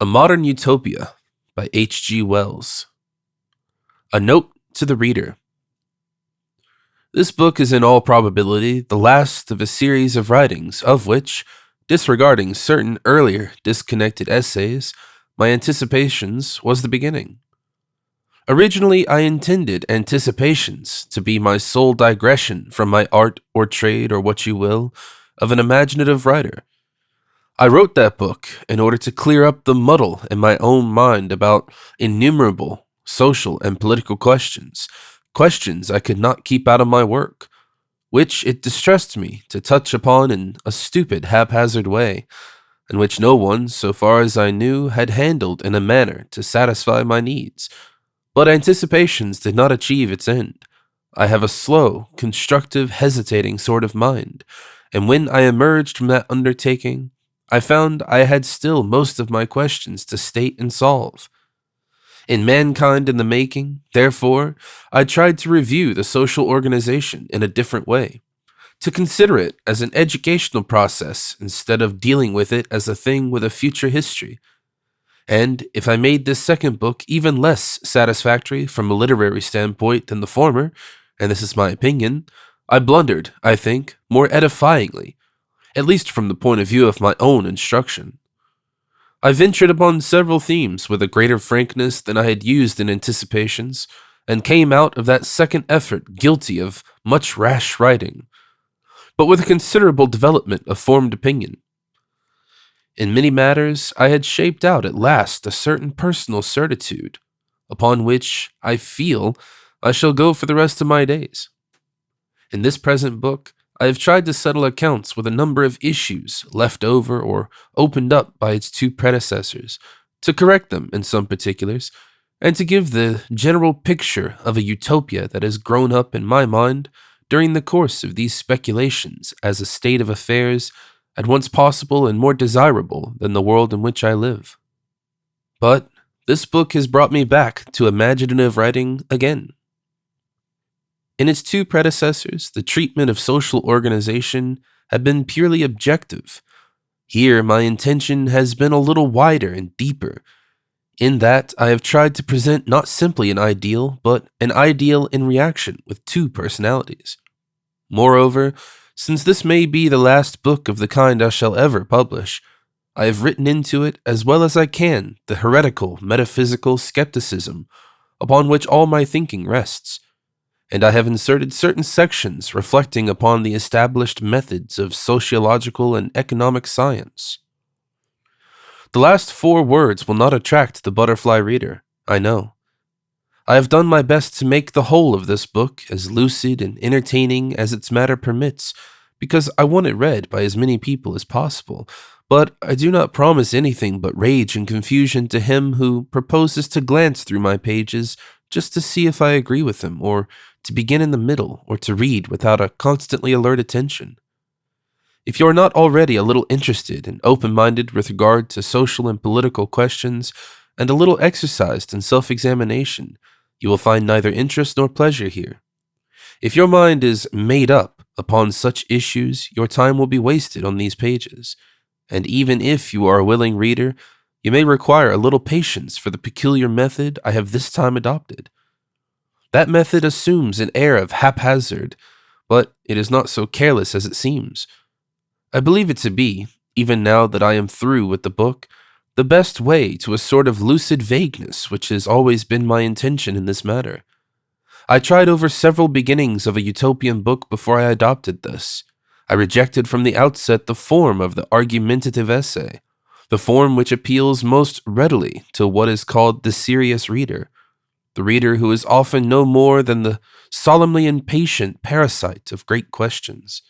A Modern Utopia by H.G. Wells. A Note to the Reader. This book is in all probability the last of a series of writings of which, disregarding certain earlier disconnected essays, my Anticipations was the beginning. Originally, I intended Anticipations to be my sole digression from my art or trade or what you will of an imaginative writer. I wrote that book in order to clear up the muddle in my own mind about innumerable social and political questions, questions I could not keep out of my work, which it distressed me to touch upon in a stupid, haphazard way, and which no one, so far as I knew, had handled in a manner to satisfy my needs. But Anticipations did not achieve its end. I have a slow, constructive, hesitating sort of mind, and when I emerged from that undertaking, I found I had still most of my questions to state and solve. In Mankind in the Making, therefore, I tried to review the social organization in a different way, to consider it as an educational process instead of dealing with it as a thing with a future history. And if I made this second book even less satisfactory from a literary standpoint than the former, and this is my opinion, I blundered, I think, more edifyingly, at least from the point of view of my own instruction. I ventured upon several themes with a greater frankness than I had used in Anticipations, and came out of that second effort guilty of much rash writing, but with a considerable development of formed opinion. In many matters, I had shaped out at last a certain personal certitude, upon which I feel I shall go for the rest of my days. In this present book, I have tried to settle accounts with a number of issues left over or opened up by its two predecessors, to correct them in some particulars, and to give the general picture of a utopia that has grown up in my mind during the course of these speculations as a state of affairs at once possible and more desirable than the world in which I live. But this book has brought me back to imaginative writing again. In its two predecessors, the treatment of social organization had been purely objective. Here, my intention has been a little wider and deeper, in that I have tried to present not simply an ideal, but an ideal in reaction with two personalities. Moreover, since this may be the last book of the kind I shall ever publish, I have written into it as well as I can the heretical, metaphysical skepticism upon which all my thinking rests, and I have inserted certain sections reflecting upon the established methods of sociological and economic science. The last 4 words will not attract the butterfly reader, I know. I have done my best to make the whole of this book as lucid and entertaining as its matter permits, because I want it read by as many people as possible, but I do not promise anything but rage and confusion to him who proposes to glance through my pages just to see if I agree with him, or to begin in the middle, or to read without a constantly alert attention. If you are not already a little interested and open-minded with regard to social and political questions, and a little exercised in self-examination, you will find neither interest nor pleasure here. If your mind is made up upon such issues, your time will be wasted on these pages, and even if you are a willing reader, you may require a little patience for the peculiar method I have this time adopted. That method assumes an air of haphazard, but it is not so careless as it seems. I believe it to be, even now that I am through with the book, the best way to a sort of lucid vagueness which has always been my intention in this matter. I tried over several beginnings of a utopian book before I adopted this. I rejected from the outset the form of the argumentative essay, the form which appeals most readily to what is called the serious reader, the reader who is often no more than the solemnly impatient parasite of great questions.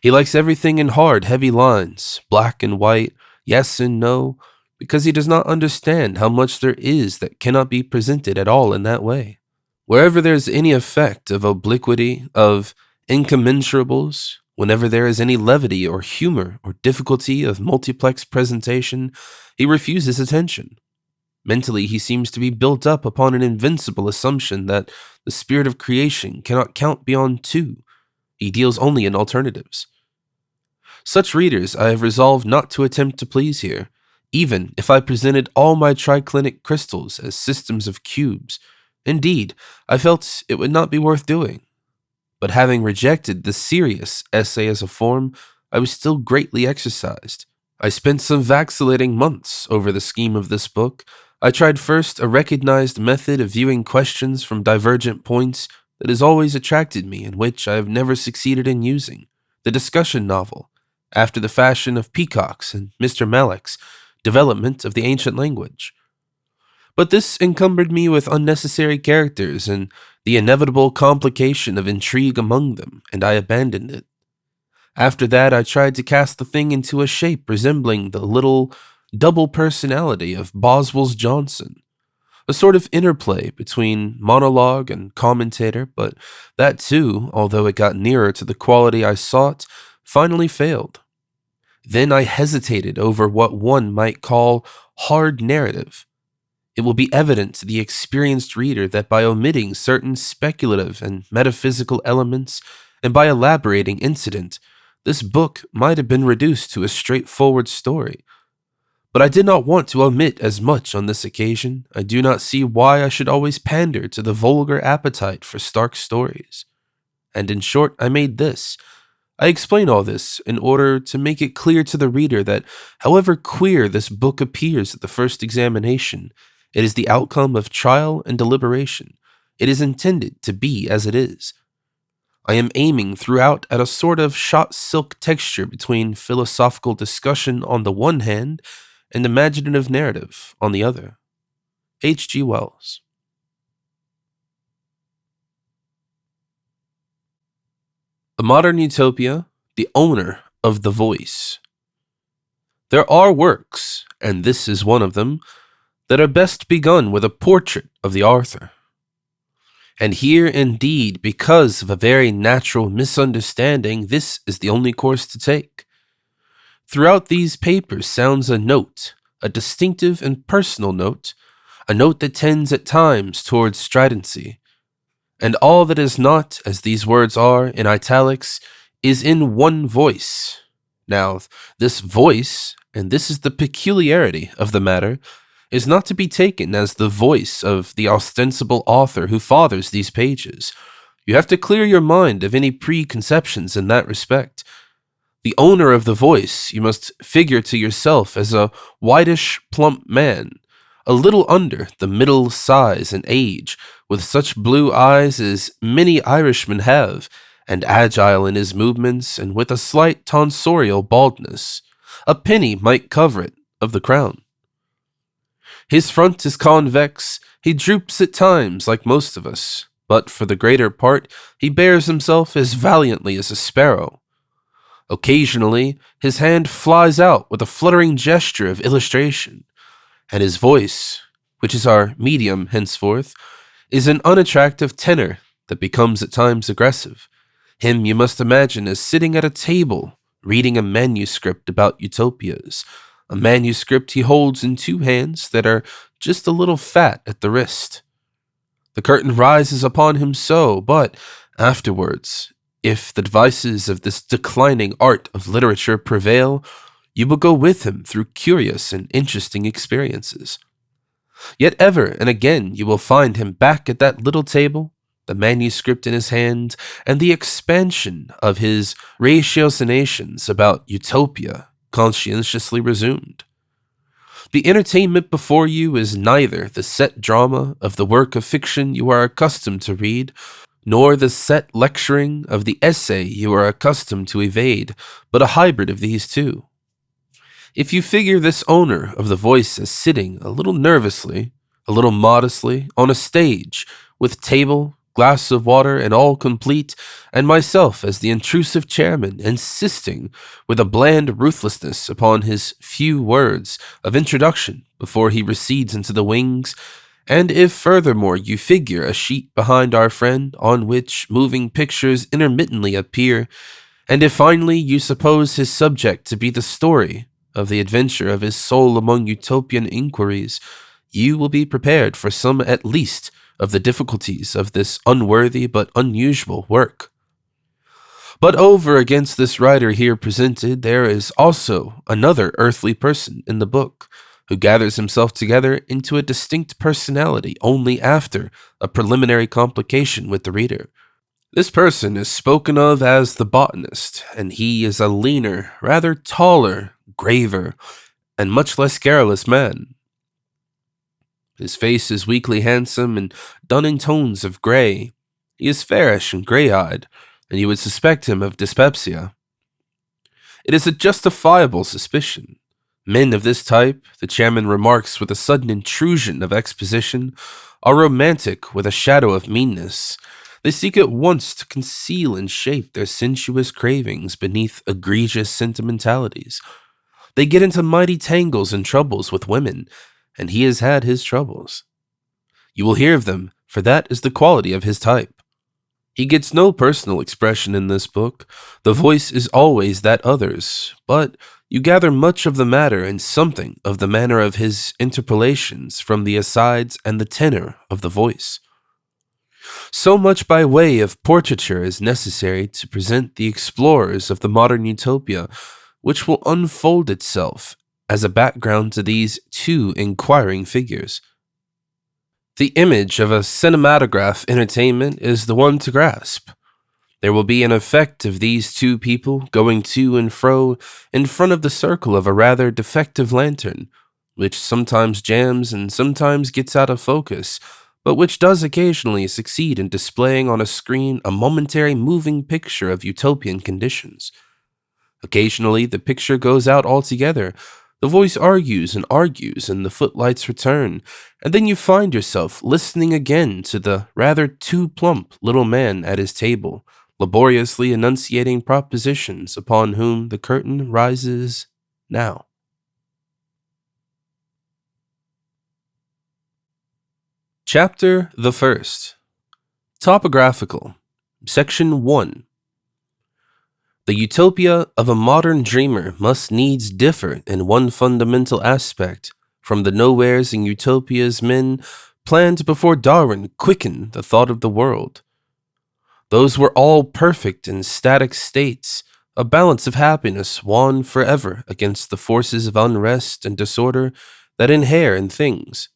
He likes everything in hard, heavy lines, black and white, yes and no, because he does not understand how much there is that cannot be presented at all in that way. Wherever there is any effect of obliquity, of incommensurables, whenever there is any levity or humor or difficulty of multiplex presentation, he refuses attention. Mentally, he seems to be built up upon an invincible assumption that the spirit of creation cannot count beyond 2. He deals only in alternatives. Such readers I have resolved not to attempt to please here, even if I presented all my triclinic crystals as systems of cubes. Indeed, I felt it would not be worth doing. But having rejected the serious essay as a form, I was still greatly exercised. I spent some vacillating months over the scheme of this book. I tried first a recognized method of viewing questions from divergent points that has always attracted me and which I have never succeeded in using, the discussion novel, after the fashion of Peacock's and Mr. Malek's development of the ancient language. But this encumbered me with unnecessary characters and the inevitable complication of intrigue among them, and I abandoned it. After that, I tried to cast the thing into a shape resembling the little double personality of Boswell's Johnson, a sort of interplay between monologue and commentator, but that too, although it got nearer to the quality I sought, finally failed. Then I hesitated over what one might call hard narrative. It will be evident to the experienced reader that by omitting certain speculative and metaphysical elements and by elaborating incident, this book might have been reduced to a straightforward story. But I did not want to omit as much on this occasion. I do not see why I should always pander to the vulgar appetite for stark stories. And in short, I made this. I explain all this in order to make it clear to the reader that however queer this book appears at the first examination, it is the outcome of trial and deliberation. It is intended to be as it is. I am aiming throughout at a sort of shot silk texture between philosophical discussion on the one hand and imaginative narrative on the other. H.G. Wells. A Modern Utopia, the owner of the voice. There are works, and this is one of them, that are best begun with a portrait of the author. And here, indeed, because of a very natural misunderstanding, this is the only course to take. Throughout these papers sounds a note, a distinctive and personal note, a note that tends at times towards stridency. And all that is not, as these words are, in italics, is in one voice. Now, this voice, and this is the peculiarity of the matter, is not to be taken as the voice of the ostensible author who fathers these pages. You have to clear your mind of any preconceptions in that respect. The owner of the voice you must figure to yourself as a whitish, plump man, a little under the middle size and age, with such blue eyes as many Irishmen have, and agile in his movements, and with a slight tonsorial baldness. A penny might cover it of the crown. His front is convex, he droops at times like most of us, but for the greater part he bears himself as valiantly as a sparrow. Occasionally his hand flies out with a fluttering gesture of illustration, and his voice, which is our medium henceforth, is an unattractive tenor that becomes at times aggressive. Him you must imagine as sitting at a table, reading a manuscript about utopias, a manuscript he holds in two hands that are just a little fat at the wrist. The curtain rises upon him so, but afterwards, if the devices of this declining art of literature prevail, you will go with him through curious and interesting experiences. Yet ever and again you will find him back at that little table, the manuscript in his hand, and the expansion of his ratiocinations about Utopia conscientiously resumed. The entertainment before you is neither the set drama of the work of fiction you are accustomed to read, nor the set lecturing of the essay you are accustomed to evade, but a hybrid of these two. If you figure this owner of the voice as sitting a little nervously, a little modestly, on a stage, with table, glass of water, and all complete, and myself as the intrusive chairman, insisting with a bland ruthlessness upon his few words of introduction before he recedes into the wings, and if furthermore you figure a sheet behind our friend on which moving pictures intermittently appear, and if finally you suppose his subject to be the story of the adventure of his soul among utopian inquiries, you will be prepared for some at least of the difficulties of this unworthy but unusual work. But over against this writer here presented, there is also another earthly person in the book who gathers himself together into a distinct personality only after a preliminary complication with the reader. This person is spoken of as the botanist, and he is a leaner, rather taller, graver, and much less garrulous man. His face is weakly handsome and done in tones of gray. He is fairish and gray-eyed, and you would suspect him of dyspepsia. It is a justifiable suspicion. Men of this type, the chairman remarks with a sudden intrusion of exposition, are romantic with a shadow of meanness. They seek at once to conceal and shape their sensuous cravings beneath egregious sentimentalities. They get into mighty tangles and troubles with women, and he has had his troubles. You will hear of them, for that is the quality of his type. He gets no personal expression in this book. The voice is always that other's, but you gather much of the matter and something of the manner of his interpolations from the asides and the tenor of the voice. So much by way of portraiture is necessary to present the explorers of the modern Utopia, which will unfold itself as a background to these two inquiring figures. The image of a cinematograph entertainment is the one to grasp. There will be an effect of these two people going to and fro in front of the circle of a rather defective lantern, which sometimes jams and sometimes gets out of focus, but which does occasionally succeed in displaying on a screen a momentary moving picture of utopian conditions. Occasionally, the picture goes out altogether. The voice argues, and the footlights return, and then you find yourself listening again to the rather too plump little man at his table, laboriously enunciating propositions upon whom the curtain rises now. Chapter the First. Topographical. Section 1. The utopia of a modern dreamer must needs differ in one fundamental aspect from the nowheres and utopias men planned before Darwin quickened the thought of the world. Those were all perfect and static states, a balance of happiness won forever against the forces of unrest and disorder that inhere in things.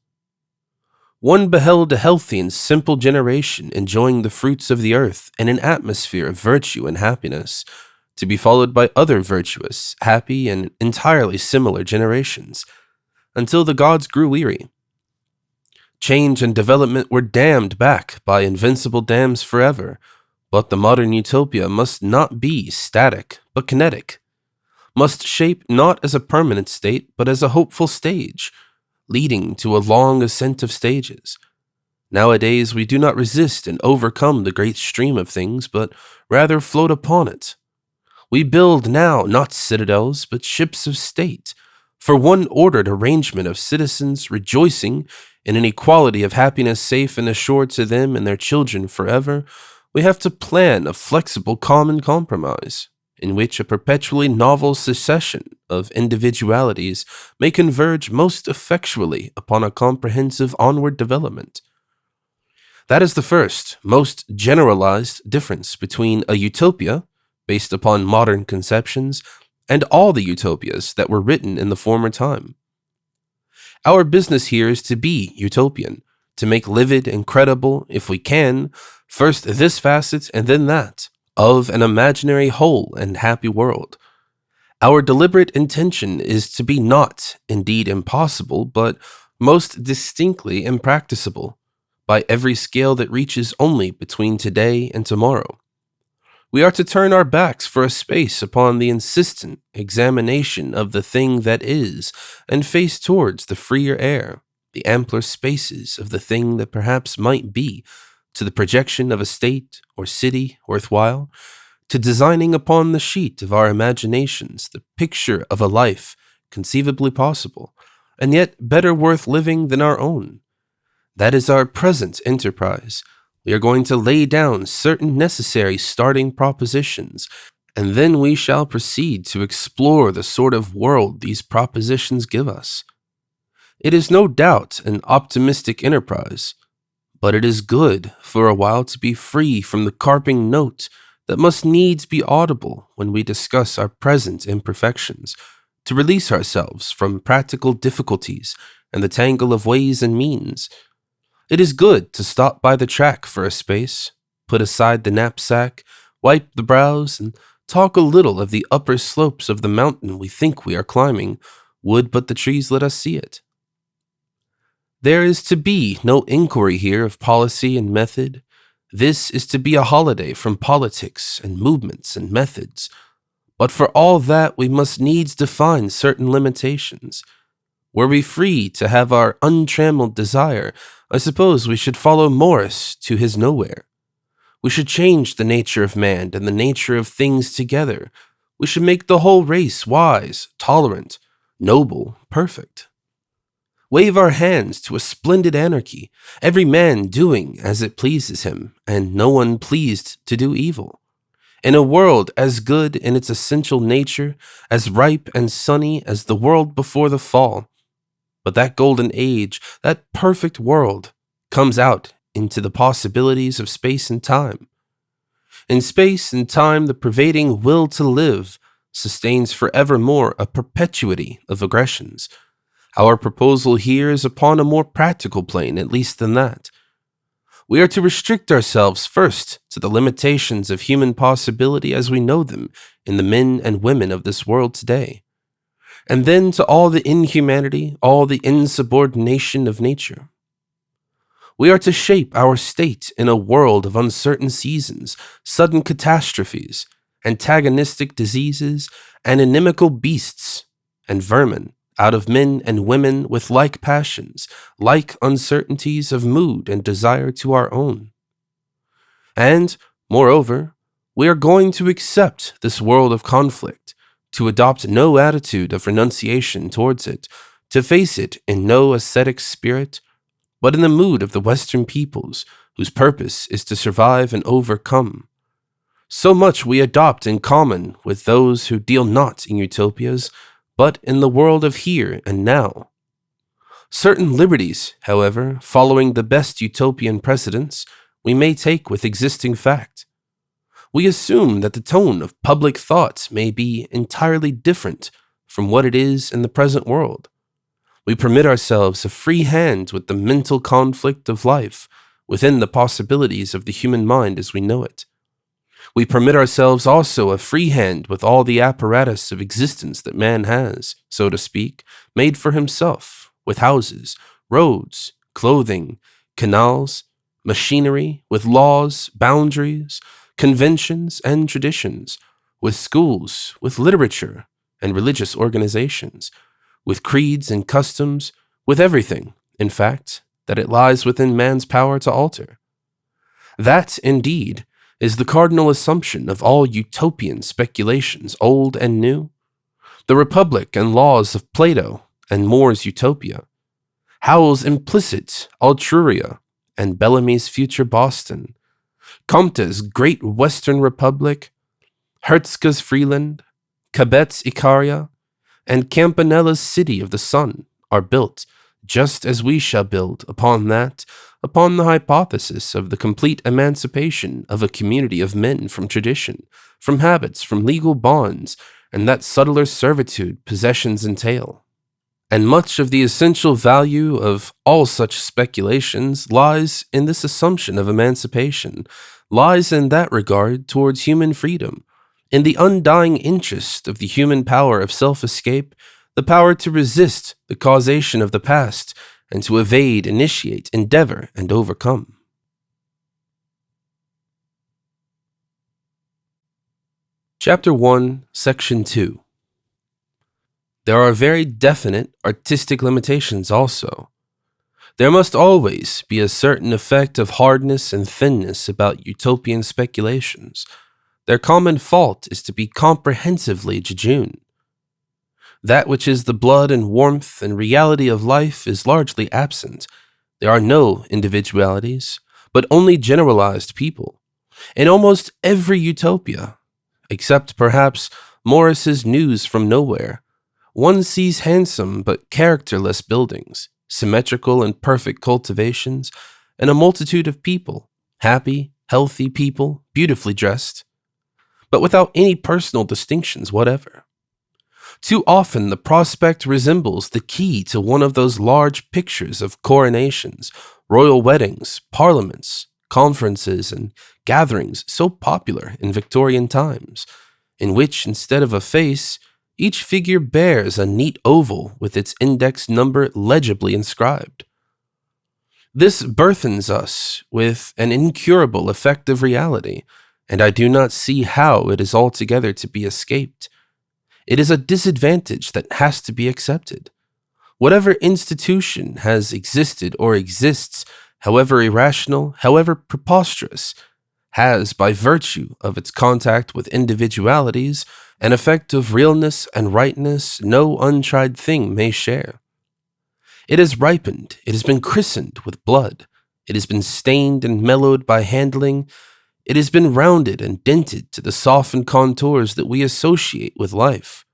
One beheld a healthy and simple generation enjoying the fruits of the earth in an atmosphere of virtue and happiness, to be followed by other virtuous, happy, and entirely similar generations, until the gods grew weary. Change and development were dammed back by invincible dams forever, but the modern utopia must not be static, but kinetic, must shape not as a permanent state, but as a hopeful stage, leading to a long ascent of stages. Nowadays we do not resist and overcome the great stream of things, but rather float upon it. We build now not citadels, but ships of state, for one ordered arrangement of citizens rejoicing in an equality of happiness safe and assured to them and their children forever. We have to plan a flexible common compromise, in which a perpetually novel succession of individualities may converge most effectually upon a comprehensive onward development. That is the first, most generalized difference between a utopia, based upon modern conceptions, and all the utopias that were written in the former time. Our business here is to be utopian, to make livid and credible, if we can, first this facet and then that, of an imaginary whole and happy world. Our deliberate intention is to be not, indeed, impossible, but most distinctly impracticable, by every scale that reaches only between today and tomorrow. We are to turn our backs for a space upon the insistent examination of the thing that is, and face towards the freer air, the ampler spaces of the thing that perhaps might be, to the projection of a state or city worthwhile, to designing upon the sheet of our imaginations the picture of a life conceivably possible, and yet better worth living than our own. That is our present enterprise. We are going to lay down certain necessary starting propositions, and then we shall proceed to explore the sort of world these propositions give us. It is no doubt an optimistic enterprise, but it is good for a while to be free from the carping note that must needs be audible when we discuss our present imperfections, to release ourselves from practical difficulties and the tangle of ways and means. It is good to stop by the track for a space, put aside the knapsack, wipe the brows, and talk a little of the upper slopes of the mountain we think we are climbing, would but the trees let us see it. There is to be no inquiry here of policy and method. This is to be a holiday from politics and movements and methods. But for all that, we must needs define certain limitations. Were we free to have our untrammeled desire, I suppose we should follow Morris to his nowhere. We should change the nature of man and the nature of things together. We should make the whole race wise, tolerant, noble, perfect. Wave our hands to a splendid anarchy, every man doing as it pleases him, and no one pleased to do evil. In a world as good in its essential nature, as ripe and sunny as the world before the fall. But that golden age, that perfect world, comes out into the possibilities of space and time. In space and time, the pervading will to live sustains forevermore a perpetuity of aggressions. Our proposal here is upon a more practical plane, at least than that. We are to restrict ourselves first to the limitations of human possibility as we know them in the men and women of this world today, and then to all the inhumanity, all the insubordination of nature. We are to shape our state in a world of uncertain seasons, sudden catastrophes, antagonistic diseases, and inimical beasts and vermin, out of men and women with like passions, like uncertainties of mood and desire to our own. And, moreover, we are going to accept this world of conflict, to adopt no attitude of renunciation towards it, to face it in no ascetic spirit, but in the mood of the Western peoples, whose purpose is to survive and overcome. So much we adopt in common with those who deal not in utopias, but in the world of here and now. Certain liberties, however, following the best utopian precedents, we may take with existing fact. We assume that the tone of public thought may be entirely different from what it is in the present world. We permit ourselves a free hand with the mental conflict of life within the possibilities of the human mind as we know it. We permit ourselves also a free hand with all the apparatus of existence that man has, so to speak, made for himself, with houses, roads, clothing, canals, machinery, with laws, boundaries, conventions, and traditions, with schools, with literature and religious organizations, with creeds and customs, with everything, in fact, that it lies within man's power to alter. That, indeed, is the cardinal assumption of all utopian speculations, old and new. The Republic and laws of Plato and More's Utopia, Howell's implicit Altruria and Bellamy's future Boston, Comte's Great Western Republic, Hertzka's Freeland, Cabet's Icaria, and Campanella's City of the Sun are built, just as we shall build upon the hypothesis of the complete emancipation of a community of men from tradition, from habits, from legal bonds, and that subtler servitude possessions entail. And much of the essential value of all such speculations lies in this assumption of emancipation, lies in that regard towards human freedom, in the undying interest of the human power of self-escape, the power to resist the causation of the past, and to evade, initiate, endeavor, and overcome. Chapter 1, Section 2. There are very definite artistic limitations also. There must always be a certain effect of hardness and thinness about utopian speculations. Their common fault is to be comprehensively jejune. That which is the blood and warmth and reality of life is largely absent. There are no individualities, but only generalized people. In almost every utopia, except perhaps Morris's News from Nowhere, one sees handsome but characterless buildings, symmetrical and perfect cultivations, and a multitude of people, happy, healthy people, beautifully dressed. but without any personal distinctions whatever. Too often, the prospect resembles the key to one of those large pictures of coronations, royal weddings, parliaments, conferences, and gatherings so popular in Victorian times, in which, instead of a face, each figure bears a neat oval with its index number legibly inscribed. This burthens us with an incurable effect of reality, and I do not see how it is altogether to be escaped. It is a disadvantage that has to be accepted. Whatever institution has existed or exists, however irrational, however preposterous, has, by virtue of its contact with individualities, an effect of realness and rightness no untried thing may share. It has ripened, it has been christened with blood, it has been stained and mellowed by handling, it has been rounded and dented to the softened contours that we associate with life.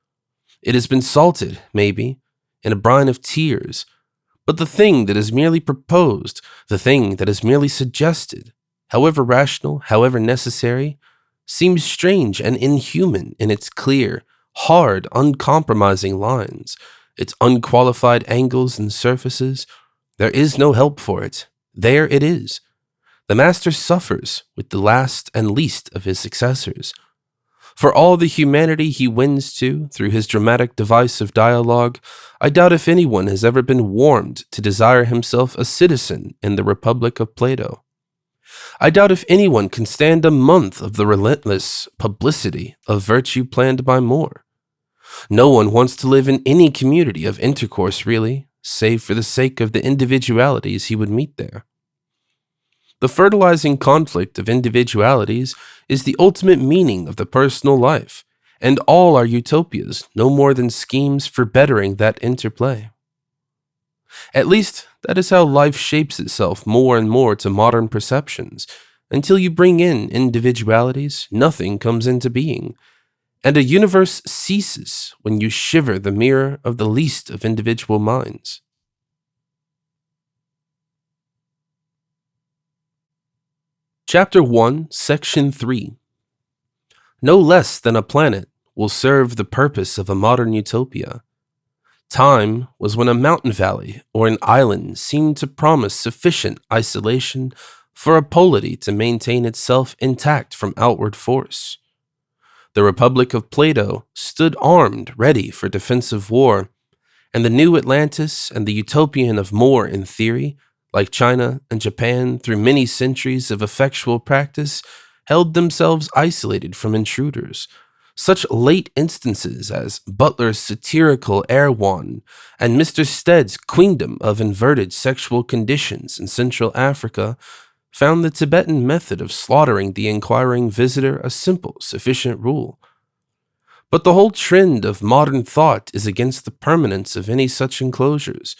It has been salted, maybe, in a brine of tears, but the thing that is merely proposed, the thing that is merely suggested, however rational, however necessary, seems strange and inhuman in its clear, hard, uncompromising lines, its unqualified angles and surfaces. There is no help for it. There it is. The master suffers with the last and least of his successors. For all the humanity he wins to through his dramatic device of dialogue, I doubt if anyone has ever been warmed to desire himself a citizen in the Republic of Plato. I doubt if anyone can stand a month of the relentless publicity of virtue planned by More. No one wants to live in any community of intercourse, really, save for the sake of the individualities he would meet there. The fertilizing conflict of individualities is the ultimate meaning of the personal life, and all our utopias no more than schemes for bettering that interplay. At least, that is how life shapes itself more and more to modern perceptions. Until you bring in individualities, nothing comes into being, and a universe ceases when you shiver the mirror of the least of individual minds. Chapter 1, Section 3. No less than a planet will serve the purpose of a modern utopia. Time was when a mountain valley or an island seemed to promise sufficient isolation for a polity to maintain itself intact from outward force. The Republic of Plato stood armed, ready for defensive war, and the new Atlantis and the utopian of More in theory, like China and Japan through many centuries of effectual practice, held themselves isolated from intruders. Such late instances as Butler's satirical Erewhon and Mr. Stead's Queendom of Inverted Sexual Conditions in Central Africa found the Tibetan method of slaughtering the inquiring visitor a simple, sufficient rule. But the whole trend of modern thought is against the permanence of any such enclosures.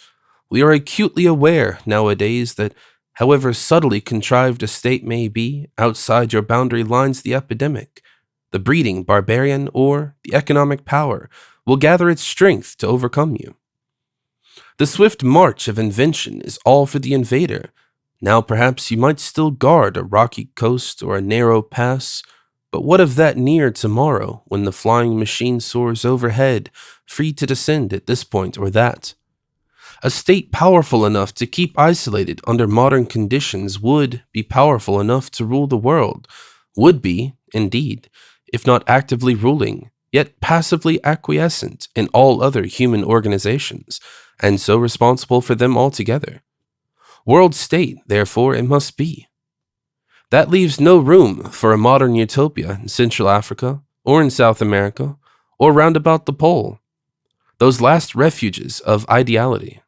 We are acutely aware nowadays that, however subtly contrived a state may be, outside your boundary lines the epidemic, the breeding barbarian, or the economic power will gather its strength to overcome you. The swift march of invention is all for the invader. Now perhaps you might still guard a rocky coast or a narrow pass, but what of that near tomorrow when the flying machine soars overhead, free to descend at this point or that? A state powerful enough to keep isolated under modern conditions would be powerful enough to rule the world, would be, indeed, if not actively ruling, yet passively acquiescent in all other human organizations, and so responsible for them altogether. World state, therefore, it must be. That leaves no room for a modern utopia in Central Africa, or in South America, or round about the pole. Those last refuges of ideality.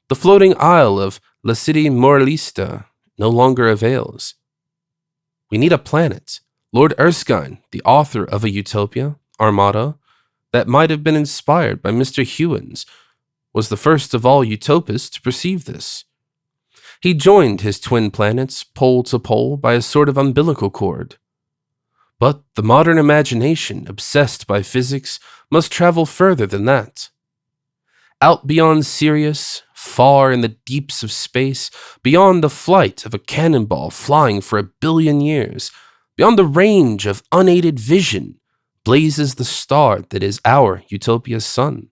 The floating isle of La City Moralista no longer avails. We need a planet. Lord Erskine, the author of a utopia, Armada, that might have been inspired by Mr. Hewins, was the first of all utopists to perceive this. He joined his twin planets pole to pole by a sort of umbilical cord. But the modern imagination, obsessed by physics, must travel further than that. Out beyond Sirius, far in the deeps of space, beyond the flight of a cannonball flying for 1 billion years, Beyond the range of unaided vision blazes the star that is our Utopia's sun.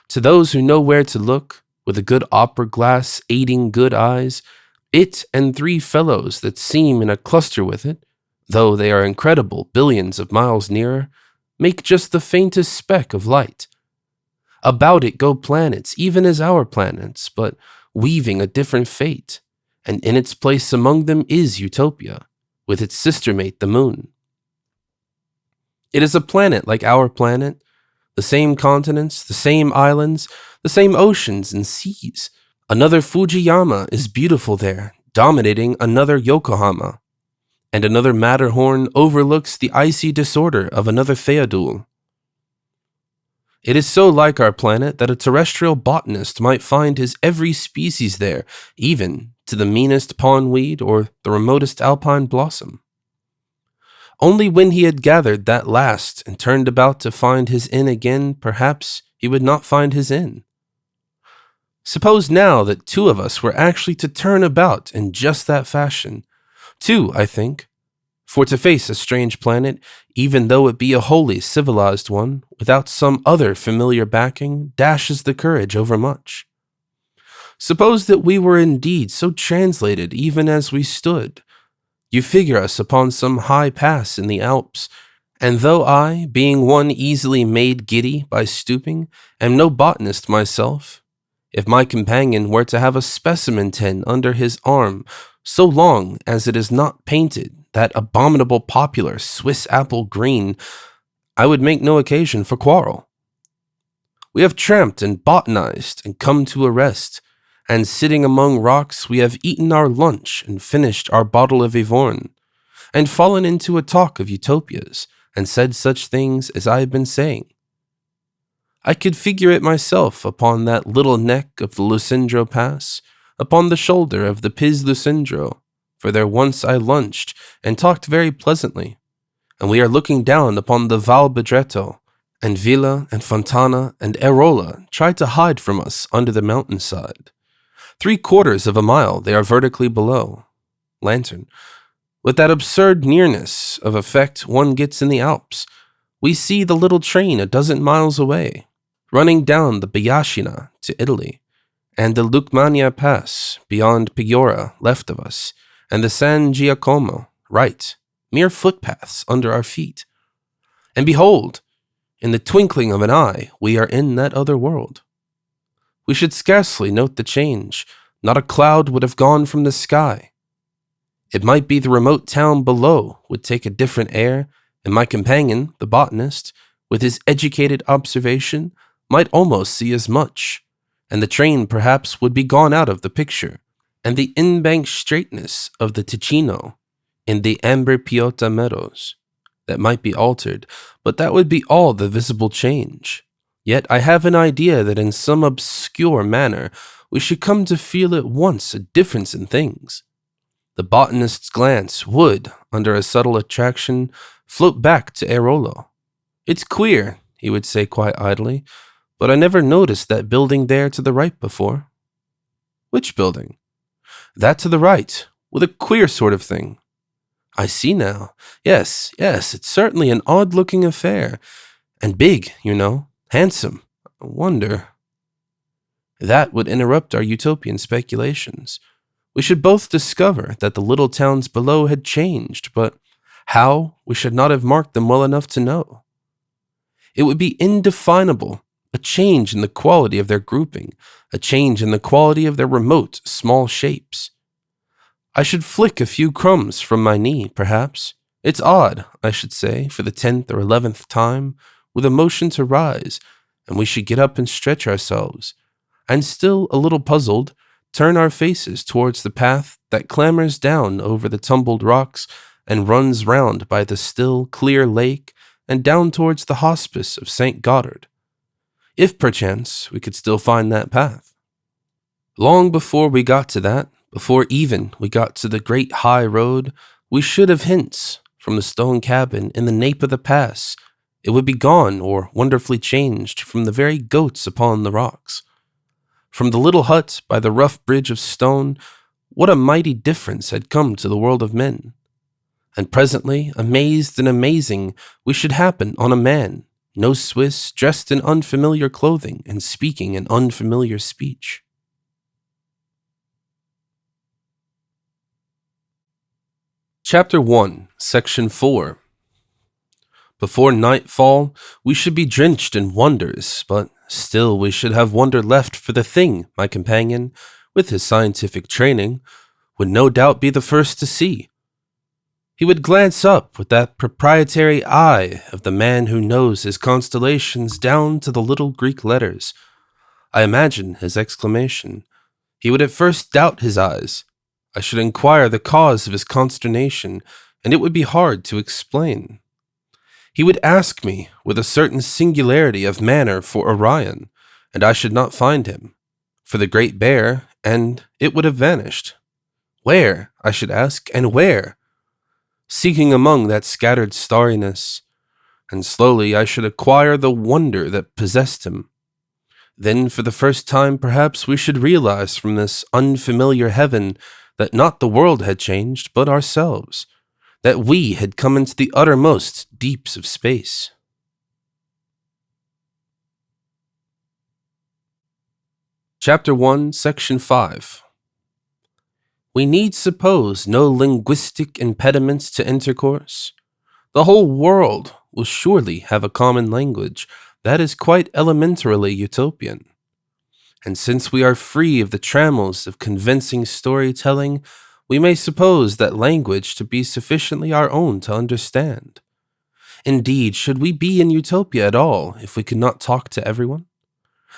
To those who know where to look, with a good opera glass aiding good eyes, it and three fellows that seem in a cluster with it, though they are incredible billions of miles nearer, make just the faintest speck of light. About it go planets, even as our planets, but weaving a different fate, and in its place among them is Utopia, with its sister mate, the moon. It is a planet like our planet, the same continents, the same islands, the same oceans and seas. Another Fujiyama is beautiful there, dominating another Yokohama, and another Matterhorn overlooks the icy disorder of another Theodule. It is so like our planet that a terrestrial botanist might find his every species there, even to the meanest pondweed or the remotest alpine blossom. Only when he had gathered that last and turned about to find his inn again, perhaps he would not find his inn. Suppose now that two of us were actually to turn about in just that fashion. Two, I think. For to face a strange planet, even though it be a wholly civilized one, without some other familiar backing, dashes the courage overmuch. Suppose that we were indeed so translated even as we stood. You figure us upon some high pass in the Alps, and though I, being one easily made giddy by stooping, am no botanist myself, if my companion were to have a specimen tin under his arm, so long as it is not painted that abominable popular Swiss apple green, I would make no occasion for quarrel. We have tramped and botanized and come to a rest, and sitting among rocks we have eaten our lunch and finished our bottle of Yvorne, and fallen into a talk of utopias, and said such things as I have been saying. I could figure it myself upon that little neck of the Lucendro Pass, upon the shoulder of the Piz Lucendro, for there once I lunched and talked very pleasantly, and we are looking down upon the Val Bedretto, and Villa and Fontana and Erola try to hide from us under the mountainside. 3/4 of a mile they are vertically below. Lantern. With that absurd nearness of effect one gets in the Alps, we see the little train a dozen miles away, running down the Biashina to Italy, and the Lucmania Pass beyond Pigora left of us, and the San Giacomo right, mere footpaths under our feet. And behold, in the twinkling of an eye, we are in that other world. We should scarcely note the change. Not a cloud would have gone from the sky. It might be the remote town below would take a different air, and my companion, the botanist, with his educated observation, might almost see as much, and the train perhaps would be gone out of the picture, and the in-bank straightness of the Ticino in the Amber Piota meadows, that might be altered, but that would be all the visible change. Yet I have an idea that in some obscure manner we should come to feel at once a difference in things. The botanist's glance would, under a subtle attraction, float back to Airolo. It's queer, he would say quite idly, but I never noticed that building there to the right before. Which building? That to the right, with a queer sort of thing. I see now. Yes, it's certainly an odd-looking affair. And big, you know. Handsome. I wonder. That would interrupt our utopian speculations. We should both discover that the little towns below had changed, but how, we should not have marked them well enough to know. It would be indefinable, a change in the quality of their grouping, a change in the quality of their remote, small shapes. I should flick a few crumbs from my knee, perhaps. It's odd, I should say, for the 10th or 11th time, with a motion to rise, and we should get up and stretch ourselves, and still a little puzzled, turn our faces towards the path that clambers down over the tumbled rocks and runs round by the still, clear lake and down towards the hospice of St. Goddard, if perchance we could still find that path. Long before we got to that, before even we got to the great high road, we should have hints from the stone cabin in the nape of the pass. It would be gone or wonderfully changed from the very goats upon the rocks. From the little hut by the rough bridge of stone, what a mighty difference had come to the world of men. And presently, amazed and amazing, we should happen on a man, no Swiss, dressed in unfamiliar clothing and speaking an unfamiliar speech. Chapter 1, Section 4. Before nightfall, we should be drenched in wonders, but still we should have wonder left for the thing my companion, with his scientific training, would no doubt be the first to see. He would glance up with that proprietary eye of the man who knows his constellations down to the little Greek letters. I imagine his exclamation. He would at first doubt his eyes. I should inquire the cause of his consternation, and it would be hard to explain. He would ask me with a certain singularity of manner for Orion, and I should not find him, for the Great Bear, and it would have vanished. Where, I should ask, and where? Seeking among that scattered starriness, and slowly I should acquire the wonder that possessed him. Then, for the first time, perhaps we should realize from this unfamiliar heaven that not the world had changed, but ourselves, that we had come into the uttermost deeps of space. Chapter 1, Section 5. We need suppose no linguistic impediments to intercourse. The whole world will surely have a common language that is quite elementarily utopian. And since we are free of the trammels of convincing storytelling, we may suppose that language to be sufficiently our own to understand. Indeed, should we be in Utopia at all if we could not talk to everyone?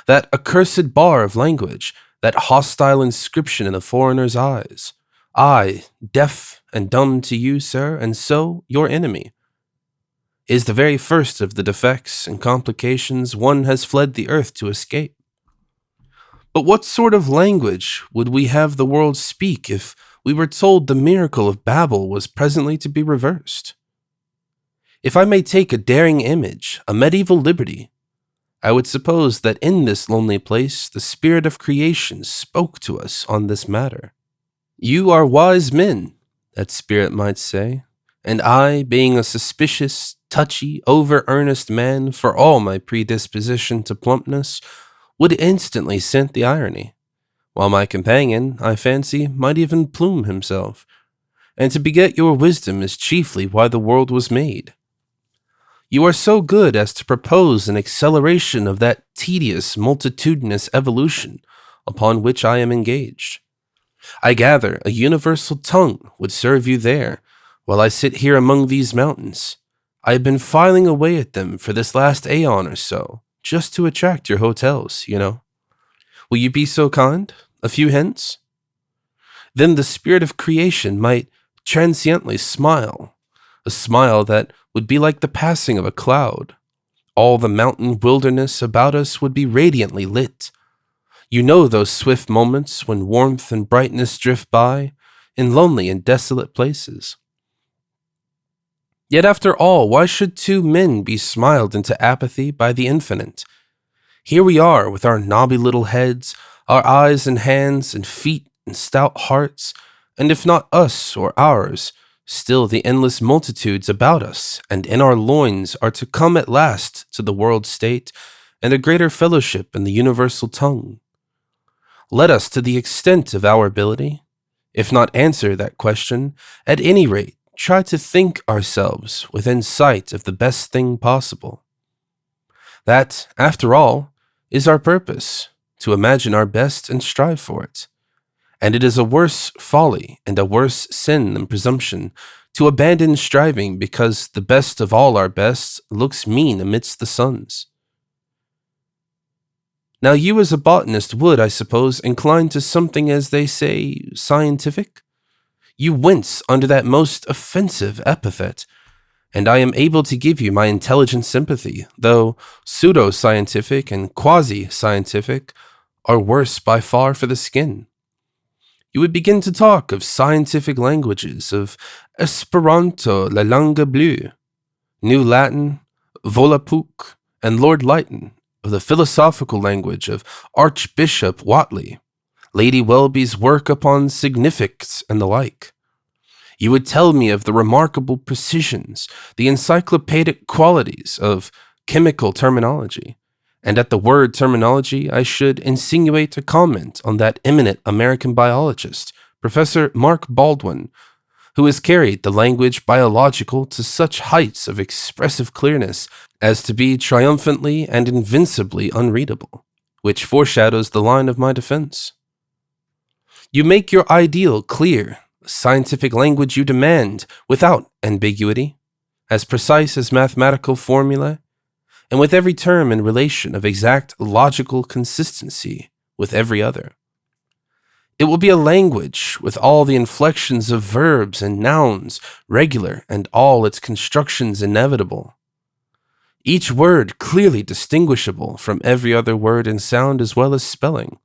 That accursed bar of language, that hostile inscription in the foreigner's eyes. I, deaf and dumb to you, sir, and so your enemy, is the very first of the defects and complications one has fled the earth to escape. But what sort of language would we have the world speak if we were told the miracle of Babel was presently to be reversed? If I may take a daring image, a medieval liberty, I would suppose that in this lonely place the spirit of creation spoke to us on this matter. You are wise men, that spirit might say, and I, being a suspicious, touchy, over-earnest man for all my predisposition to plumpness, would instantly scent the irony, while my companion, I fancy, might even plume himself. And to beget your wisdom is chiefly why the world was made. You are so good as to propose an acceleration of that tedious, multitudinous evolution upon which I am engaged. I gather a universal tongue would serve you there, while I sit here among these mountains. I have been filing away at them for this last aeon or so, just to attract your hotels, you know. Will you be so kind? A few hints? Then the spirit of creation might transiently smile, a smile that would be like the passing of a cloud. All the mountain wilderness about us would be radiantly lit. You know those swift moments when warmth and brightness drift by, in lonely and desolate places. Yet after all, why should two men be smiled into apathy by the infinite? Here we are with our knobby little heads, our eyes and hands and feet and stout hearts, and if not us or ours, still the endless multitudes about us and in our loins are to come at last to the world state and a greater fellowship in the universal tongue. Let us, to the extent of our ability, if not answer that question, at any rate try to think ourselves within sight of the best thing possible. That, after all, is our purpose, to imagine our best and strive for it. And it is a worse folly and a worse sin than presumption to abandon striving because the best of all our best looks mean amidst the suns. Now you as a botanist would, I suppose, incline to something, as they say, scientific? You wince under that most offensive epithet, and I am able to give you my intelligent sympathy, though pseudo-scientific and quasi-scientific are worse by far for the skin. You would begin to talk of scientific languages, of Esperanto, la langue bleue, New Latin, Volapük, and Lord Lytton, of the philosophical language of Archbishop Whately, Lady Welby's work upon significs, and the like. You would tell me of the remarkable precisions, the encyclopedic qualities of chemical terminology, and at the word terminology I should insinuate a comment on that eminent American biologist, Professor Mark Baldwin, who has carried the language biological to such heights of expressive clearness as to be triumphantly and invincibly unreadable, which foreshadows the line of my defense. You make your ideal clear, scientific language you demand, without ambiguity, as precise as mathematical formulae, and with every term in relation of exact logical consistency with every other. It will be a language with all the inflections of verbs and nouns regular and all its constructions inevitable. Each word clearly distinguishable from every other word in sound as well as spelling.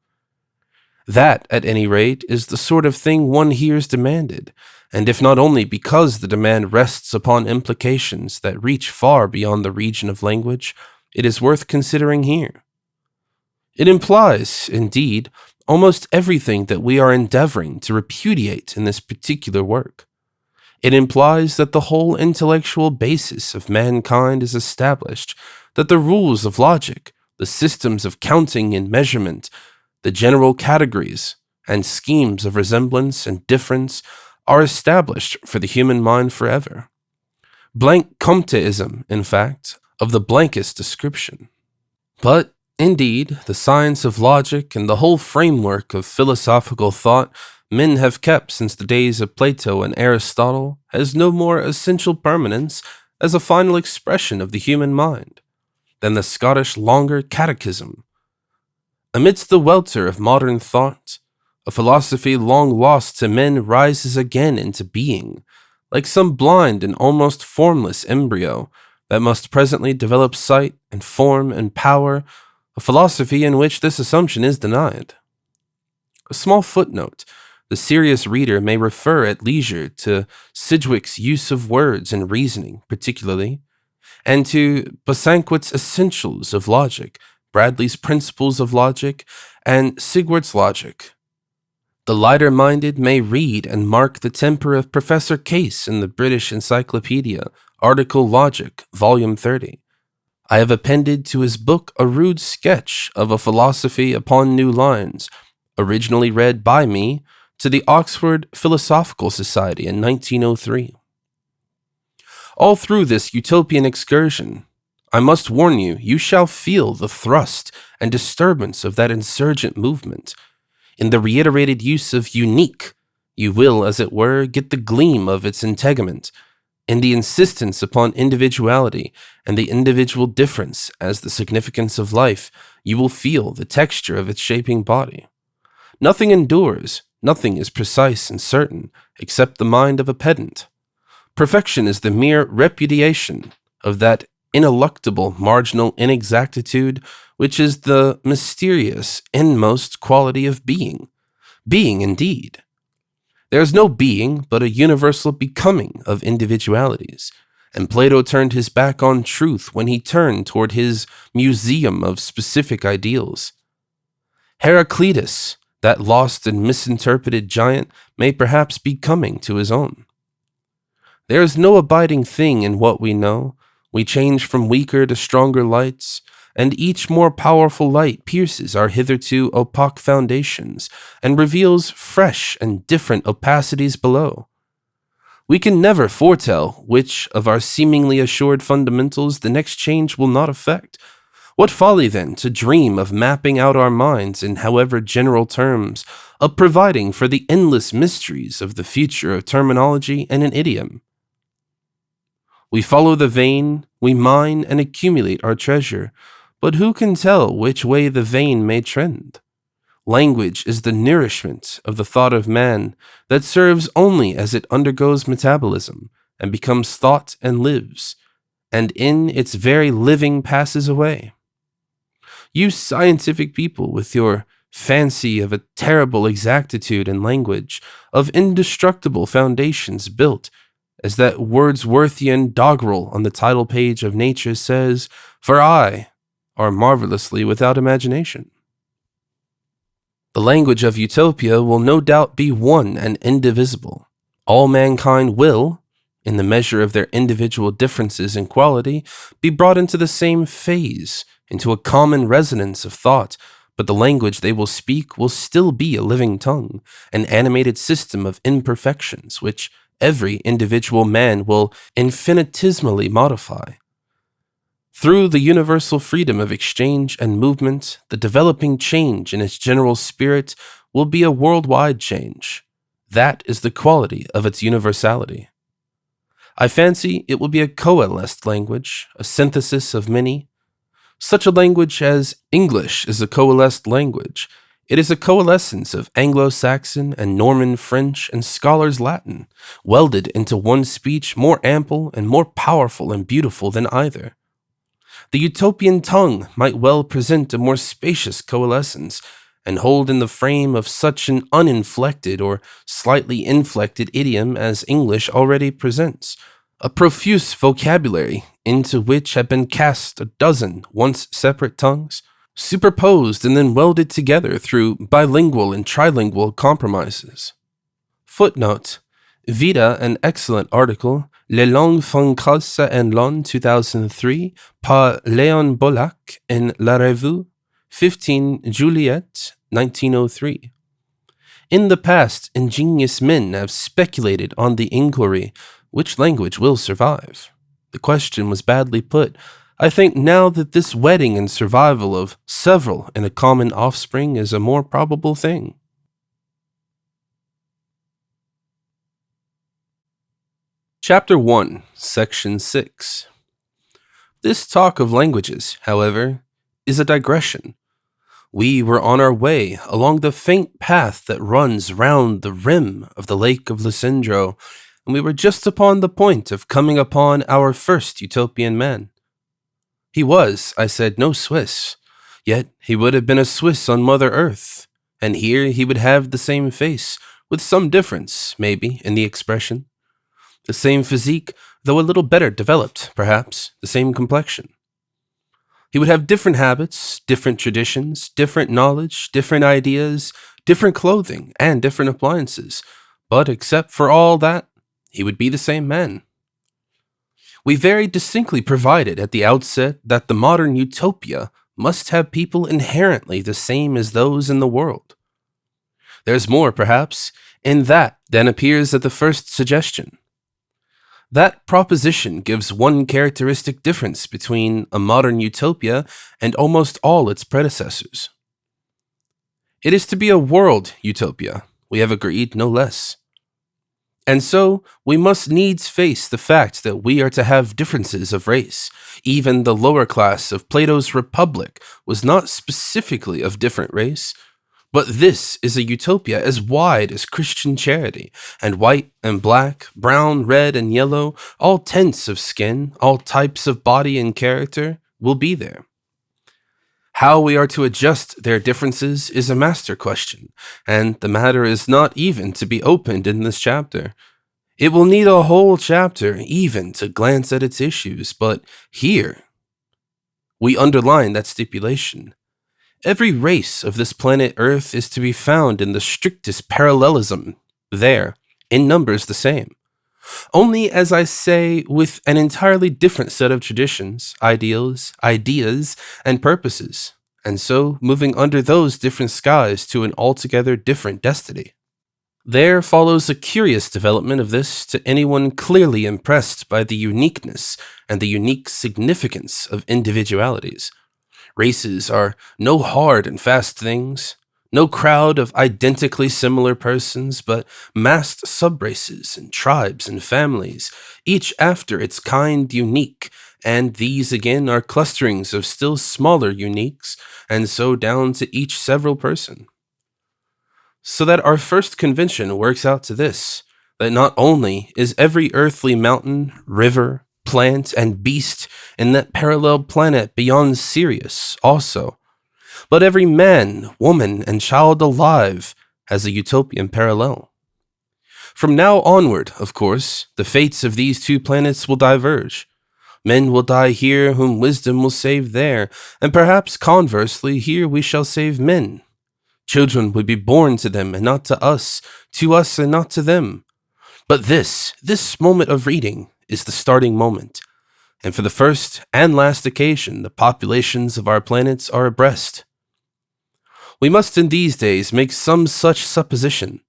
That, at any rate, is the sort of thing one hears demanded, and if not only because the demand rests upon implications that reach far beyond the region of language, it is worth considering here. It implies, indeed, almost everything that we are endeavoring to repudiate in this particular work. It implies that the whole intellectual basis of mankind is established, that the rules of logic, the systems of counting and measurement, the general categories and schemes of resemblance and difference are established for the human mind forever. Blank Comteism, in fact, of the blankest description. But, indeed, the science of logic and the whole framework of philosophical thought men have kept since the days of Plato and Aristotle has no more essential permanence as a final expression of the human mind than the Scottish Longer Catechism. Amidst the welter of modern thought, a philosophy long lost to men rises again into being, like some blind and almost formless embryo that must presently develop sight and form and power, a philosophy in which this assumption is denied. A small footnote: the serious reader may refer at leisure to Sidgwick's use of words in reasoning, particularly, and to Bosanquet's Essentials of Logic, Bradley's Principles of Logic, and Sigwart's Logic. The lighter-minded may read and mark the temper of Professor Case in the British Encyclopedia, Article Logic, Volume 30. I have appended to his book a rude sketch of a philosophy upon new lines, originally read by me to the Oxford Philosophical Society in 1903. All through this utopian excursion, I must warn you, you shall feel the thrust and disturbance of that insurgent movement. In the reiterated use of unique, you will, as it were, get the gleam of its integument. In the insistence upon individuality and the individual difference as the significance of life, you will feel the texture of its shaping body. Nothing endures, nothing is precise and certain, except the mind of a pedant. Perfection is the mere repudiation of that ineluctable marginal inexactitude which is the mysterious inmost quality of being. Being, indeed. There is no being but a universal becoming of individualities, and Plato turned his back on truth when he turned toward his museum of specific ideals. Heraclitus, that lost and misinterpreted giant, may perhaps be coming to his own. There is no abiding thing in what we know. We change from weaker to stronger lights, and each more powerful light pierces our hitherto opaque foundations and reveals fresh and different opacities below. We can never foretell which of our seemingly assured fundamentals the next change will not affect. What folly, then, to dream of mapping out our minds in however general terms, of providing for the endless mysteries of the future of terminology and an idiom. We follow the vein, we mine and accumulate our treasure, but who can tell which way the vein may trend? Language is the nourishment of the thought of man that serves only as it undergoes metabolism and becomes thought and lives, and in its very living passes away. You scientific people, with your fancy of a terrible exactitude in language, of indestructible foundations built, as that Wordsworthian doggerel on the title page of Nature says, "For I," are marvelously without imagination. The language of Utopia will no doubt be one and indivisible. All mankind will, in the measure of their individual differences in quality, be brought into the same phase, into a common resonance of thought, but the language they will speak will still be a living tongue, an animated system of imperfections which every individual man will infinitesimally modify. Through the universal freedom of exchange and movement, the developing change in its general spirit will be a worldwide change. That is the quality of its universality. I fancy it will be a coalesced language, a synthesis of many. Such a language as English is a coalesced language. It is a coalescence of Anglo-Saxon and Norman French and scholars' Latin, welded into one speech more ample and more powerful and beautiful than either. The Utopian tongue might well present a more spacious coalescence, and hold in the frame of such an uninflected or slightly inflected idiom as English already presents, a profuse vocabulary into which have been cast a dozen once separate tongues, superposed and then welded together through bilingual and trilingual compromises. Footnote: Vita, an excellent article, Les langues francaises en l'an 2003, par Léon Bollack in La Revue, 15 Juillet 1903. In the past, ingenious men have speculated on the inquiry, which language will survive? The question was badly put. I think now that this wedding and survival of several in a common offspring is a more probable thing. Chapter 1, Section 6. This talk of languages, however, is a digression. We were on our way along the faint path that runs round the rim of the Lake of Lucendro, and we were just upon the point of coming upon our first Utopian man. He was, I said, no Swiss, yet he would have been a Swiss on Mother Earth, and here he would have the same face, with some difference, maybe, in the expression. The same physique, though a little better developed, perhaps, the same complexion. He would have different habits, different traditions, different knowledge, different ideas, different clothing, and different appliances, but except for all that, he would be the same man. We very distinctly provided at the outset that the modern Utopia must have people inherently the same as those in the world. There's more, perhaps, in that than appears at the first suggestion. That proposition gives one characteristic difference between a modern Utopia and almost all its predecessors. It is to be a world Utopia, we have agreed, no less. And so, we must needs face the fact that we are to have differences of race. Even the lower class of Plato's Republic was not specifically of different race, but this is a utopia as wide as Christian charity, and white and black, brown, red, and yellow, all tints of skin, all types of body and character, will be there. How we are to adjust their differences is a master question, and the matter is not even to be opened in this chapter. It will need a whole chapter even to glance at its issues, but here we underline that stipulation. Every race of this planet Earth is to be found in the strictest parallelism, there, in numbers the same. Only, as I say, with an entirely different set of traditions, ideals, ideas, and purposes, and so moving under those different skies to an altogether different destiny. There follows a curious development of this to anyone clearly impressed by the uniqueness and the unique significance of individualities. Races are no hard and fast things, no crowd of identically similar persons, but massed subraces and tribes and families, each after its kind unique, and these again are clusterings of still smaller uniques, and so down to each several person. So that our first convention works out to this, that not only is every earthly mountain, river, plant, and beast in that parallel planet beyond Sirius also, but every man, woman, and child alive has a utopian parallel. From now onward, of course, the fates of these two planets will diverge. Men will die here whom wisdom will save there, and perhaps conversely here we shall save men. Children will be born to them and not to us and not to them. But this moment of reading is the starting moment, and for the first and last occasion, the populations of our planets are abreast. We must in these days make some such supposition.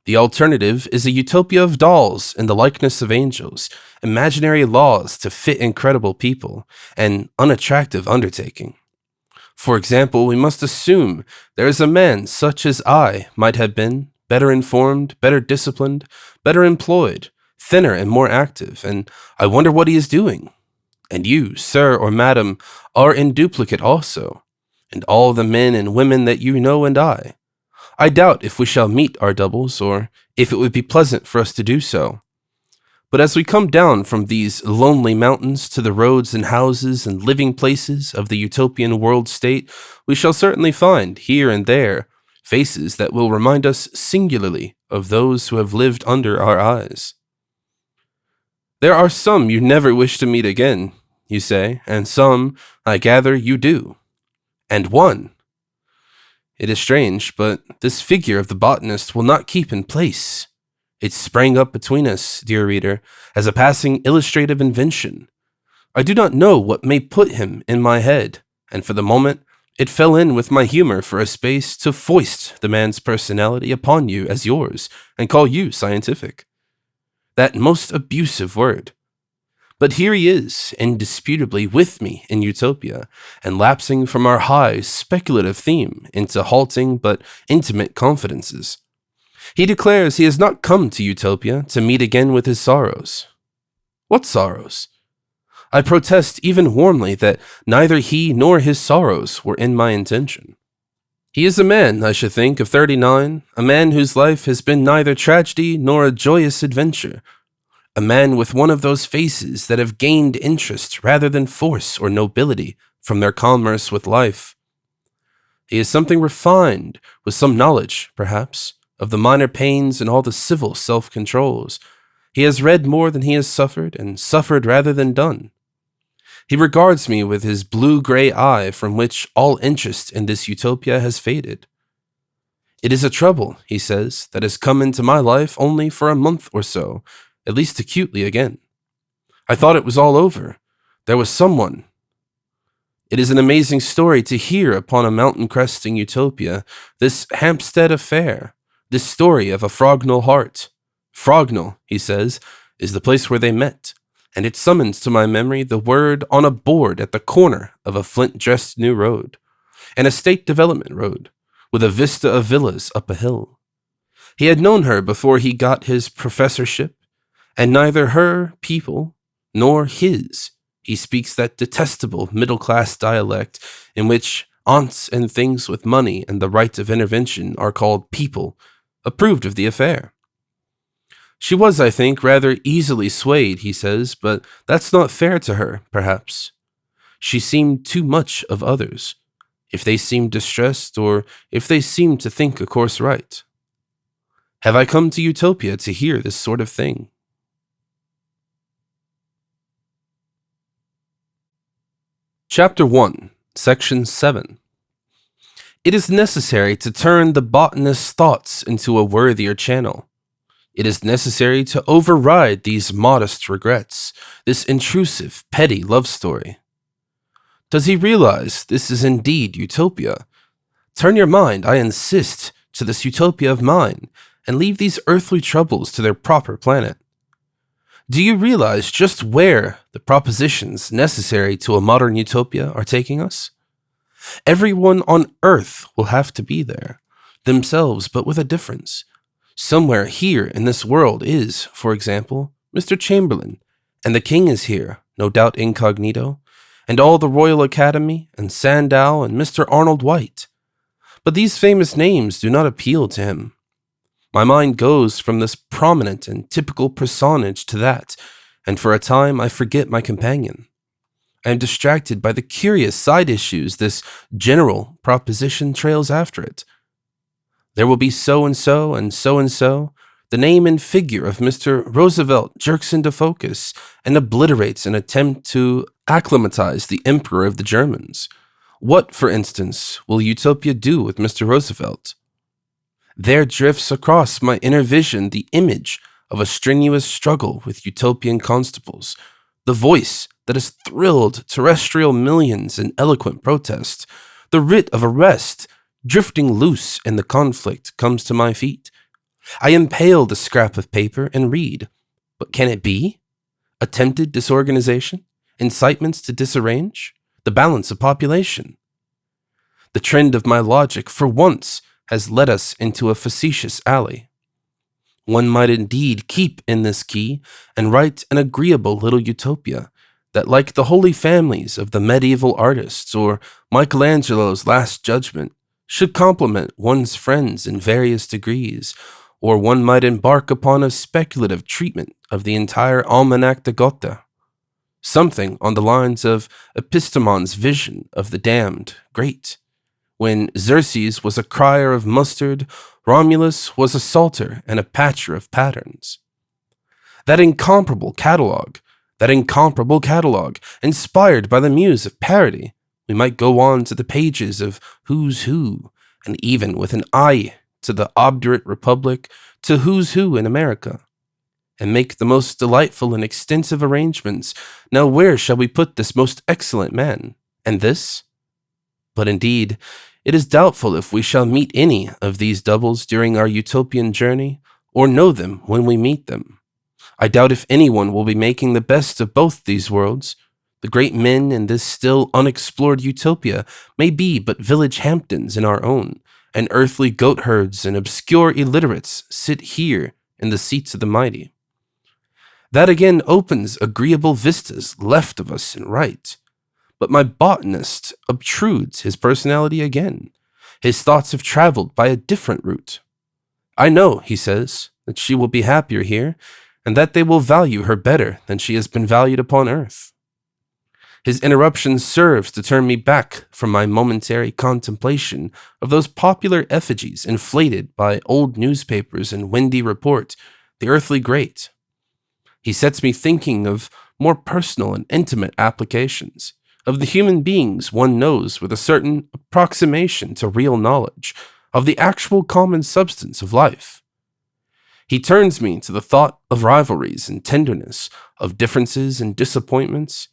The alternative is a utopia of dolls in the likeness of angels, imaginary laws to fit incredible people, an unattractive undertaking. For example, we must assume there is a man such as I might have been, better informed, better disciplined, better employed, thinner and more active, and I wonder what he is doing. And you, sir or madam, are in duplicate also, and all the men and women that you know and I. I doubt if we shall meet our doubles, or if it would be pleasant for us to do so. But as we come down from these lonely mountains to the roads and houses and living places of the utopian world state, we shall certainly find, here and there, faces that will remind us singularly of those who have lived under our eyes. There are some you never wish to meet again, you say, and some, I gather, you do. And one. It is strange, but this figure of the botanist will not keep in place. It sprang up between us, dear reader, as a passing illustrative invention. I do not know what may put him in my head, and for the moment, it fell in with my humor for a space to foist the man's personality upon you as yours, and call you scientific. That most abusive word. But here he is, indisputably with me in Utopia, and lapsing from our high, speculative theme into halting but intimate confidences. He declares he has not come to Utopia to meet again with his sorrows. What sorrows? I protest even warmly that neither he nor his sorrows were in my intention. He is a man, I should think, of 39, a man whose life has been neither tragedy nor a joyous adventure, a man with one of those faces that have gained interest rather than force or nobility from their commerce with life. He is something refined, with some knowledge, perhaps, of the minor pains and all the civil self-controls. He has read more than he has suffered, and suffered rather than done. He regards me with his blue-gray eye from which all interest in this utopia has faded. It is a trouble, he says, that has come into my life only for a month or so, at least acutely again. I thought it was all over. There was someone. It is an amazing story to hear upon a mountain-cresting utopia, this Hampstead affair, this story of a Frognal heart. Frognal, he says, is the place where they met, and it summons to my memory the word on a board at the corner of a flint-dressed new road, an estate development road, with a vista of villas up a hill. He had known her before he got his professorship, and neither her people nor his. He speaks that detestable middle-class dialect in which aunts and things with money and the right of intervention are called people, approved of the affair. She was, I think, rather easily swayed, he says, but that's not fair to her, perhaps. She seemed too much of others, if they seemed distressed or if they seemed to think a course right. Have I come to Utopia to hear this sort of thing? Chapter 1, Section 7. It is necessary to turn the botanist's thoughts into a worthier channel. It is necessary to override these modest regrets, this intrusive, petty love story. Does he realize this is indeed Utopia? Turn your mind, I insist, to this Utopia of mine, and leave these earthly troubles to their proper planet. Do you realize just where the propositions necessary to a modern utopia are taking us? Everyone on earth will have to be there, themselves, but with a difference. Somewhere here in this world is, for example, Mr. Chamberlain, and the king is here, no doubt incognito, and all the Royal Academy, and Sandow, and Mr. Arnold White. But these famous names do not appeal to him. My mind goes from this prominent and typical personage to that, and for a time I forget my companion. I am distracted by the curious side issues this general proposition trails after it. There will be so-and-so and so-and-so. The name and figure of Mr. Roosevelt jerks into focus and obliterates an attempt to acclimatize the Emperor of the Germans. What, for instance, will Utopia do with Mr. Roosevelt? There drifts across my inner vision the image of a strenuous struggle with utopian constables, the voice that has thrilled terrestrial millions in eloquent protest, the writ of arrest drifting loose in the conflict comes to my feet. I impale the scrap of paper and read. But can it be? Attempted disorganization? Incitements to disarrange? The balance of population? The trend of my logic, for once, has led us into a facetious alley. One might indeed keep in this key and write an agreeable little utopia that, like the holy families of the medieval artists or Michelangelo's Last Judgment, should complement one's friends in various degrees, or one might embark upon a speculative treatment of the entire Almanac de Gotha, something on the lines of Epistemon's vision of the damned great. When Xerxes was a crier of mustard, Romulus was a salter and a patcher of patterns. That incomparable catalogue, inspired by the muse of parody, we might go on to the pages of Who's Who, and even with an eye to the obdurate Republic, to Who's Who in America, and make the most delightful and extensive arrangements. Now where shall we put this most excellent man, and this? But indeed, it is doubtful if we shall meet any of these doubles during our utopian journey, or know them when we meet them. I doubt if anyone will be making the best of both these worlds. The great men in this still unexplored utopia may be but village Hamptons in our own, and earthly goatherds and obscure illiterates sit here in the seats of the mighty. That again opens agreeable vistas left of us and right. But my botanist obtrudes his personality again. His thoughts have traveled by a different route. I know, he says, that she will be happier here, and that they will value her better than she has been valued upon earth. His interruption serves to turn me back from my momentary contemplation of those popular effigies inflated by old newspapers and windy report, the earthly great. He sets me thinking of more personal and intimate applications, of the human beings one knows with a certain approximation to real knowledge, of the actual common substance of life. He turns me to the thought of rivalries and tenderness, of differences and disappointments.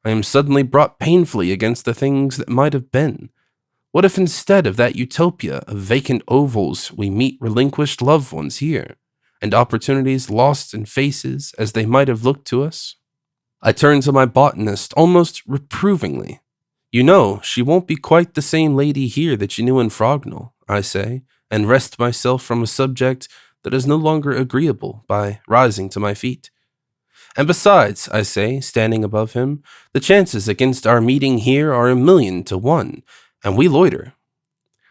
I am suddenly brought painfully against the things that might have been. What if instead of that utopia of vacant ovals we meet relinquished loved ones here, and opportunities lost in faces as they might have looked to us? I turn to my botanist almost reprovingly. You know, she won't be quite the same lady here that you knew in Frognal, I say, and wrest myself from a subject that is no longer agreeable by rising to my feet. And besides, I say, standing above him, the chances against our meeting here are 1,000,000 to 1, and we loiter.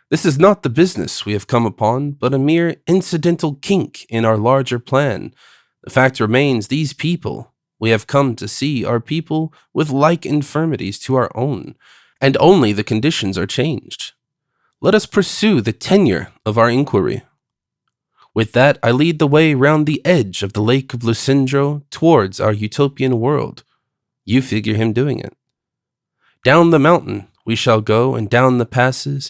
This is not the business we have come upon, but a mere incidental kink in our larger plan. The fact remains, these people we have come to see are people with like infirmities to our own, and only the conditions are changed. Let us pursue the tenure of our inquiry. With that, I lead the way round the edge of the lake of Lucendro towards our utopian world. You figure him doing it. Down the mountain we shall go, and down the passes,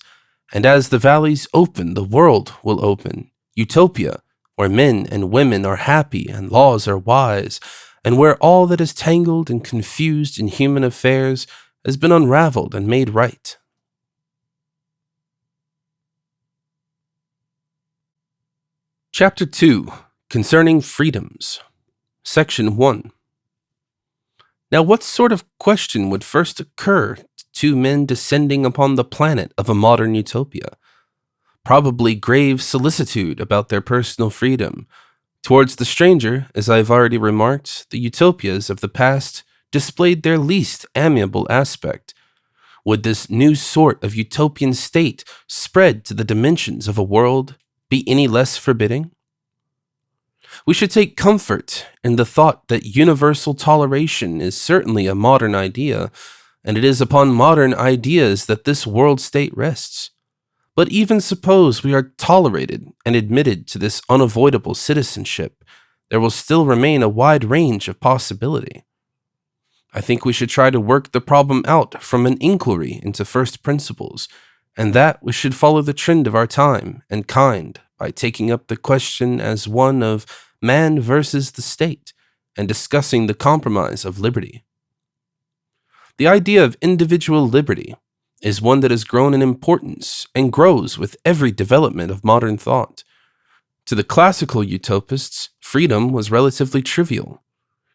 and as the valleys open, the world will open. Utopia, where men and women are happy and laws are wise, and where all that is tangled and confused in human affairs has been unraveled and made right. Chapter 2, Concerning Freedoms. Section 1. Now what sort of question would first occur to two men descending upon the planet of a modern utopia? Probably grave solicitude about their personal freedom. Towards the stranger, as I have already remarked, the utopias of the past displayed their least amiable aspect. Would this new sort of utopian state, spread to the dimensions of a world, be any less forbidding? We should take comfort in the thought that universal toleration is certainly a modern idea, and it is upon modern ideas that this world state rests. But even suppose we are tolerated and admitted to this unavoidable citizenship, there will still remain a wide range of possibility. I think we should try to work the problem out from an inquiry into first principles, and that we should follow the trend of our time and kind by taking up the question as one of man versus the state and discussing the compromise of liberty. The idea of individual liberty is one that has grown in importance and grows with every development of modern thought. To the classical utopists, freedom was relatively trivial.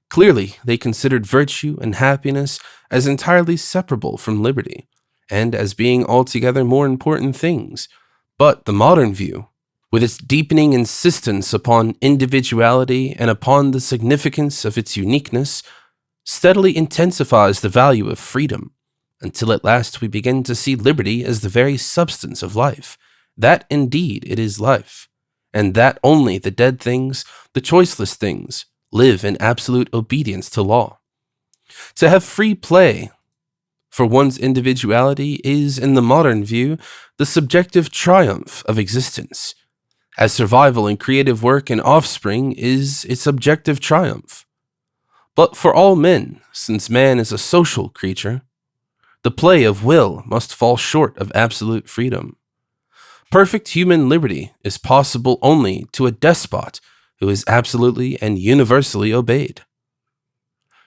Clearly, they considered virtue and happiness as entirely separable from liberty, and as being altogether more important things. But the modern view, with its deepening insistence upon individuality and upon the significance of its uniqueness, steadily intensifies the value of freedom, until at last we begin to see liberty as the very substance of life, that indeed it is life, and that only the dead things, the choiceless things, live in absolute obedience to law. To have free play for one's individuality is, in the modern view, the subjective triumph of existence, as survival in creative work and offspring is its objective triumph. But for all men, since man is a social creature, the play of will must fall short of absolute freedom. Perfect human liberty is possible only to a despot who is absolutely and universally obeyed.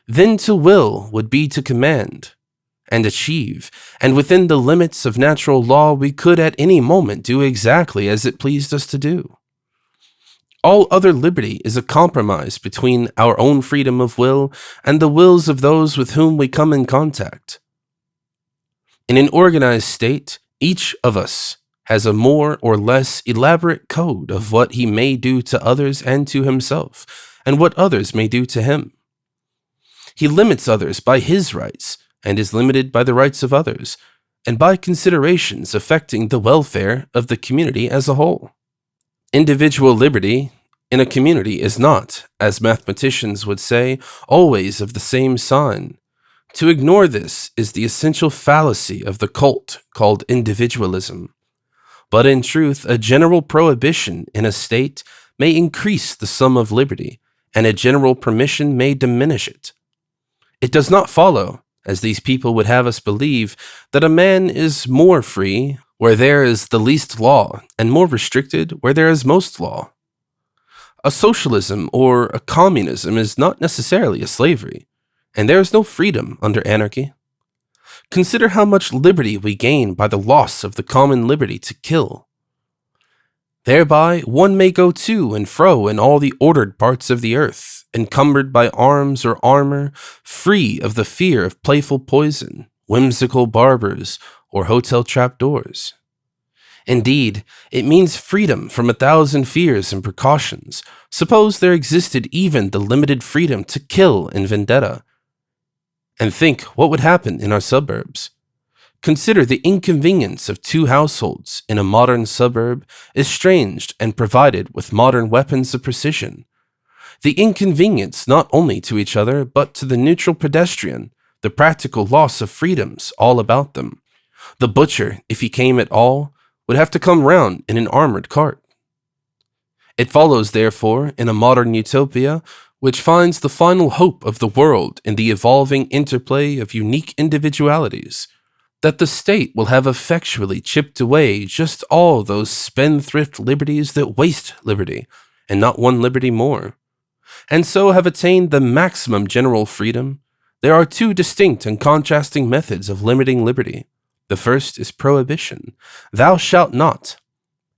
Then to will would be to command and achieve, and within the limits of natural law we could at any moment do exactly as it pleased us to do. All other liberty is a compromise between our own freedom of will and the wills of those with whom we come in contact. In an organized state, each of us has a more or less elaborate code of what he may do to others and to himself, and what others may do to him. He limits others by his rights, and is limited by the rights of others, and by considerations affecting the welfare of the community as a whole. Individual liberty in a community is not, as mathematicians would say, always of the same sign. To ignore this is the essential fallacy of the cult called individualism. But in truth, a general prohibition in a state may increase the sum of liberty, and a general permission may diminish it. It does not follow, as these people would have us believe, that a man is more free where there is the least law, and more restricted where there is most law. A socialism or a communism is not necessarily a slavery, and there is no freedom under anarchy. Consider how much liberty we gain by the loss of the common liberty to kill. Thereby one may go to and fro in all the ordered parts of the earth, encumbered by arms or armor, free of the fear of playful poison, whimsical barbers, or hotel trapdoors. Indeed, it means freedom from 1,000 fears and precautions. Suppose there existed even the limited freedom to kill in vendetta. And think what would happen in our suburbs. Consider the inconvenience of 2 households in a modern suburb estranged and provided with modern weapons of precision. The inconvenience not only to each other, but to the neutral pedestrian, the practical loss of freedoms all about them. The butcher, if he came at all, would have to come round in an armored cart. It follows, therefore, in a modern utopia, which finds the final hope of the world in the evolving interplay of unique individualities, that the state will have effectually chipped away just all those spendthrift liberties that waste liberty, and not one liberty more, and so have attained the maximum general freedom. There are 2 distinct and contrasting methods of limiting liberty. The first is prohibition, thou shalt not,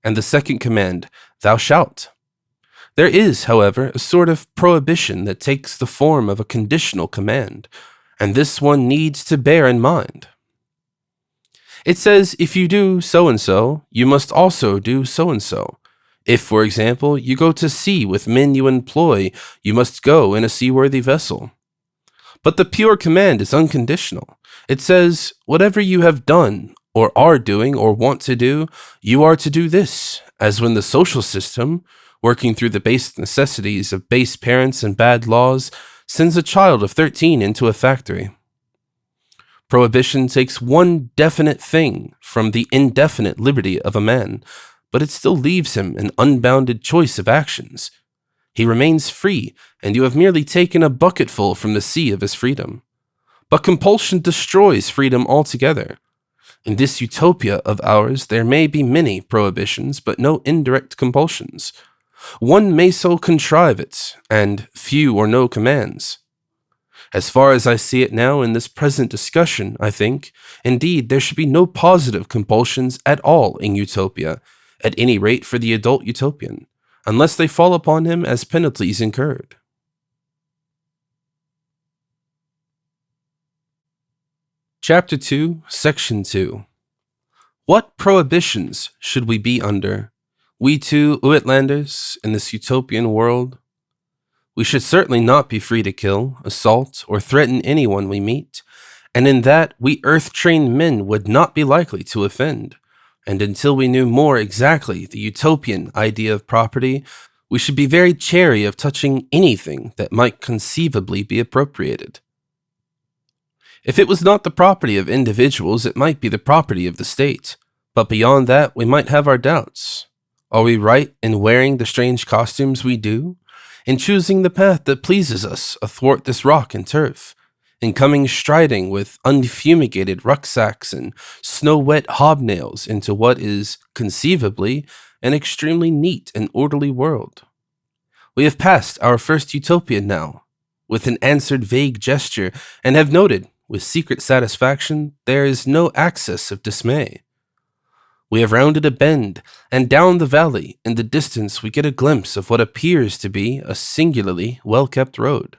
and the second command, thou shalt. There is, however, a sort of prohibition that takes the form of a conditional command, and this one needs to bear in mind. It says, if you do so-and-so, you must also do so-and-so. If, for example, you go to sea with men you employ, you must go in a seaworthy vessel. But the pure command is unconditional. It says, whatever you have done, or are doing, or want to do, you are to do this, as when the social system, working through the base necessities of base parents and bad laws, sends a child of 13 into a factory. Prohibition takes one definite thing from the indefinite liberty of a man, but it still leaves him an unbounded choice of actions. He remains free, and you have merely taken a bucketful from the sea of his freedom. But compulsion destroys freedom altogether. In this utopia of ours, there may be many prohibitions, but no indirect compulsions. One may so contrive it, and few or no commands. As far as I see it now in this present discussion, I think, indeed, there should be no positive compulsions at all in Utopia, at any rate for the adult utopian, unless they fall upon him as penalties incurred. Chapter 2, Section 2. What prohibitions should we be under, we two Uitlanders, in this utopian world? We should certainly not be free to kill, assault, or threaten anyone we meet, and in that we earth-trained men would not be likely to offend. And until we knew more exactly the utopian idea of property, we should be very chary of touching anything that might conceivably be appropriated. If it was not the property of individuals, it might be the property of the state, but beyond that we might have our doubts. Are we right in wearing the strange costumes we do? In choosing the path that pleases us athwart this rock and turf, in coming striding with unfumigated rucksacks and snow-wet hobnails into what is, conceivably, an extremely neat and orderly world? We have passed our first utopia now, with an answered vague gesture, and have noted, with secret satisfaction, there is no access of dismay. We have rounded a bend, and down the valley, in the distance, we get a glimpse of what appears to be a singularly well-kept road.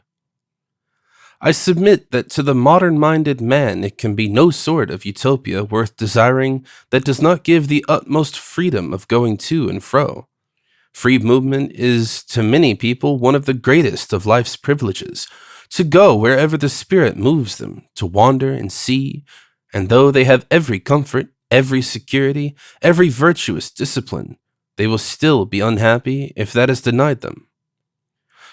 I submit that to the modern-minded man it can be no sort of utopia worth desiring that does not give the utmost freedom of going to and fro. Free movement is, to many people, one of the greatest of life's privileges, to go wherever the spirit moves them, to wander and see, and though they have every comfort, every security, every virtuous discipline, they will still be unhappy if that is denied them.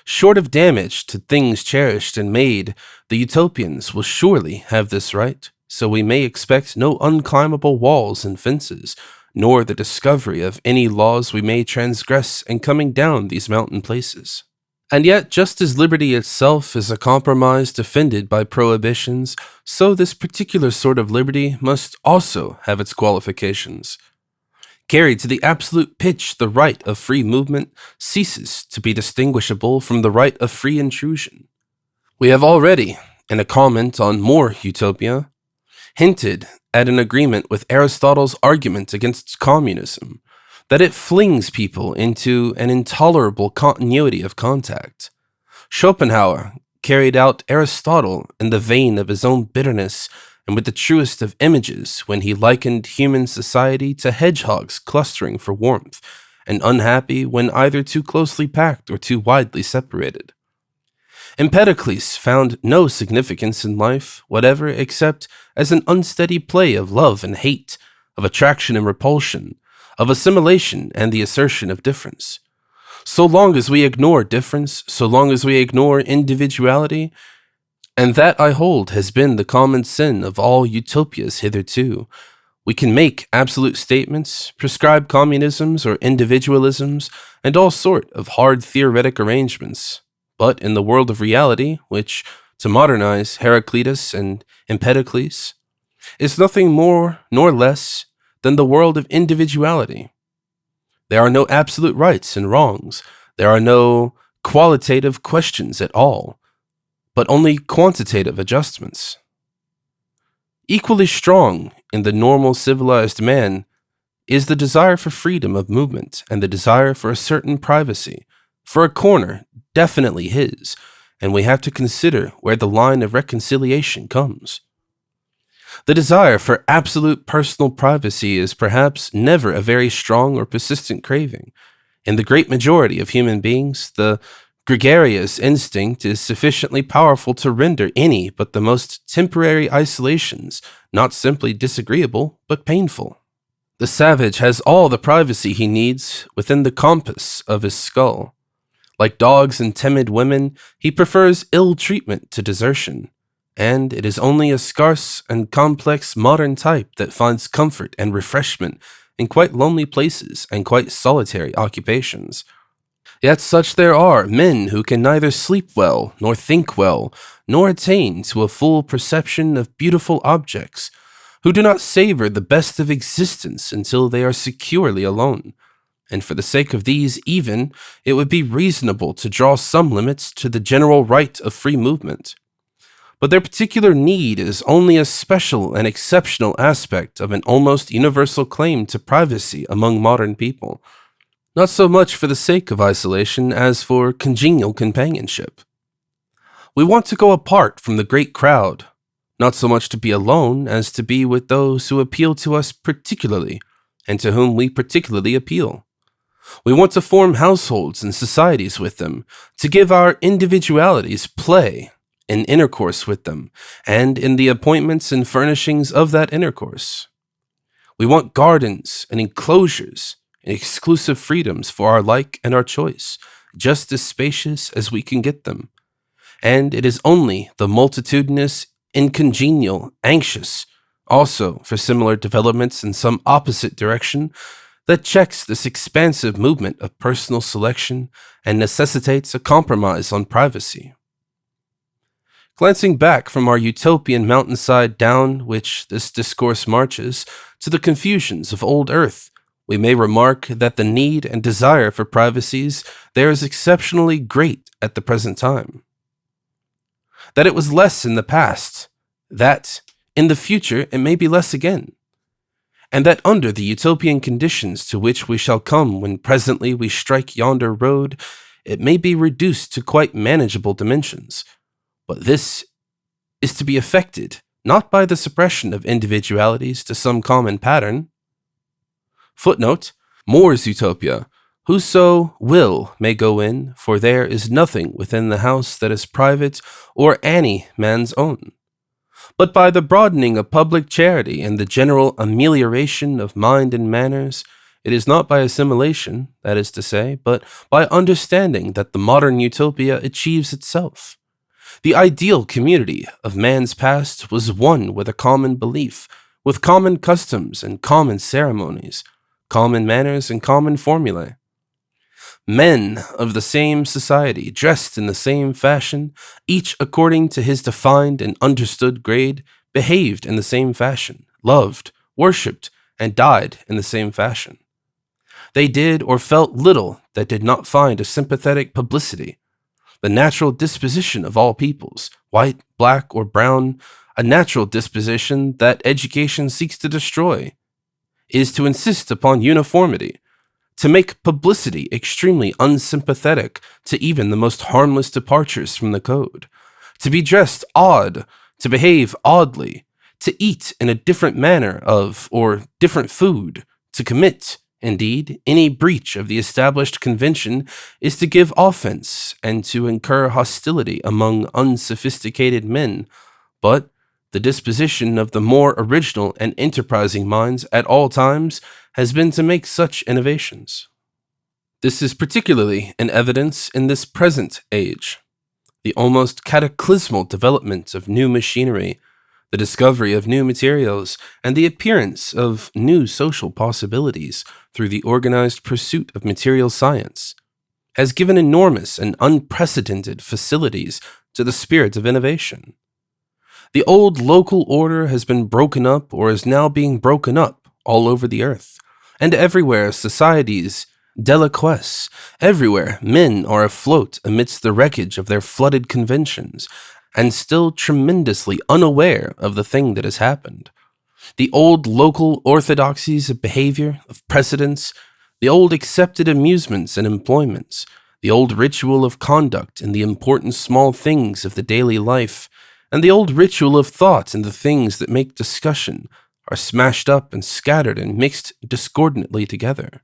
Short of damage to things cherished and made, the utopians will surely have this right, so we may expect no unclimbable walls and fences, nor the discovery of any laws we may transgress in coming down these mountain places. And yet, just as liberty itself is a compromise defended by prohibitions, so this particular sort of liberty must also have its qualifications. Carried to the absolute pitch, the right of free movement ceases to be distinguishable from the right of free intrusion. We have already, in a comment on more Utopia, hinted at an agreement with Aristotle's argument against communism, that it flings people into an intolerable continuity of contact. Schopenhauer carried out Aristotle in the vein of his own bitterness and with the truest of images when he likened human society to hedgehogs clustering for warmth and unhappy when either too closely packed or too widely separated. Empedocles found no significance in life whatever except as an unsteady play of love and hate, of attraction and repulsion, of assimilation and the assertion of difference. So long as we ignore difference, so long as we ignore individuality, and that I hold has been the common sin of all utopias hitherto, we can make absolute statements, prescribe communisms or individualisms, and all sort of hard theoretic arrangements. But in the world of reality, which, to modernize Heraclitus and Empedocles, is nothing more nor less than the world of individuality. There are no absolute rights and wrongs. There are no qualitative questions at all, but only quantitative adjustments. Equally strong in the normal civilized man is the desire for freedom of movement and the desire for a certain privacy, for a corner definitely his, and we have to consider where the line of reconciliation comes. The desire for absolute personal privacy is perhaps never a very strong or persistent craving. In the great majority of human beings, the gregarious instinct is sufficiently powerful to render any but the most temporary isolations not simply disagreeable, but painful. The savage has all the privacy he needs within the compass of his skull. Like dogs and timid women, he prefers ill treatment to desertion. And it is only a scarce and complex modern type that finds comfort and refreshment in quite lonely places and quite solitary occupations. Yet such there are, men who can neither sleep well, nor think well, nor attain to a full perception of beautiful objects, who do not savor the best of existence until they are securely alone. And for the sake of these even, it would be reasonable to draw some limits to the general right of free movement. But their particular need is only a special and exceptional aspect of an almost universal claim to privacy among modern people, not so much for the sake of isolation as for congenial companionship. We want to go apart from the great crowd, not so much to be alone as to be with those who appeal to us particularly, and to whom we particularly appeal. We want to form households and societies with them, to give our individualities play in intercourse with them, and in the appointments and furnishings of that intercourse. We want gardens and enclosures and exclusive freedoms for our like and our choice, just as spacious as we can get them. And it is only the multitudinous, incongenial, anxious, also for similar developments in some opposite direction, that checks this expansive movement of personal selection and necessitates a compromise on privacy. Glancing back from our utopian mountainside down which this discourse marches to the confusions of old earth, we may remark that the need and desire for privacies there is exceptionally great at the present time. That it was less in the past, that in the future it may be less again, and that under the utopian conditions to which we shall come when presently we strike yonder road, it may be reduced to quite manageable dimensions. But this is to be effected not by the suppression of individualities to some common pattern. Footnote, More's Utopia. Whoso will may go in, for there is nothing within the house that is private or any man's own. But by the broadening of public charity and the general amelioration of mind and manners, it is not by assimilation, that is to say, but by understanding that the modern utopia achieves itself. The ideal community of man's past was one with a common belief, with common customs and common ceremonies, common manners and common formulae. Men of the same society, dressed in the same fashion, each according to his defined and understood grade, behaved in the same fashion, loved, worshipped, and died in the same fashion. They did or felt little that did not find a sympathetic publicity. The natural disposition of all peoples, white, black, or brown, a natural disposition that education seeks to destroy, is to insist upon uniformity, to make publicity extremely unsympathetic to even the most harmless departures from the code, to be dressed odd, to behave oddly, to eat in a different manner of or different food, to commit, indeed, any breach of the established convention is to give offense and to incur hostility among unsophisticated men, but the disposition of the more original and enterprising minds at all times has been to make such innovations. This is particularly in evidence in this present age. The almost cataclysmal development of new machinery, the discovery of new materials, and the appearance of new social possibilities through the organized pursuit of material science, has given enormous and unprecedented facilities to the spirit of innovation. The old local order has been broken up or is now being broken up all over the earth, and everywhere societies deliquesce, everywhere men are afloat amidst the wreckage of their flooded conventions, and still tremendously unaware of the thing that has happened. The old local orthodoxies of behavior, of precedence, the old accepted amusements and employments, the old ritual of conduct in the important small things of the daily life, and the old ritual of thought in the things that make discussion, are smashed up and scattered and mixed discordantly together,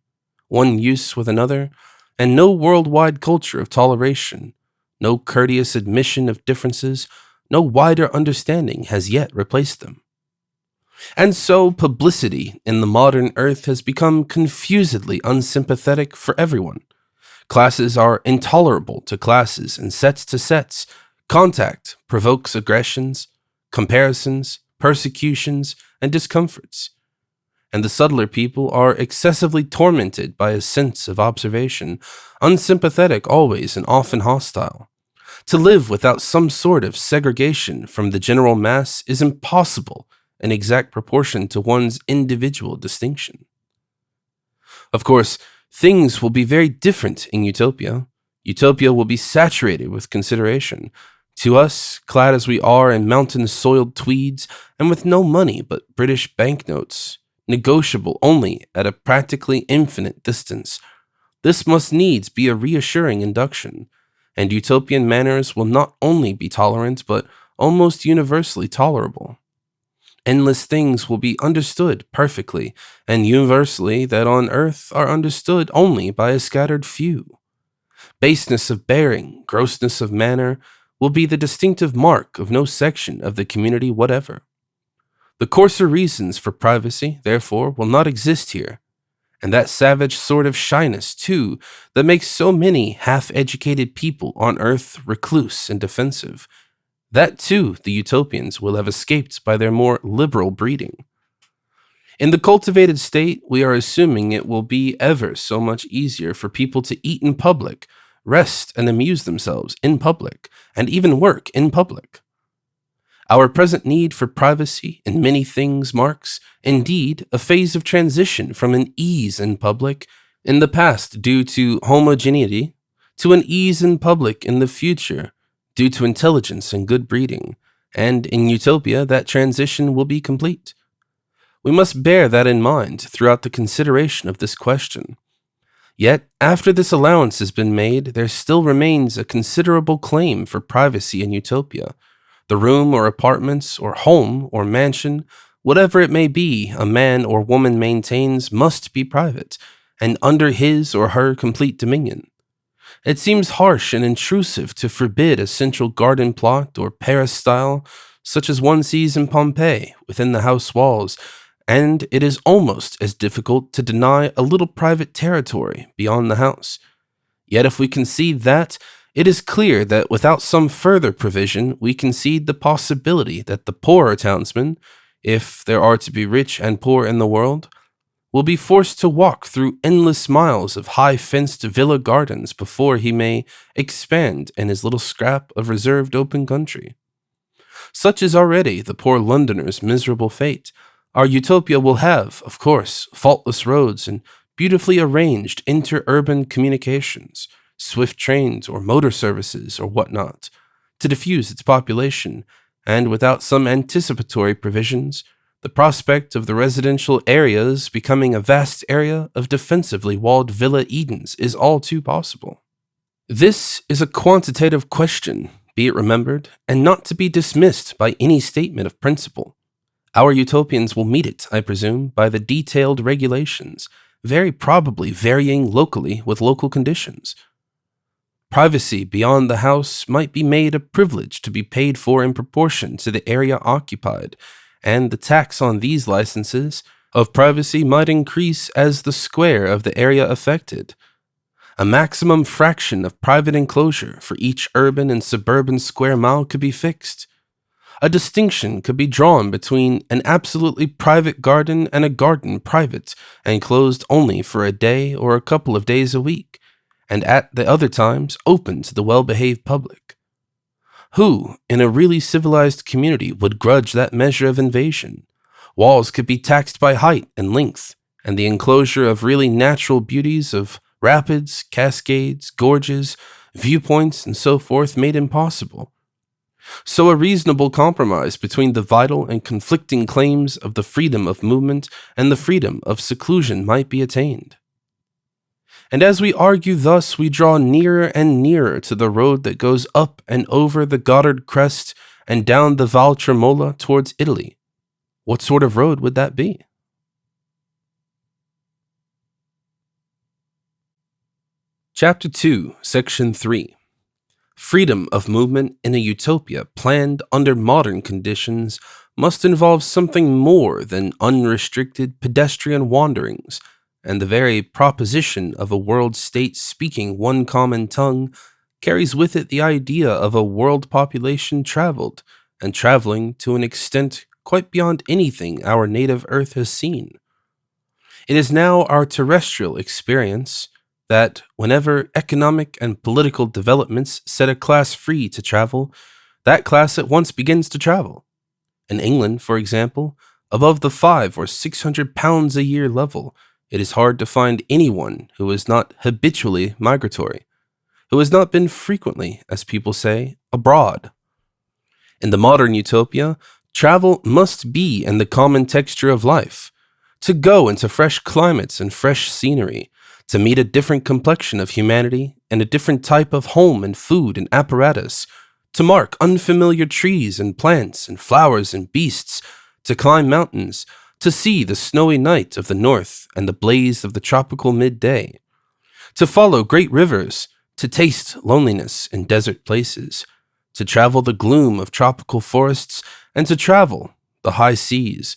one use with another, and no worldwide culture of toleration, no courteous admission of differences, no wider understanding has yet replaced them. And so publicity in the modern earth has become confusedly unsympathetic for everyone. Classes are intolerable to classes and sets to sets. Contact provokes aggressions, comparisons, persecutions, and discomforts. And the subtler people are excessively tormented by a sense of observation, unsympathetic always and often hostile. To live without some sort of segregation from the general mass is impossible in exact proportion to one's individual distinction. Of course, things will be very different in Utopia. Utopia will be saturated with consideration. To us, clad as we are in mountain-soiled tweeds and with no money but British banknotes, negotiable only at a practically infinite distance, this must needs be a reassuring induction, and utopian manners will not only be tolerant but almost universally tolerable. Endless things will be understood perfectly and universally that on earth are understood only by a scattered few. Baseness of bearing, grossness of manner will be the distinctive mark of no section of the community whatever. The coarser reasons for privacy, therefore, will not exist here, and that savage sort of shyness, too, that makes so many half-educated people on earth recluse and defensive, that, too, the utopians will have escaped by their more liberal breeding. In the cultivated state, we are assuming it will be ever so much easier for people to eat in public, rest and amuse themselves in public, and even work in public. Our present need for privacy in many things marks, indeed, a phase of transition from an ease in public in the past due to homogeneity to an ease in public in the future due to intelligence and good breeding, and in Utopia that transition will be complete. We must bear that in mind throughout the consideration of this question. Yet, after this allowance has been made, there still remains a considerable claim for privacy in Utopia. The room or apartments or home or mansion, whatever it may be a man or woman maintains must be private, and under his or her complete dominion. It seems harsh and intrusive to forbid a central garden plot or peristyle, such as one sees in Pompeii, within the house walls, and it is almost as difficult to deny a little private territory beyond the house. Yet if we concede that, it is clear that without some further provision, we concede the possibility that the poorer townsman, if there are to be rich and poor in the world, will be forced to walk through endless miles of high-fenced villa gardens before he may expand in his little scrap of reserved open country. Such is already the poor Londoner's miserable fate. Our Utopia will have, of course, faultless roads and beautifully arranged inter-urban communications, swift trains or motor services or whatnot, to diffuse its population, and without some anticipatory provisions, the prospect of the residential areas becoming a vast area of defensively walled Villa Edens is all too possible. This is a quantitative question, be it remembered, and not to be dismissed by any statement of principle. Our utopians will meet it, I presume, by the detailed regulations, very probably varying locally with local conditions. Privacy beyond the house might be made a privilege to be paid for in proportion to the area occupied, and the tax on these licenses of privacy might increase as the square of the area affected. A maximum fraction of private enclosure for each urban and suburban square mile could be fixed. A distinction could be drawn between an absolutely private garden and a garden private and closed only for a day or a couple of days a week, and at the other times open to the well-behaved public. Who, in a really civilized community, would grudge that measure of invasion? Walls could be taxed by height and length, and the enclosure of really natural beauties of rapids, cascades, gorges, viewpoints, and so forth made impossible. So a reasonable compromise between the vital and conflicting claims of the freedom of movement and the freedom of seclusion might be attained. And as we argue thus, we draw nearer and nearer to the road that goes up and over the Goddard Crest and down the Val Tremola towards Italy. What sort of road would that be? Chapter 2, Section 3. Freedom of movement in a utopia planned under modern conditions must involve something more than unrestricted pedestrian wanderings, and the very proposition of a world state speaking one common tongue carries with it the idea of a world population traveled, and traveling to an extent quite beyond anything our native Earth has seen. It is now our terrestrial experience that whenever economic and political developments set a class free to travel, that class at once begins to travel. In England, for example, above the 500 or 600 pounds a year level, it is hard to find anyone who is not habitually migratory, who has not been frequently, as people say, abroad. In the modern utopia, travel must be in the common texture of life, to go into fresh climates and fresh scenery, to meet a different complexion of humanity and a different type of home and food and apparatus, to mark unfamiliar trees and plants and flowers and beasts, to climb mountains, to see the snowy night of the north and the blaze of the tropical midday, to follow great rivers, to taste loneliness in desert places, to travel the gloom of tropical forests, and to travel the high seas,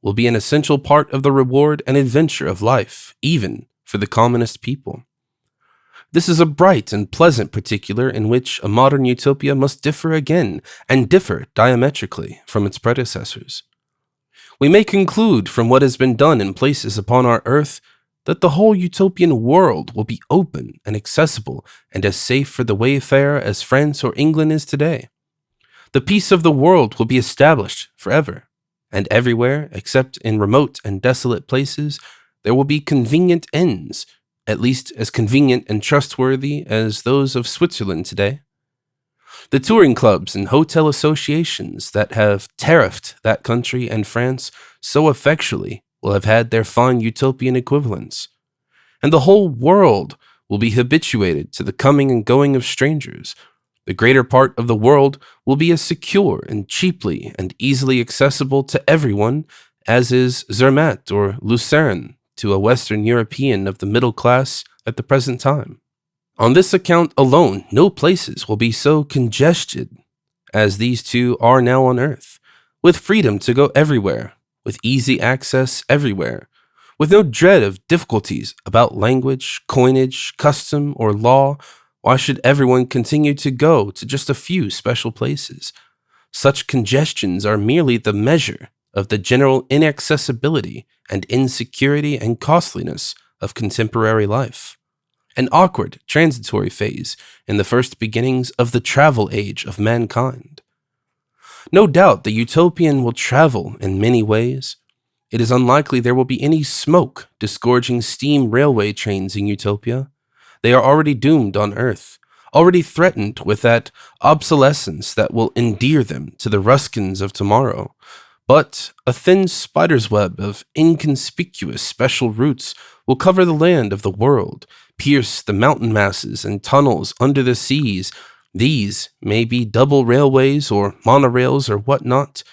will be an essential part of the reward and adventure of life, even for the commonest people. This is a bright and pleasant particular in which a modern utopia must differ again, and differ diametrically from its predecessors. We may conclude from what has been done in places upon our earth that the whole utopian world will be open and accessible and as safe for the wayfarer as France or England is today. The peace of the world will be established forever, and everywhere, except in remote and desolate places, there will be convenient inns, at least as convenient and trustworthy as those of Switzerland today. The touring clubs and hotel associations that have tariffed that country and France so effectually will have had their fine utopian equivalents, and the whole world will be habituated to the coming and going of strangers. The greater part of the world will be as secure and cheaply and easily accessible to everyone as is Zermatt or Lucerne to a Western European of the middle class at the present time. On this account alone, no places will be so congested as these two are now on earth, with freedom to go everywhere, with easy access everywhere, with no dread of difficulties about language, coinage, custom, or law. Why should everyone continue to go to just a few special places? Such congestions are merely the measure of the general inaccessibility and insecurity and costliness of contemporary life. An awkward, transitory phase in the first beginnings of the travel age of mankind. No doubt the utopian will travel in many ways. It is unlikely there will be any smoke disgorging steam railway trains in Utopia. They are already doomed on Earth, already threatened with that obsolescence that will endear them to the Ruskins of tomorrow. But a thin spider's web of inconspicuous special routes will cover the land of the world, pierce the mountain masses and tunnels under the seas. These may be double railways or monorails or whatnot.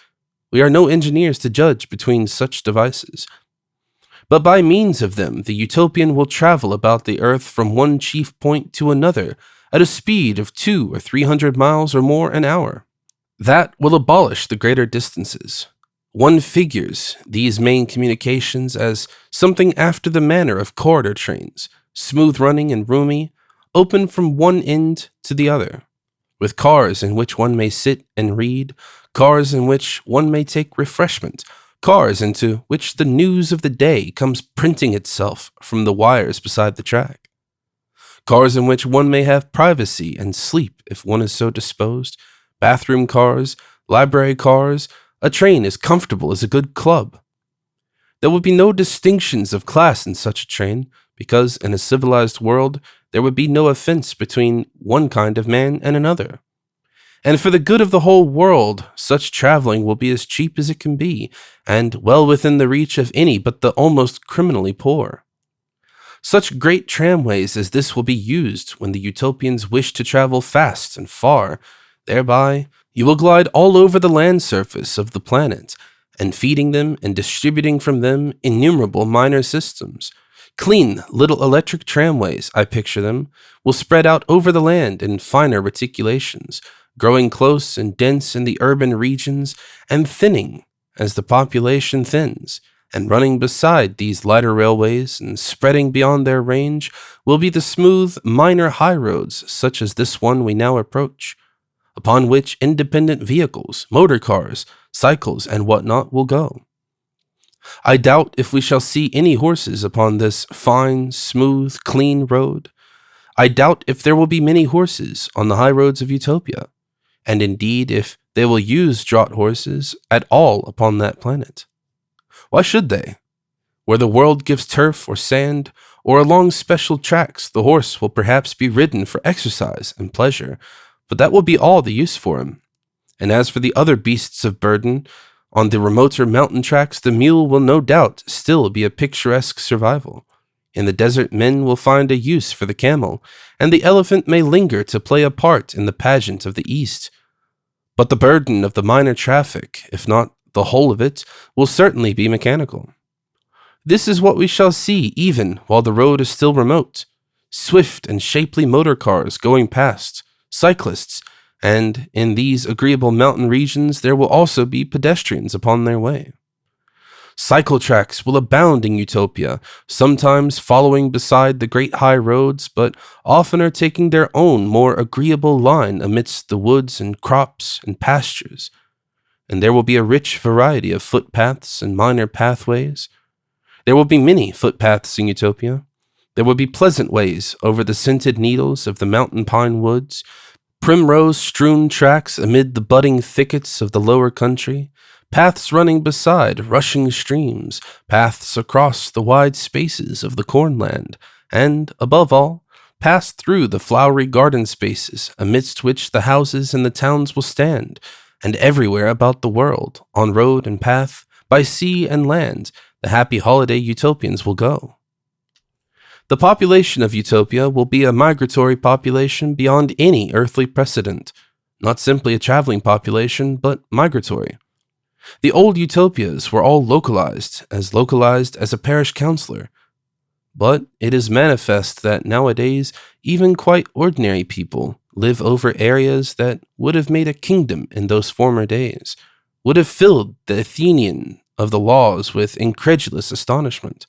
We are no engineers to judge between such devices. But by means of them, the utopian will travel about the earth from one chief point to another at a speed of 200 or 300 miles or more an hour. That will abolish the greater distances. One figures these main communications as something after the manner of corridor trains, smooth running and roomy, open from one end to the other, with cars in which one may sit and read, cars in which one may take refreshment, cars into which the news of the day comes printing itself from the wires beside the track, cars in which one may have privacy and sleep if one is so disposed, bathroom cars, library cars, a train as comfortable as a good club. There would be no distinctions of class in such a train, because in a civilized world there would be no offense between one kind of man and another. And for the good of the whole world, such traveling will be as cheap as it can be, and well within the reach of any but the almost criminally poor. Such great tramways as this will be used when the utopians wish to travel fast and far. Thereby, you will glide all over the land surface of the planet, and feeding them and distributing from them innumerable minor systems. Clean little electric tramways, I picture them, will spread out over the land in finer reticulations, growing close and dense in the urban regions and thinning as the population thins, and running beside these lighter railways and spreading beyond their range will be the smooth minor highroads such as this one we now approach, upon which independent vehicles, motor cars, cycles, and whatnot will go. I doubt if we shall see any horses upon this fine, smooth, clean road. I doubt if there will be many horses on the high roads of Utopia, and indeed if they will use draught horses at all upon that planet. Why should they? Where the world gives turf or sand, or along special tracks, the horse will perhaps be ridden for exercise and pleasure, but that will be all the use for him. And as for the other beasts of burden, on the remoter mountain tracks, the mule will no doubt still be a picturesque survival. In the desert, men will find a use for the camel, and the elephant may linger to play a part in the pageant of the East. But the burden of the minor traffic, if not the whole of it, will certainly be mechanical. This is what we shall see even while the road is still remote. Swift and shapely motor cars going past, cyclists, and in these agreeable mountain regions there will also be pedestrians upon their way. Cycle tracks will abound in Utopia, sometimes following beside the great high roads, but oftener taking their own more agreeable line amidst the woods and crops and pastures. And there will be a rich variety of footpaths and minor pathways. There will be many footpaths in Utopia. There will be pleasant ways over the scented needles of the mountain pine woods, primrose-strewn tracks amid the budding thickets of the lower country, paths running beside rushing streams, paths across the wide spaces of the cornland, and, above all, pass through the flowery garden spaces amidst which the houses and the towns will stand, and everywhere about the world, on road and path, by sea and land, the happy holiday Utopians will go. The population of Utopia will be a migratory population beyond any earthly precedent, not simply a traveling population, but migratory. The old Utopias were all localized as a parish councillor. But it is manifest that nowadays even quite ordinary people live over areas that would have made a kingdom in those former days, would have filled the Athenian of the laws with incredulous astonishment.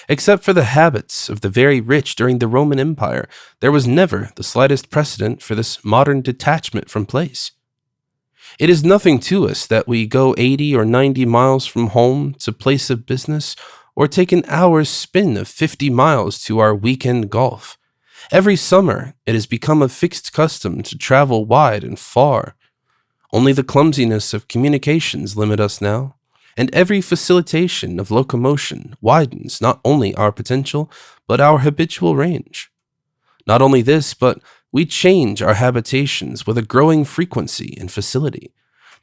Except for the habits of the very rich during the Roman Empire, there was never the slightest precedent for this modern detachment from place. It is nothing to us that we go 80 or 90 miles from home to place of business, or take an hour's spin of 50 miles to our weekend golf. Every summer, it has become a fixed custom to travel wide and far. Only the clumsiness of communications limit us now, and every facilitation of locomotion widens not only our potential, but our habitual range. Not only this, but we change our habitations with a growing frequency and facility.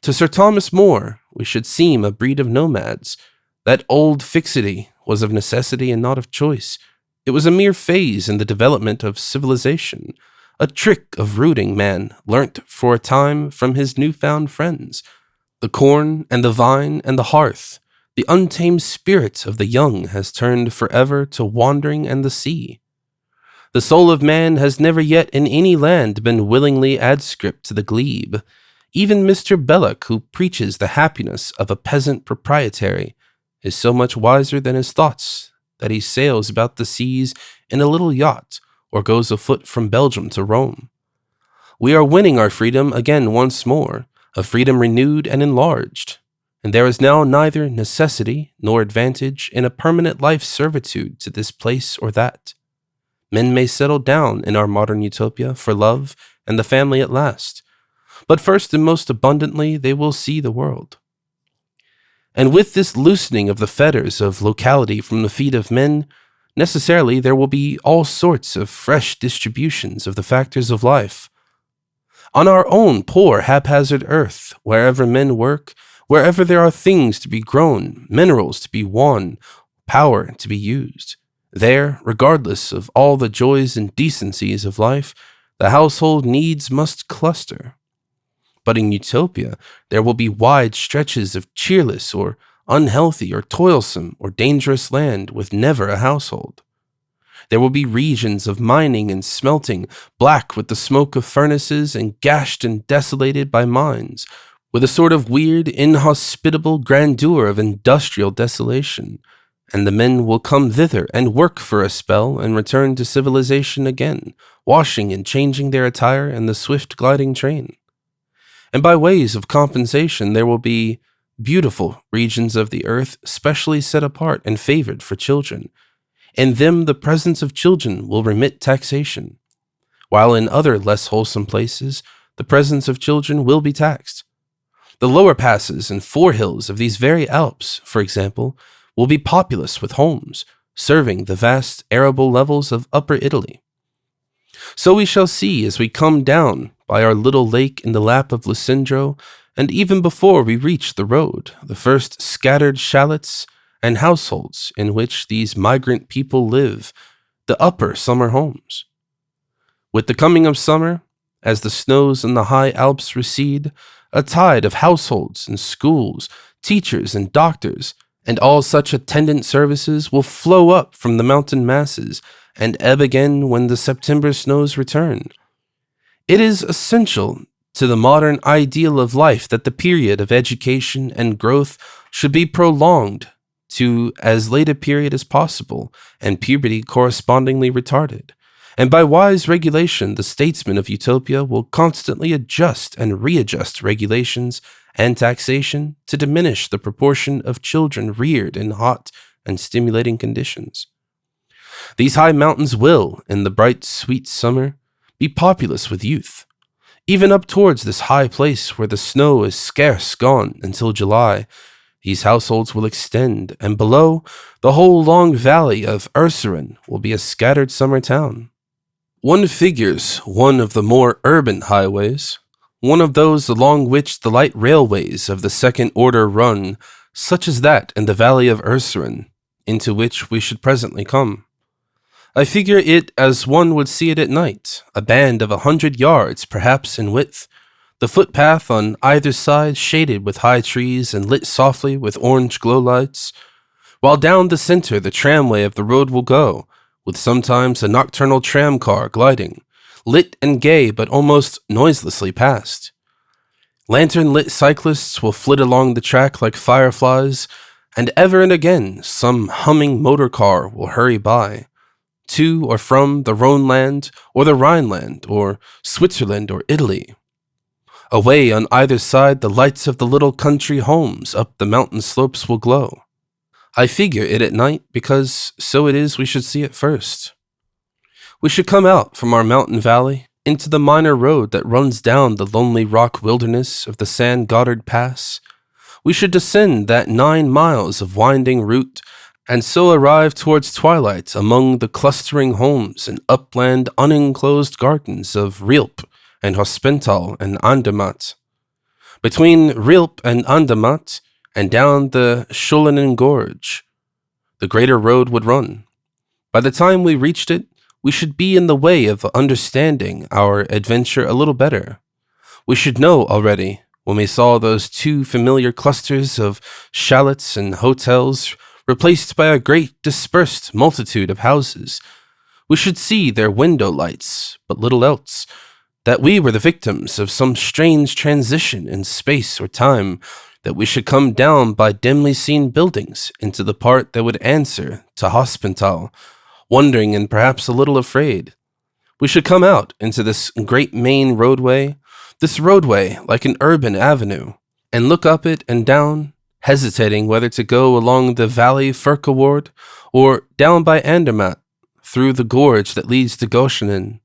To Sir Thomas More, we should seem a breed of nomads. That old fixity was of necessity and not of choice. It was a mere phase in the development of civilization, a trick of rooting man learnt for a time from his newfound friends. The corn and the vine and the hearth, the untamed spirit of the young has turned forever to wandering and the sea. The soul of man has never yet in any land been willingly adscript to the glebe. Even Mr. Belloc, who preaches the happiness of a peasant proprietary, is so much wiser than his thoughts that he sails about the seas in a little yacht or goes afoot from Belgium to Rome. We are winning our freedom again once more, a freedom renewed and enlarged, and there is now neither necessity nor advantage in a permanent life servitude to this place or that. Men may settle down in our modern Utopia for love and the family at last, but first and most abundantly they will see the world. And with this loosening of the fetters of locality from the feet of men, necessarily there will be all sorts of fresh distributions of the factors of life. On our own poor haphazard earth, wherever men work, wherever there are things to be grown, minerals to be won, power to be used, there, regardless of all the joys and decencies of life, the household needs must cluster. But in Utopia, there will be wide stretches of cheerless or unhealthy or toilsome or dangerous land with never a household. There will be regions of mining and smelting, black with the smoke of furnaces and gashed and desolated by mines, with a sort of weird, inhospitable grandeur of industrial desolation, and the men will come thither and work for a spell and return to civilization again, washing and changing their attire in the swift gliding train. And by ways of compensation there will be beautiful regions of the earth specially set apart and favored for children. In them the presence of children will remit taxation, while in other less wholesome places the presence of children will be taxed. The lower passes and forehills of these very Alps, for example, will be populous with homes, serving the vast arable levels of Upper Italy. So we shall see as we come down by our little lake in the lap of Lucendro, and even before we reach the road, the first scattered chalets and households in which these migrant people live, the upper summer homes. With the coming of summer, as the snows in the high Alps recede, a tide of households and schools, teachers and doctors, and all such attendant services will flow up from the mountain masses and ebb again when the September snows return. It is essential to the modern ideal of life that the period of education and growth should be prolonged to as late a period as possible, and puberty correspondingly retarded. And by wise regulation, the statesmen of Utopia will constantly adjust and readjust regulations and taxation to diminish the proportion of children reared in hot and stimulating conditions. These high mountains will, in the bright, sweet summer, be populous with youth. Even up towards this high place where the snow is scarce gone until July, these households will extend, and below, the whole long valley of Ursurin will be a scattered summer town. One figures one of the more urban highways, one of those along which the light railways of the second order run, such as that in the valley of Ursurin, into which we should presently come. I figure it as one would see it at night, a band of 100 yards perhaps in width, the footpath on either side shaded with high trees and lit softly with orange glow lights, while down the center the tramway of the road will go, with sometimes a nocturnal tram car gliding, lit and gay but almost noiselessly past. Lantern-lit cyclists will flit along the track like fireflies, and ever and again some humming motor car will hurry by, to or from the Rhoneland or the Rhineland or Switzerland or Italy. Away on either side the lights of the little country homes up the mountain slopes will glow. I figure it at night because so it is we should see it first. We should come out from our mountain valley into the minor road that runs down the lonely rock wilderness of the San Gothard Pass. We should descend that 9 miles of winding route and so arrive towards twilight among the clustering homes and upland unenclosed gardens of Rilp and Hospental and Andermatt. Between Rilp and Andermatt and down the Schollenen Gorge, the greater road would run. By the time we reached it, we should be in the way of understanding our adventure a little better. We should know already, when we saw those 2 familiar clusters of chalets and hotels replaced by a great dispersed multitude of houses, we should see their window lights, but little else, that we were the victims of some strange transition in space or time, that we should come down by dimly seen buildings into the part that would answer to Hospental, wondering and perhaps a little afraid. We should come out into this great main roadway, this roadway like an urban avenue, and look up it and down, hesitating whether to go along the Valley Furkaward or down by Andermatt, through the gorge that leads to Goschenen.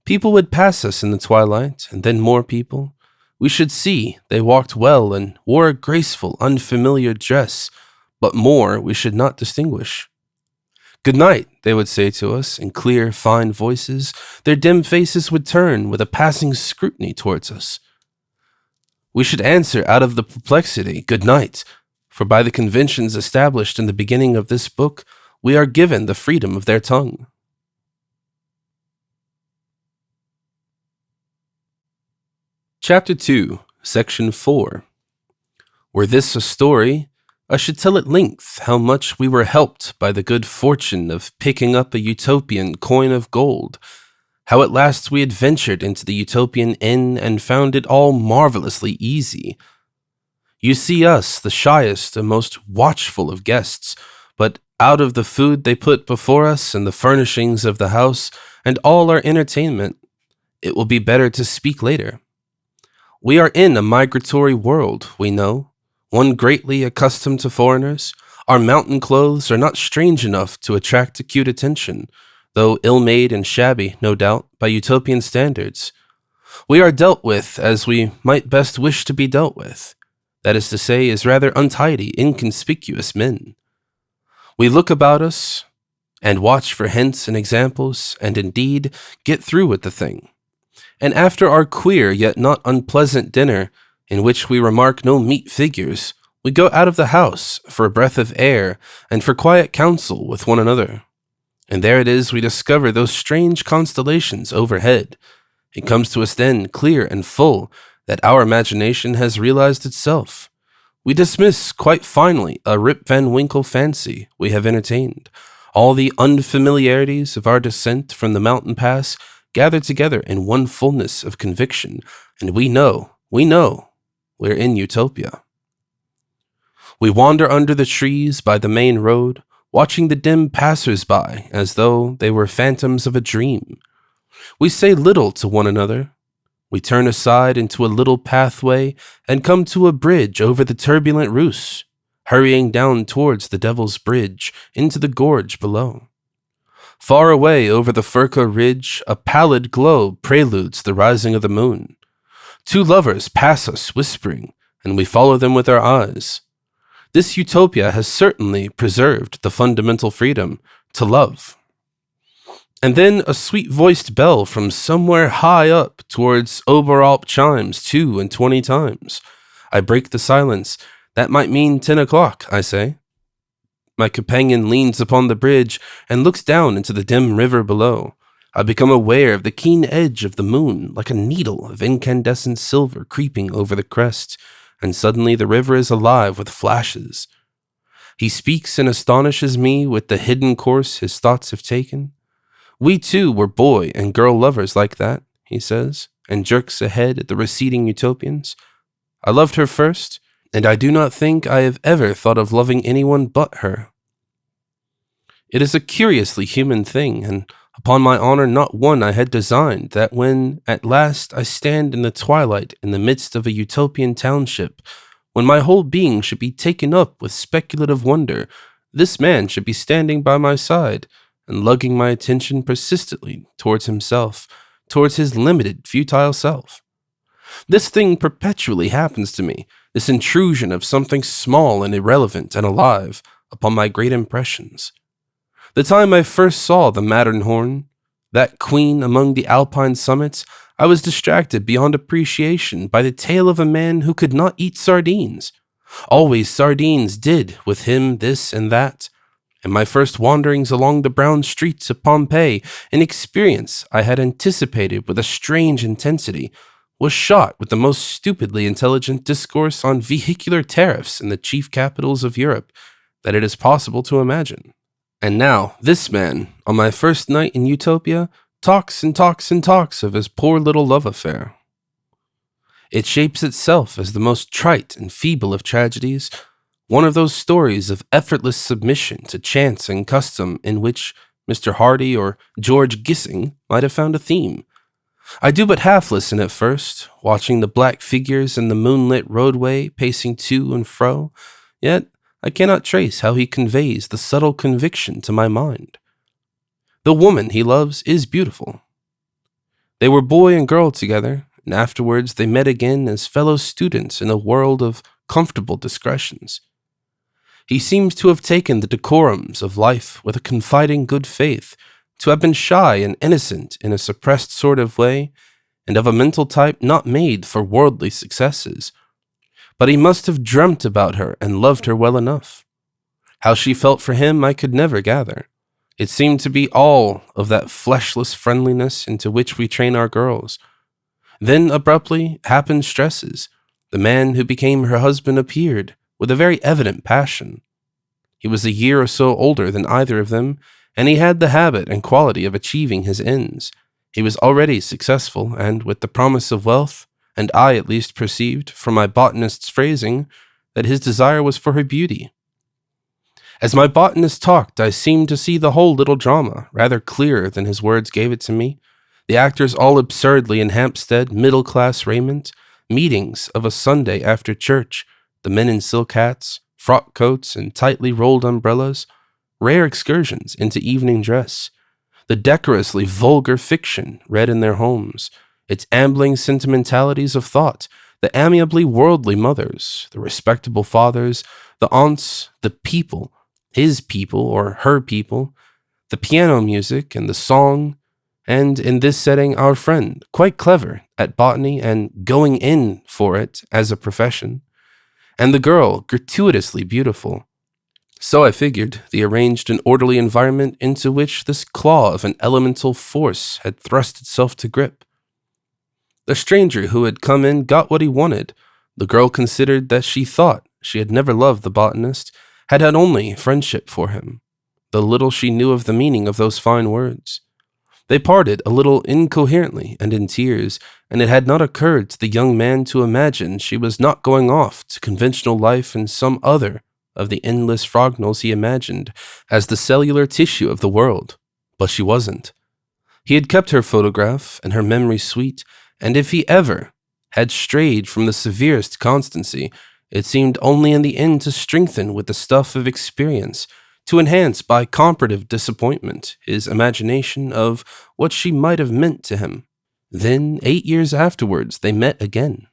People would pass us in the twilight, and then more people. We should see they walked well and wore a graceful, unfamiliar dress, but more we should not distinguish. "Good night," they would say to us in clear, fine voices. Their dim faces would turn with a passing scrutiny towards us. We should answer out of the perplexity, "Good night," for by the conventions established in the beginning of this book, we are given the freedom of their tongue. Chapter 2, Section 4. Were this a story, I should tell at length how much we were helped by the good fortune of picking up a Utopian coin of gold, how at last we had ventured into the Utopian inn and found it all marvelously easy. You see us, the shyest and most watchful of guests, but out of the food they put before us and the furnishings of the house and all our entertainment, it will be better to speak later. We are in a migratory world, we know, one greatly accustomed to foreigners. Our mountain clothes are not strange enough to attract acute attention, though ill-made and shabby, no doubt, by Utopian standards. We are dealt with as we might best wish to be dealt with. That is to say, as rather untidy, inconspicuous men. We look about us and watch for hints and examples, and indeed get through with the thing. And after our queer yet not unpleasant dinner, in which we remark no meet figures, we go out of the house for a breath of air and for quiet counsel with one another. And there it is we discover those strange constellations overhead. It comes to us then, clear and full, that our imagination has realized itself. We dismiss, quite finally, a Rip Van Winkle fancy we have entertained. All the unfamiliarities of our descent from the mountain pass gather together in one fullness of conviction, and we know, we're in Utopia. We wander under the trees by the main road, watching the dim passers-by as though they were phantoms of a dream. We say little to one another. We turn aside into a little pathway and come to a bridge over the turbulent Reuss, hurrying down towards the Devil's Bridge into the gorge below. Far away over the Furka ridge, a pallid glow preludes the rising of the moon. Two lovers pass us whispering, and we follow them with our eyes. This Utopia has certainly preserved the fundamental freedom to love. And then a sweet-voiced bell from somewhere high up towards Oberalp chimes 22 times. I break the silence. That might mean 10 o'clock, I say. My companion leans upon the bridge and looks down into the dim river below. I become aware of the keen edge of the moon, like a needle of incandescent silver creeping over the crest, and suddenly the river is alive with flashes. He speaks and astonishes me with the hidden course his thoughts have taken. We too were boy and girl lovers like that, he says, and jerks ahead at the receding Utopians. I loved her first, and I do not think I have ever thought of loving anyone but her. It is a curiously human thing, and upon my honor not one I had designed, that when at last I stand in the twilight in the midst of a utopian township, when my whole being should be taken up with speculative wonder, this man should be standing by my side, and lugging my attention persistently towards himself, towards his limited, futile self. This thing perpetually happens to me, this intrusion of something small and irrelevant and alive upon my great impressions. The time I first saw the Matterhorn, that queen among the Alpine summits, I was distracted beyond appreciation by the tale of a man who could not eat sardines. Always sardines did with him this and that. In my first wanderings along the brown streets of Pompeii, an experience I had anticipated with a strange intensity was shot with the most stupidly intelligent discourse on vehicular tariffs in the chief capitals of Europe that it is possible to imagine. And now, this man, on my first night in Utopia, talks and talks and talks of his poor little love affair. It shapes itself as the most trite and feeble of tragedies, one of those stories of effortless submission to chance and custom in which Mr. Hardy or George Gissing might have found a theme. I do but half listen at first, watching the black figures in the moonlit roadway pacing to and fro, yet I cannot trace how he conveys the subtle conviction to my mind. The woman he loves is beautiful. They were boy and girl together, and afterwards they met again as fellow students in a world of comfortable discretions. He seems to have taken the decorums of life with a confiding good faith, to have been shy and innocent in a suppressed sort of way, and of a mental type not made for worldly successes. But he must have dreamt about her and loved her well enough. How she felt for him I could never gather. It seemed to be all of that fleshless friendliness into which we train our girls. Then abruptly happened stresses. The man who became her husband appeared, with a very evident passion. He was a year or so older than either of them, and he had the habit and quality of achieving his ends. He was already successful, and with the promise of wealth, and I at least perceived, from my botanist's phrasing, that his desire was for her beauty. As my botanist talked, I seemed to see the whole little drama, rather clearer than his words gave it to me. The actors all absurdly in Hampstead middle-class raiment, meetings of a Sunday after church, the men in silk hats, frock coats, and tightly rolled umbrellas, rare excursions into evening dress, the decorously vulgar fiction read in their homes, its ambling sentimentalities of thought, the amiably worldly mothers, the respectable fathers, the aunts, the people, his people or her people, the piano music and the song, and in this setting, our friend, quite clever at botany and going in for it as a profession, and the girl, gratuitously beautiful. So I figured the arranged and orderly environment into which this claw of an elemental force had thrust itself to grip. The stranger who had come in got what he wanted. The girl considered that she thought she had never loved the botanist, had had only friendship for him, the little she knew of the meaning of those fine words. They parted a little incoherently and in tears, and it had not occurred to the young man to imagine she was not going off to conventional life in some other of the endless frognals he imagined as the cellular tissue of the world. But she wasn't. He had kept her photograph and her memory sweet, and if he ever had strayed from the severest constancy, it seemed only in the end to strengthen with the stuff of experience, to enhance by comparative disappointment his imagination of what she might have meant to him. Then, 8 years afterwards, they met again.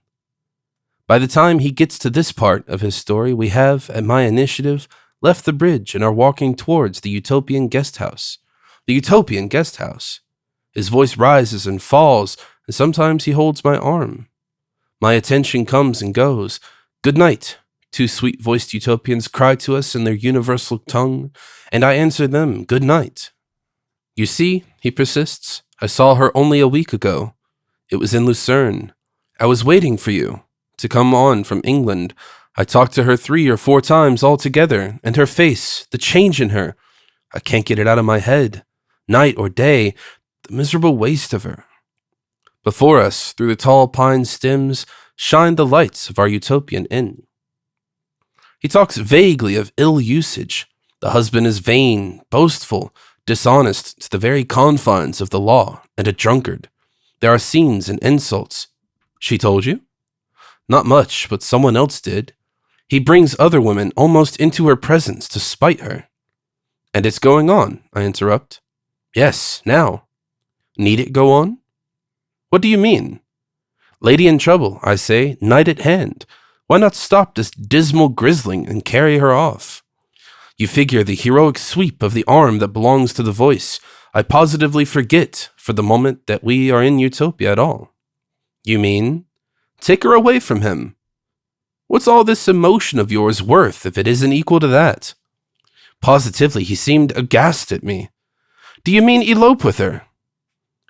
By the time he gets to this part of his story, we have, at my initiative, left the bridge and are walking towards the Utopian guest house. The Utopian guest house. His voice rises and falls, and sometimes he holds my arm. My attention comes and goes. Good night, two sweet-voiced Utopians cry to us in their universal tongue, and I answer them, good night. You see, he persists, I saw her only a week ago. It was in Lucerne. I was waiting for you to come on from England. I talked to her 3 or 4 times altogether, and her face, the change in her, I can't get it out of my head. Night or day, the miserable waste of her. Before us, through the tall pine stems, shine the lights of our Utopian inn. He talks vaguely of ill usage. The husband is vain, boastful, dishonest to the very confines of the law, and a drunkard. There are scenes and insults. She told you? Not much, but someone else did. He brings other women almost into her presence to spite her. And it's going on, I interrupt. Yes, now. Need it go on? What do you mean? Lady in trouble, I say, night at hand. Why not stop this dismal grizzling and carry her off? You figure the heroic sweep of the arm that belongs to the voice. I positively forget for the moment that we are in Utopia at all. You mean? Take her away from him. What's all this emotion of yours worth if it isn't equal to that? Positively, he seemed aghast at me. Do you mean elope with her?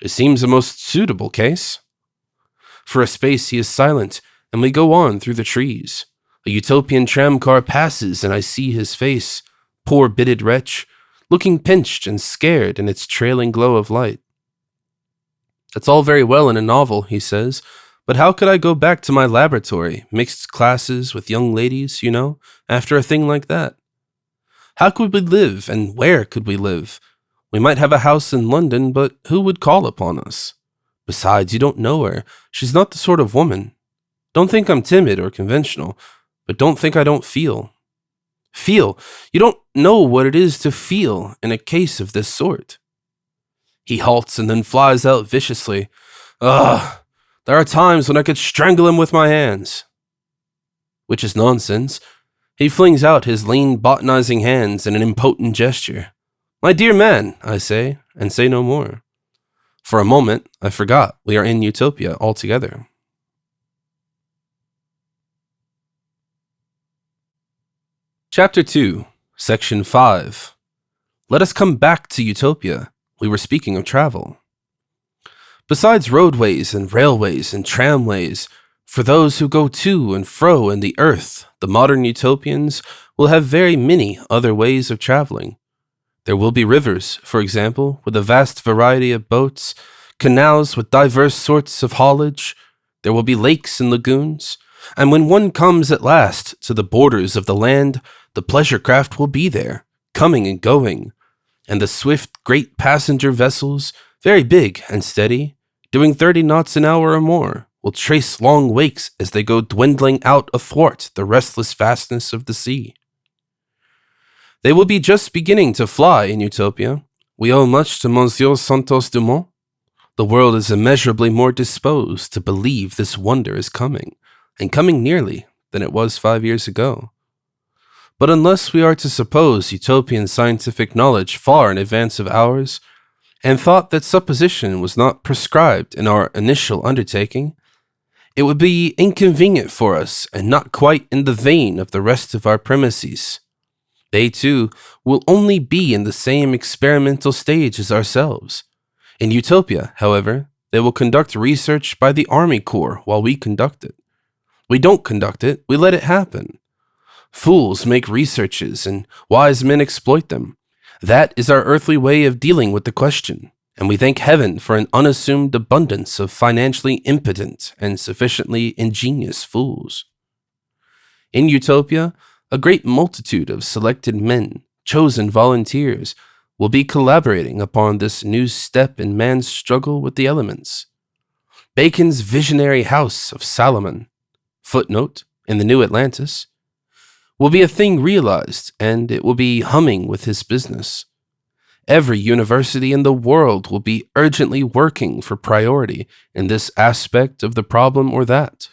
It seems a most suitable case. For a space he is silent, and we go on through the trees. A Utopian tramcar passes, and I see his face, poor bitted wretch, looking pinched and scared in its trailing glow of light. That's all very well in a novel, he says, but how could I go back to my laboratory, mixed classes with young ladies, you know, after a thing like that? How could we live, and where could we live? We might have a house in London, but who would call upon us? Besides, you don't know her. She's not the sort of woman. Don't think I'm timid or conventional, but don't think I don't feel. Feel? You don't know what it is to feel in a case of this sort. He halts and then flies out viciously. Ugh, there are times when I could strangle him with my hands. Which is nonsense. He flings out his lean, botanizing hands in an impotent gesture. My dear man, I say, and say no more. For a moment, I forgot we are in Utopia altogether. Chapter 2, Section 5. Let us come back to Utopia. We were speaking of travel. Besides roadways and railways and tramways, for those who go to and fro in the earth, the modern Utopians will have very many other ways of traveling. There will be rivers, for example, with a vast variety of boats, canals with diverse sorts of haulage. There will be lakes and lagoons, and when one comes at last to the borders of the land, the pleasure craft will be there, coming and going, and the swift great passenger vessels, very big and steady, doing 30 knots an hour or more, will trace long wakes as they go dwindling out athwart the restless vastness of the sea. They will be just beginning to fly in Utopia. We owe much to Monsieur Santos Dumont. The world is immeasurably more disposed to believe this wonder is coming, and coming nearly, than it was 5 years ago. But unless we are to suppose utopian scientific knowledge far in advance of ours, and thought that supposition was not prescribed in our initial undertaking, it would be inconvenient for us and not quite in the vein of the rest of our premises. They, too, will only be in the same experimental stage as ourselves. In Utopia, however, they will conduct research by the Army Corps while we conduct it. We don't conduct it, we let it happen. Fools make researches and wise men exploit them. That is our earthly way of dealing with the question, and we thank heaven for an unassumed abundance of financially impotent and sufficiently ingenious fools. In Utopia, a great multitude of selected men, chosen volunteers, will be collaborating upon this new step in man's struggle with the elements. Bacon's visionary house of Salomon, footnote, in the New Atlantis, will be a thing realized, and it will be humming with his business. Every university in the world will be urgently working for priority in this aspect of the problem or that.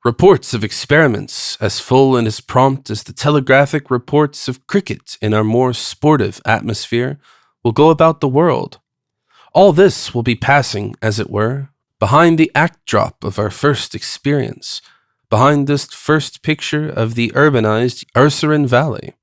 Reports of experiments, as full and as prompt as the telegraphic reports of cricket in our more sportive atmosphere, will go about the world. All this will be passing, as it were, behind the act drop of our first experience, behind this first picture of the urbanized Ursaran Valley.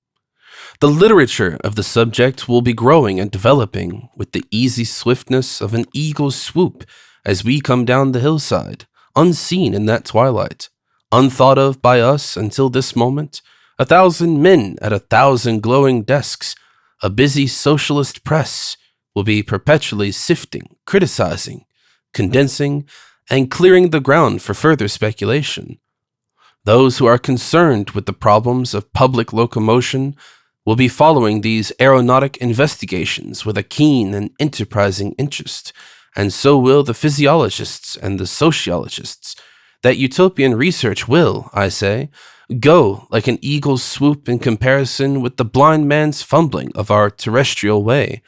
The literature of the subject will be growing and developing with the easy swiftness of an eagle's swoop as we come down the hillside, unseen in that twilight, unthought of by us until this moment, 1,000 men at 1,000 glowing desks, a busy socialist press, will be perpetually sifting, criticizing, condensing, and clearing the ground for further speculation. Those who are concerned with the problems of public locomotion will be following these aeronautic investigations with a keen and enterprising interest, and so will the physiologists and the sociologists. That utopian research will, I say, go like an eagle's swoop in comparison with the blind man's fumbling of our terrestrial way.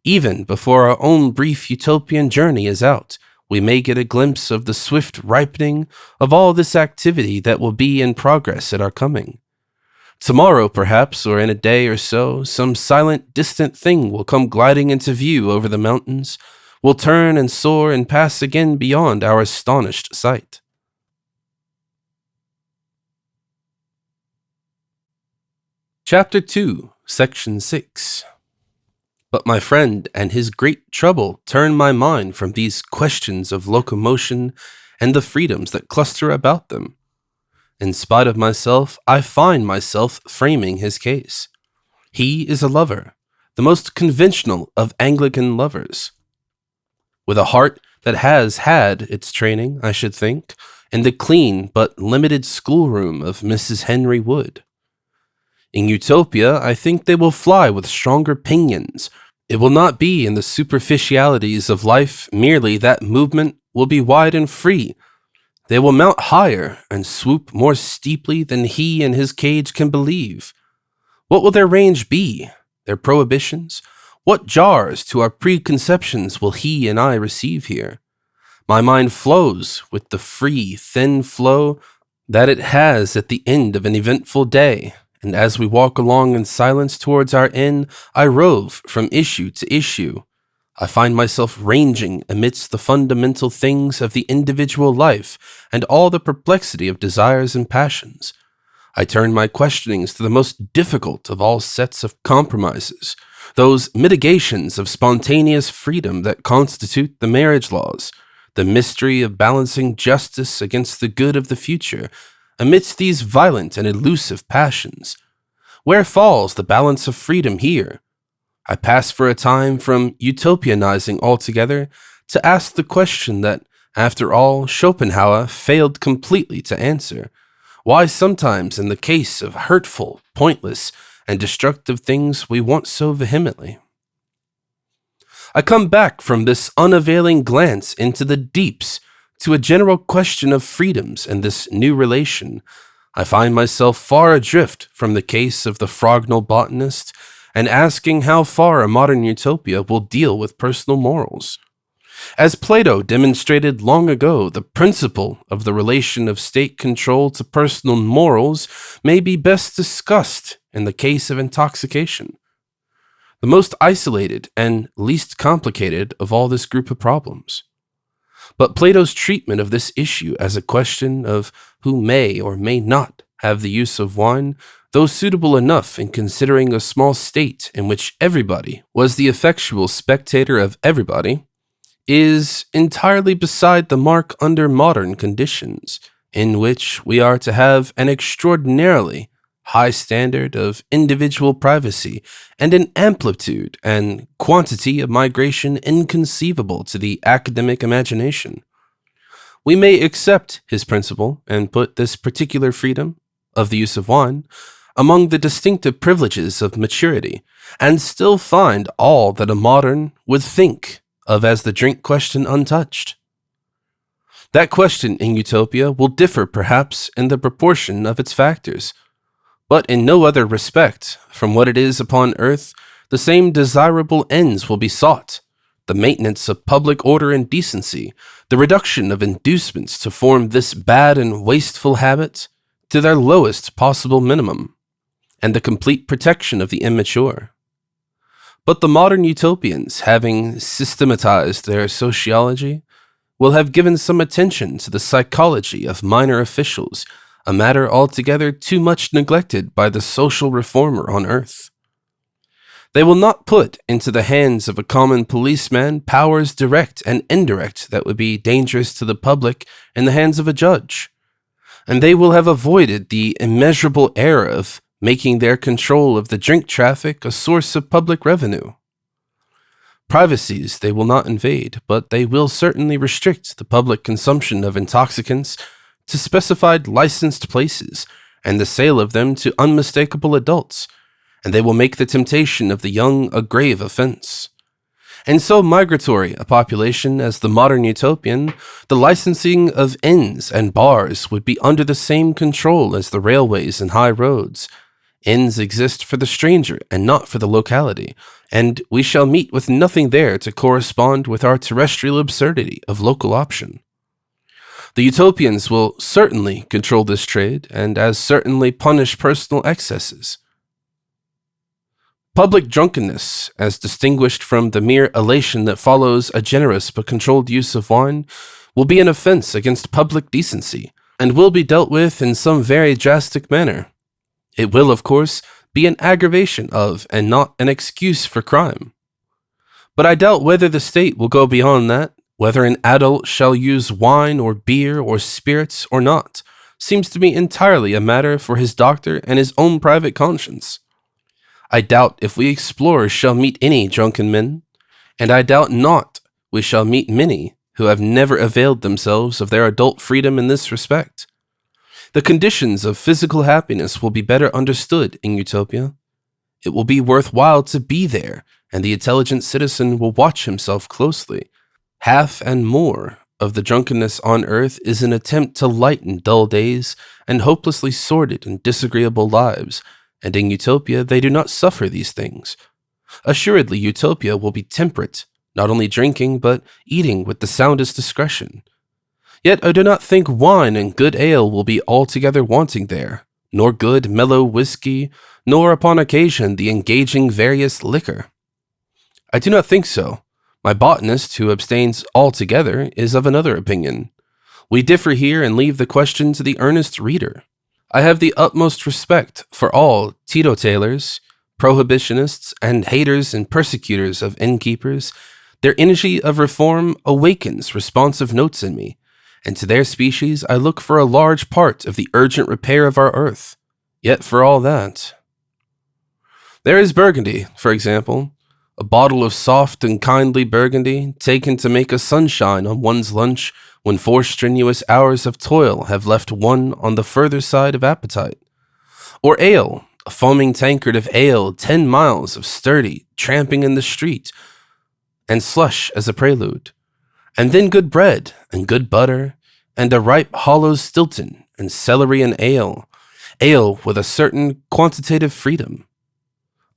Even before our own brief utopian journey is out, we may get a glimpse of the swift ripening of all this activity that will be in progress at our coming. Tomorrow, perhaps, or in a day or so, some silent, distant thing will come gliding into view over the mountains, will turn and soar and pass again beyond our astonished sight. Chapter 2, Section 6. But my friend and his great trouble turn my mind from these questions of locomotion and the freedoms that cluster about them. In spite of myself, I find myself framing his case. He is a lover, the most conventional of Anglican lovers, with a heart that has had its training, I should think, in the clean but limited schoolroom of Mrs. Henry Wood. In Utopia, I think they will fly with stronger pinions. It will not be in the superficialities of life merely that movement will be wide and free. They will mount higher and swoop more steeply than he in his cage can believe. What will their range be? Their prohibitions? What jars to our preconceptions will he and I receive here? My mind flows with the free, thin flow that it has at the end of an eventful day. And as we walk along in silence towards our inn, I rove from issue to issue. I find myself ranging amidst the fundamental things of the individual life and all the perplexity of desires and passions. I turn my questionings to the most difficult of all sets of compromises, those mitigations of spontaneous freedom that constitute the marriage laws, the mystery of balancing justice against the good of the future, amidst these violent and elusive passions. Where falls the balance of freedom here? I pass for a time from utopianizing altogether to ask the question that, after all, Schopenhauer failed completely to answer: why sometimes in the case of hurtful, pointless, and destructive things we want so vehemently. I come back from this unavailing glance into the deeps to a general question of freedoms and this new relation. I find myself far adrift from the case of the frognal botanist and asking how far a modern utopia will deal with personal morals. As Plato demonstrated long ago, the principle of the relation of state control to personal morals may be best discussed in the case of intoxication, the most isolated and least complicated of all this group of problems. But Plato's treatment of this issue as a question of who may or may not have the use of wine, though suitable enough in considering a small state in which everybody was the effectual spectator of everybody, is entirely beside the mark under modern conditions, in which we are to have an extraordinarily high standard of individual privacy and an amplitude and quantity of migration inconceivable to the academic imagination. We may accept his principle and put this particular freedom of the use of wine among the distinctive privileges of maturity, and still find all that a modern would think of as the drink question untouched. That question in Utopia will differ perhaps in the proportion of its factors, but in no other respect from what it is upon earth. The same desirable ends will be sought: the maintenance of public order and decency, the reduction of inducements to form this bad and wasteful habit to their lowest possible minimum, and the complete protection of the immature. But the modern utopians, having systematized their sociology, will have given some attention to the psychology of minor officials, a matter altogether too much neglected by the social reformer on earth. They will not put into the hands of a common policeman powers direct and indirect that would be dangerous to the public in the hands of a judge, and they will have avoided the immeasurable error of making their control of the drink traffic a source of public revenue. Privacies they will not invade, but they will certainly restrict the public consumption of intoxicants to specified licensed places and the sale of them to unmistakable adults, and they will make the temptation of the young a grave offense. In so migratory a population as the modern utopian, the licensing of inns and bars would be under the same control as the railways and high roads. Inns exist for the stranger and not for the locality, and we shall meet with nothing there to correspond with our terrestrial absurdity of local option. The utopians will certainly control this trade, and as certainly punish personal excesses. Public drunkenness, as distinguished from the mere elation that follows a generous but controlled use of wine, will be an offense against public decency, and will be dealt with in some very drastic manner. It will, of course, be an aggravation of, and not an excuse for crime. But I doubt whether the state will go beyond that. Whether an adult shall use wine or beer or spirits or not, seems to me entirely a matter for his doctor and his own private conscience. I doubt if we explorers shall meet any drunken men, and I doubt not we shall meet many who have never availed themselves of their adult freedom in this respect. The conditions of physical happiness will be better understood in Utopia. It will be worthwhile to be there, and the intelligent citizen will watch himself closely. Half and more of the drunkenness on earth is an attempt to lighten dull days and hopelessly sordid and disagreeable lives, and in Utopia they do not suffer these things. Assuredly, Utopia will be temperate, not only drinking, but eating with the soundest discretion. Yet I do not think wine and good ale will be altogether wanting there, nor good mellow whiskey, nor upon occasion the engaging various liquor. I do not think so. My botanist, who abstains altogether, is of another opinion. We differ here and leave the question to the earnest reader. I have the utmost respect for all teetotalers, prohibitionists, and haters and persecutors of innkeepers. Their energy of reform awakens responsive notes in me, and to their species I look for a large part of the urgent repair of our earth. Yet for all that, there is Burgundy, for example, a bottle of soft and kindly Burgundy taken to make a sunshine on one's lunch when 4 strenuous hours of toil have left one on the further side of appetite. Or ale, a foaming tankard of ale, 10 miles of sturdy tramping in the street, and slush as a prelude. And then good bread, and good butter, and a ripe hollow Stilton, and celery and ale with a certain quantitative freedom.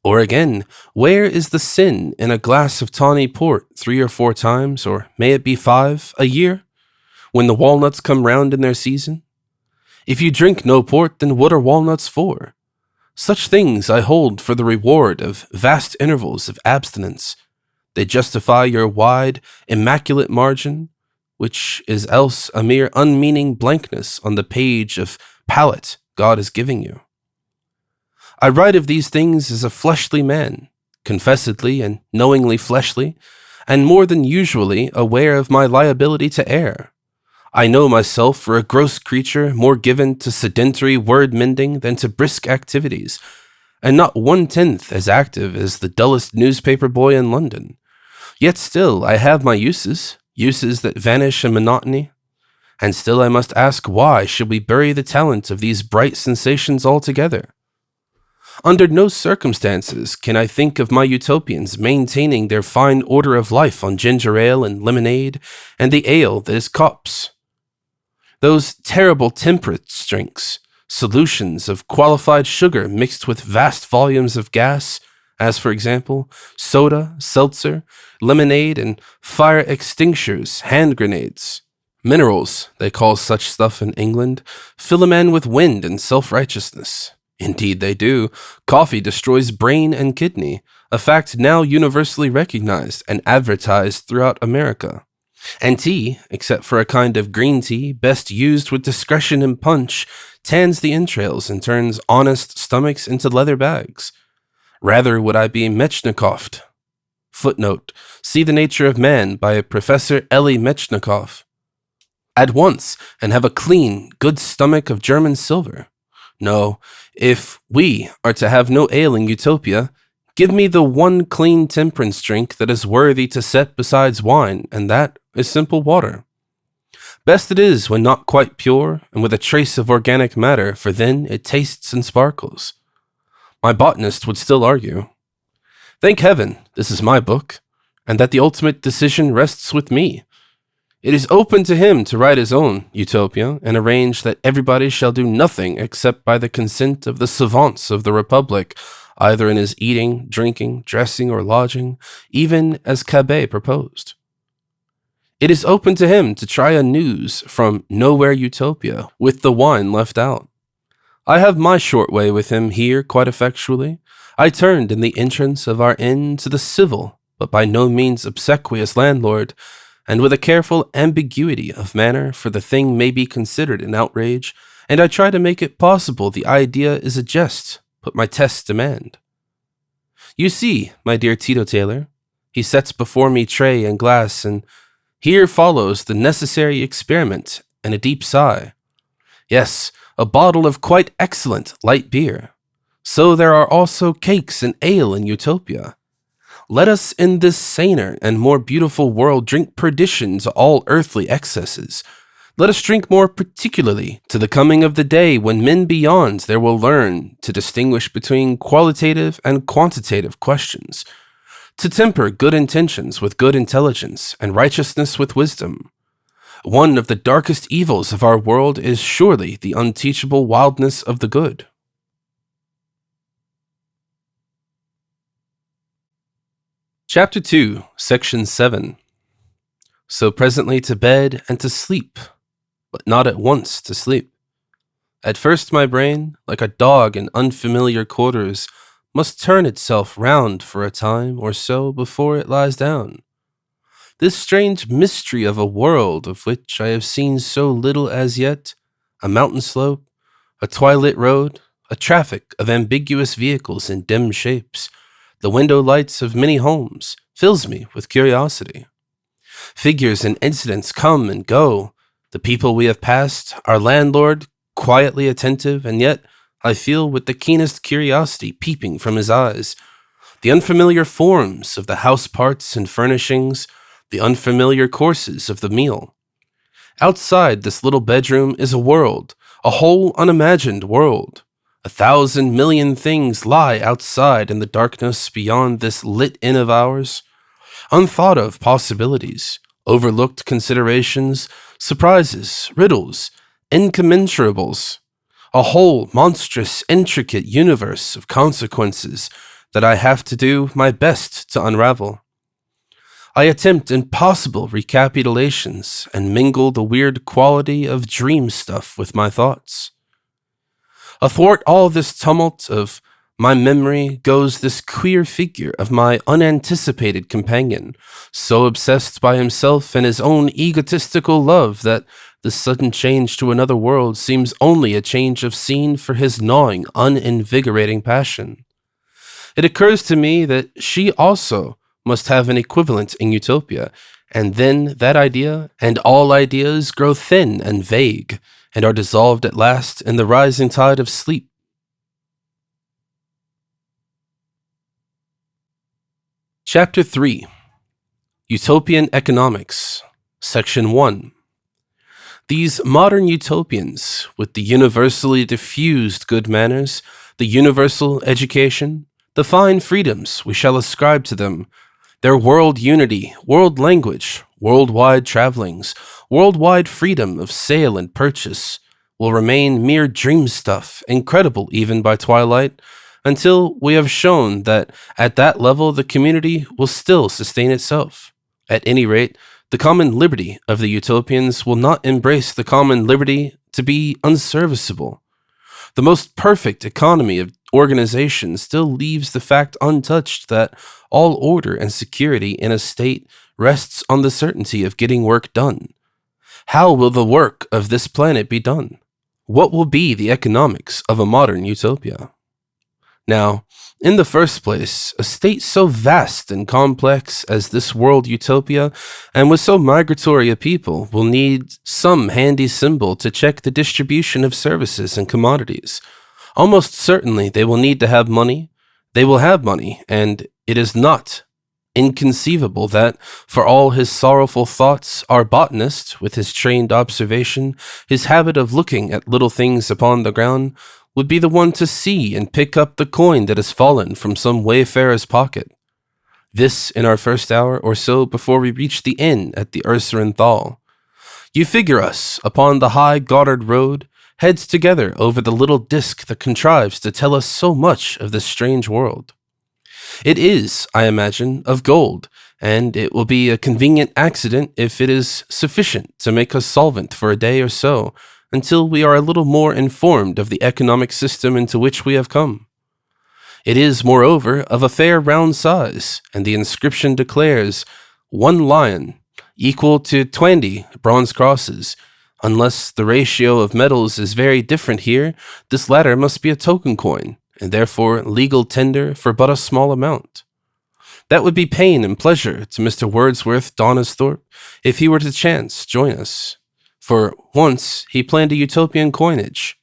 Or again, where is the sin in a glass of tawny port 3 or 4 times, or may it be 5, a year, when the walnuts come round in their season? If you drink no port, then what are walnuts for? Such things I hold for the reward of vast intervals of abstinence. They justify your wide, immaculate margin, which is else a mere unmeaning blankness on the page of palate God is giving you. I write of these things as a fleshly man, confessedly and knowingly fleshly, and more than usually aware of my liability to err. I know myself for a gross creature more given to sedentary word-mending than to brisk activities, and not 1/10 as active as the dullest newspaper boy in London. Yet still I have my uses that vanish in monotony, and still I must ask, why should we bury the talent of these bright sensations altogether? Under no circumstances can I think of my utopians maintaining their fine order of life on ginger ale and lemonade, and the ale that is Kopp's. Those terrible temperance drinks, solutions of qualified sugar mixed with vast volumes of gas, as for example, soda, seltzer, lemonade, and fire extinguishers, hand grenades. Minerals, they call such stuff in England, fill a man with wind and self-righteousness. Indeed they do. Coffee destroys brain and kidney, a fact now universally recognized and advertised throughout America. And tea, except for a kind of green tea, best used with discretion and punch, tans the entrails and turns honest stomachs into leather bags. Rather would I be Metchnikoffed. Footnote, See the Nature of Man by Professor Elie Metchnikoff. At once, and have a clean, good stomach of German silver. No, if we are to have no ale in Utopia, give me the one clean temperance drink that is worthy to set besides wine, and that is simple water. Best it is when not quite pure, and with a trace of organic matter, for then it tastes and sparkles. My botanist would still argue. Thank heaven, this is my book, and that the ultimate decision rests with me. It is open to him to write his own Utopia, and arrange that everybody shall do nothing except by the consent of the savants of the Republic, either in his eating, drinking, dressing, or lodging, even as Cabet proposed. It is open to him to try a news from Nowhere Utopia, with the wine left out. I have my short way with him here quite effectually. I turned in the entrance of our inn to the civil, but by no means obsequious landlord, and with a careful ambiguity of manner, for the thing may be considered an outrage, and I try to make it possible the idea is a jest, but my tests demand. You see, my dear Tito Taylor, he sets before me tray and glass, and here follows the necessary experiment and a deep sigh. Yes, a bottle of quite excellent light beer. So there are also cakes and ale in Utopia. Let us in this saner and more beautiful world drink perdition to all earthly excesses. Let us drink more particularly to the coming of the day when men beyond there will learn to distinguish between qualitative and quantitative questions, to temper good intentions with good intelligence and righteousness with wisdom. One of the darkest evils of our world is surely the unteachable wildness of the good. Chapter 2, Section 7. So presently to bed and to sleep, but not at once to sleep. At first my brain, like a dog in unfamiliar quarters, must turn itself round for a time or so before it lies down. This strange mystery of a world of which I have seen so little as yet, a mountain slope, a twilit road, a traffic of ambiguous vehicles in dim shapes, the window lights of many homes, fills me with curiosity. Figures and incidents come and go, the people we have passed, our landlord, quietly attentive, and yet I feel with the keenest curiosity peeping from his eyes, the unfamiliar forms of the house parts and furnishings, the unfamiliar courses of the meal. Outside this little bedroom is a world, a whole unimagined world. 1,000 million things lie outside in the darkness beyond this lit inn of ours. Unthought of possibilities, overlooked considerations, surprises, riddles, incommensurables. A whole monstrous, intricate universe of consequences that I have to do my best to unravel. I attempt impossible recapitulations and mingle the weird quality of dream stuff with my thoughts. Athwart all this tumult of my memory goes this queer figure of my unanticipated companion, so obsessed by himself and his own egotistical love that the sudden change to another world seems only a change of scene for his gnawing, uninvigorating passion. It occurs to me that she also must have an equivalent in Utopia, and then that idea and all ideas grow thin and vague, and are dissolved at last in the rising tide of sleep. Chapter 3 Utopian Economics Section 1 These modern utopians, with the universally diffused good manners, the universal education, the fine freedoms we shall ascribe to them, their world unity, world language, worldwide travelings, worldwide freedom of sale and purchase, will remain mere dream stuff, incredible even by twilight, until we have shown that at that level the community will still sustain itself. At any rate, the common liberty of the utopians will not embrace the common liberty to be unserviceable. The most perfect economy of organization still leaves the fact untouched that all order and security in a state rests on the certainty of getting work done. How will the work of this planet be done? What will be the economics of a modern utopia? Now, in the first place, a state so vast and complex as this world utopia, and with so migratory a people, will need some handy symbol to check the distribution of services and commodities. Almost certainly they will need to have money. They will have money, and it is not inconceivable that, for all his sorrowful thoughts, our botanist, with his trained observation, his habit of looking at little things upon the ground, would be the one to see and pick up the coin that has fallen from some wayfarer's pocket. This in our first hour or so before we reach the inn at the Ursarin Thal. You figure us upon the high Goddard Road, heads together over the little disc that contrives to tell us so much of this strange world. It is, I imagine, of gold, and it will be a convenient accident if it is sufficient to make us solvent for a day or so, until we are a little more informed of the economic system into which we have come. It is, moreover, of a fair round size, and the inscription declares 1 lion, equal to 20 bronze crosses. Unless the ratio of metals is very different here, this latter must be a token coin, and therefore legal tender for but a small amount. That would be pain and pleasure to Mr. Wordsworth Donisthorpe if he were to chance join us. For once he planned a utopian coinage.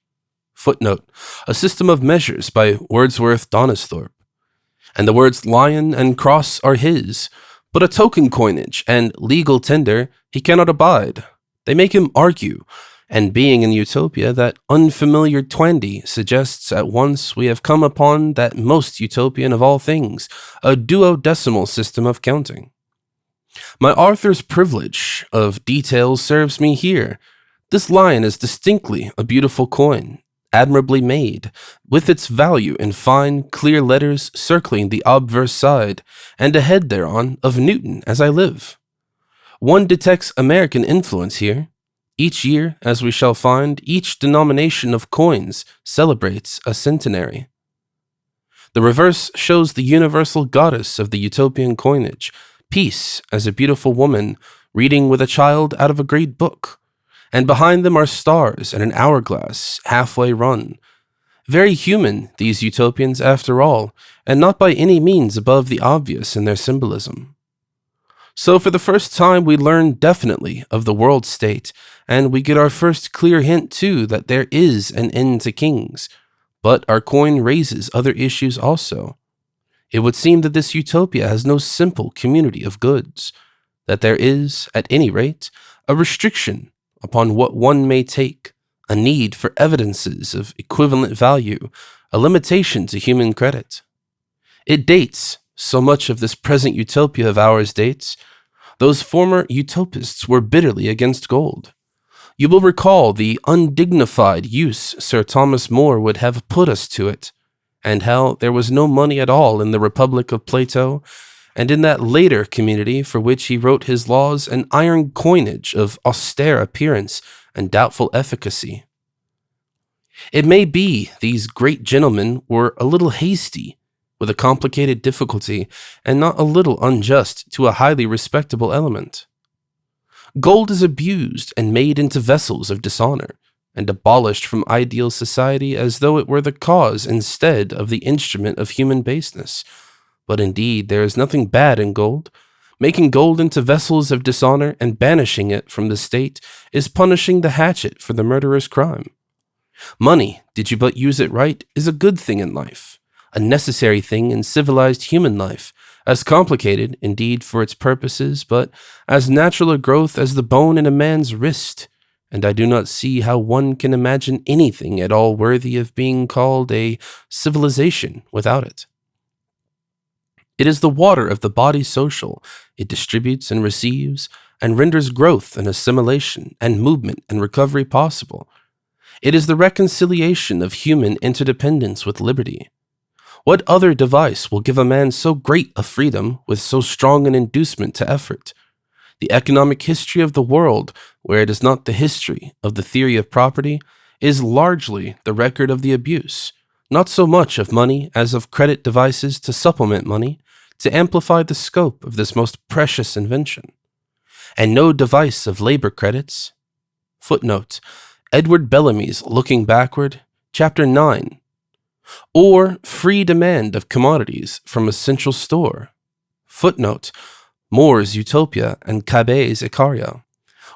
Footnote, a system of measures by Wordsworth Donisthorpe. And the words lion and cross are his, but a token coinage and legal tender he cannot abide. They make him argue, and being in Utopia, that unfamiliar 20 suggests at once we have come upon that most utopian of all things, a duodecimal system of counting. My author's privilege of details serves me here. This lion is distinctly a beautiful coin, admirably made, with its value in fine, clear letters circling the obverse side, and a head thereon of Newton as I live. One detects American influence here. Each year, as we shall find, each denomination of coins celebrates a centenary. The reverse shows the universal goddess of the utopian coinage, Peace, as a beautiful woman reading with a child out of a great book, and behind them are stars and an hourglass halfway run. Very human, these utopians after all, and not by any means above the obvious in their symbolism. So for the first time we learn definitely of the world state, and we get our first clear hint too that there is an end to kings. But our coin raises other issues also. It would seem that this utopia has no simple community of goods, that there is, at any rate, a restriction upon what one may take, a need for evidences of equivalent value, a limitation to human credit. It dates, so much of this present utopia of ours dates. Those former utopists were bitterly against gold. You will recall the undignified use Sir Thomas More would have put us to it, and how there was no money at all in the Republic of Plato, and in that later community for which he wrote his laws, an iron coinage of austere appearance and doubtful efficacy. It may be these great gentlemen were a little hasty with a complicated difficulty, and not a little unjust to a highly respectable element. Gold is abused and made into vessels of dishonor, and abolished from ideal society as though it were the cause instead of the instrument of human baseness. But indeed there is nothing bad in gold. Making gold into vessels of dishonor and banishing it from the state is punishing the hatchet for the murderer's crime. Money, did you but use it right, is a good thing in life, a necessary thing in civilized human life, as complicated, indeed, for its purposes, but as natural a growth as the bone in a man's wrist, and I do not see how one can imagine anything at all worthy of being called a civilization without it. It is the water of the body social. It distributes and receives, and renders growth and assimilation, and movement and recovery possible. It is the reconciliation of human interdependence with liberty. What other device will give a man so great a freedom with so strong an inducement to effort? The economic history of the world, where it is not the history of the theory of property, is largely the record of the abuse, not so much of money as of credit devices to supplement money, to amplify the scope of this most precious invention. And no device of labor credits. Footnote: Edward Bellamy's Looking Backward, Chapter 9. Or free demand of commodities from a central store. Footnote: More's Utopia and Cabet's Icaria.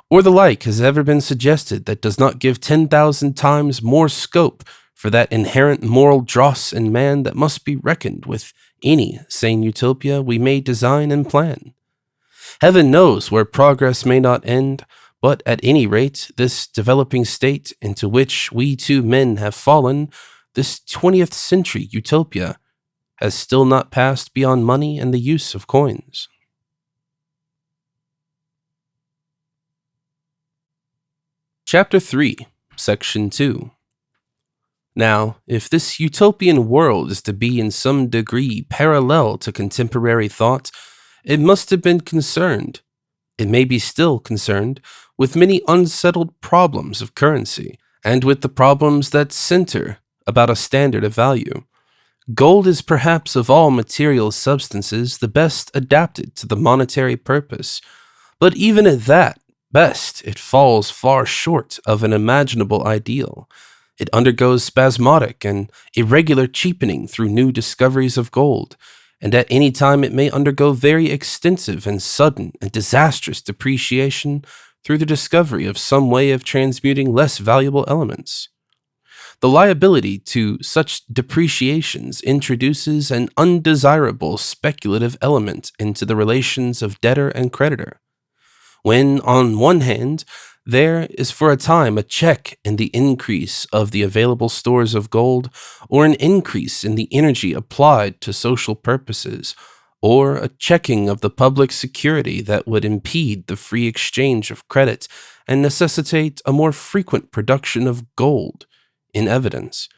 Or the like has ever been suggested that does not give 10,000 times more scope for that inherent moral dross in man that must be reckoned with any sane utopia we may design and plan. Heaven knows where progress may not end, but at any rate, this developing state into which we two men have fallen, this 20th century utopia, has still not passed beyond money and the use of coins. Chapter 3, Section 2. Now, if this utopian world is to be in some degree parallel to contemporary thought, it must have been concerned, it may be still concerned, with many unsettled problems of currency, and with the problems that center about a standard of value. Gold is perhaps of all material substances the best adapted to the monetary purpose, but even at that best it falls far short of an imaginable ideal. It undergoes spasmodic and irregular cheapening through new discoveries of gold, and at any time it may undergo very extensive and sudden and disastrous depreciation through the discovery of some way of transmuting less valuable elements. The liability to such depreciations introduces an undesirable speculative element into the relations of debtor and creditor. When, on one hand, there is for a time a check in the increase of the available stores of gold, or an increase in the energy applied to social purposes, or a checking of the public security that would impede the free exchange of credit and necessitate a more frequent production of gold in evidence,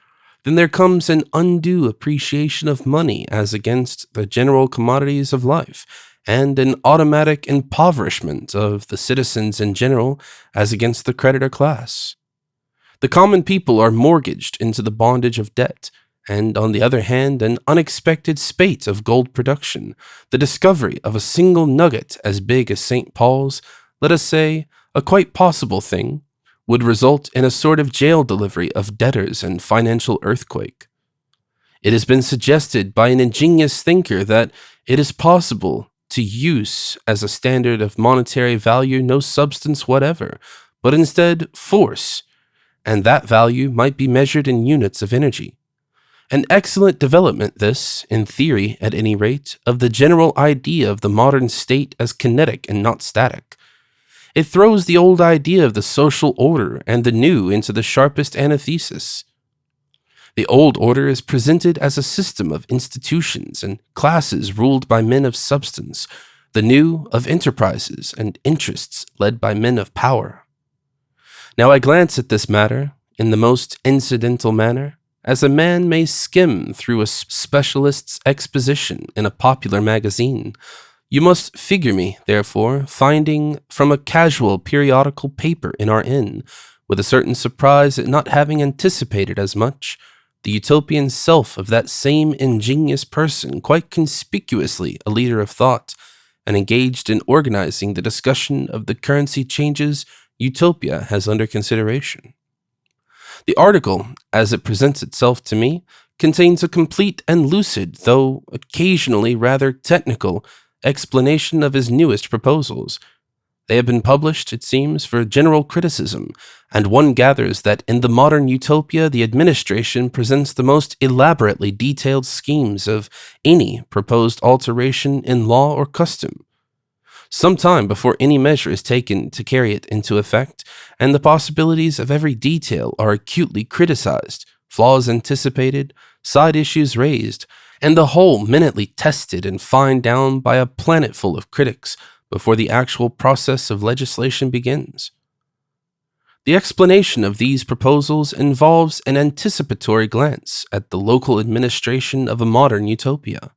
then there comes an undue appreciation of money as against the general commodities of life, and an automatic impoverishment of the citizens in general as against the creditor class. The common people are mortgaged into the bondage of debt, and on the other hand, an unexpected spate of gold production, the discovery of a single nugget as big as St. Paul's, let us say, a quite possible thing, would result in a sort of jail delivery of debtors and financial earthquake. It has been suggested by an ingenious thinker that it is possible to use as a standard of monetary value no substance whatever, but instead force, and that value might be measured in units of energy. An excellent development this, in theory at any rate, of the general idea of the modern state as kinetic and not static. It throws the old idea of the social order and the new into the sharpest antithesis. The old order is presented as a system of institutions and classes ruled by men of substance, the new of enterprises and interests led by men of power. Now I glance at this matter in the most incidental manner, as a man may skim through a specialist's exposition in a popular magazine. You must figure me, therefore, finding from a casual periodical paper in our inn, with a certain surprise at not having anticipated as much, the utopian self of that same ingenious person, quite conspicuously a leader of thought, and engaged in organizing the discussion of the currency changes Utopia has under consideration. The article, as it presents itself to me, contains a complete and lucid, though occasionally rather technical, explanation of his newest proposals. They have been published, it seems, for general criticism, and one gathers that in the modern utopia the administration presents the most elaborately detailed schemes of any proposed alteration in law or custom. Some time before any measure is taken to carry it into effect, and the possibilities of every detail are acutely criticized, flaws anticipated, side issues raised, and the whole minutely tested and fined down by a planetful of critics before the actual process of legislation begins. The explanation of these proposals involves an anticipatory glance at the local administration of a modern utopia.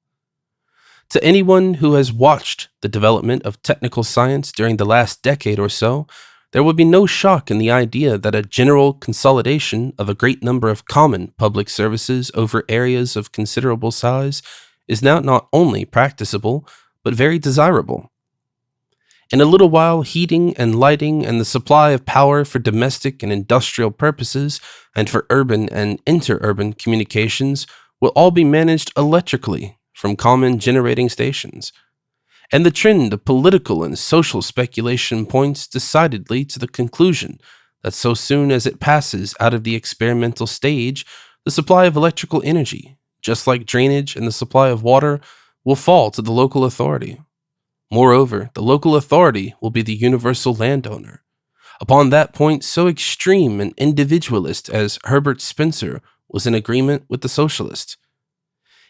To anyone who has watched the development of technical science during the last decade or so, there would be no shock in the idea that a general consolidation of a great number of common public services over areas of considerable size is now not only practicable, but very desirable. In a little while, heating and lighting and the supply of power for domestic and industrial purposes and for urban and interurban communications will all be managed electrically from common generating stations. And the trend of political and social speculation points decidedly to the conclusion that so soon as it passes out of the experimental stage, the supply of electrical energy, just like drainage and the supply of water, will fall to the local authority. Moreover, the local authority will be the universal landowner. Upon that point, so extreme an individualist as Herbert Spencer was in agreement with the socialist.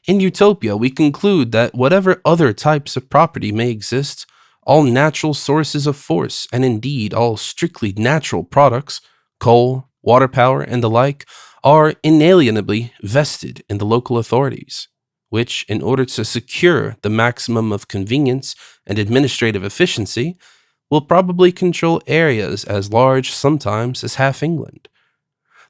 In Utopia, we conclude that whatever other types of property may exist, all natural sources of force, and indeed all strictly natural products, coal, water power, and the like, are inalienably vested in the local authorities, which, in order to secure the maximum of convenience and administrative efficiency, will probably control areas as large sometimes as half England.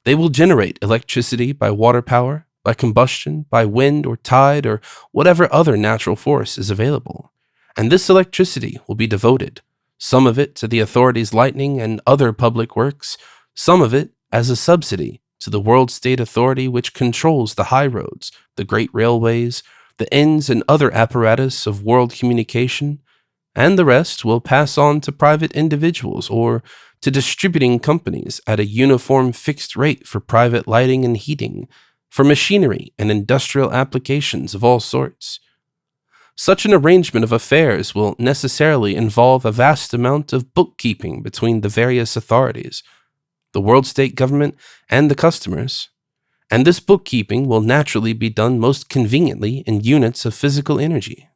They will generate electricity by water power, by combustion, by wind or tide, or whatever other natural force is available. And this electricity will be devoted, some of it to the authorities' lighting and other public works, some of it as a subsidy to the world state authority which controls the high roads, the great railways, the ends and other apparatus of world communication, and the rest will pass on to private individuals or to distributing companies at a uniform fixed rate for private lighting and heating, for machinery and industrial applications of all sorts. Such an arrangement of affairs will necessarily involve a vast amount of bookkeeping between the various authorities, the world state government, and the customers, and this bookkeeping will naturally be done most conveniently in units of physical energy.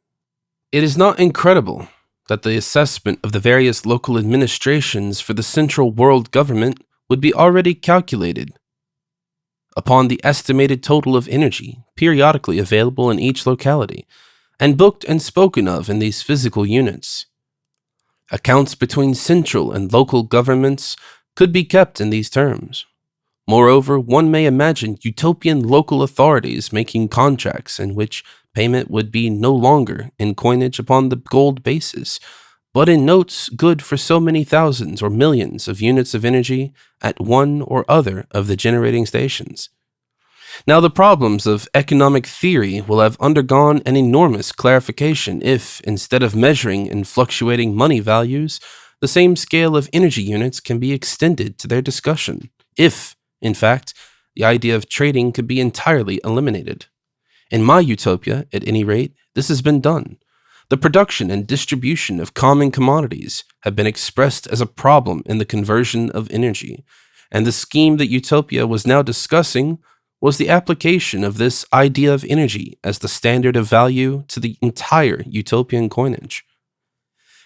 It is not incredible that the assessment of the various local administrations for the central world government would be already calculated upon the estimated total of energy periodically available in each locality, and booked and spoken of in these physical units. Accounts between central and local governments could be kept in these terms. Moreover, one may imagine utopian local authorities making contracts in which payment would be no longer in coinage upon the gold basis, but in notes good for so many thousands or millions of units of energy at one or other of the generating stations. Now, the problems of economic theory will have undergone an enormous clarification if, instead of measuring in fluctuating money values, the same scale of energy units can be extended to their discussion, if, in fact, the idea of trading could be entirely eliminated. In my utopia, at any rate, this has been done. The production and distribution of common commodities have been expressed as a problem in the conversion of energy, and the scheme that Utopia was now discussing was the application of this idea of energy as the standard of value to the entire utopian coinage.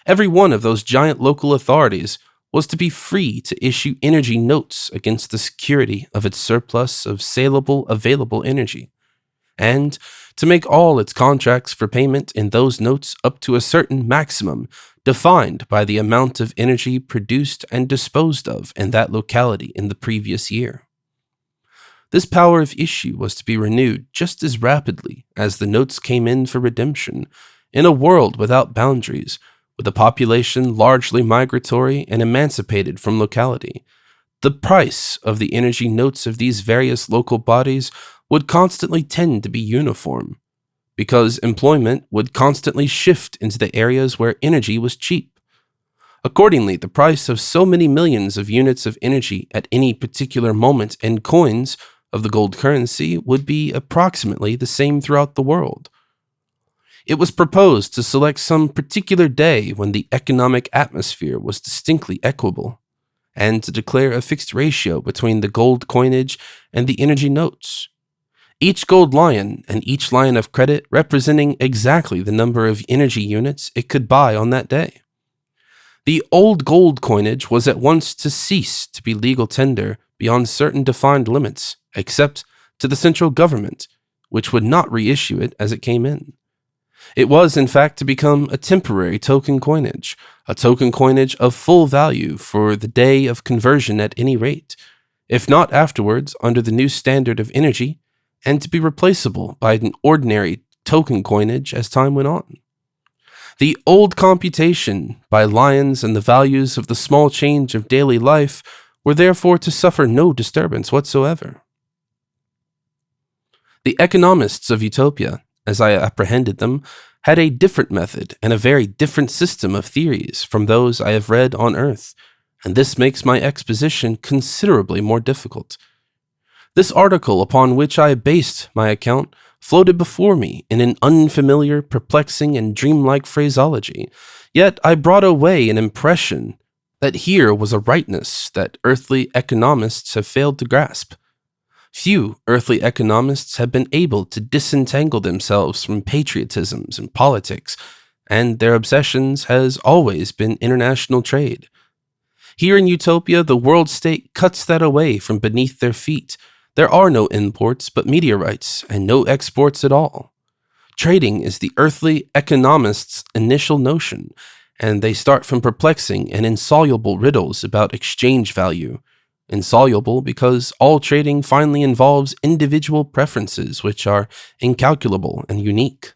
Every one of those giant local authorities was to be free to issue energy notes against the security of its surplus of saleable available energy, and to make all its contracts for payment in those notes up to a certain maximum defined by the amount of energy produced and disposed of in that locality in the previous year. This power of issue was to be renewed just as rapidly as the notes came in for redemption, in a world without boundaries, with a population largely migratory and emancipated from locality. The price of the energy notes of these various local bodies would constantly tend to be uniform, because employment would constantly shift into the areas where energy was cheap. Accordingly, the price of so many millions of units of energy at any particular moment in coins of the gold currency would be approximately the same throughout the world. It was proposed to select some particular day when the economic atmosphere was distinctly equable, and to declare a fixed ratio between the gold coinage and the energy notes, each gold lion and each line of credit representing exactly the number of energy units it could buy on that day. The old gold coinage was at once to cease to be legal tender beyond certain defined limits, except to the central government, which would not reissue it as it came in. It was, in fact, to become a temporary token coinage of full value for the day of conversion at any rate, if not afterwards under the new standard of energy, and to be replaceable by an ordinary token coinage as time went on. The old computation by lions and the values of the small change of daily life were therefore to suffer no disturbance whatsoever. The economists of Utopia, as I apprehended them, had a different method and a very different system of theories from those I have read on Earth, and this makes my exposition considerably more difficult. This article upon which I based my account floated before me in an unfamiliar, perplexing, and dreamlike phraseology, yet I brought away an impression that here was a rightness that earthly economists have failed to grasp. Few earthly economists have been able to disentangle themselves from patriotisms and politics, and their obsessions has always been international trade. Here in Utopia, the world state cuts that away from beneath their feet. There are no imports but meteorites, and no exports at all. Trading is the earthly economists' initial notion, and they start from perplexing and insoluble riddles about exchange value. Insoluble because all trading finally involves individual preferences which are incalculable and unique.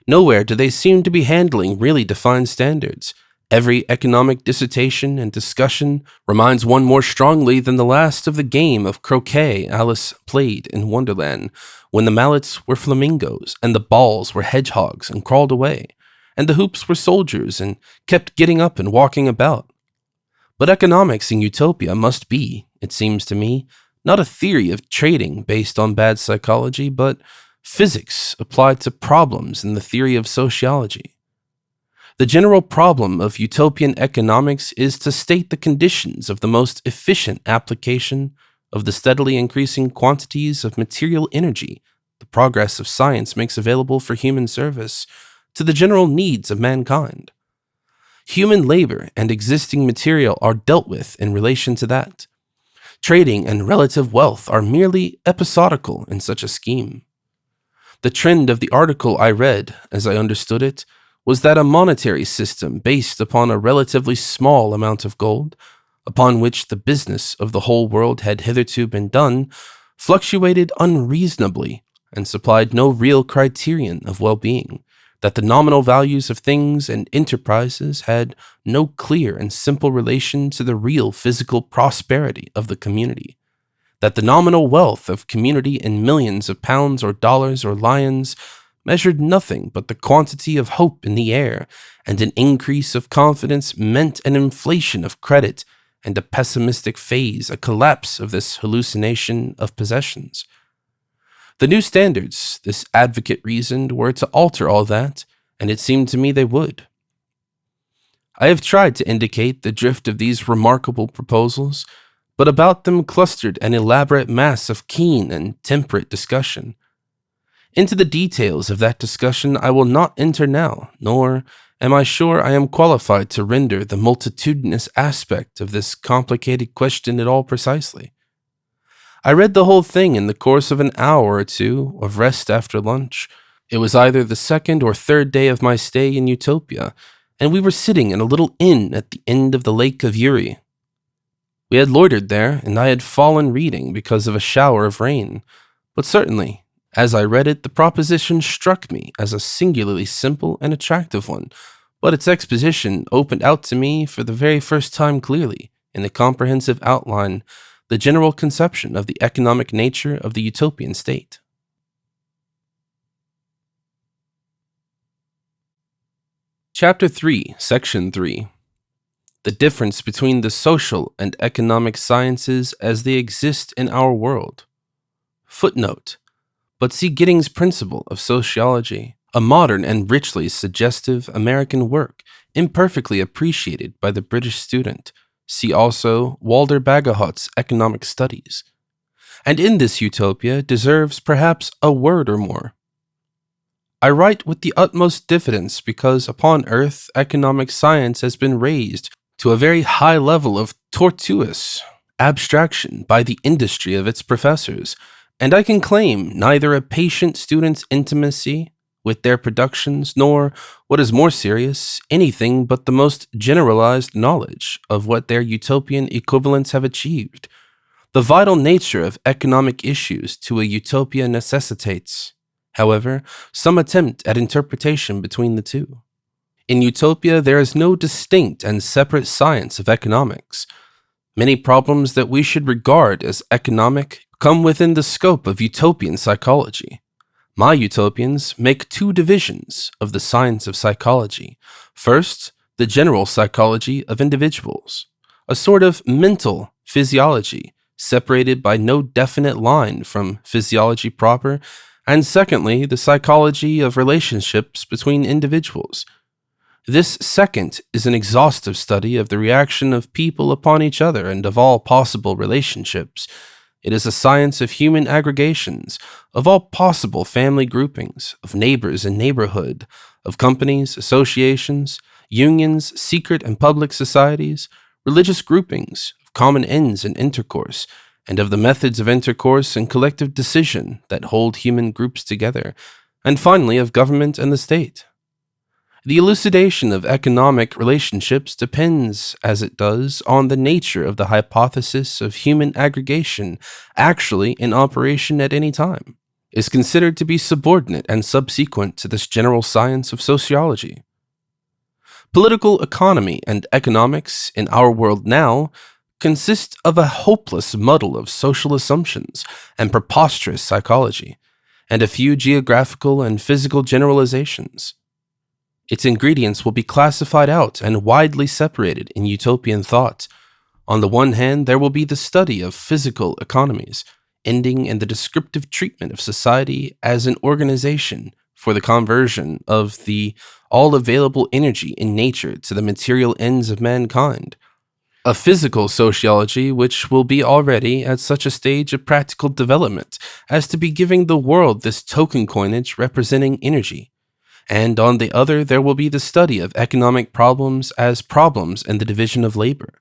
Nowhere do they seem to be handling really defined standards. Every economic dissertation and discussion reminds one more strongly than the last of the game of croquet Alice played in Wonderland, when the mallets were flamingos and the balls were hedgehogs and crawled away, and the hoops were soldiers and kept getting up and walking about. But economics in Utopia must be, it seems to me, not a theory of trading based on bad psychology, but physics applied to problems in the theory of sociology. The general problem of utopian economics is to state the conditions of the most efficient application of the steadily increasing quantities of material energy the progress of science makes available for human service to the general needs of mankind. Human labor and existing material are dealt with in relation to that. Trading and relative wealth are merely episodical in such a scheme. The trend of the article I read, as I understood it, was that a monetary system based upon a relatively small amount of gold, upon which the business of the whole world had hitherto been done, fluctuated unreasonably and supplied no real criterion of well-being, that the nominal values of things and enterprises had no clear and simple relation to the real physical prosperity of the community, that the nominal wealth of community in millions of pounds or dollars or lions measured nothing but the quantity of hope in the air, and an increase of confidence meant an inflation of credit, and a pessimistic phase, a collapse of this hallucination of possessions. The new standards, this advocate reasoned, were to alter all that, and it seemed to me they would. I have tried to indicate the drift of these remarkable proposals, but about them clustered an elaborate mass of keen and temperate discussion. Into the details of that discussion I will not enter now, nor am I sure I am qualified to render the multitudinous aspect of this complicated question at all precisely. I read the whole thing in the course of an hour or two of rest after lunch. It was either the second or third day of my stay in Utopia, and we were sitting in a little inn at the end of the Lake of Uri. We had loitered there, and I had fallen reading because of a shower of rain, but certainly, as I read it, the proposition struck me as a singularly simple and attractive one, but its exposition opened out to me for the very first time clearly, in a comprehensive outline, the general conception of the economic nature of the utopian state. Chapter 3, Section 3. The difference between the social and economic sciences as they exist in our world. Footnote. But see Gidding's Principle of Sociology, a modern and richly suggestive American work, imperfectly appreciated by the British student. See also Walter Bagehot's Economic Studies. And in this utopia deserves perhaps a word or more. I write with the utmost diffidence because upon earth economic science has been raised to a very high level of tortuous abstraction by the industry of its professors, and I can claim neither a patient student's intimacy with their productions, nor, what is more serious, anything but the most generalized knowledge of what their utopian equivalents have achieved. The vital nature of economic issues to a utopia necessitates, however, some attempt at interpretation between the two. In Utopia, there is no distinct and separate science of economics. Many problems that we should regard as economic come within the scope of utopian psychology. My utopians make two divisions of the science of psychology. First, the general psychology of individuals, a sort of mental physiology separated by no definite line from physiology proper, and secondly, the psychology of relationships between individuals. This second is an exhaustive study of the reaction of people upon each other and of all possible relationships. It is a science of human aggregations, of all possible family groupings, of neighbors and neighborhood, of companies, associations, unions, secret and public societies, religious groupings, of common ends and intercourse, and of the methods of intercourse and collective decision that hold human groups together, and finally of government and the state. The elucidation of economic relationships depends, as it does, on the nature of the hypothesis of human aggregation actually in operation at any time, is considered to be subordinate and subsequent to this general science of sociology. Political economy and economics in our world now consist of a hopeless muddle of social assumptions and preposterous psychology, and a few geographical and physical generalizations. Its ingredients will be classified out and widely separated in utopian thought. On the one hand, there will be the study of physical economies, ending in the descriptive treatment of society as an organization for the conversion of the all available energy in nature to the material ends of mankind. A physical sociology which will be already at such a stage of practical development as to be giving the world this token coinage representing energy. And on the other, there will be the study of economic problems as problems in the division of labor,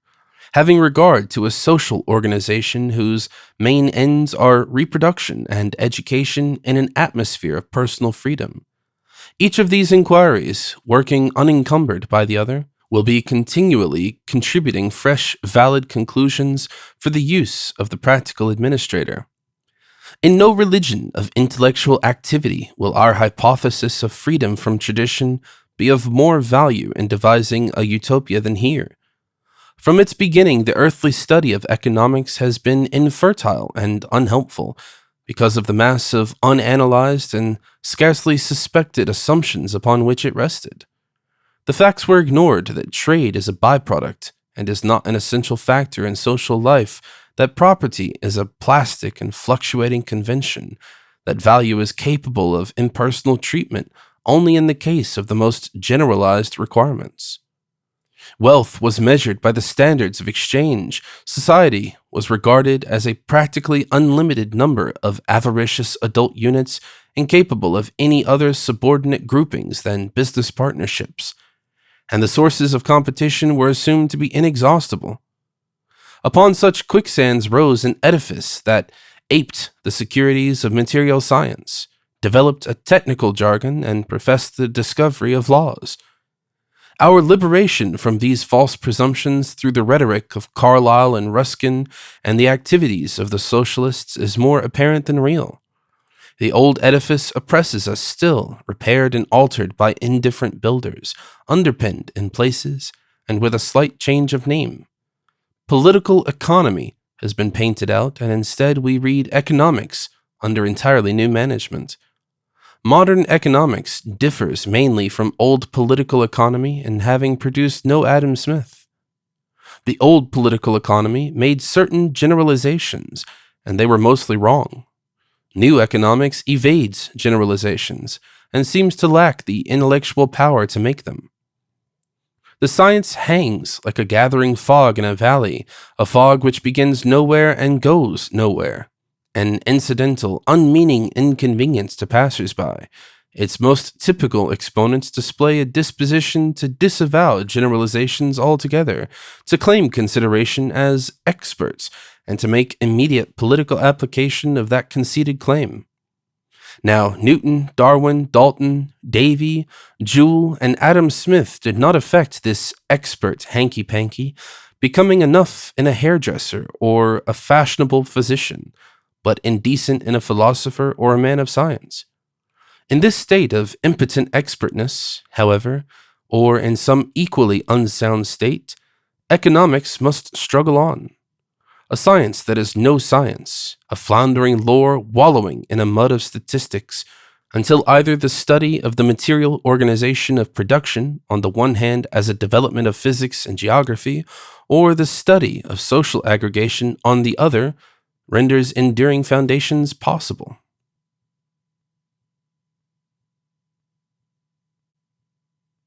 having regard to a social organization whose main ends are reproduction and education in an atmosphere of personal freedom. Each of these inquiries, working unencumbered by the other, will be continually contributing fresh, valid conclusions for the use of the practical administrator. In no religion of intellectual activity will our hypothesis of freedom from tradition be of more value in devising a utopia than here. From its beginning, the earthly study of economics has been infertile and unhelpful because of the mass of unanalyzed and scarcely suspected assumptions upon which it rested. The facts were ignored that trade is a byproduct and is not an essential factor in social life, that property is a plastic and fluctuating convention, that value is capable of impersonal treatment only in the case of the most generalized requirements. Wealth was measured by the standards of exchange. Society was regarded as a practically unlimited number of avaricious adult units incapable of any other subordinate groupings than business partnerships. and the sources of competition were assumed to be inexhaustible. Upon such quicksands rose an edifice that aped the securities of material science, developed a technical jargon, and professed the discovery of laws. Our liberation from these false presumptions through the rhetoric of Carlyle and Ruskin and the activities of the socialists is more apparent than real. The old edifice oppresses us still, repaired and altered by indifferent builders, underpinned in places, and with a slight change of name. Political economy has been painted out, and instead we read economics under entirely new management. Modern economics differs mainly from old political economy in having produced no Adam Smith. The old political economy made certain generalizations, and they were mostly wrong. New economics evades generalizations and seems to lack the intellectual power to make them. The science hangs like a gathering fog in a valley, a fog which begins nowhere and goes nowhere, an incidental, unmeaning inconvenience to passers-by. Its most typical exponents display a disposition to disavow generalizations altogether, to claim consideration as experts, and to make immediate political application of that conceded claim. Now, Newton, Darwin, Dalton, Davy, Joule, and Adam Smith did not affect this expert hanky-panky, becoming enough in a hairdresser or a fashionable physician, but indecent in a philosopher or a man of science. In this state of impotent expertness, however, or in some equally unsound state, economics must struggle on. A science that is no science, a floundering lore wallowing in a mud of statistics, until either the study of the material organization of production, on the one hand as a development of physics and geography, or the study of social aggregation on the other, renders enduring foundations possible.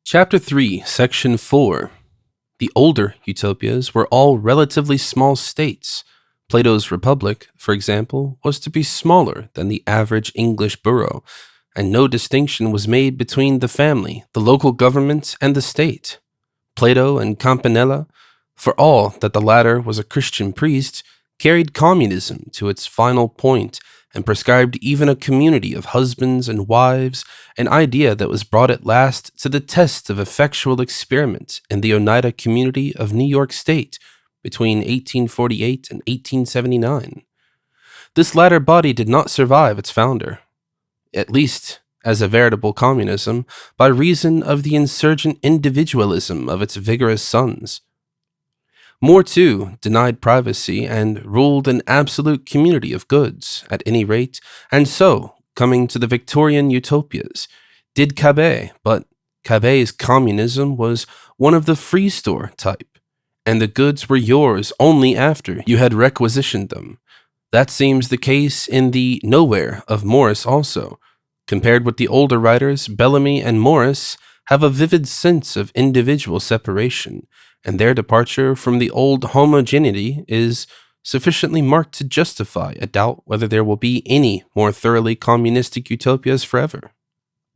Chapter 3, Section 4. The older utopias were all relatively small states. Plato's Republic, for example, was to be smaller than the average English borough, and no distinction was made between the family, the local government, and the state. Plato and Campanella, for all that the latter was a Christian priest, carried communism to its final point and prescribed even a community of husbands and wives, an idea that was brought at last to the test of effectual experiment in the Oneida community of New York State between 1848 and 1879. This latter body did not survive its founder, at least as a veritable communism, by reason of the insurgent individualism of its vigorous sons. More, too, denied privacy and ruled an absolute community of goods, at any rate, and so, coming to the Victorian utopias, did Cabet, but Cabet's communism was one of the free store type, and the goods were yours only after you had requisitioned them. That seems the case in the Nowhere of Morris also. Compared with the older writers, Bellamy and Morris have a vivid sense of individual separation, and their departure from the old homogeneity is sufficiently marked to justify a doubt whether there will be any more thoroughly communistic utopias forever.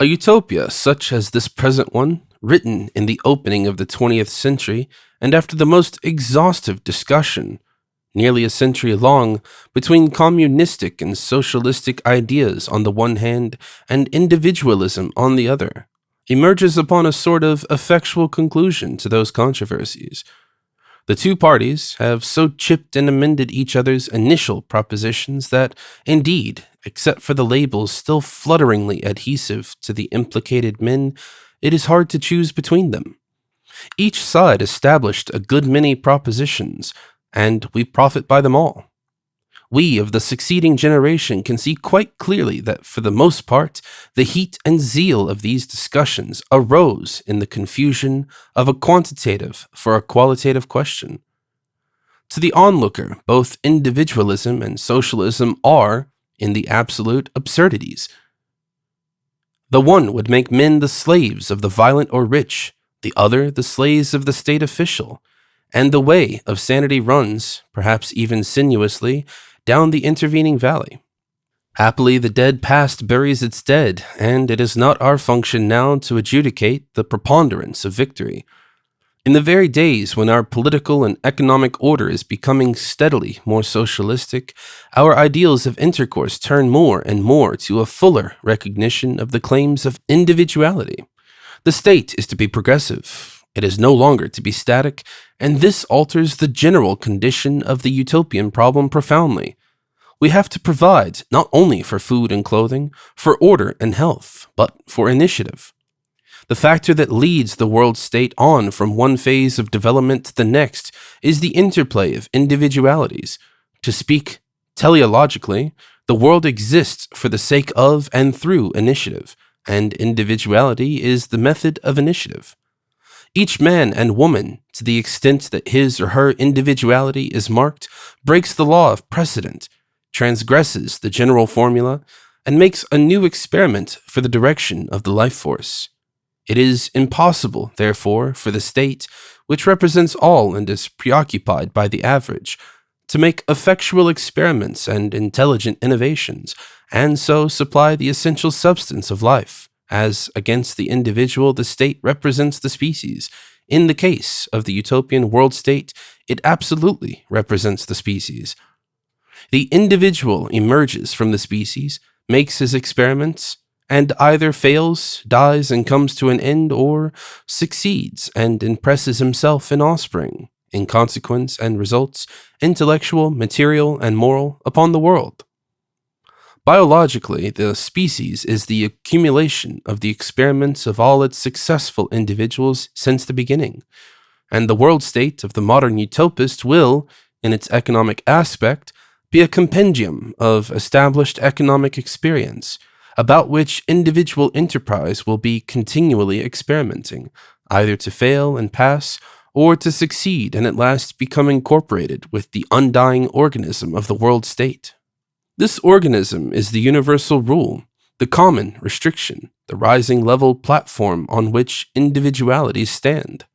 A utopia such as this present one, written in the opening of the 20th century, and after the most exhaustive discussion, nearly a century long, between communistic and socialistic ideas on the one hand and individualism on the other, emerges upon a sort of effectual conclusion to those controversies. The two parties have so chipped and amended each other's initial propositions that, indeed, except for the labels still flutteringly adhesive to the implicated men, it is hard to choose between them. Each side established a good many propositions, and we profit by them all. We of the succeeding generation can see quite clearly that, for the most part, the heat and zeal of these discussions arose in the confusion of a quantitative for a qualitative question. To the onlooker, both individualism and socialism are, in the absolute, absurdities. The one would make men the slaves of the violent or rich, the other the slaves of the state official, and the way of sanity runs, perhaps even sinuously, down the intervening valley. Happily, the dead past buries its dead, and it is not our function now to adjudicate the preponderance of victory. In the very days when our political and economic order is becoming steadily more socialistic, our ideals of intercourse turn more and more to a fuller recognition of the claims of individuality. The state is to be progressive. It is no longer to be static, and this alters the general condition of the utopian problem profoundly. We have to provide not only for food and clothing, for order and health, but for initiative. The factor that leads the world state on from one phase of development to the next is the interplay of individualities. To speak teleologically, the world exists for the sake of and through initiative, and individuality is the method of initiative. Each man and woman, to the extent that his or her individuality is marked, breaks the law of precedent, transgresses the general formula, and makes a new experiment for the direction of the life force. It is impossible, therefore, for the state, which represents all and is preoccupied by the average, to make effectual experiments and intelligent innovations, and so supply the essential substance of life. As against the individual, the state represents the species. In the case of the utopian world state, it absolutely represents the species. The individual emerges from the species, makes his experiments, and either fails, dies, and comes to an end, or succeeds and impresses himself in offspring, in consequence and results, intellectual, material, and moral, upon the world. Biologically, the species is the accumulation of the experiments of all its successful individuals since the beginning, and the world state of the modern utopist will, in its economic aspect, be a compendium of established economic experience, about which individual enterprise will be continually experimenting, either to fail and pass, or to succeed and at last become incorporated with the undying organism of the world state. This organism is the universal rule, the common restriction, the rising level platform on which individualities stand.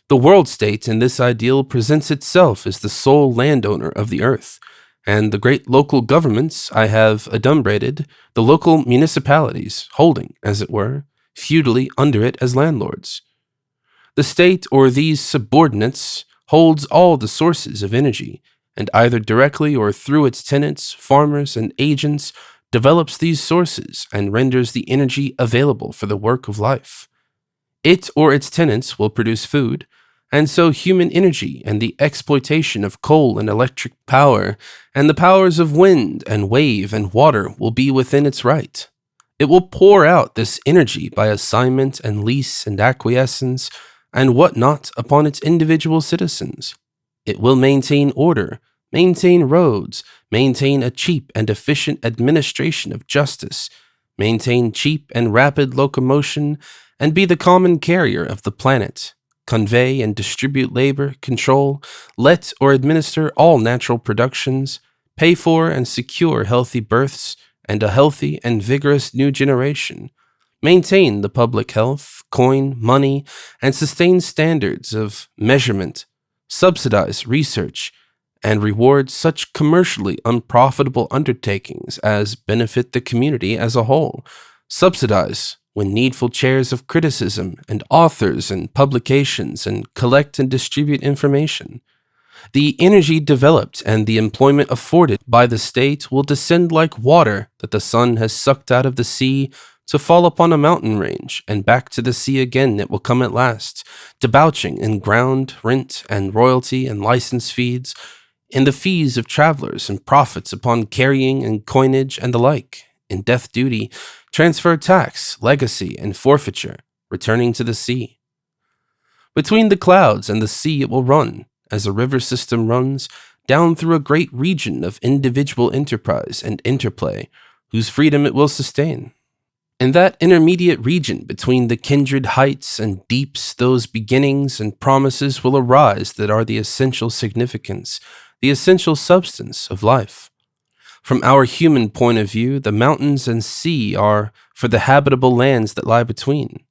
The world state in this ideal presents itself as the sole landowner of the earth, and the great local governments I have adumbrated, the local municipalities, holding, as it were, feudally under it as landlords. The state or these subordinates holds all the sources of energy, and either directly or through its tenants, farmers, and agents, develops these sources and renders the energy available for the work of life. It or its tenants will produce food, and so human energy and the exploitation of coal and electric power and the powers of wind and wave and water will be within its right. It will pour out this energy by assignment and lease and acquiescence and what not upon its individual citizens. It will maintain order, maintain roads, maintain a cheap and efficient administration of justice, maintain cheap and rapid locomotion, and be the common carrier of the planet, convey and distribute labor, control, let or administer all natural productions, pay for and secure healthy births and a healthy and vigorous new generation, maintain the public health, coin, money, and sustain standards of measurement, subsidize research, and reward such commercially unprofitable undertakings as benefit the community as a whole, subsidize when needful chairs of criticism and authors and publications, and collect and distribute information. The energy developed and the employment afforded by the state will descend like water that the sun has sucked out of the sea to fall upon a mountain range, and back to the sea again it will come at last, debauching in ground, rent, and royalty and license fees, in the fees of travelers and profits upon carrying and coinage and the like, in death duty, transfer tax, legacy, and forfeiture, returning to the sea. Between the clouds and the sea it will run, as a river system runs, down through a great region of individual enterprise and interplay, whose freedom it will sustain. In that intermediate region between the kindred heights and deeps, those beginnings and promises will arise that are the essential significance, the essential substance of life. From our human point of view, the mountains and sea are for the habitable lands that lie between.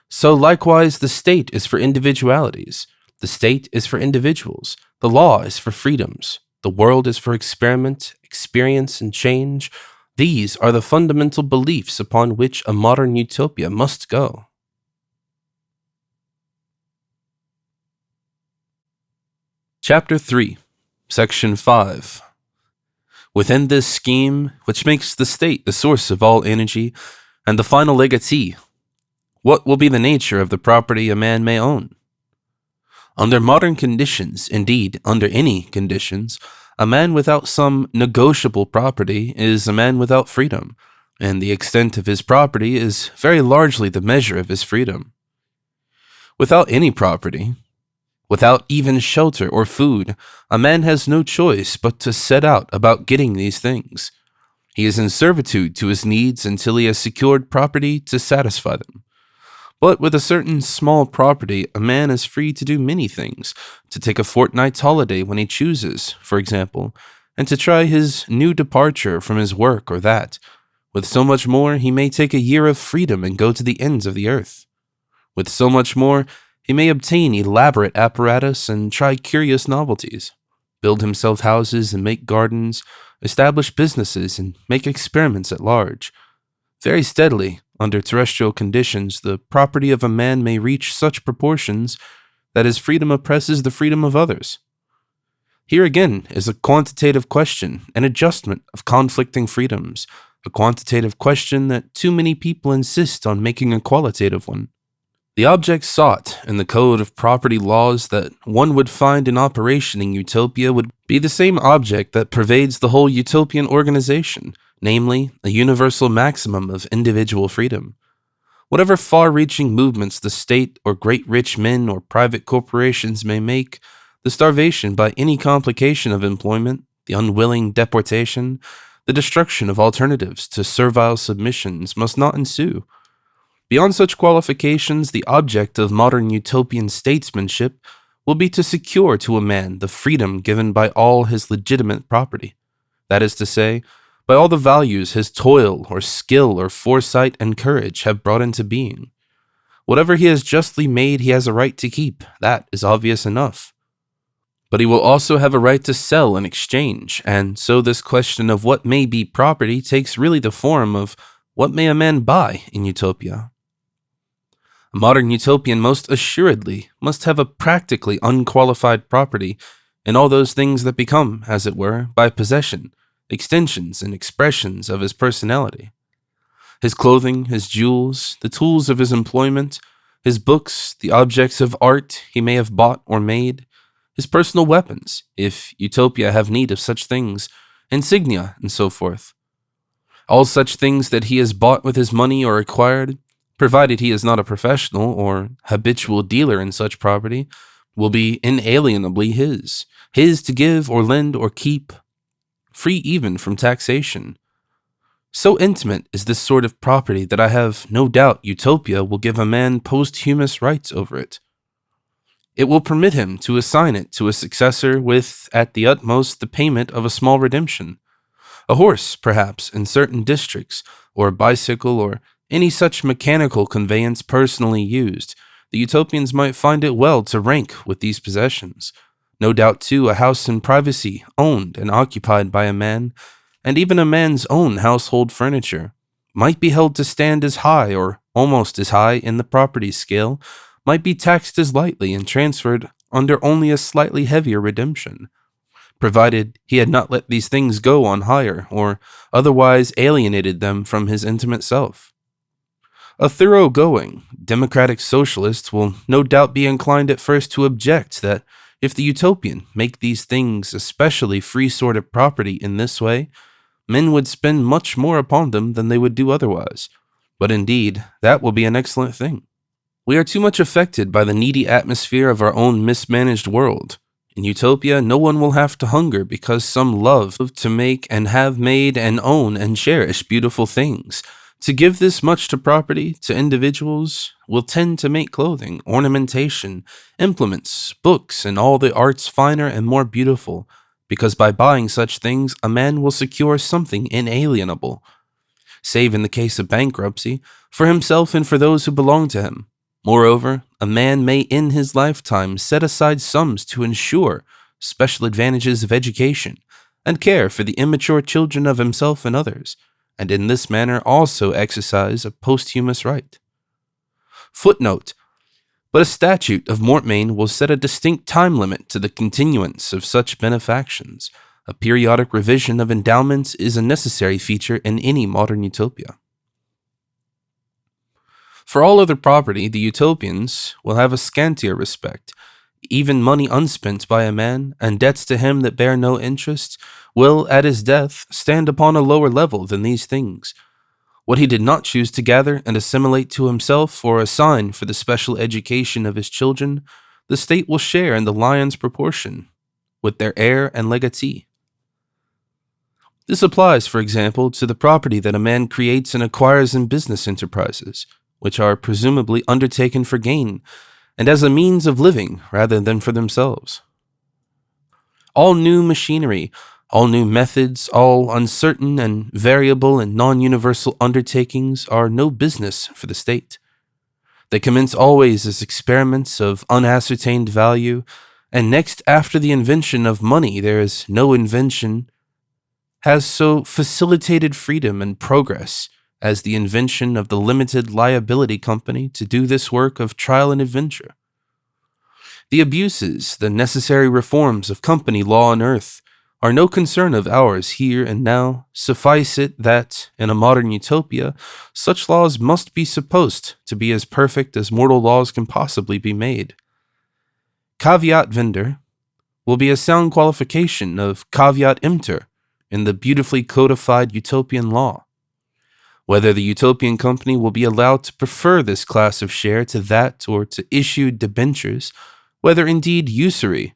So likewise the state is for individualities, the state is for individuals, the law is for freedoms, The world is for experiment, experience, and change. These are the fundamental beliefs upon which a modern utopia must go. Chapter 3, Section 5. Within this scheme, which makes the state the source of all energy and the final legatee, what will be the nature of the property a man may own? Under modern conditions, indeed, under any conditions, a man without some negotiable property is a man without freedom, and the extent of his property is very largely the measure of his freedom. Without any property, without even shelter or food, a man has no choice but to set out about getting these things. He is in servitude to his needs until he has secured property to satisfy them. But with a certain small property, a man is free to do many things, to take a fortnight's holiday when he chooses, for example, and to try his new departure from his work or that. With so much more, he may take a year of freedom and go to the ends of the earth. With so much more, he may obtain elaborate apparatus and try curious novelties, build himself houses and make gardens, establish businesses and make experiments at large. Very steadily, under terrestrial conditions, the property of a man may reach such proportions that his freedom oppresses the freedom of others. Here again is a quantitative question, an adjustment of conflicting freedoms, a quantitative question that too many people insist on making a qualitative one. The object sought in the code of property laws that one would find in operation in Utopia would be the same object that pervades the whole utopian organization, namely, a universal maximum of individual freedom. Whatever far-reaching movements the state or great rich men or private corporations may make, the starvation by any complication of employment, the unwilling deportation, the destruction of alternatives to servile submissions must not ensue. Beyond such qualifications, the object of modern utopian statesmanship will be to secure to a man the freedom given by all his legitimate property. That is to say, by all the values his toil or skill or foresight and courage have brought into being. Whatever he has justly made he has a right to keep, that is obvious enough. But he will also have a right to sell and exchange, and so this question of what may be property takes really the form of what may a man buy in Utopia. A modern utopian most assuredly must have a practically unqualified property in all those things that become, as it were, by possession, extensions and expressions of his personality. His clothing, his jewels, the tools of his employment, his books, the objects of art he may have bought or made, his personal weapons, if Utopia have need of such things, insignia, and so forth. All such things that he has bought with his money or acquired, provided he is not a professional or habitual dealer in such property, will be inalienably his to give or lend or keep, free even from taxation. So intimate is this sort of property that I have no doubt Utopia will give a man posthumous rights over it. It will permit him to assign it to a successor with, at the utmost, the payment of a small redemption. A horse, perhaps, in certain districts, or a bicycle, or any such mechanical conveyance personally used. The Utopians might find it well to rank with these possessions. No doubt, too, a house in privacy, owned and occupied by a man, and even a man's own household furniture, might be held to stand as high, or almost as high, in the property scale, might be taxed as lightly and transferred under only a slightly heavier redemption, provided he had not let these things go on hire, or otherwise alienated them from his intimate self. A thoroughgoing democratic socialist will no doubt be inclined at first to object that if the utopian make these things especially free sort of property in this way, men would spend much more upon them than they would do otherwise. But indeed, that will be an excellent thing. We are too much affected by the needy atmosphere of our own mismanaged world. In Utopia, no one will have to hunger because some love to make and have made and own and cherish beautiful things. To give this much to property, to individuals, will tend to make clothing, ornamentation, implements, books, and all the arts finer and more beautiful, because by buying such things, a man will secure something inalienable, save in the case of bankruptcy, for himself and for those who belong to him. Moreover, a man may in his lifetime set aside sums to ensure special advantages of education, and care for the immature children of himself and others, and in this manner also exercise a posthumous right. Footnote: but a statute of mortmain will set a distinct time limit to the continuance of such benefactions. A periodic revision of endowments is a necessary feature in any modern utopia. For all other property, the utopians will have a scantier respect. Even money unspent by a man, and debts to him that bear no interest, will, at his death, stand upon a lower level than these things. What he did not choose to gather and assimilate to himself or assign for the special education of his children, the state will share in the lion's proportion with their heir and legatee. This applies, for example, to the property that a man creates and acquires in business enterprises, which are presumably undertaken for gain and as a means of living rather than for themselves. All new machinery, all new methods, all uncertain and variable and non-universal undertakings are no business for the state. They commence always as experiments of unascertained value, and next after the invention of money there is no invention has so facilitated freedom and progress as the invention of the limited liability company to do this work of trial and adventure. The abuses, the necessary reforms of company law on earth, are no concern of ours here and now. Suffice it that, in a modern utopia, such laws must be supposed to be as perfect as mortal laws can possibly be made. Caveat vendor will be a sound qualification of caveat emptor in the beautifully codified utopian law. Whether the utopian company will be allowed to prefer this class of share to that or to issue debentures, whether indeed usury,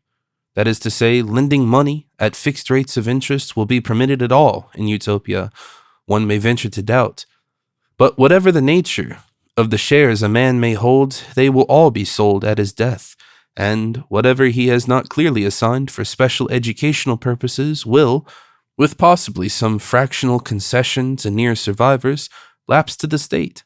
that is to say, lending money at fixed rates of interest, will be permitted at all in utopia, one may venture to doubt. But whatever the nature of the shares a man may hold, they will all be sold at his death, and whatever he has not clearly assigned for special educational purposes will, with possibly some fractional concession to near survivors, lapse to the state.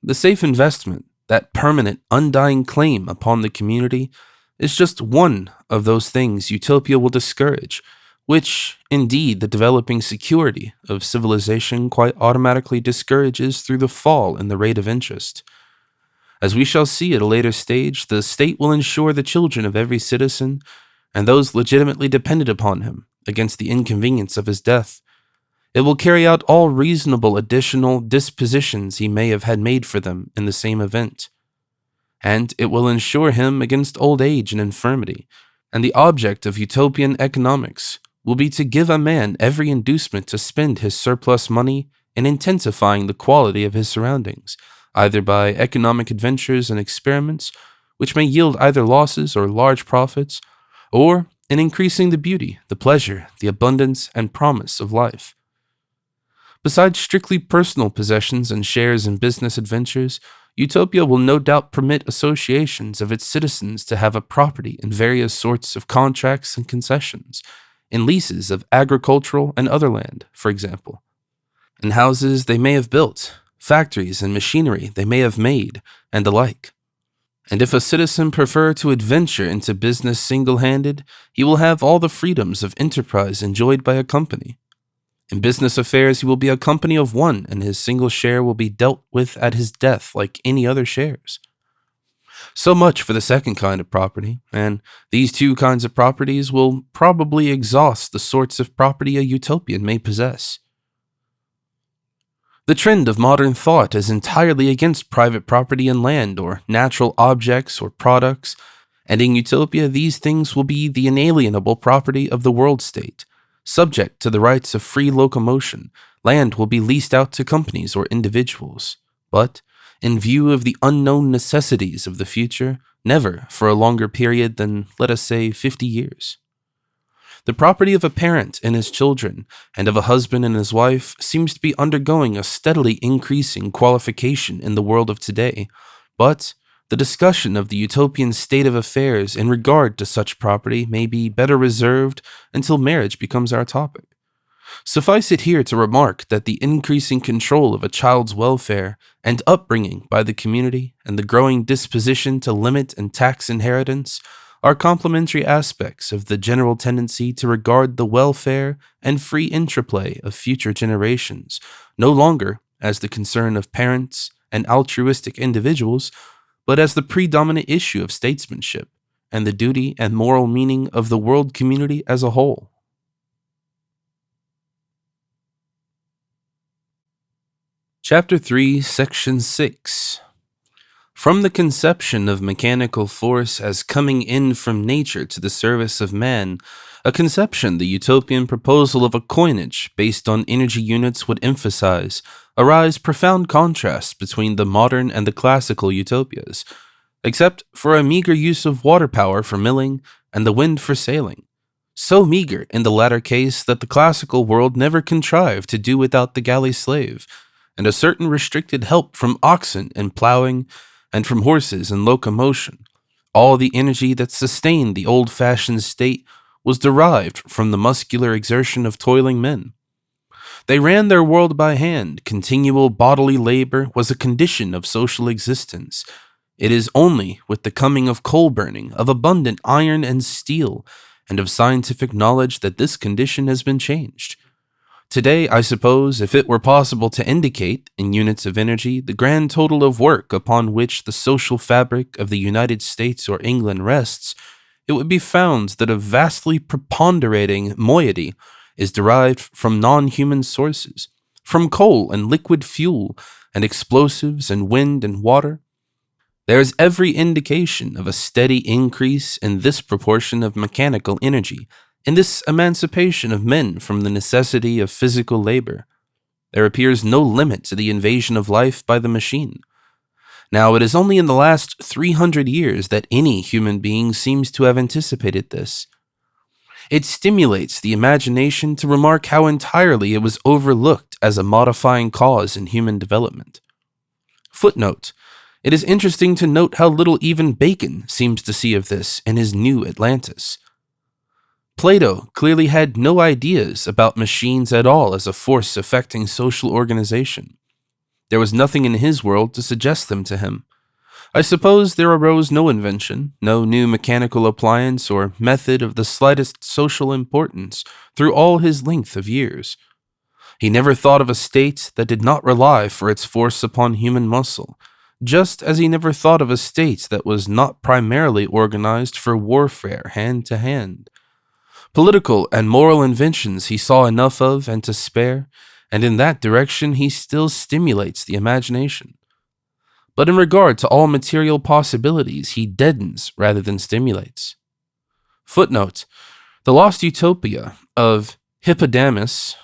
The safe investment, that permanent, undying claim upon the community, is just one of those things utopia will discourage, which, indeed, the developing security of civilization quite automatically discourages through the fall in the rate of interest. As we shall see at a later stage, the state will insure the children of every citizen, and those legitimately dependent upon him, against the inconvenience of his death. It will carry out all reasonable additional dispositions he may have had made for them in the same event. And it will insure him against old age and infirmity, and the object of utopian economics will be to give a man every inducement to spend his surplus money in intensifying the quality of his surroundings, either by economic adventures and experiments, which may yield either losses or large profits, or in increasing the beauty, the pleasure, the abundance, and promise of life. Besides strictly personal possessions and shares in business adventures, Utopia will no doubt permit associations of its citizens to have a property in various sorts of contracts and concessions, in leases of agricultural and other land, for example, in houses they may have built, factories and machinery they may have made, and the like. And if a citizen prefer to adventure into business single-handed, he will have all the freedoms of enterprise enjoyed by a company. In business affairs, he will be a company of one, and his single share will be dealt with at his death like any other shares. So much for the second kind of property, and these two kinds of properties will probably exhaust the sorts of property a utopian may possess. The trend of modern thought is entirely against private property in land or natural objects or products, and in Utopia these things will be the inalienable property of the world state. Subject to the rights of free locomotion, land will be leased out to companies or individuals, but, in view of the unknown necessities of the future, never for a longer period than, let us say, 50 years. The property of a parent and his children, and of a husband and his wife, seems to be undergoing a steadily increasing qualification in the world of today, but the discussion of the utopian state of affairs in regard to such property may be better reserved until marriage becomes our topic. Suffice it here to remark that the increasing control of a child's welfare and upbringing by the community and the growing disposition to limit and tax inheritance are complementary aspects of the general tendency to regard the welfare and free interplay of future generations no longer as the concern of parents and altruistic individuals, but as the predominant issue of statesmanship and the duty and moral meaning of the world community as a whole. Chapter 3, Section 6. From the conception of mechanical force as coming in from nature to the service of man, a conception the utopian proposal of a coinage based on energy units would emphasize, arise profound contrasts between the modern and the classical utopias, except for a meager use of water power for milling and the wind for sailing. So meager in the latter case that the classical world never contrived to do without the galley slave, and a certain restricted help from oxen in plowing and from horses in locomotion. All the energy that sustained the old-fashioned state was derived from the muscular exertion of toiling men. They ran their world by hand. Continual bodily labor was a condition of social existence. It is only with the coming of coal burning, of abundant iron and steel, and of scientific knowledge that this condition has been changed. Today, I suppose, if it were possible to indicate, in units of energy, the grand total of work upon which the social fabric of the United States or England rests, it would be found that a vastly preponderating moiety is derived from non-human sources, from coal and liquid fuel, and explosives and wind and water. There is every indication of a steady increase in this proportion of mechanical energy, in this emancipation of men from the necessity of physical labor. There appears no limit to the invasion of life by the machine. Now, it is only in the last 300 years that any human being seems to have anticipated this. It stimulates the imagination to remark how entirely it was overlooked as a modifying cause in human development. Footnote: it is interesting to note how little even Bacon seems to see of this in his New Atlantis. Plato clearly had no ideas about machines at all as a force affecting social organization. There was nothing in his world to suggest them to him. I suppose there arose no invention, no new mechanical appliance or method of the slightest social importance through all his length of years. He never thought of a state that did not rely for its force upon human muscle, just as he never thought of a state that was not primarily organized for warfare hand to hand. Political and moral inventions he saw enough of and to spare, and in that direction he still stimulates the imagination. But in regard to all material possibilities, he deadens rather than stimulates. Footnote: the lost Utopia of Hippodamus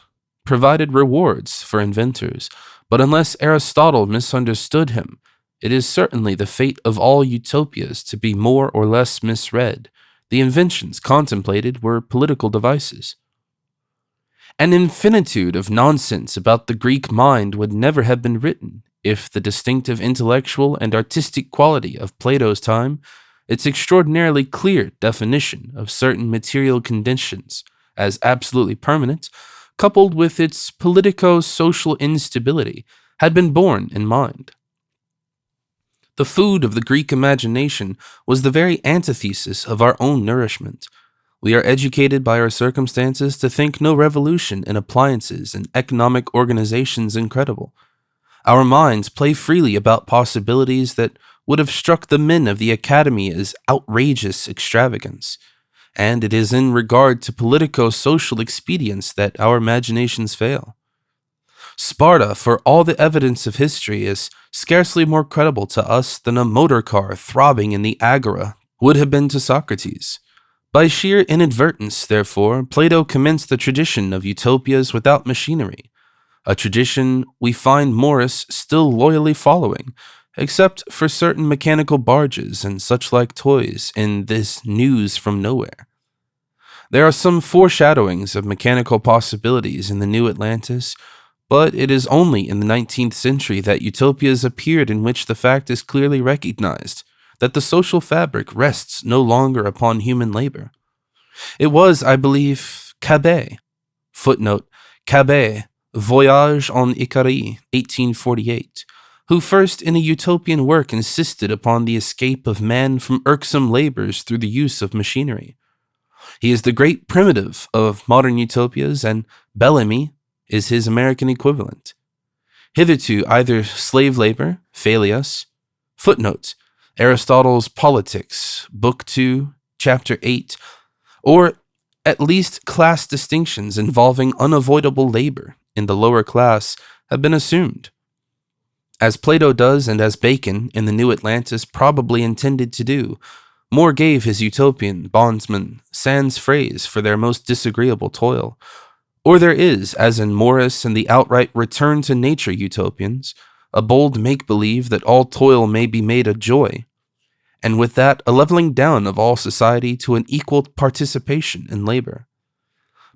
provided rewards for inventors, but unless Aristotle misunderstood him, it is certainly the fate of all utopias to be more or less misread. The inventions contemplated were political devices. An infinitude of nonsense about the Greek mind would never have been written if the distinctive intellectual and artistic quality of Plato's time, its extraordinarily clear definition of certain material conditions as absolutely permanent, coupled with its politico-social instability, had been borne in mind. The food of the Greek imagination was the very antithesis of our own nourishment. We are educated by our circumstances to think no revolution in appliances and economic organizations incredible. Our minds play freely about possibilities that would have struck the men of the academy as outrageous extravagance, and it is in regard to politico-social expedients that our imaginations fail. Sparta, for all the evidence of history, is scarcely more credible to us than a motor car throbbing in the agora would have been to Socrates. By sheer inadvertence, therefore, Plato commenced the tradition of utopias without machinery, a tradition we find Morris still loyally following, except for certain mechanical barges and such-like toys in this News from Nowhere. There are some foreshadowings of mechanical possibilities in the New Atlantis, but it is only in the 19th century that utopias appeared in which the fact is clearly recognized that the social fabric rests no longer upon human labor. It was, I believe, Cabet. Footnote: Cabet, Voyage en Icarie, 1848, who first in a utopian work insisted upon the escape of man from irksome labors through the use of machinery. He is the great primitive of modern utopias, and Bellamy is his American equivalent. Hitherto either slave labor, Phaleas, footnote, Aristotle's Politics, Book 2, Chapter 8, or at least class distinctions involving unavoidable labor in the lower class have been assumed. As Plato does and as Bacon in the New Atlantis probably intended to do, More gave his utopian bondsmen sans phrase for their most disagreeable toil. Or there is, as in Morris and the outright return to nature utopians, a bold make-believe that all toil may be made a joy, and with that a leveling down of all society to an equal participation in labor.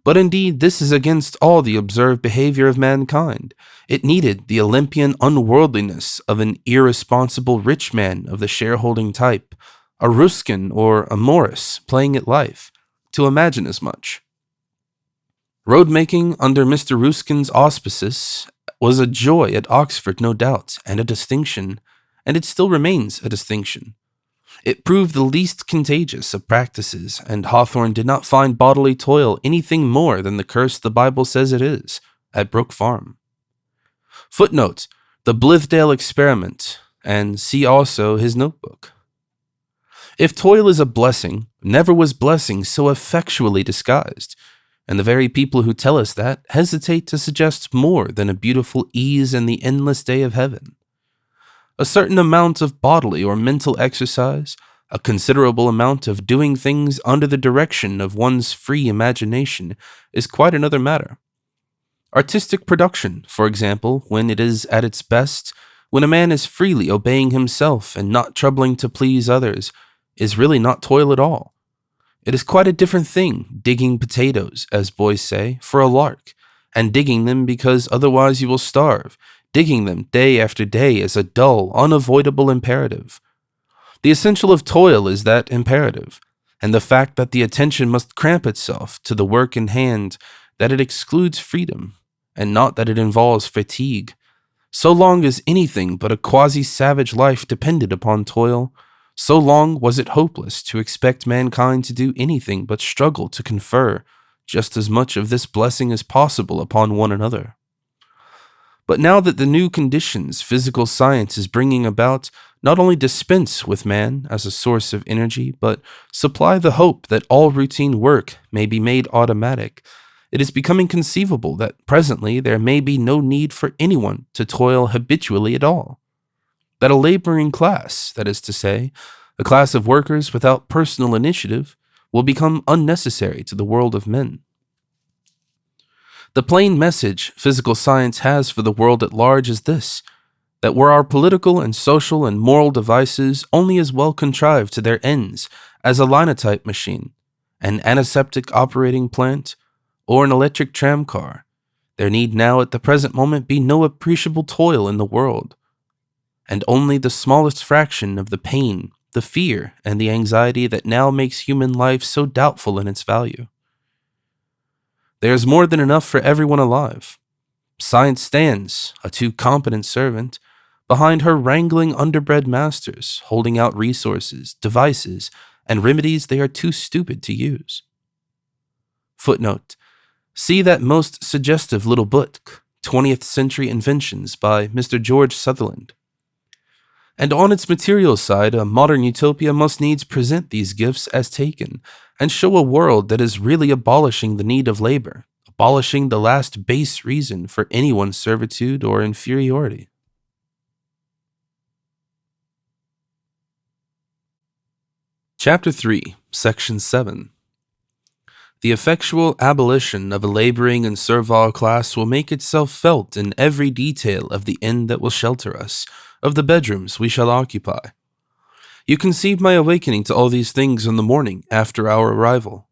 But indeed this is against all the observed behavior of mankind. It needed the Olympian unworldliness of an irresponsible rich man of the shareholding type, a Ruskin or a Morris playing at life, to imagine as much. Road-making under Mr. Ruskin's auspices was a joy at Oxford, no doubt, and a distinction, and it still remains a distinction. It proved the least contagious of practices, and Hawthorne did not find bodily toil anything more than the curse the Bible says it is, at Brook Farm. Footnote, the Blithedale Experiment, and see also his notebook. If toil is a blessing, never was blessing so effectually disguised, and the very people who tell us that hesitate to suggest more than a beautiful ease in the endless day of heaven. A certain amount of bodily or mental exercise, a considerable amount of doing things under the direction of one's free imagination, is quite another matter. Artistic production, for example, when it is at its best, when a man is freely obeying himself and not troubling to please others, is really not toil at all. It is quite a different thing digging potatoes, as boys say, for a lark, and digging them because otherwise you will starve. Digging them day after day is a dull, unavoidable imperative. The essential of toil is that imperative, and the fact that the attention must cramp itself to the work in hand, that it excludes freedom, and not that it involves fatigue. So long as anything but a quasi-savage life depended upon toil, so long was it hopeless to expect mankind to do anything but struggle to confer just as much of this blessing as possible upon one another. But now that the new conditions physical science is bringing about not only dispense with man as a source of energy, but supply the hope that all routine work may be made automatic, it is becoming conceivable that presently there may be no need for anyone to toil habitually at all. That a laboring class, that is to say, a class of workers without personal initiative, will become unnecessary to the world of men. The plain message physical science has for the world at large is this, that were our political and social and moral devices only as well contrived to their ends as a linotype machine, an antiseptic operating plant, or an electric tramcar, there need now at the present moment be no appreciable toil in the world, and only the smallest fraction of the pain, the fear, and the anxiety that now makes human life so doubtful in its value. There is more than enough for everyone alive. Science stands, a too competent servant, behind her wrangling underbred masters, holding out resources, devices, and remedies they are too stupid to use. Footnote, see that most suggestive little book, 20th Century Inventions by Mr. George Sutherland. And on its material side, a modern utopia must needs present these gifts as taken, and show a world that is really abolishing the need of labor, abolishing the last base reason for anyone's servitude or inferiority. Chapter 3, Section 7. The effectual abolition of a laboring and servile class will make itself felt in every detail of the inn that will shelter us, of the bedrooms we shall occupy. You conceive my awakening to all these things in the morning after our arrival.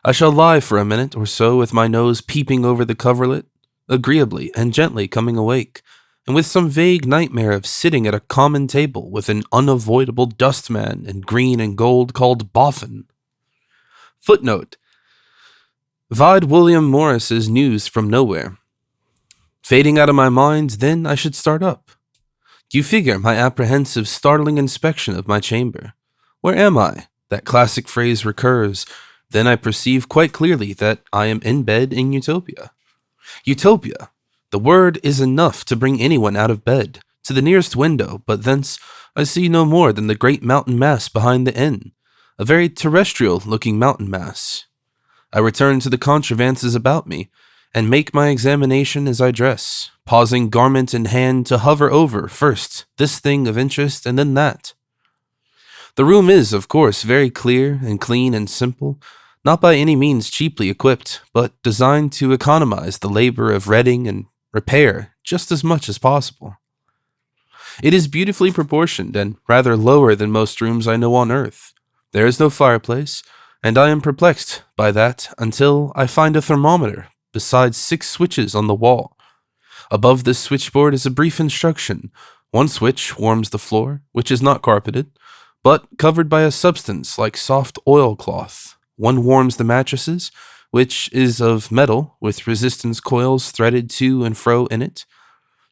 I shall lie for a minute or so with my nose peeping over the coverlet, agreeably and gently coming awake, and with some vague nightmare of sitting at a common table with an unavoidable dustman in green and gold called Boffin. Footnote, vide William Morris's News from Nowhere. Fading out of my mind, then I should start up. You figure my apprehensive, startling inspection of my chamber. Where am I? That classic phrase recurs. Then I perceive quite clearly that I am in bed in Utopia. Utopia! The word is enough to bring anyone out of bed, to the nearest window, but thence I see no more than the great mountain mass behind the inn, a very terrestrial-looking mountain mass. I return to the contrivances about me, and make my examination as I dress, pausing garment in hand to hover over first this thing of interest and then that. The room is, of course, very clear and clean and simple, not by any means cheaply equipped, but designed to economize the labor of redding and repair just as much as possible. It is beautifully proportioned and rather lower than most rooms I know on earth. There is no fireplace, and I am perplexed by that until I find a thermometer besides 6 switches on the wall. Above this switchboard is a brief instruction. One switch warms the floor, which is not carpeted, but covered by a substance like soft oilcloth. One warms the mattresses, which is of metal with resistance coils threaded to and fro in it,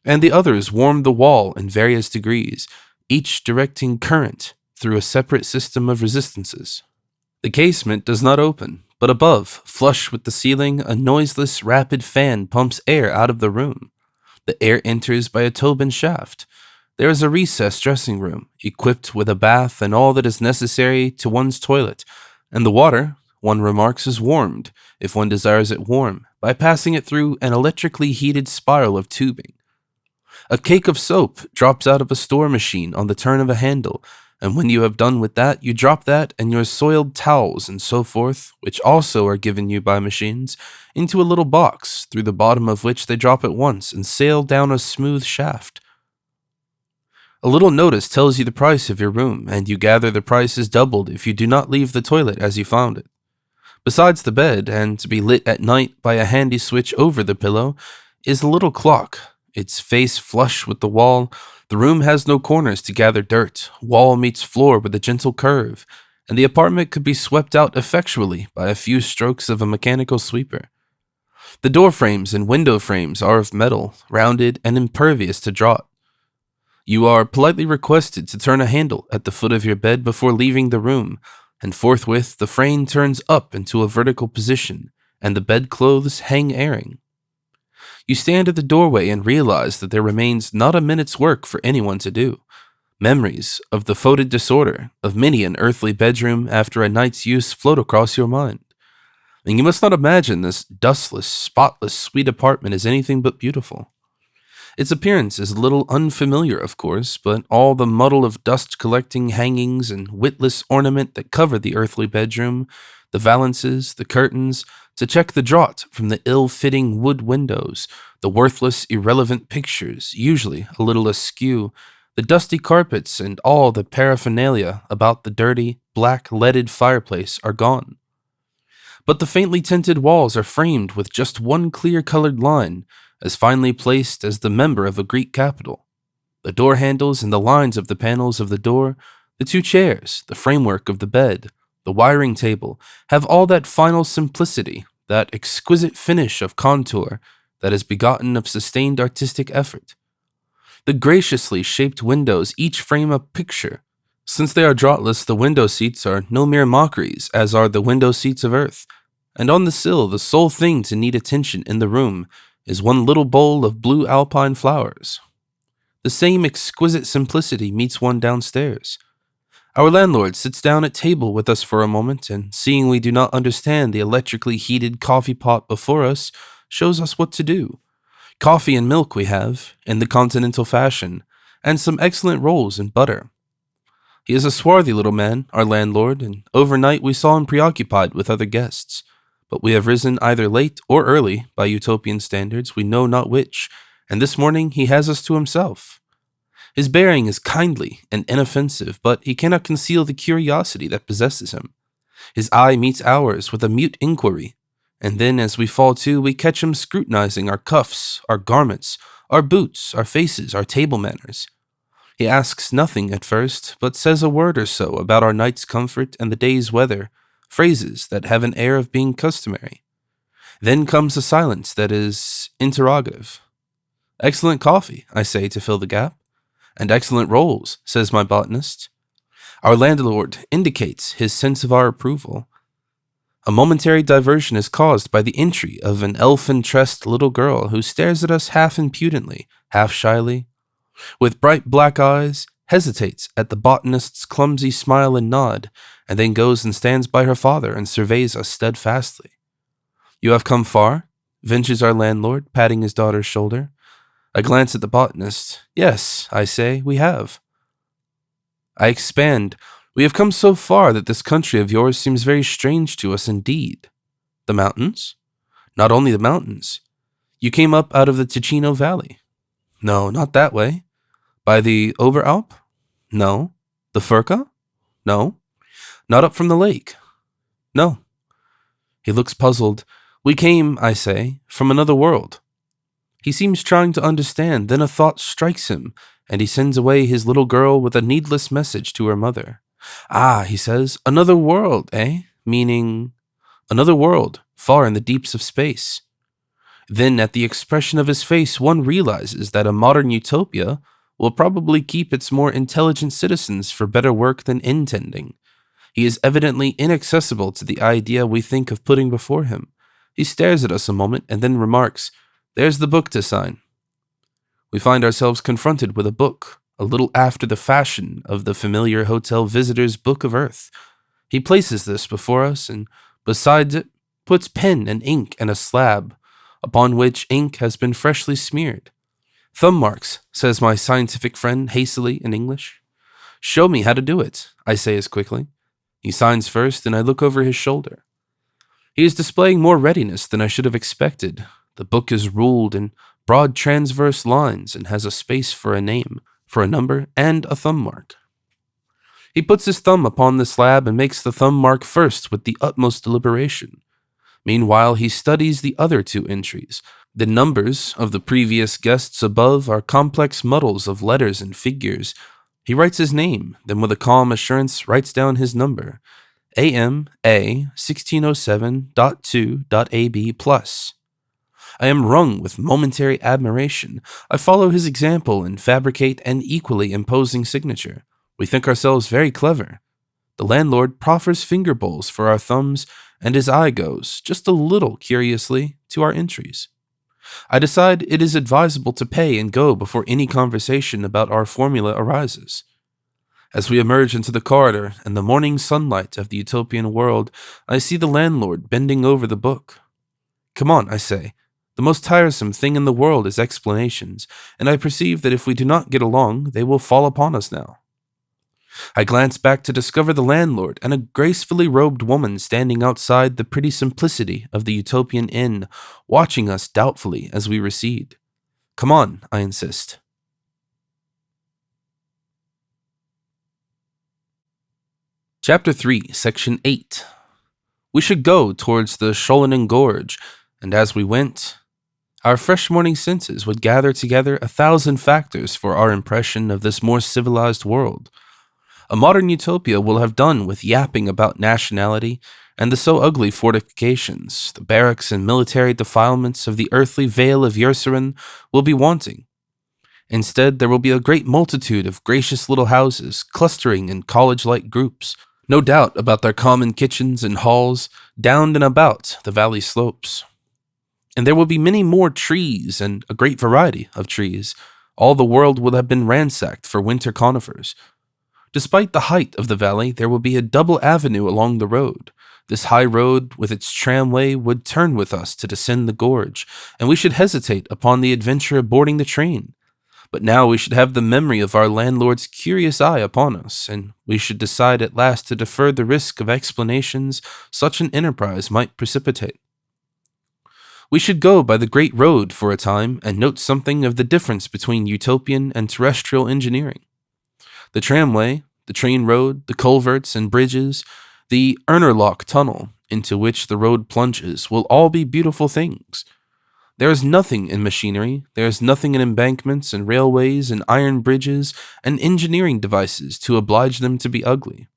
and the others warm the wall in various degrees, each directing current through a separate system of resistances. The casement does not open, but above, flush with the ceiling, a noiseless, rapid fan pumps air out of the room. The air enters by a Tobin shaft. There is a recessed dressing room, equipped with a bath and all that is necessary to one's toilet, and the water, one remarks, is warmed, if one desires it warm, by passing it through an electrically heated spiral of tubing. A cake of soap drops out of a store machine on the turn of a handle, and when you have done with that, you drop that and your soiled towels and so forth, which also are given you by machines, into a little box, through the bottom of which they drop at once and sail down a smooth shaft. A little notice tells you the price of your room, and you gather the price is doubled if you do not leave the toilet as you found it. Besides the bed, and to be lit at night by a handy switch over the pillow, is a little clock, its face flush with the wall. The room has no corners to gather dirt, wall meets floor with a gentle curve, and the apartment could be swept out effectually by a few strokes of a mechanical sweeper. The door frames and window frames are of metal, rounded and impervious to draught. You are politely requested to turn a handle at the foot of your bed before leaving the room, and forthwith the frame turns up into a vertical position, and the bedclothes hang airing. You stand at the doorway and realize that there remains not a minute's work for anyone to do. Memories of the foetid disorder of many an earthly bedroom after a night's use float across your mind. And you must not imagine this dustless, spotless, sweet apartment as anything but beautiful. Its appearance is a little unfamiliar, of course, but all the muddle of dust-collecting hangings and witless ornament that cover the earthly bedroom, the valances, the curtains, to check the draught from the ill-fitting wood windows, the worthless, irrelevant pictures, usually a little askew, the dusty carpets, and all the paraphernalia about the dirty, black, leaded fireplace are gone. But the faintly tinted walls are framed with just one clear-colored line, as finely placed as the member of a Greek capital. The door handles and the lines of the panels of the door, the 2 chairs, the framework of the bed, the wiring table, have all that final simplicity, that exquisite finish of contour that is begotten of sustained artistic effort. The graciously shaped windows each frame a picture. Since they are draughtless, the window seats are no mere mockeries, as are the window seats of earth, and on the sill the sole thing to need attention in the room is one little bowl of blue alpine flowers. The same exquisite simplicity meets one downstairs. Our landlord sits down at table with us for a moment, and seeing we do not understand the electrically heated coffee pot before us, shows us what to do. Coffee and milk we have, in the continental fashion, and some excellent rolls and butter. He is a swarthy little man, our landlord, and overnight we saw him preoccupied with other guests. But we have risen either late or early, by utopian standards, we know not which, and this morning he has us to himself. His bearing is kindly and inoffensive, but he cannot conceal the curiosity that possesses him. His eye meets ours with a mute inquiry, and then as we fall to, we catch him scrutinizing our cuffs, our garments, our boots, our faces, our table manners. He asks nothing at first, but says a word or so about our night's comfort and the day's weather, phrases that have an air of being customary. Then comes a silence that is interrogative. "Excellent coffee," I say to fill the gap. And excellent rolls, says my botanist. Our landlord indicates his sense of our approval. A momentary diversion is caused by the entry of an elfin-tressed little girl who stares at us half impudently, half shyly, with bright black eyes, hesitates at the botanist's clumsy smile and nod, and then goes and stands by her father and surveys us steadfastly. You have come far? Ventures our landlord, patting his daughter's shoulder. I glance at the botanist. Yes, I say, we have. I expand. We have come so far that this country of yours seems very strange to us indeed. The mountains? Not only the mountains. You came up out of the Ticino Valley. No, not that way. By the Oberalp? No. The Furka? No. Not up from the lake? No. He looks puzzled. We came, I say, from another world. He seems trying to understand, then a thought strikes him, and he sends away his little girl with a needless message to her mother. Ah, he says, another world, eh? Meaning, another world, far in the deeps of space. Then, at the expression of his face, one realizes that a modern utopia will probably keep its more intelligent citizens for better work than intending. He is evidently inaccessible to the idea we think of putting before him. He stares at us a moment and then remarks, "There's the book to sign." We find ourselves confronted with a book, a little after the fashion of the familiar hotel visitor's Book of Earth. He places this before us and, besides it, puts pen and ink and a slab, upon which ink has been freshly smeared. "Thumb marks," says my scientific friend hastily in English. "Show me how to do it," I say as quickly. He signs first, and I look over his shoulder. He is displaying more readiness than I should have expected. The book is ruled in broad transverse lines and has a space for a name, for a number, and a thumb mark. He puts his thumb upon the slab and makes the thumb mark first with the utmost deliberation. Meanwhile, he studies the other two entries. The numbers of the previous guests above are complex muddles of letters and figures. He writes his name, then with a calm assurance writes down his number, AMA 1607.2.AB+. I am wrung with momentary admiration. I follow his example and fabricate an equally imposing signature. We think ourselves very clever. The landlord proffers finger bowls for our thumbs, and his eye goes, just a little curiously, to our entries. I decide it is advisable to pay and go before any conversation about our formula arises. As we emerge into the corridor and the morning sunlight of the utopian world, I see the landlord bending over the book. Come on, I say. The most tiresome thing in the world is explanations, and I perceive that if we do not get along, they will fall upon us now. I glance back to discover the landlord and a gracefully robed woman standing outside the pretty simplicity of the utopian inn, watching us doubtfully as we recede. Come on, I insist. Chapter 3, Section 8. We should go towards the Schollenen Gorge, and as we went, our fresh morning senses would gather together 1,000 factors for our impression of this more civilized world. A modern utopia will have done with yapping about nationality and the so ugly fortifications. The barracks and military defilements of the earthly vale of Yerserin will be wanting. Instead, there will be a great multitude of gracious little houses clustering in college-like groups, no doubt about their common kitchens and halls, down and about the valley slopes. And there will be many more trees and a great variety of trees. All the world will have been ransacked for winter conifers. Despite the height of the valley, there will be a double avenue along the road. This high road with its tramway would turn with us to descend the gorge, and we should hesitate upon the adventure of boarding the train. But now we should have the memory of our landlord's curious eye upon us, and we should decide at last to defer the risk of explanations such an enterprise might precipitate. We should go by the great road for a time and note something of the difference between utopian and terrestrial engineering. The tramway, the train road, the culverts and bridges, the Ernerloch tunnel into which the road plunges will all be beautiful things. There is nothing in machinery, there is nothing in embankments and railways and iron bridges and engineering devices to oblige them to be ugly.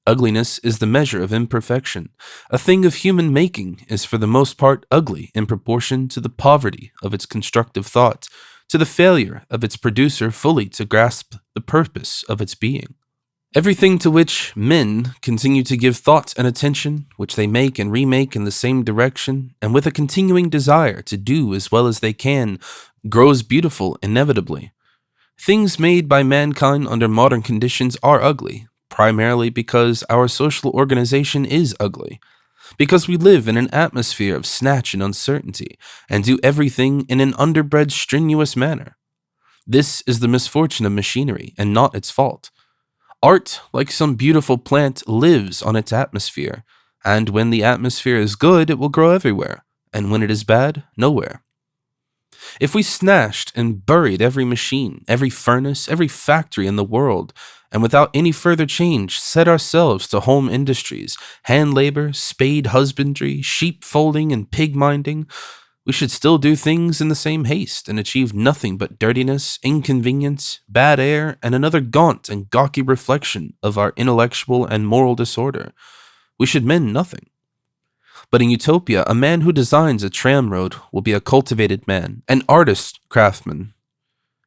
Ugliness is the measure of imperfection. A thing of human making is for the most part ugly in proportion to the poverty of its constructive thought, to the failure of its producer fully to grasp the purpose of its being. Everything to which men continue to give thought and attention, which they make and remake in the same direction, and with a continuing desire to do as well as they can, grows beautiful inevitably. Things made by mankind under modern conditions are ugly, primarily because our social organization is ugly, because we live in an atmosphere of snatch and uncertainty, and do everything in an underbred, strenuous manner. This is the misfortune of machinery, and not its fault. Art, like some beautiful plant, lives on its atmosphere, and when the atmosphere is good, it will grow everywhere, and when it is bad, nowhere. If we snatched and buried every machine, every furnace, every factory in the world, and without any further change set ourselves to home industries, hand labor, spade husbandry, sheep folding, and pig minding, we should still do things in the same haste and achieve nothing but dirtiness, inconvenience, bad air, and another gaunt and gawky reflection of our intellectual and moral disorder. We should mend nothing. But in Utopia, a man who designs a tramroad will be a cultivated man, an artist craftsman.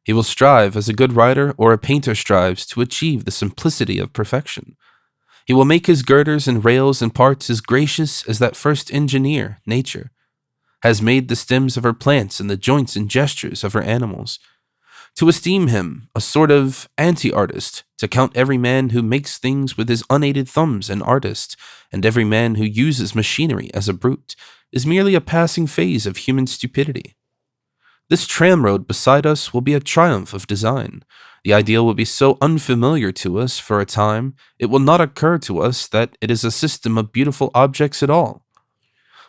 He will strive as a good writer or a painter strives to achieve the simplicity of perfection. He will make his girders and rails and parts as gracious as that first engineer, nature, has made the stems of her plants and the joints and gestures of her animals. To esteem him a sort of anti-artist, to count every man who makes things with his unaided thumbs an artist, and every man who uses machinery as a brute, is merely a passing phase of human stupidity. This tramroad beside us will be a triumph of design. The ideal will be so unfamiliar to us for a time, it will not occur to us that it is a system of beautiful objects at all.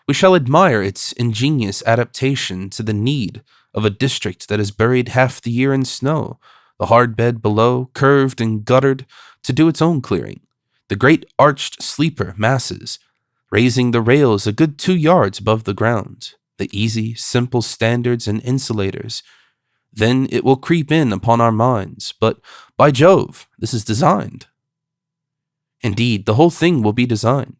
We shall admire its ingenious adaptation to the need of a district that is buried half the year in snow, the hard bed below, curved and guttered, to do its own clearing, the great arched sleeper masses, raising the rails a good 2 yards above the ground, the easy, simple standards and insulators. Then it will creep in upon our minds, but by Jove, this is designed. Indeed, the whole thing will be designed.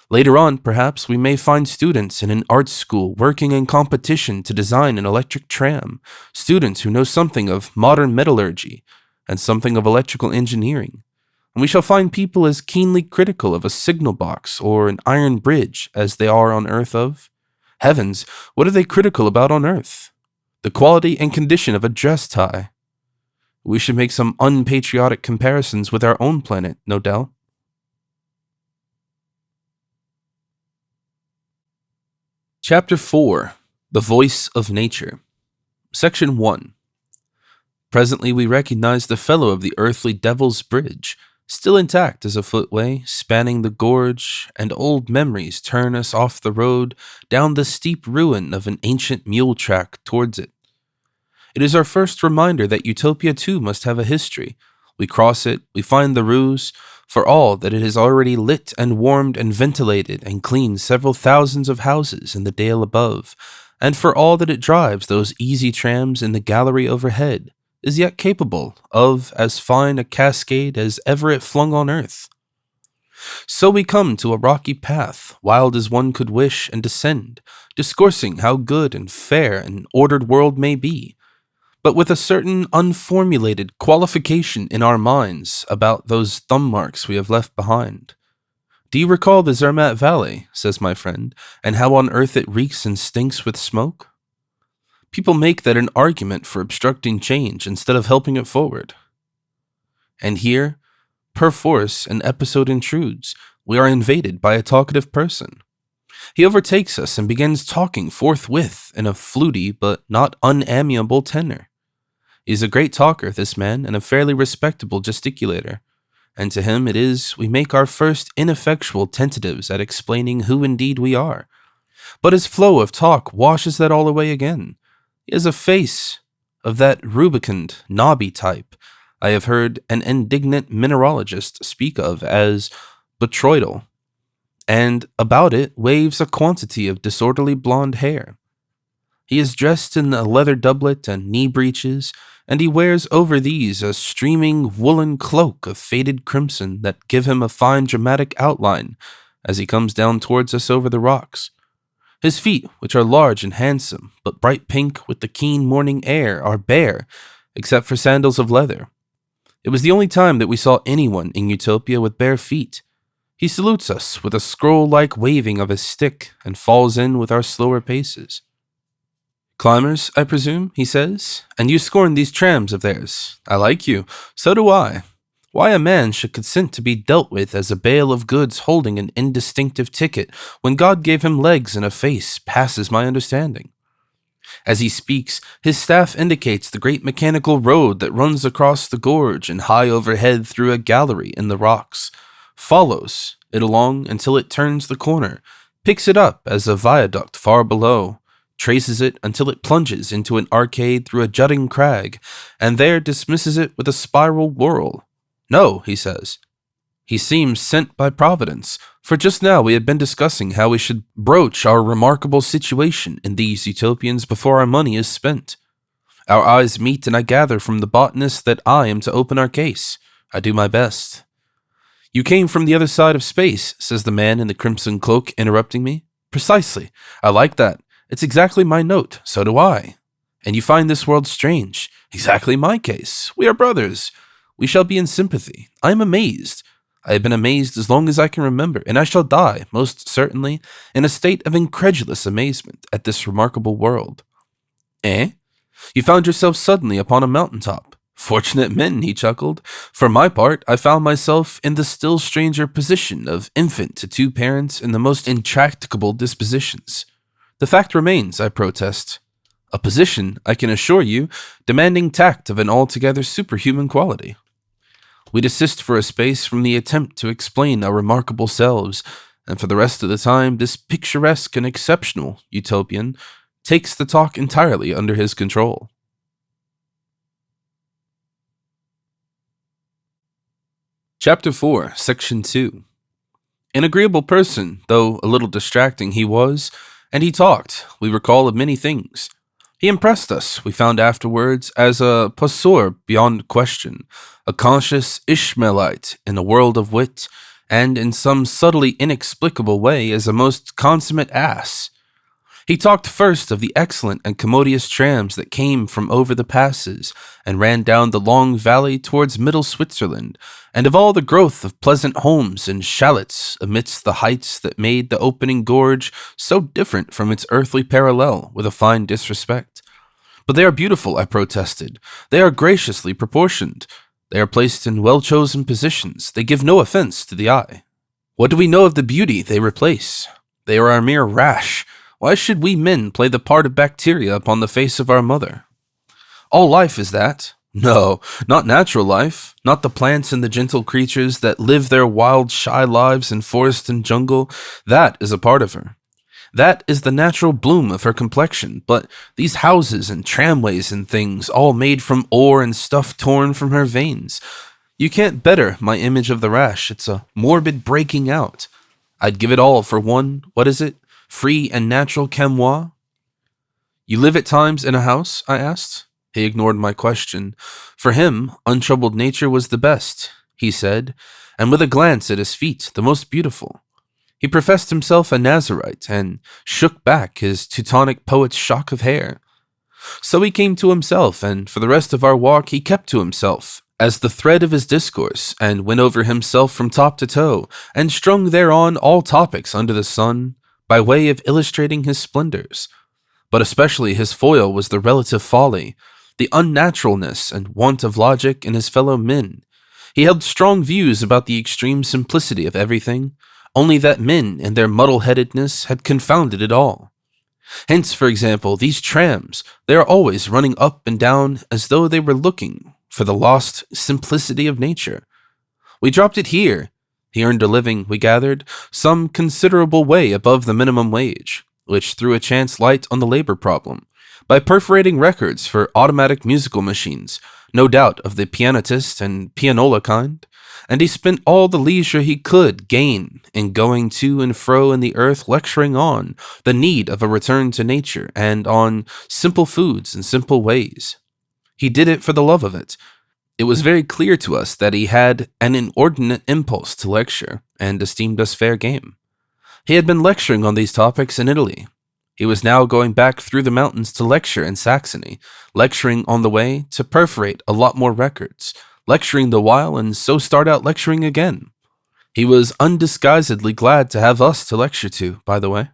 Later on, perhaps, we may find students in an art school working in competition to design an electric tram, students who know something of modern metallurgy and something of electrical engineering. And we shall find people as keenly critical of a signal box or an iron bridge as they are on Earth of. Heavens, what are they critical about on Earth? The quality and condition of a dress tie. We should make some unpatriotic comparisons with our own planet, no doubt. Chapter 4. The Voice of Nature. Section 1. Presently we recognize the fellow of the earthly Devil's Bridge, still intact as a footway, spanning the gorge, and old memories turn us off the road down the steep ruin of an ancient mule track towards it. It is our first reminder that Utopia too must have a history. We cross it, we find the ruse, for all that it has already lit and warmed and ventilated and cleaned several thousands of houses in the dale above, and for all that it drives those easy trams in the gallery overhead, is yet capable of as fine a cascade as ever it flung on earth. So we come to a rocky path, wild as one could wish, and descend, discoursing how good and fair an ordered world may be, but with a certain unformulated qualification in our minds about those thumb marks we have left behind. Do you recall the Zermatt Valley, says my friend, and how on earth it reeks and stinks with smoke? People make that an argument for obstructing change instead of helping it forward. And here, perforce, an episode intrudes. We are invaded by a talkative person. He overtakes us and begins talking forthwith in a fluty but not unamiable tenor. He is a great talker, this man, and a fairly respectable gesticulator, and to him it is we make our first ineffectual tentatives at explaining who indeed we are. But his flow of talk washes that all away again. He has a face of that rubicund, knobby type I have heard an indignant mineralogist speak of as botryoidal, and about it waves a quantity of disorderly blonde hair. He is dressed in a leather doublet and knee breeches, and he wears over these a streaming woolen cloak of faded crimson that give him a fine dramatic outline as he comes down towards us over the rocks. His feet, which are large and handsome, but bright pink with the keen morning air, are bare, except for sandals of leather. It was the only time that we saw anyone in Utopia with bare feet. He salutes us with a scroll-like waving of his stick and falls in with our slower paces. "Climbers, I presume," he says, "and you scorn these trams of theirs. I like you. So do I. Why a man should consent to be dealt with as a bale of goods holding an indistinctive ticket when God gave him legs and a face passes my understanding." As he speaks, his staff indicates the great mechanical road that runs across the gorge and high overhead through a gallery in the rocks, follows it along until it turns the corner, picks it up as a viaduct far below, traces it until it plunges into an arcade through a jutting crag, and there dismisses it with a spiral whirl. "No," he says. He seems sent by Providence, for just now we had been discussing how we should broach our remarkable situation in these utopians before our money is spent. Our eyes meet, and I gather from the botanist that I am to open our case. I do my best. "You came from the other side of space," says the man in the crimson cloak, interrupting me. "Precisely. I like that. It's exactly my note. So do I. And you find this world strange. Exactly my case. We are brothers. We shall be in sympathy. I am amazed. I have been amazed as long as I can remember, and I shall die, most certainly, in a state of incredulous amazement at this remarkable world." "Eh? You found yourself suddenly upon a mountaintop. Fortunate men," he chuckled. "For my part, I found myself in the still stranger position of infant to two parents in the most intractable dispositions. The fact remains, I protest. A position, I can assure you, demanding tact of an altogether superhuman quality. We desist for a space from the attempt to explain our remarkable selves, and for the rest of the time this picturesque and exceptional utopian takes the talk entirely under his control." Chapter 4, Section 2. An agreeable person, though a little distracting, he was, and he talked, we recall, of many things. He impressed us, we found afterwards, as a poseur beyond question, a conscious Ishmaelite in a world of wit, and in some subtly inexplicable way as a most consummate ass. He talked first of the excellent and commodious trams that came from over the passes and ran down the long valley towards middle Switzerland, and of all the growth of pleasant homes and chalets amidst the heights that made the opening gorge so different from its earthly parallel with a fine disrespect. "But they are beautiful," I protested. "They are graciously proportioned. They are placed in well-chosen positions. They give no offense to the eye. What do we know of the beauty they replace? They are a mere rash. Why should we men play the part of bacteria upon the face of our mother? All life is that. No, not natural life, not the plants and the gentle creatures that live their wild, shy lives in forest and jungle. That is a part of her. That is the natural bloom of her complexion, but these houses and tramways and things, all made from ore and stuff torn from her veins. You can't better my image of the rash. It's a morbid breaking out. I'd give it all for one, what is it, free and natural chamois." "You live at times in a house?" I asked. He ignored my question. For him, untroubled nature was the best, he said, and with a glance at his feet, the most beautiful. He professed himself a Nazarite and shook back his Teutonic poet's shock of hair. So he came to himself, and for the rest of our walk he kept to himself as the thread of his discourse, and went over himself from top to toe, and strung thereon all topics under the sun, by way of illustrating his splendors. But especially his foil was the relative folly, the unnaturalness and want of logic in his fellow men. He held strong views about the extreme simplicity of everything, only that men in their muddle-headedness had confounded it all. Hence, for example, these trams, they are always running up and down as though they were looking for the lost simplicity of nature. We dropped it here. He earned a living, we gathered, some considerable way above the minimum wage, which threw a chance light on the labor problem, by perforating records for automatic musical machines, no doubt of the pianotist and pianola kind, and he spent all the leisure he could gain in going to and fro in the earth lecturing on the need of a return to nature and on simple foods and simple ways. He did it for the love of it. It was very clear to us that he had an inordinate impulse to lecture and esteemed us fair game. He had been lecturing on these topics in Italy. He was now going back through the mountains to lecture in Saxony, lecturing on the way to perforate a lot more records, lecturing the while and so start out lecturing again. He was undisguisedly glad to have us to lecture to, by the way.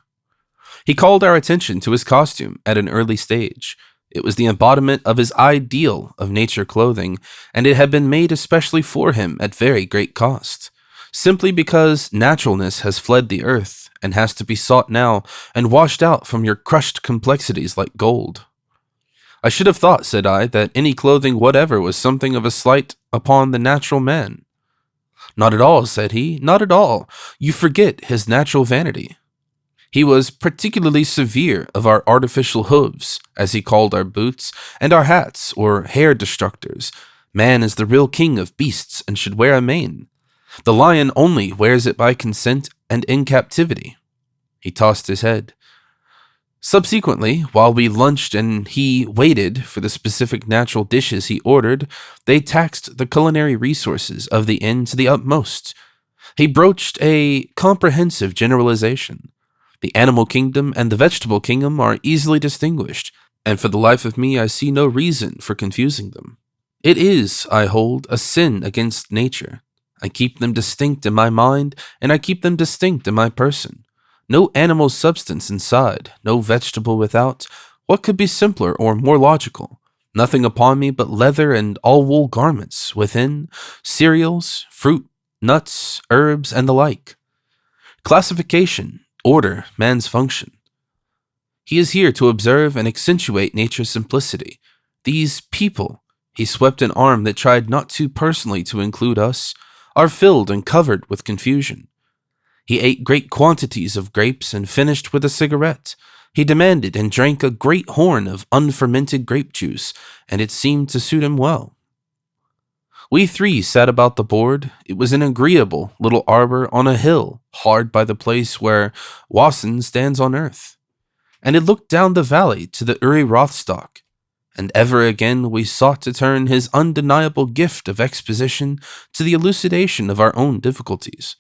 He called our attention to his costume at an early stage. It was the embodiment of his ideal of nature clothing, and it had been made especially for him at very great cost, simply because naturalness has fled the earth and has to be sought now and washed out from your crushed complexities like gold. I should have thought, said I, that any clothing whatever was something of a slight upon the natural man. Not at all, said he, not at all. You forget his natural vanity. He was particularly severe of our artificial hooves, as he called our boots, and our hats, or hair destructors. Man is the real king of beasts and should wear a mane. The lion only wears it by consent and in captivity. He tossed his head. Subsequently, while we lunched and he waited for the specific natural dishes he ordered, they taxed the culinary resources of the inn to the utmost. He broached a comprehensive generalization. The animal kingdom and the vegetable kingdom are easily distinguished, and for the life of me I see no reason for confusing them. It is, I hold, a sin against nature. I keep them distinct in my mind, and I keep them distinct in my person. No animal substance inside, no vegetable without. What could be simpler or more logical? Nothing upon me but leather and all-wool garments within, cereals, fruit, nuts, herbs, and the like. Classification, order, man's function. He is here to observe and accentuate nature's simplicity. These people, he swept an arm that tried not too personally to include us, are filled and covered with confusion. He ate great quantities of grapes and finished with a cigarette. He demanded and drank a great horn of unfermented grape juice, and it seemed to suit him well. We three sat about the board. It was an agreeable little arbor on a hill, hard by the place where Wasson stands on earth, and it looked down the valley to the Uri Rothstock, and ever again we sought to turn his undeniable gift of exposition to the elucidation of our own difficulties.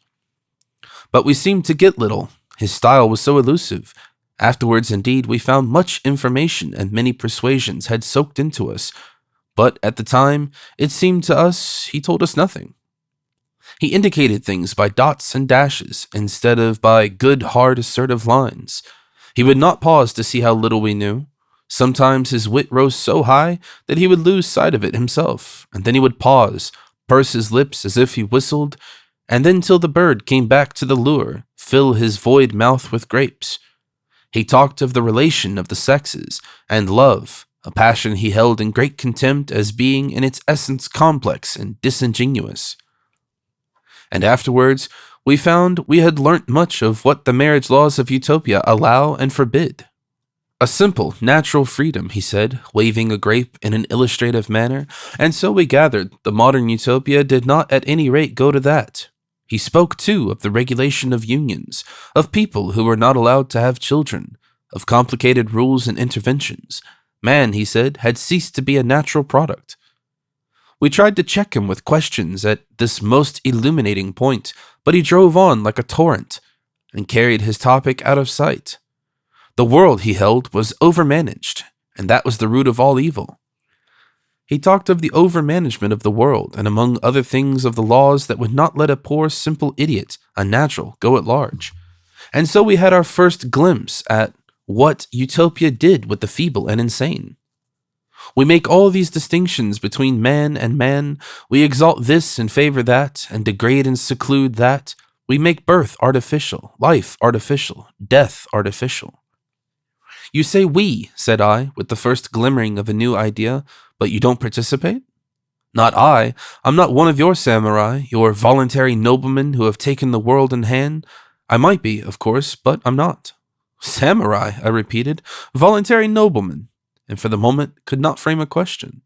But we seemed to get little. His style was so elusive. Afterwards, indeed, we found much information and many persuasions had soaked into us, but at the time, it seemed to us he told us nothing. He indicated things by dots and dashes instead of by good, hard, assertive lines. He would not pause to see how little we knew. Sometimes his wit rose so high that he would lose sight of it himself, and then he would pause, purse his lips as if he whistled, and then till the bird came back to the lure, fill his void mouth with grapes. He talked of the relation of the sexes, and love, a passion he held in great contempt as being in its essence complex and disingenuous. And afterwards, we found we had learnt much of what the marriage laws of Utopia allow and forbid. A simple, natural freedom, he said, waving a grape in an illustrative manner, and so we gathered the modern Utopia did not at any rate go to that. He spoke, too, of the regulation of unions, of people who were not allowed to have children, of complicated rules and interventions. Man, he said, had ceased to be a natural product. We tried to check him with questions at this most illuminating point, but he drove on like a torrent, and carried his topic out of sight. The world, he held, was overmanaged, and that was the root of all evil. He talked of the overmanagement of the world, and among other things of the laws that would not let a poor, simple idiot, a natural, go at large. And so we had our first glimpse at what Utopia did with the feeble and insane. We make all these distinctions between man and man. We exalt this and favor that, and degrade and seclude that. We make birth artificial, life artificial, death artificial. You say we, said I, with the first glimmering of a new idea, but you don't participate? Not I. I'm not one of your samurai, your voluntary noblemen who have taken the world in hand. I might be, of course, but I'm not. Samurai, I repeated, voluntary noblemen, and for the moment could not frame a question.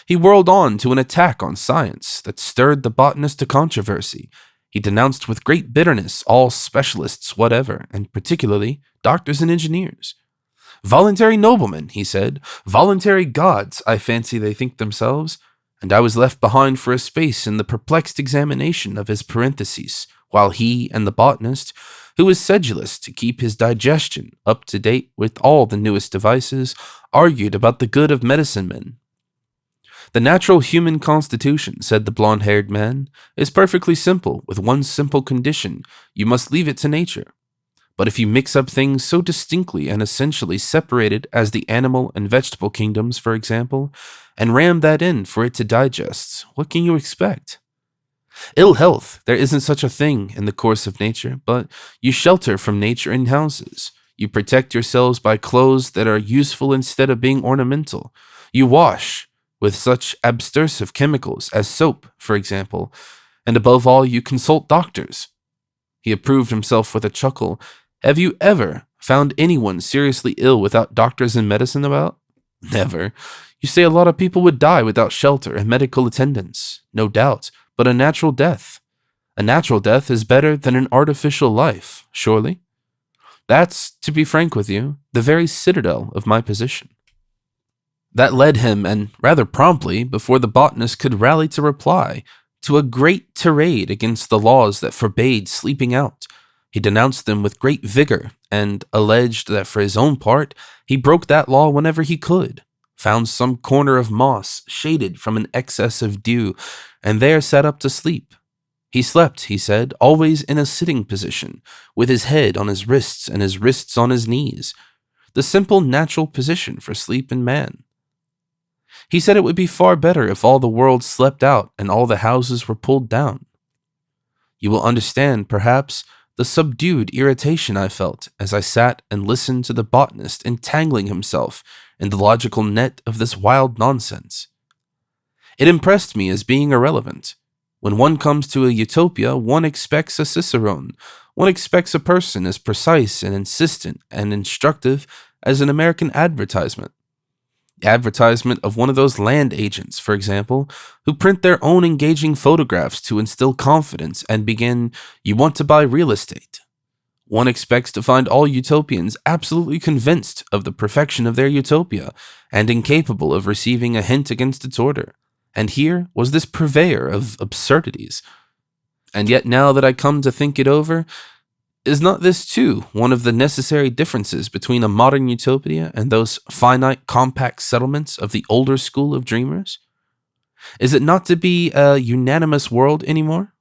He whirled on to an attack on science that stirred the botanist to controversy. He denounced with great bitterness all specialists whatever, and particularly doctors and engineers. Voluntary noblemen, he said, voluntary gods, I fancy they think themselves, and I was left behind for a space in the perplexed examination of his parentheses, while he and the botanist, who was sedulous to keep his digestion up to date with all the newest devices, argued about the good of medicine men. The natural human constitution, said the blond-haired man, is perfectly simple, with one simple condition: you must leave it to nature. But if you mix up things so distinctly and essentially separated as the animal and vegetable kingdoms, for example, and ram that in for it to digest, what can you expect? Ill health, there isn't such a thing in the course of nature, but you shelter from nature in houses. You protect yourselves by clothes that are useful instead of being ornamental. You wash with such abstersive chemicals as soap, for example, and above all, you consult doctors. He approved himself with a chuckle. Have you ever found anyone seriously ill without doctors and medicine about? Never. You say a lot of people would die without shelter and medical attendance. No doubt, but a natural death. A natural death is better than an artificial life, surely? That's, to be frank with you, the very citadel of my position. That led him, and rather promptly, before the botanist could rally to reply, to a great tirade against the laws that forbade sleeping out. He denounced them with great vigor, and alleged that for his own part, he broke that law whenever he could, found some corner of moss shaded from an excess of dew, and there sat up to sleep. He slept, he said, always in a sitting position, with his head on his wrists and his wrists on his knees, the simple natural position for sleep in man. He said it would be far better if all the world slept out and all the houses were pulled down. You will understand, perhaps, the subdued irritation I felt as I sat and listened to the botanist entangling himself in the logical net of this wild nonsense. It impressed me as being irrelevant. When one comes to a utopia, one expects a cicerone. One expects a person as precise and insistent and instructive as an American advertisement. The advertisement of one of those land agents, for example, who print their own engaging photographs to instill confidence and begin, "You want to buy real estate." One expects to find all utopians absolutely convinced of the perfection of their utopia and incapable of receiving a hint against its order. And here was this purveyor of absurdities. And yet now that I come to think it over, is not this too one of the necessary differences between a modern utopia and those finite compact settlements of the older school of dreamers? Is it not to be a unanimous world anymore?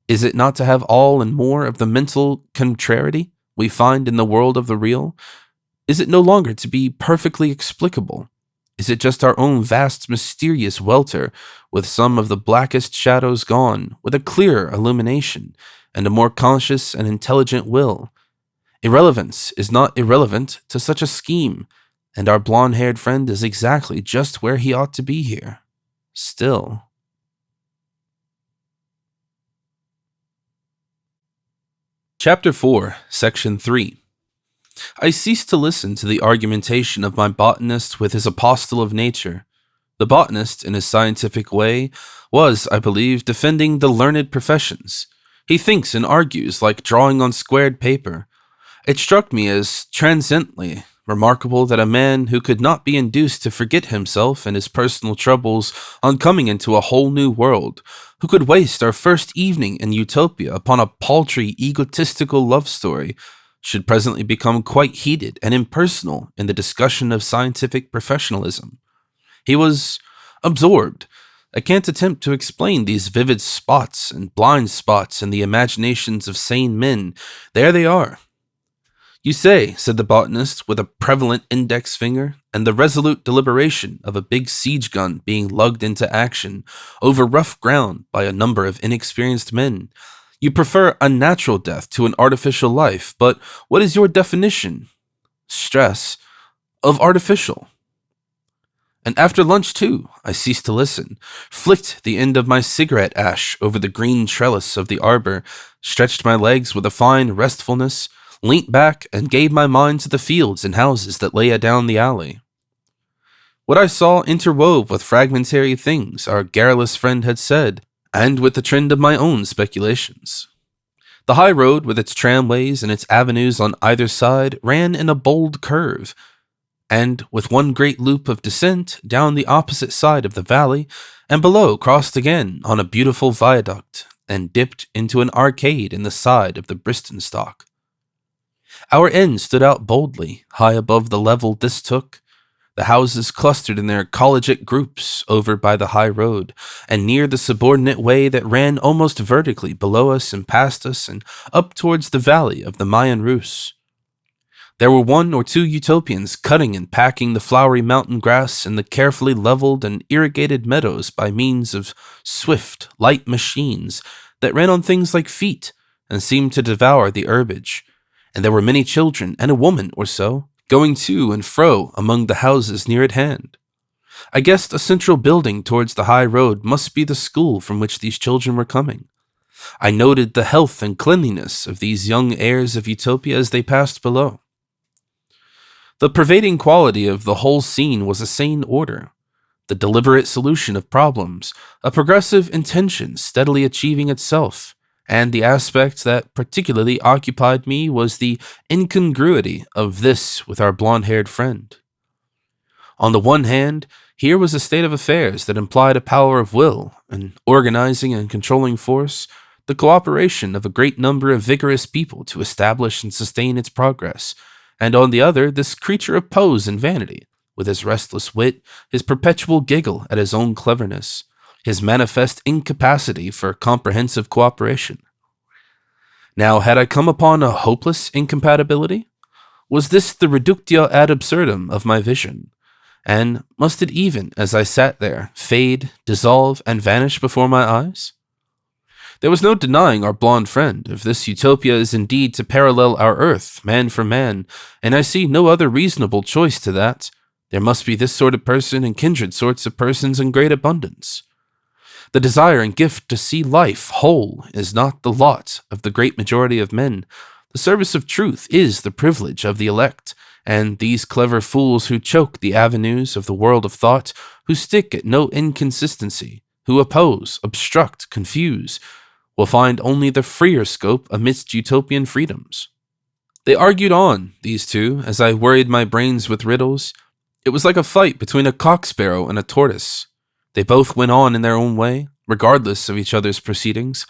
Is it not to have all and more of the mental contrariety we find in the world of the real? Is it no longer to be perfectly explicable? Is it just our own vast mysterious welter, with some of the blackest shadows gone, with a clearer illumination, and a more conscious and intelligent will? Irrelevance is not irrelevant to such a scheme, and our blonde-haired friend is exactly just where he ought to be here. Still. Chapter 4, Section 3. I ceased to listen to the argumentation of my botanist with his apostle of nature. The botanist, in his scientific way, was, I believe, defending the learned professions. He thinks and argues like drawing on squared paper. It struck me as transcendently remarkable that a man who could not be induced to forget himself and his personal troubles on coming into a whole new world, who could waste our first evening in Utopia upon a paltry, egotistical love story, should presently become quite heated and impersonal in the discussion of scientific professionalism. He was absorbed. I can't attempt to explain these vivid spots and blind spots in the imaginations of sane men. There they are. "You say," said the botanist with a prevalent index finger and the resolute deliberation of a big siege gun being lugged into action over rough ground by a number of inexperienced men, "you prefer a natural death to an artificial life, but what is your definition of artificial?" And after lunch, too, I ceased to listen, flicked the end of my cigarette ash over the green trellis of the arbor, stretched my legs with a fine restfulness, leant back, and gave my mind to the fields and houses that lay adown the alley. What I saw interwove with fragmentary things our garrulous friend had said, and with the trend of my own speculations. The high road, with its tramways and its avenues on either side, ran in a bold curve. and with one great loop of descent down the opposite side of the valley, and below crossed again on a beautiful viaduct, and dipped into an arcade in the side of the Bristenstock. Our inn stood out boldly, high above the level this took, the houses clustered in their collegiate groups over by the high road, and near the subordinate way that ran almost vertically below us and past us and up towards the valley of the Mayan Rus. There were one or two Utopians cutting and packing the flowery mountain grass in the carefully leveled and irrigated meadows by means of swift, light machines that ran on things like feet and seemed to devour the herbage, and there were many children and a woman or so going to and fro among the houses near at hand. I guessed a central building towards the high road must be the school from which these children were coming. I noted the health and cleanliness of these young heirs of Utopia as they passed below. The pervading quality of the whole scene was a sane order, the deliberate solution of problems, a progressive intention steadily achieving itself, and the aspect that particularly occupied me was the incongruity of this with our blonde-haired friend. On the one hand, here was a state of affairs that implied a power of will, an organizing and controlling force, the cooperation of a great number of vigorous people to establish and sustain its progress, and on the other, this creature of pose and vanity, with his restless wit, his perpetual giggle at his own cleverness, his manifest incapacity for comprehensive cooperation. Now, had I come upon a hopeless incompatibility? Was this the reductio ad absurdum of my vision? And must it even, as I sat there, fade, dissolve, and vanish before my eyes? There was no denying our blonde friend, if this Utopia is indeed to parallel our Earth, man for man, and I see no other reasonable choice to that, there must be this sort of person and kindred sorts of persons in great abundance. The desire and gift to see life whole is not the lot of the great majority of men. The service of truth is the privilege of the elect, and these clever fools who choke the avenues of the world of thought, who stick at no inconsistency, who oppose, obstruct, confuse, will find only the freer scope amidst utopian freedoms. They argued on, these two, as I worried my brains with riddles. It was like a fight between a cock-sparrow and a tortoise. They both went on in their own way, regardless of each other's proceedings.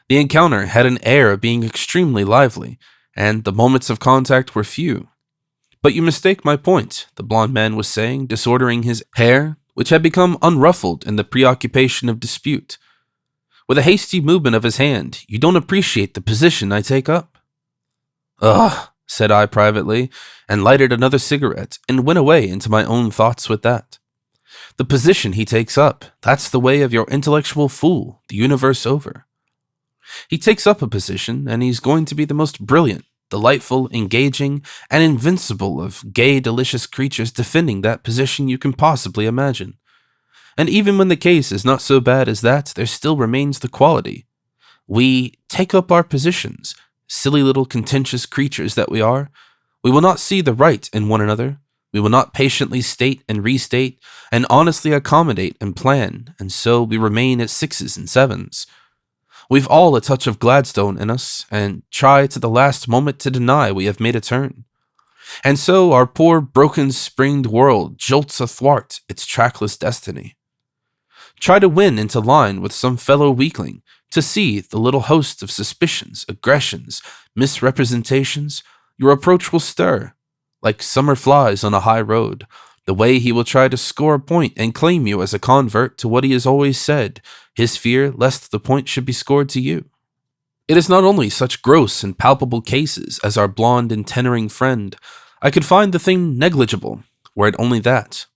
The encounter had an air of being extremely lively, and the moments of contact were few. But you mistake my point, the blond man was saying, disordering his hair, which had become unruffled in the preoccupation of dispute. With a hasty movement of his hand, you don't appreciate the position I take up. Ugh, said I privately, and lighted another cigarette, and went away into my own thoughts with that. The position he takes up, that's the way of your intellectual fool, the universe over. He takes up a position, and he's going to be the most brilliant, delightful, engaging, and invincible of gay, delicious creatures defending that position you can possibly imagine. And even when the case is not so bad as that, there still remains the quality. We take up our positions, silly little contentious creatures that we are. We will not see the right in one another. We will not patiently state and restate, and honestly accommodate and plan, and so we remain at 6s and 7s. We've all a touch of Gladstone in us, and try to the last moment to deny we have made a turn. And so our poor broken-springed world jolts athwart its trackless destiny. Try to win into line with some fellow weakling, to see the little host of suspicions, aggressions, misrepresentations, your approach will stir. Like summer flies on a high road, the way he will try to score a point and claim you as a convert to what he has always said, his fear lest the point should be scored to you. It is not only such gross and palpable cases as our blonde and tenoring friend. I could find the thing negligible, were it only that.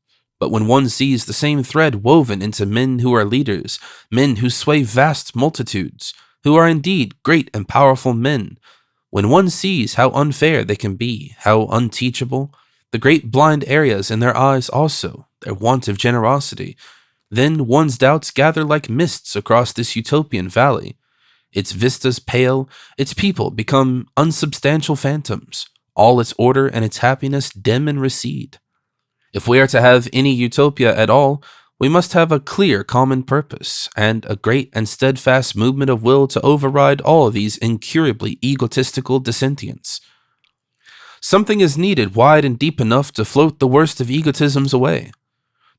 But when one sees the same thread woven into men who are leaders, men who sway vast multitudes, who are indeed great and powerful men, when one sees how unfair they can be, how unteachable, the great blind areas in their eyes also, their want of generosity, then one's doubts gather like mists across this utopian valley. Its vistas pale, its people become unsubstantial phantoms, all its order and its happiness dim and recede. If we are to have any utopia at all, we must have a clear common purpose, and a great and steadfast movement of will to override all these incurably egotistical dissentients. Something is needed wide and deep enough to float the worst of egotisms away.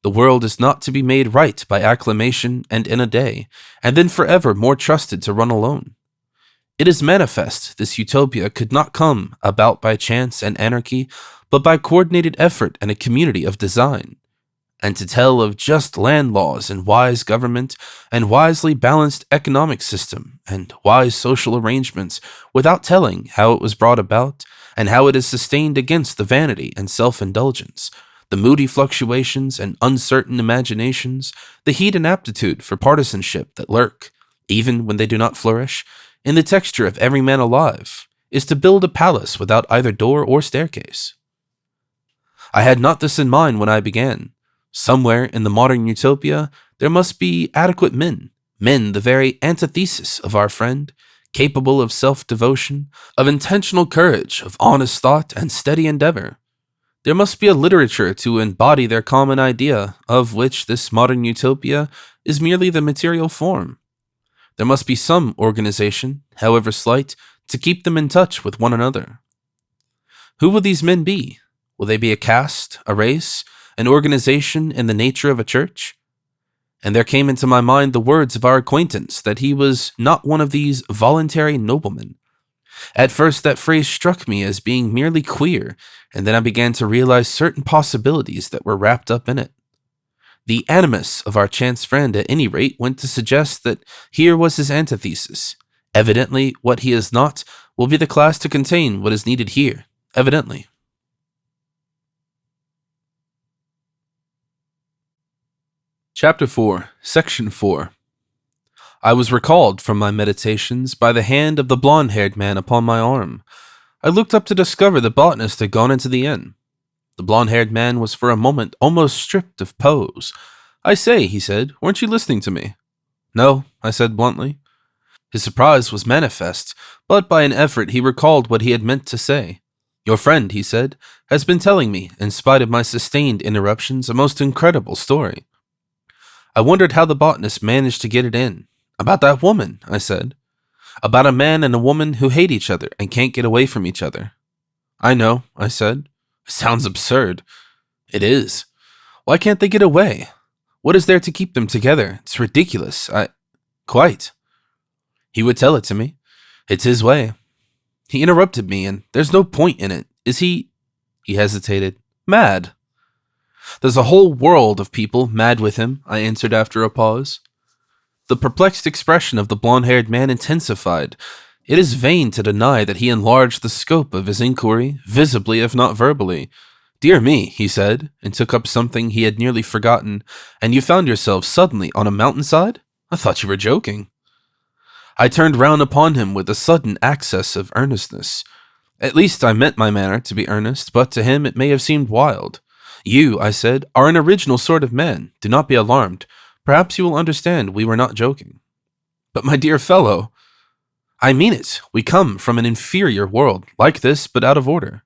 The world is not to be made right by acclamation and in a day, and then forever more trusted to run alone. It is manifest this utopia could not come about by chance and anarchy, but by coordinated effort and a community of design. And to tell of just land laws and wise government and wisely balanced economic system and wise social arrangements without telling how it was brought about and how it is sustained against the vanity and self-indulgence, the moody fluctuations and uncertain imaginations, the heat and aptitude for partisanship that lurk, even when they do not flourish, in the texture of every man alive, is to build a palace without either door or staircase. I had not this in mind when I began. Somewhere in the modern utopia, there must be adequate men, the very antithesis of our friend, capable of self-devotion, of intentional courage, of honest thought and steady endeavor. There must be a literature to embody their common idea, of which this modern utopia is merely the material form. There must be some organization, however slight, to keep them in touch with one another. Who will these men be? Will they be a caste, a race, an organization in the nature of a church? And there came into my mind the words of our acquaintance that he was not one of these voluntary noblemen. At first that phrase struck me as being merely queer, and then I began to realize certain possibilities that were wrapped up in it. The animus of our chance friend at any rate went to suggest that here was his antithesis. Evidently, what he is not will be the class to contain what is needed here, evidently. Chapter 4, Section 4. I was recalled from my meditations by the hand of the blonde-haired man upon my arm. I looked up to discover the botanist had gone into the inn. The blonde-haired man was for a moment almost stripped of pose. "I say," he said, "weren't you listening to me?" "No," I said bluntly. His surprise was manifest, but by an effort he recalled what he had meant to say. "Your friend," he said, "has been telling me, in spite of my sustained interruptions, a most incredible story." I wondered how the botanist managed to get it in. "About that woman," I said. "About a man and a woman who hate each other and can't get away from each other." "I know," I said. "It sounds absurd." "It is. Why can't they get away? What is there to keep them together? It's ridiculous. Quite." He would tell it to me. It's his way. He interrupted me, and there's no point in it. Is he hesitated. "Mad?" "There's a whole world of people mad with him," I answered after a pause. The perplexed expression of the blonde-haired man intensified. It is vain to deny that he enlarged the scope of his inquiry, visibly if not verbally. "Dear me," he said, and took up something he had nearly forgotten. "And you found yourself suddenly on a mountainside? I thought you were joking." I turned round upon him with a sudden access of earnestness. At least I meant my manner to be earnest, but to him it may have seemed wild. "You," I said, "are an original sort of man. Do not be alarmed. Perhaps you will understand we were not joking." "But my dear fellow—" "I mean it. We come from an inferior world, like this, but out of order."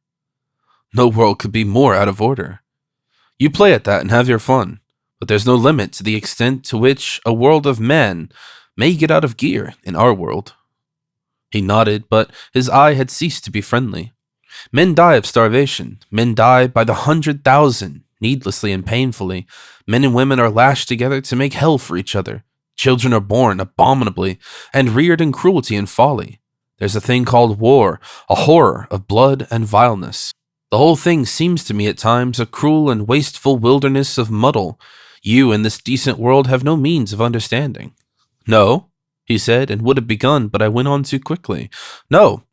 "No world could be more out of order. You play at that and have your fun, but there's no limit to the extent to which a world of man may get out of gear in our world." He nodded, but his eye had ceased to be friendly. Men die of starvation. Men die by the 100,000, needlessly and painfully. Men and women are lashed together to make hell for each other. Children are born abominably, and reared in cruelty and folly. There's a thing called war, a horror of blood and vileness. The whole thing seems to me at times a cruel and wasteful wilderness of muddle. You in this decent world have no means of understanding." "No?" he said, and would have begun, but I went on too quickly. "No.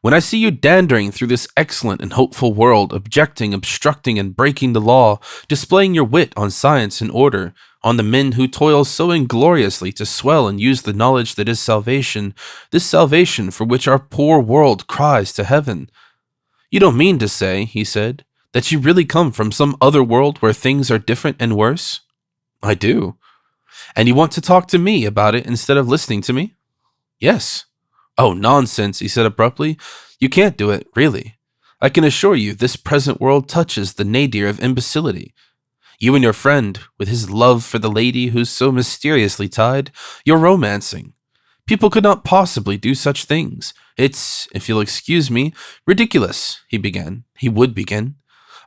When I see you dandering through this excellent and hopeful world, objecting, obstructing, and breaking the law, displaying your wit on science and order, on the men who toil so ingloriously to swell and use the knowledge that is salvation, this salvation for which our poor world cries to heaven. You don't mean to say," he said, "that you really come from some other world where things are different and worse?" "I do." "And you want to talk to me about it instead of listening to me?" "Yes." "Oh, nonsense," he said abruptly. "You can't do it, really. I can assure you this present world touches the nadir of imbecility. You and your friend, with his love for the lady who's so mysteriously tied, you're romancing. People could not possibly do such things. It's, if you'll excuse me, ridiculous, he began. He would begin.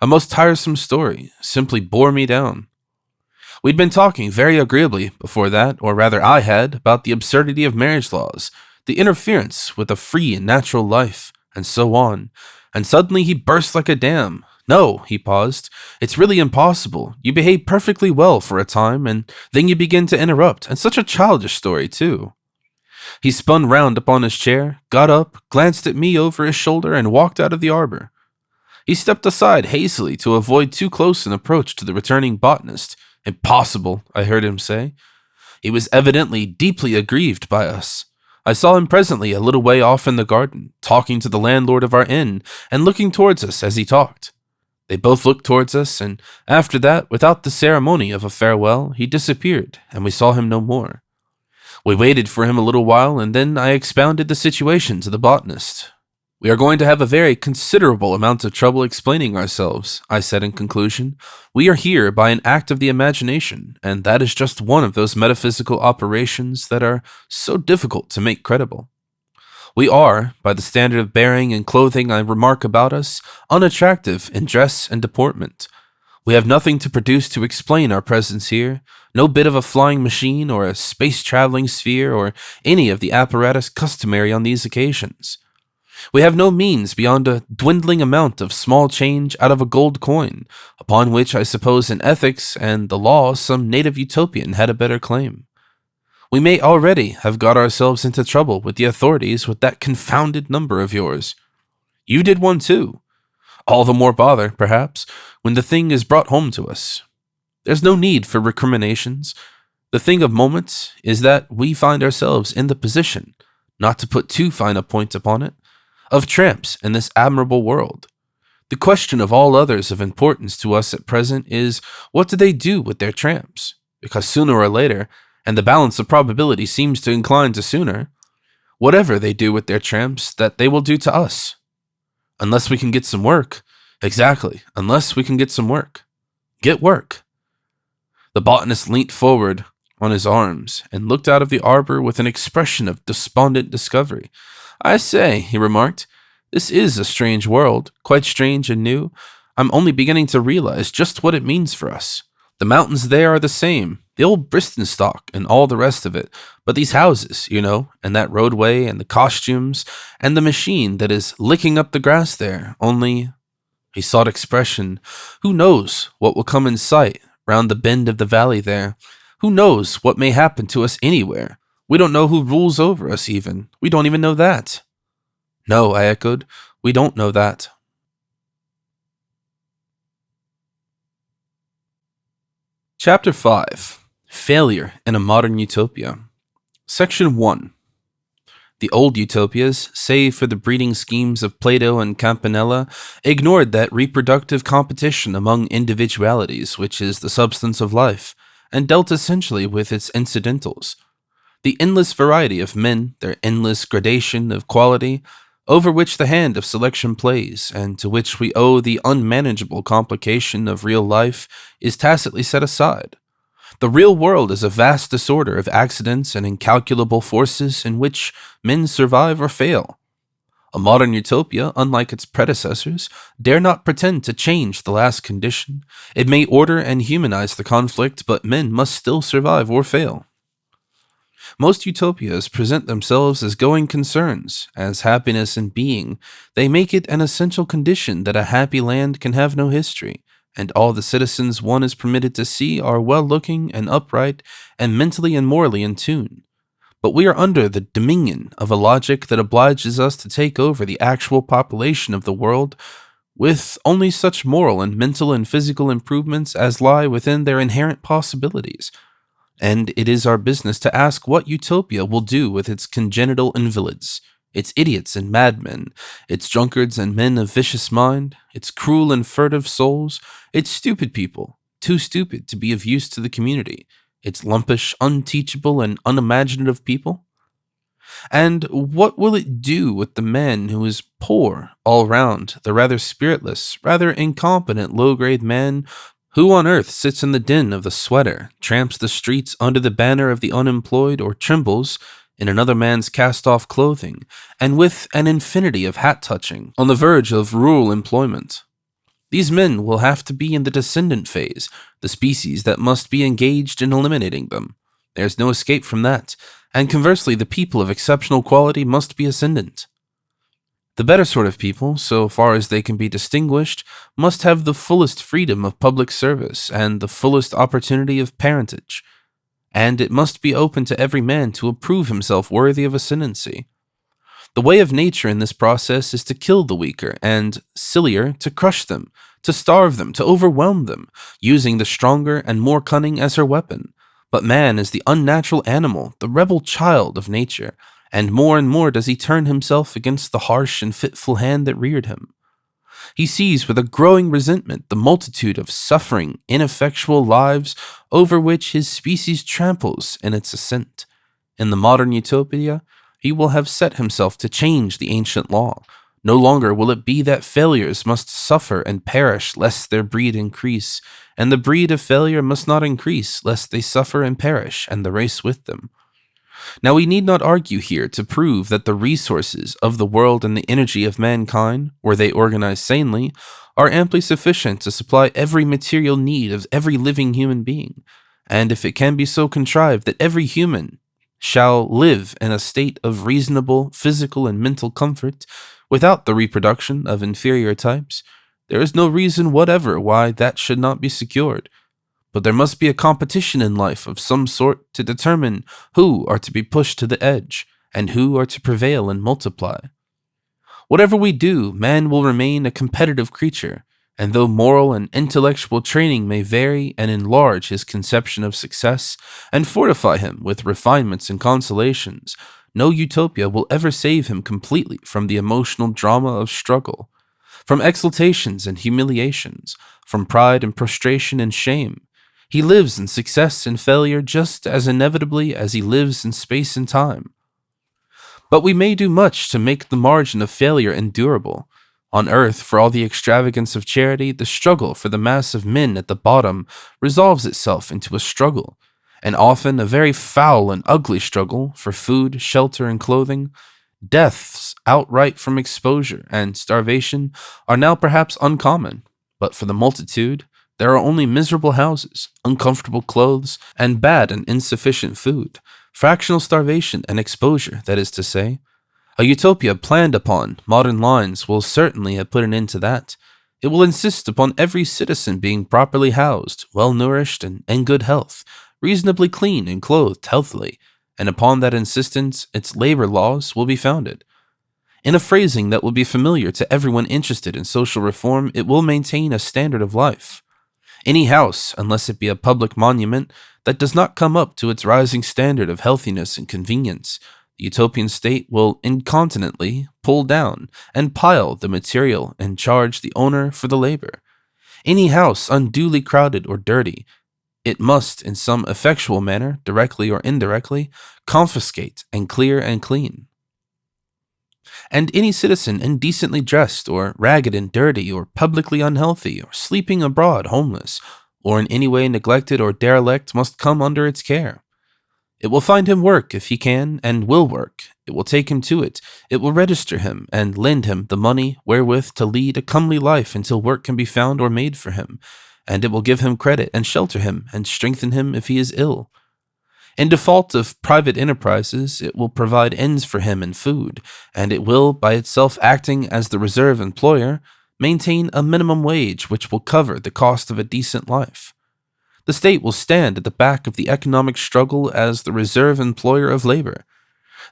A most tiresome story, simply bore me down. We'd been talking very agreeably before that, or rather I had, about the absurdity of marriage laws, the interference with a free and natural life, and so on. And suddenly he burst like a dam. No, he paused. It's really impossible. You behave perfectly well for a time, and then you begin to interrupt, and such a childish story, too. He spun round upon his chair, got up, glanced at me over his shoulder, and walked out of the arbor. He stepped aside hastily to avoid too close an approach to the returning botanist. Impossible, I heard him say. He was evidently deeply aggrieved by us. I saw him presently a little way off in the garden, talking to the landlord of our inn, and looking towards us as he talked. They both looked towards us, and after that, without the ceremony of a farewell, he disappeared, and we saw him no more. We waited for him a little while, and then I expounded the situation to the botanist. We are going to have a very considerable amount of trouble explaining ourselves, I said in conclusion. We are here by an act of the imagination, and that is just one of those metaphysical operations that are so difficult to make credible. We are, by the standard of bearing and clothing I remark about us, unattractive in dress and deportment. We have nothing to produce to explain our presence here, no bit of a flying machine or a space-traveling sphere or any of the apparatus customary on these occasions. We have no means beyond a dwindling amount of small change out of a gold coin, upon which I suppose in ethics and the law some native utopian had a better claim. We may already have got ourselves into trouble with the authorities with that confounded number of yours. You did one too. All the more bother, perhaps, when the thing is brought home to us. There's no need for recriminations. The thing of moment is that we find ourselves in the position, not to put too fine a point upon it, of tramps in this admirable world. The question of all others of importance to us at present is, what do they do with their tramps? Because sooner or later, and the balance of probability seems to incline to sooner, whatever they do with their tramps, that they will do to us. Unless we can get some work. Exactly, unless we can get some work. Get work. The botanist leant forward on his arms and looked out of the arbor with an expression of despondent discovery. I say, he remarked, this is a strange world, quite strange and new. I'm only beginning to realize just what it means for us. The mountains there are the same, the old Bristenstock and all the rest of it, but these houses, you know, and that roadway and the costumes, and the machine that is licking up the grass there, only, he sought expression, who knows what will come in sight round the bend of the valley there? Who knows what may happen to us anywhere? We don't know who rules over us even. We don't even know that. No, I echoed. We don't know that. Chapter 5. Failure in a Modern Utopia. Section 1. The old utopias, save for the breeding schemes of Plato and Campanella, ignored that reproductive competition among individualities which is the substance of life, and dealt essentially with its incidentals. The endless variety of men, their endless gradation of quality, over which the hand of selection plays, and to which we owe the unmanageable complication of real life, is tacitly set aside. The real world is a vast disorder of accidents and incalculable forces in which men survive or fail. A modern utopia, unlike its predecessors, dare not pretend to change the last condition. It may order and humanize the conflict, but men must still survive or fail. Most utopias present themselves as going concerns, as happiness and being. They make it an essential condition that a happy land can have no history, and all the citizens one is permitted to see are well-looking and upright and mentally and morally in tune. But we are under the dominion of a logic that obliges us to take over the actual population of the world with only such moral and mental and physical improvements as lie within their inherent possibilities. And it is our business to ask what utopia will do with its congenital invalids, its idiots and madmen, its drunkards and men of vicious mind, its cruel and furtive souls, its stupid people, too stupid to be of use to the community, its lumpish, unteachable, and unimaginative people? And what will it do with the man who is poor all round, the rather spiritless, rather incompetent low-grade man who on earth sits in the den of the sweater, tramps the streets under the banner of the unemployed, or trembles, in another man's cast-off clothing, and with an infinity of hat-touching, on the verge of rural employment. These men will have to be in the descendant phase, the species that must be engaged in eliminating them. There's no escape from that, and conversely, the people of exceptional quality must be ascendant. The better sort of people, so far as they can be distinguished, must have the fullest freedom of public service and the fullest opportunity of parentage, and it must be open to every man to approve himself worthy of ascendancy. The way of nature in this process is to kill the weaker, and, sillier, to crush them, to starve them, to overwhelm them, using the stronger and more cunning as her weapon. But man is the unnatural animal, the rebel child of nature, and more does he turn himself against the harsh and fitful hand that reared him. He sees with a growing resentment the multitude of suffering, ineffectual lives over which his species tramples in its ascent. In the modern Utopia, he will have set himself to change the ancient law. No longer will it be that failures must suffer and perish lest their breed increase, and the breed of failure must not increase lest they suffer and perish, and the race with them. Now we need not argue here to prove that the resources of the world and the energy of mankind, were they organized sanely, are amply sufficient to supply every material need of every living human being, and if it can be so contrived that every human shall live in a state of reasonable physical and mental comfort without the reproduction of inferior types, there is no reason whatever why that should not be secured. But there must be a competition in life of some sort to determine who are to be pushed to the edge, and who are to prevail and multiply. Whatever we do, man will remain a competitive creature, and though moral and intellectual training may vary and enlarge his conception of success, and fortify him with refinements and consolations, no utopia will ever save him completely from the emotional drama of struggle, from exultations and humiliations, from pride and prostration and shame. He lives in success and failure just as inevitably as he lives in space and time. But we may do much to make the margin of failure endurable. On earth, for all the extravagance of charity, the struggle for the mass of men at the bottom resolves itself into a struggle, and often a very foul and ugly struggle for food, shelter, and clothing. Deaths outright from exposure and starvation are now perhaps uncommon, but for the multitude, there are only miserable houses, uncomfortable clothes, and bad and insufficient food. Fractional starvation and exposure, that is to say. A utopia planned upon modern lines will certainly have put an end to that. It will insist upon every citizen being properly housed, well-nourished, and in good health, reasonably clean and clothed healthily, and upon that insistence its labor laws will be founded. In a phrasing that will be familiar to everyone interested in social reform, it will maintain a standard of life. Any house, unless it be a public monument, that does not come up to its rising standard of healthiness and convenience, the utopian state will incontinently pull down and pile the material and charge the owner for the labor. Any house unduly crowded or dirty, it must, in some effectual manner, directly or indirectly, confiscate and clear and clean. And any citizen indecently dressed, or ragged and dirty, or publicly unhealthy, or sleeping abroad homeless, or in any way neglected or derelict must come under its care. It will find him work if he can, and will work. It will take him to it. It will register him, and lend him the money wherewith to lead a comely life until work can be found or made for him, and it will give him credit, and shelter him, and strengthen him if he is ill. In default of private enterprises, it will provide ends for him in food, and it will, by itself acting as the reserve employer, maintain a minimum wage which will cover the cost of a decent life. The state will stand at the back of the economic struggle as the reserve employer of labor.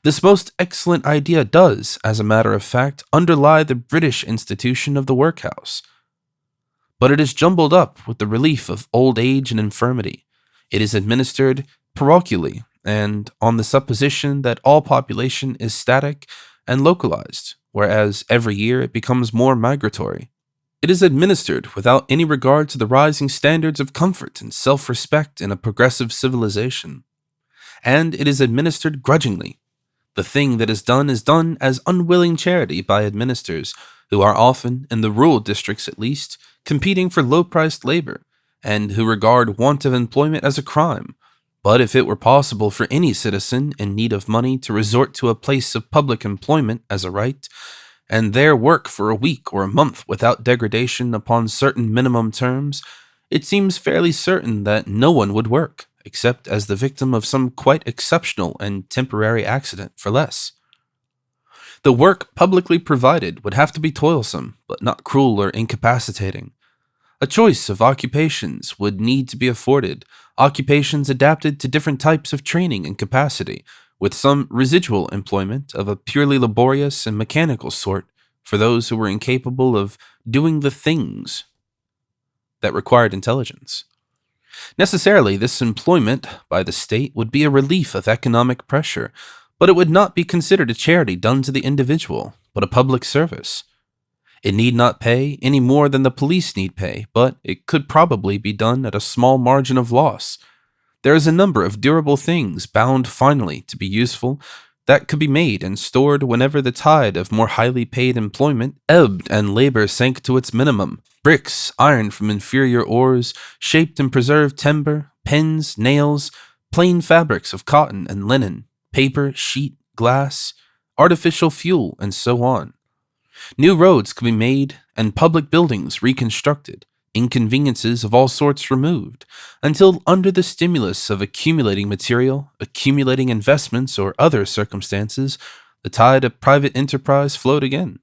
This most excellent idea does, as a matter of fact, underlie the British institution of the workhouse. But it is jumbled up with the relief of old age and infirmity. It is administered parochially, and on the supposition that all population is static and localized, whereas every year it becomes more migratory. It is administered without any regard to the rising standards of comfort and self-respect in a progressive civilization. And it is administered grudgingly. The thing that is done as unwilling charity by administrators, who are often, in the rural districts at least, competing for low-priced labor, and who regard want of employment as a crime, But if it were possible for any citizen in need of money to resort to a place of public employment as a right, and there work for a week or a month without degradation upon certain minimum terms, it seems fairly certain that no one would work, except as the victim of some quite exceptional and temporary accident for less. The work publicly provided would have to be toilsome, but not cruel or incapacitating. A choice of occupations would need to be afforded, occupations adapted to different types of training and capacity, with some residual employment of a purely laborious and mechanical sort for those who were incapable of doing the things that required intelligence. Necessarily, this employment by the state would be a relief of economic pressure, but it would not be considered a charity done to the individual, but a public service. It need not pay any more than the police need pay, but it could probably be done at a small margin of loss. There is a number of durable things bound finally to be useful that could be made and stored whenever the tide of more highly paid employment ebbed and labor sank to its minimum. Bricks, iron from inferior ores, shaped and preserved timber, pens, nails, plain fabrics of cotton and linen, paper, sheet, glass, artificial fuel, and so on. New roads could be made and public buildings reconstructed, inconveniences of all sorts removed, until under the stimulus of accumulating material, accumulating investments, or other circumstances, the tide of private enterprise flowed again.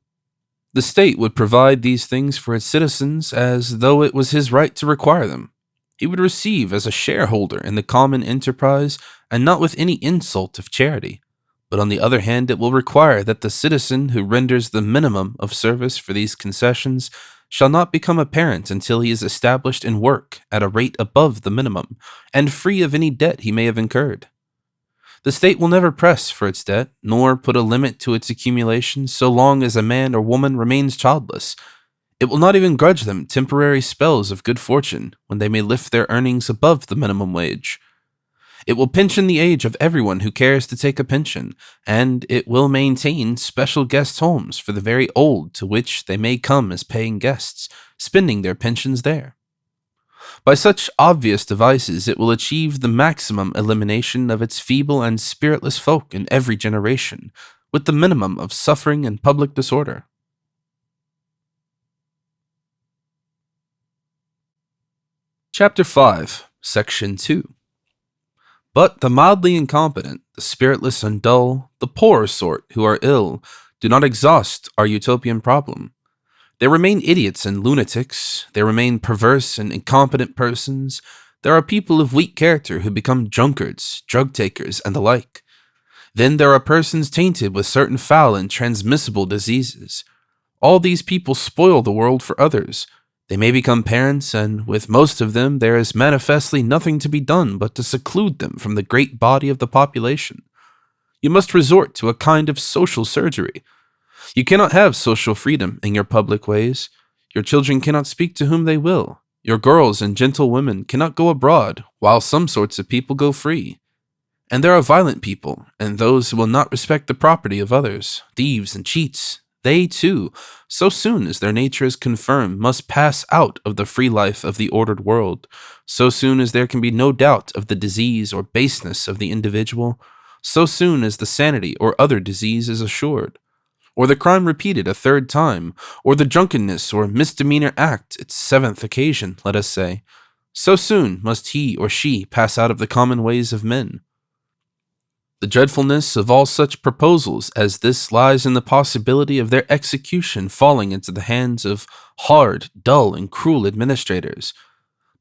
The state would provide these things for its citizens as though it was his right to require them. He would receive as a shareholder in the common enterprise and not with any insult of charity. But on the other hand, it will require that the citizen who renders the minimum of service for these concessions shall not become a parent until he is established in work at a rate above the minimum, and free of any debt he may have incurred. The state will never press for its debt, nor put a limit to its accumulation so long as a man or woman remains childless. It will not even grudge them temporary spells of good fortune when they may lift their earnings above the minimum wage. It will pension the age of everyone who cares to take a pension, and it will maintain special guest homes for the very old to which they may come as paying guests, spending their pensions there. By such obvious devices, it will achieve the maximum elimination of its feeble and spiritless folk in every generation, with the minimum of suffering and public disorder. Chapter 5, Section 2. But the mildly incompetent, the spiritless and dull, the poorer sort who are ill, do not exhaust our utopian problem. There remain idiots and lunatics, there remain perverse and incompetent persons, there are people of weak character who become drunkards, drug takers, and the like. Then there are persons tainted with certain foul and transmissible diseases. All these people spoil the world for others. They may become parents, and with most of them there is manifestly nothing to be done but to seclude them from the great body of the population. You must resort to a kind of social surgery. You cannot have social freedom in your public ways. Your children cannot speak to whom they will. Your girls and gentlewomen cannot go abroad, while some sorts of people go free. And there are violent people, and those who will not respect the property of others, thieves and cheats. They, too, so soon as their nature is confirmed, must pass out of the free life of the ordered world. So soon as there can be no doubt of the disease or baseness of the individual, so soon as the sanity or other disease is assured, or the crime repeated a third time, or the drunkenness or misdemeanor act its seventh occasion, let us say, so soon must he or she pass out of the common ways of men. The dreadfulness of all such proposals as this lies in the possibility of their execution falling into the hands of hard, dull, and cruel administrators.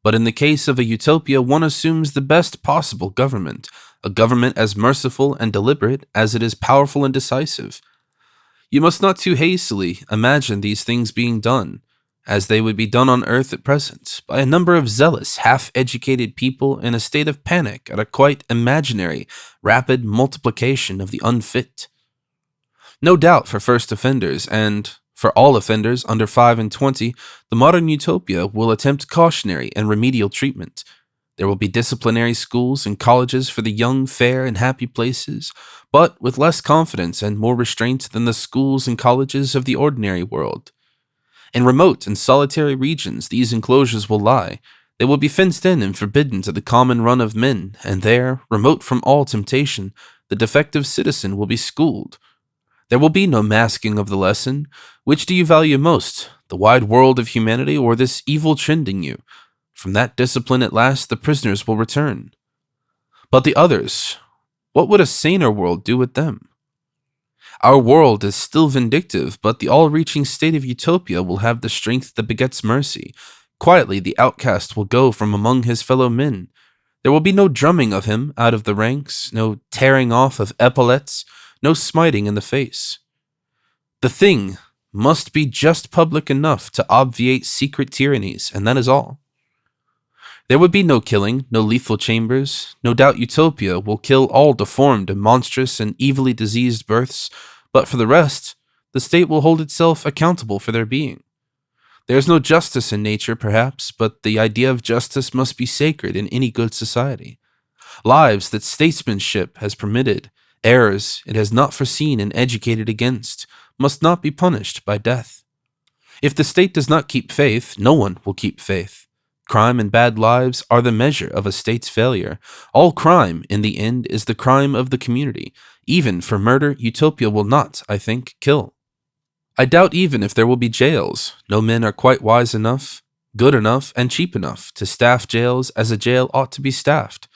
But in the case of a utopia, one assumes the best possible government, a government as merciful and deliberate as it is powerful and decisive. You must not too hastily imagine these things being done, as they would be done on earth at present, by a number of zealous, half-educated people in a state of panic at a quite imaginary, rapid multiplication of the unfit. No doubt for first offenders, and for all offenders under 25, the modern utopia will attempt cautionary and remedial treatment. There will be disciplinary schools and colleges for the young, fair, and happy places, but with less confidence and more restraint than the schools and colleges of the ordinary world. In remote and solitary regions these enclosures will lie. They will be fenced in and forbidden to the common run of men, and there, remote from all temptation, the defective citizen will be schooled. There will be no masking of the lesson. Which do you value most, the wide world of humanity or this evil trend in you? From that discipline at last the prisoners will return. But the others, what would a saner world do with them? Our world is still vindictive, but the all-reaching state of Utopia will have the strength that begets mercy. Quietly the outcast will go from among his fellow men. There will be no drumming of him out of the ranks, no tearing off of epaulets, no smiting in the face. The thing must be just public enough to obviate secret tyrannies, and that is all. There would be no killing, no lethal chambers. No doubt Utopia will kill all deformed and monstrous and evilly diseased births, but for the rest, the state will hold itself accountable for their being. There is no justice in nature, perhaps, but the idea of justice must be sacred in any good society. Lives that statesmanship has permitted, errors it has not foreseen and educated against, must not be punished by death. If the state does not keep faith, no one will keep faith. Crime and bad lives are the measure of a state's failure. All crime, in the end, is the crime of the community. Even for murder, Utopia will not, I think, kill. I doubt even if there will be jails. No men are quite wise enough, good enough, and cheap enough to staff jails as a jail ought to be staffed.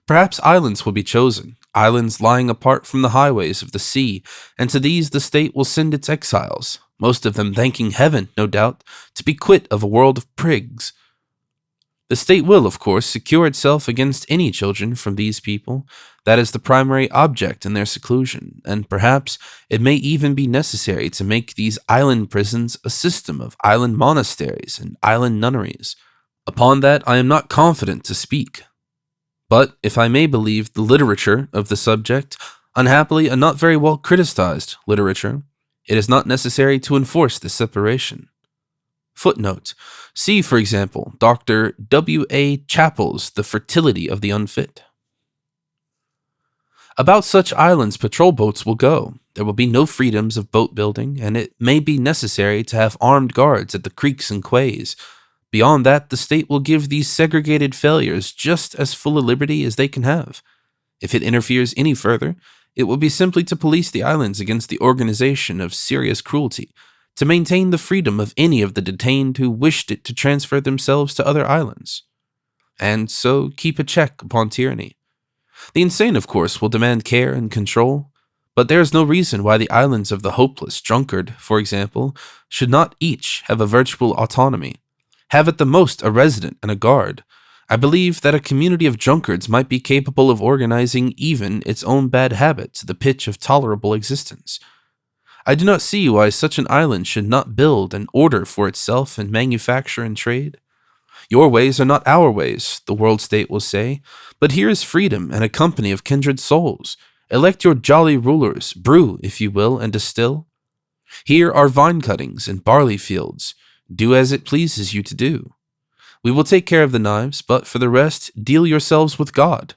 Perhaps islands will be chosen, islands lying apart from the highways of the sea, and to these the state will send its exiles, most of them thanking heaven, no doubt, to be quit of a world of prigs. The state will, of course, secure itself against any children from these people. That is the primary object in their seclusion, and perhaps it may even be necessary to make these island prisons a system of island monasteries and island nunneries. Upon that I am not confident to speak. But, if I may believe the literature of the subject, unhappily a not very well criticized literature, it is not necessary to enforce this separation. Footnote. See, for example, Dr. W.A. Chappell's The Fertility of the Unfit. About such islands patrol boats will go. There will be no freedoms of boat building, and it may be necessary to have armed guards at the creeks and quays. Beyond that, the state will give these segregated failures just as full a liberty as they can have. If it interferes any further, it will be simply to police the islands against the organization of serious cruelty, to maintain the freedom of any of the detained who wished it to transfer themselves to other islands, and so keep a check upon tyranny. The insane, of course, will demand care and control, but there is no reason why the islands of the hopeless drunkard, for example, should not each have a virtual autonomy, have at the most a resident and a guard. I believe that a community of drunkards might be capable of organizing even its own bad habit to the pitch of tolerable existence. I do not see why such an island should not build and order for itself and manufacture and trade. Your ways are not our ways, the world state will say, but here is freedom and a company of kindred souls. Elect your jolly rulers, brew, if you will, and distill. Here are vine cuttings and barley fields. Do as it pleases you to do. We will take care of the knives, but for the rest, deal yourselves with God.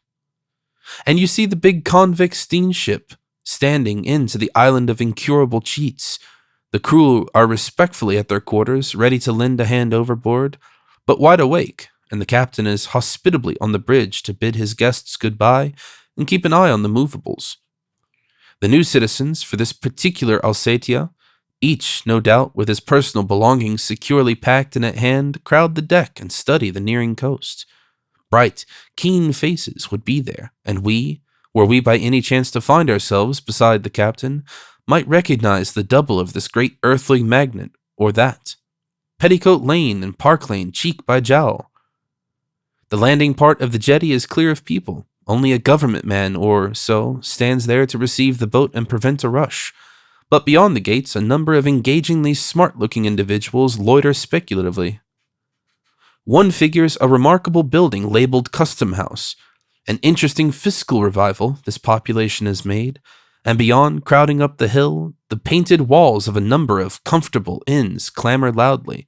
And you see the big convict steamship standing into the island of incurable cheats. The crew are respectfully at their quarters, ready to lend a hand overboard, but wide awake, and the captain is hospitably on the bridge to bid his guests goodbye and keep an eye on the movables. The new citizens for this particular Alsatia, each, no doubt, with his personal belongings securely packed and at hand, crowd the deck and study the nearing coast. Bright, keen faces would be there, and we, were we by any chance to find ourselves beside the captain, might recognize the double of this great earthly magnet, or that. Petticoat Lane and Park Lane cheek by jowl. The landing part of the jetty is clear of people. Only a government man or so stands there to receive the boat and prevent a rush. But beyond the gates, a number of engagingly smart-looking individuals loiter speculatively. One figures a remarkable building labeled Custom House. An interesting fiscal revival this population has made, and beyond, crowding up the hill, the painted walls of a number of comfortable inns clamor loudly.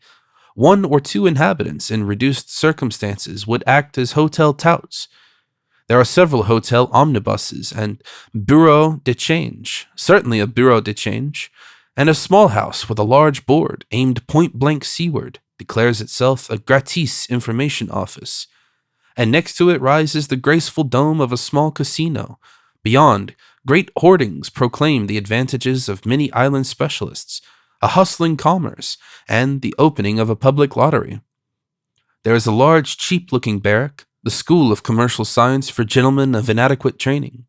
One or two inhabitants in reduced circumstances would act as hotel touts. There are several hotel omnibuses and bureau de change, certainly a bureau de change, and a small house with a large board aimed point-blank seaward, declares itself a gratis information office, and next to it rises the graceful dome of a small casino. Beyond, great hoardings proclaim the advantages of many island specialists, a hustling commerce, and the opening of a public lottery. There is a large, cheap-looking barrack, the school of commercial science for gentlemen of inadequate training.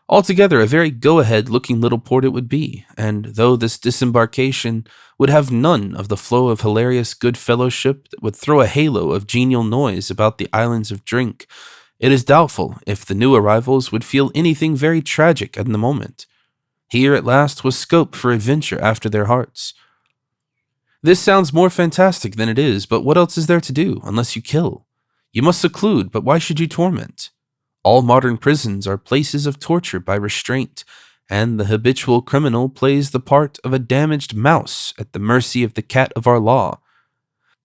Altogether, a very go-ahead-looking little port it would be, and though this disembarkation would have none of the flow of hilarious good fellowship that would throw a halo of genial noise about the islands of drink, it is doubtful if the new arrivals would feel anything very tragic at the moment. Here at last was scope for adventure after their hearts. This sounds more fantastic than it is, but what else is there to do, unless you kill? You must seclude, but why should you torment? All modern prisons are places of torture by restraint, and the habitual criminal plays the part of a damaged mouse at the mercy of the cat of our law.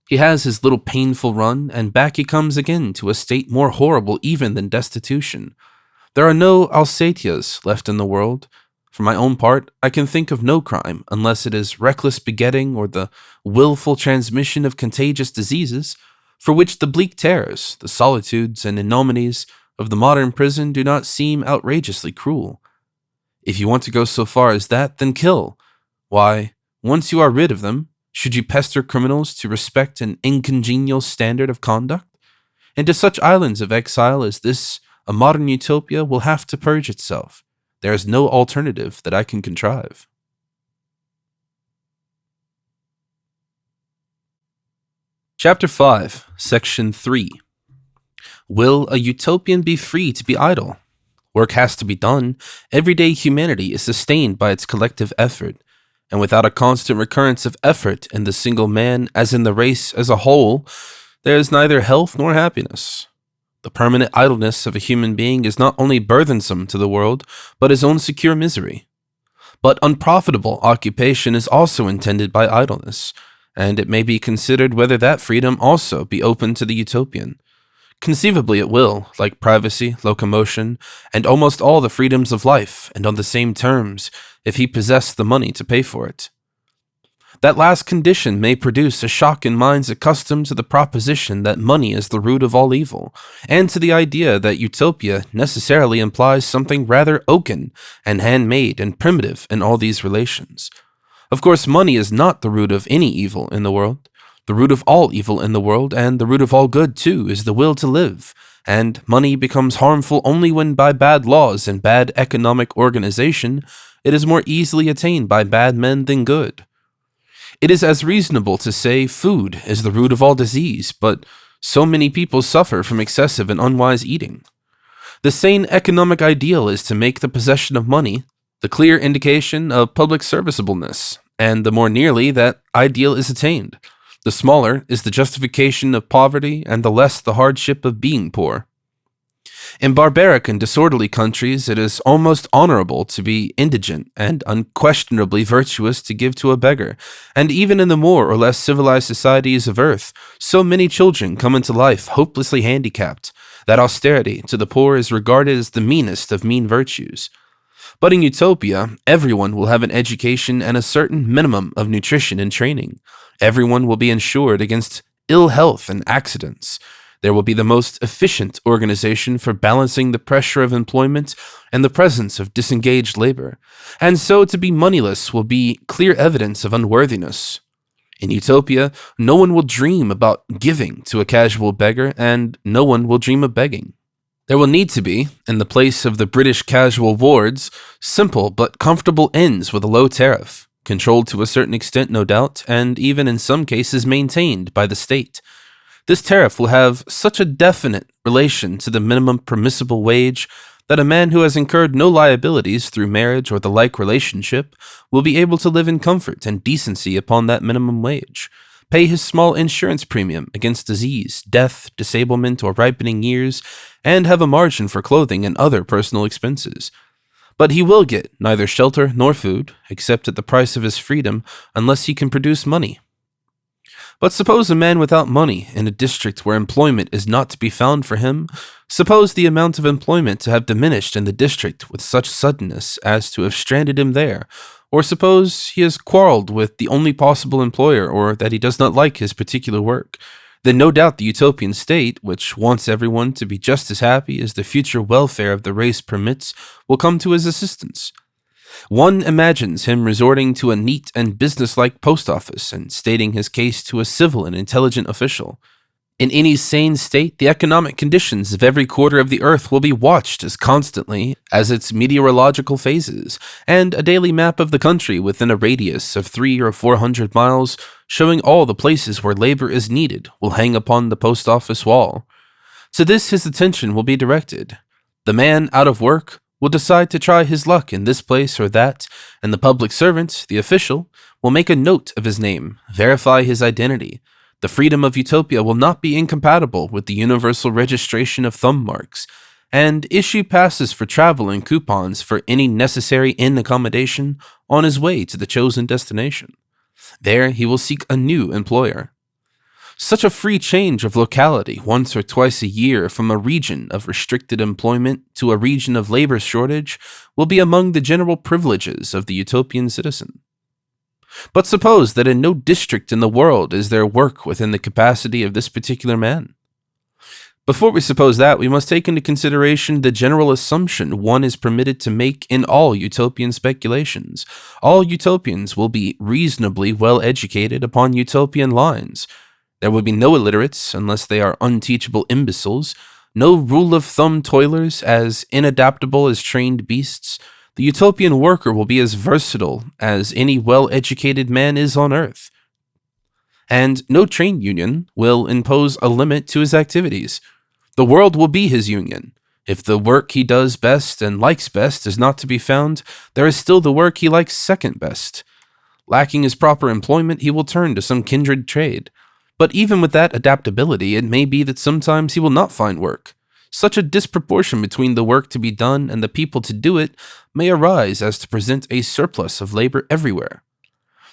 He has his little painful run, and back he comes again to a state more horrible even than destitution. There are no Alsatias left in the world. For my own part, I can think of no crime, unless it is reckless begetting or the willful transmission of contagious diseases, for which the bleak terrors, the solitudes and ignominies of the modern prison do not seem outrageously cruel. If you want to go so far as that, then kill. Why, once you are rid of them, should you pester criminals to respect an incongenial standard of conduct? And to such islands of exile as this, a modern utopia will have to purge itself. There is no alternative that I can contrive. Chapter 5, Section 3. Will a utopian be free to be idle? Work has to be done. Everyday humanity is sustained by its collective effort, and without a constant recurrence of effort in the single man as in the race as a whole, there is neither health nor happiness. The permanent idleness of a human being is not only burthensome to the world, but his own secure misery. But unprofitable occupation is also intended by idleness, and it may be considered whether that freedom also be open to the utopian. Conceivably it will, like privacy, locomotion, and almost all the freedoms of life, and on the same terms, if he possess the money to pay for it. That last condition may produce a shock in minds accustomed to the proposition that money is the root of all evil, and to the idea that utopia necessarily implies something rather oaken and handmade and primitive in all these relations. Of course, money is not the root of any evil in the world. The root of all evil in the world, and the root of all good too, is the will to live, and money becomes harmful only when by bad laws and bad economic organization it is more easily attained by bad men than good. It is as reasonable to say food is the root of all disease, but so many people suffer from excessive and unwise eating. The sane economic ideal is to make the possession of money the clear indication of public serviceableness, and the more nearly that ideal is attained, the smaller is the justification of poverty and the less the hardship of being poor. In barbaric and disorderly countries, it is almost honorable to be indigent and unquestionably virtuous to give to a beggar, and even in the more or less civilized societies of earth, so many children come into life hopelessly handicapped that austerity to the poor is regarded as the meanest of mean virtues. But in Utopia, everyone will have an education and a certain minimum of nutrition and training. Everyone will be insured against ill health and accidents. There will be the most efficient organization for balancing the pressure of employment and the presence of disengaged labor, and so to be moneyless will be clear evidence of unworthiness. In Utopia, no one will dream about giving to a casual beggar, and no one will dream of begging. There will need to be, in the place of the British casual wards, simple but comfortable inns with a low tariff, controlled to a certain extent, no doubt, and even in some cases maintained by the state. This tariff will have such a definite relation to the minimum permissible wage that a man who has incurred no liabilities through marriage or the like relationship will be able to live in comfort and decency upon that minimum wage, pay his small insurance premium against disease, death, disablement, or ripening years, and have a margin for clothing and other personal expenses. But he will get neither shelter nor food, except at the price of his freedom, unless he can produce money. But suppose a man without money in a district where employment is not to be found for him, suppose the amount of employment to have diminished in the district with such suddenness as to have stranded him there, Or suppose he has quarreled with the only possible employer, or that he does not like his particular work. Then no doubt the utopian state, which wants everyone to be just as happy as the future welfare of the race permits, will come to his assistance. One imagines him resorting to a neat and businesslike post office and stating his case to a civil and intelligent official. In any sane state, the economic conditions of every quarter of the earth will be watched as constantly as its meteorological phases, and a daily map of the country within a radius of 300 or 400 miles, showing all the places where labor is needed, will hang upon the post office wall. To this his attention will be directed. The man out of work will decide to try his luck in this place or that, and the public servant, the official, will make a note of his name, verify his identity. The freedom of Utopia will not be incompatible with the universal registration of thumb marks, and issue passes for travel and coupons for any necessary inn accommodation on his way to the chosen destination. There he will seek a new employer. Such a free change of locality once or twice a year from a region of restricted employment to a region of labor shortage will be among the general privileges of the utopian citizen. But suppose that in no district in the world is there work within the capacity of this particular man. Before we suppose that, we must take into consideration the general assumption one is permitted to make in all utopian speculations. All utopians will be reasonably well educated upon utopian lines. There will be no illiterates unless they are unteachable imbeciles, no rule-of-thumb toilers as inadaptable as trained beasts. The utopian worker will be as versatile as any well-educated man is on earth. And no trade union will impose a limit to his activities. The world will be his union. If the work he does best and likes best is not to be found, there is still the work he likes second best. Lacking his proper employment, he will turn to some kindred trade. But even with that adaptability, it may be that sometimes he will not find work. Such a disproportion between the work to be done and the people to do it may arise as to present a surplus of labor everywhere.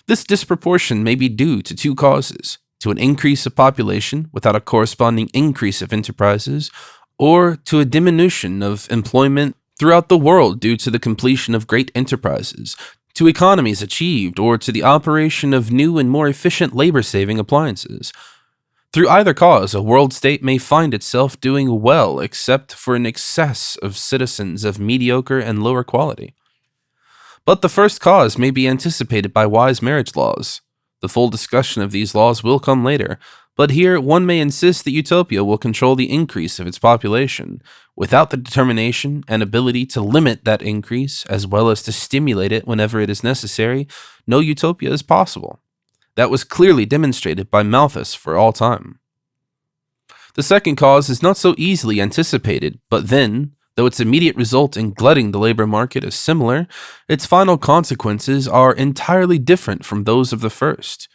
This disproportion may be due to two causes: to an increase of population without a corresponding increase of enterprises, or to a diminution of employment throughout the world due to the completion of great enterprises, to economies achieved, or to the operation of new and more efficient labor-saving appliances. Through either cause, a world state may find itself doing well except for an excess of citizens of mediocre and lower quality. But the first cause may be anticipated by wise marriage laws. The full discussion of these laws will come later, but here one may insist that Utopia will control the increase of its population. Without the determination and ability to limit that increase, as well as to stimulate it whenever it is necessary, no Utopia is possible. That was clearly demonstrated by Malthus for all time. The second cause is not so easily anticipated, but then, though its immediate result in glutting the labor market is similar, its final consequences are entirely different from those of the first.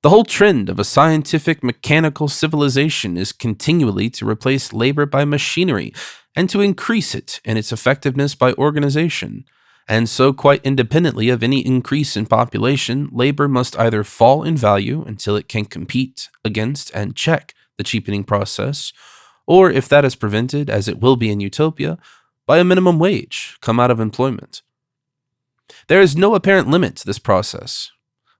The whole trend of a scientific mechanical civilization is continually to replace labor by machinery and to increase it in its effectiveness by organization. And so, quite independently of any increase in population, labor must either fall in value until it can compete against and check the cheapening process, or if that is prevented, as it will be in Utopia, by a minimum wage come out of employment. There is no apparent limit to this process,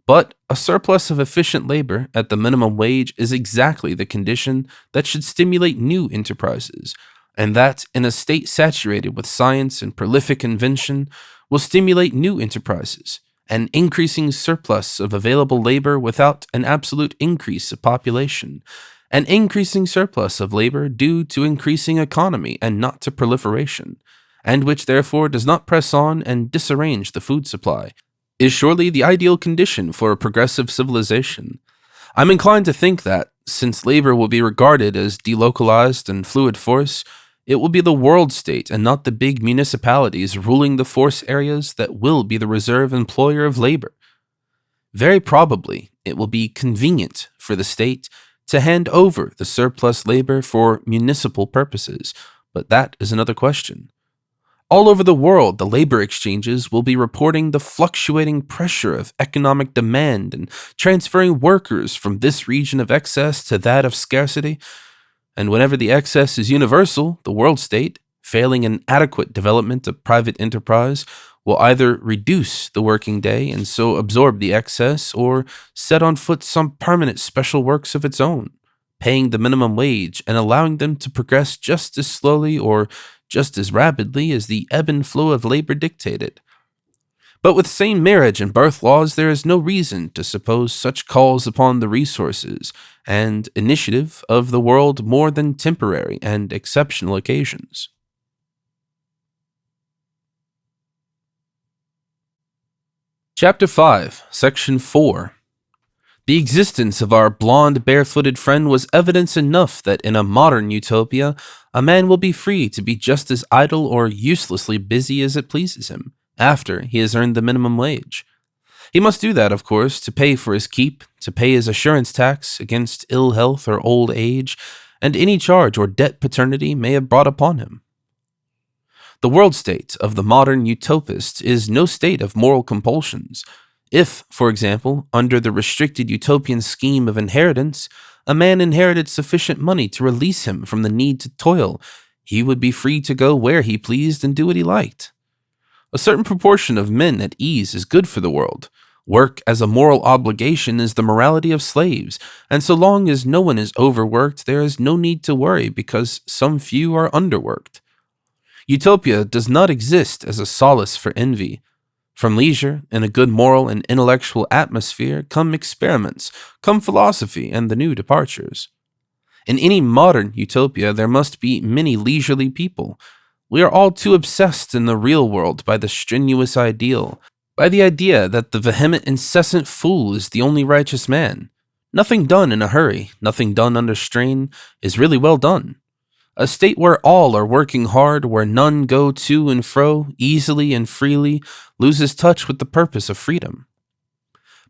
but a surplus of efficient labor at the minimum wage is exactly the condition that should stimulate new enterprises, and that, in a state saturated with science and prolific invention, will stimulate new enterprises, an increasing surplus of available labor without an absolute increase of population, an increasing surplus of labor due to increasing economy and not to proliferation, and which therefore does not press on and disarrange the food supply, is surely the ideal condition for a progressive civilization. I'm inclined to think that, since labor will be regarded as delocalized and fluid force, it will be the world state and not the big municipalities ruling the force areas that will be the reserve employer of labor. Very probably, it will be convenient for the state to hand over the surplus labor for municipal purposes, but that is another question. All over the world, the labor exchanges will be reporting the fluctuating pressure of economic demand and transferring workers from this region of excess to that of scarcity. And whenever the excess is universal, the world state, failing in adequate development of private enterprise, will either reduce the working day and so absorb the excess, or set on foot some permanent special works of its own, paying the minimum wage and allowing them to progress just as slowly or just as rapidly as the ebb and flow of labor dictated. But with same marriage and birth laws, there is no reason to suppose such calls upon the resources and initiative of the world more than temporary and exceptional occasions. Chapter 5, Section 4. The existence of our blonde, barefooted friend was evidence enough that in a modern utopia, a man will be free to be just as idle or uselessly busy as it pleases him, after he has earned the minimum wage. He must do that, of course, to pay for his keep, to pay his assurance tax against ill health or old age, and any charge or debt paternity may have brought upon him. The world state of the modern utopist is no state of moral compulsions. If, for example, under the restricted utopian scheme of inheritance, a man inherited sufficient money to release him from the need to toil, he would be free to go where he pleased and do what he liked. A certain proportion of men at ease is good for the world. Work as a moral obligation is the morality of slaves, and so long as no one is overworked, there is no need to worry because some few are underworked. Utopia does not exist as a solace for envy. From leisure and a good moral and intellectual atmosphere come experiments, come philosophy and the new departures. In any modern utopia, there must be many leisurely people. We are all too obsessed in the real world by the strenuous ideal, by the idea that the vehement, incessant fool is the only righteous man. Nothing done in a hurry, nothing done under strain, is really well done. A state where all are working hard, where none go to and fro, easily and freely, loses touch with the purpose of freedom.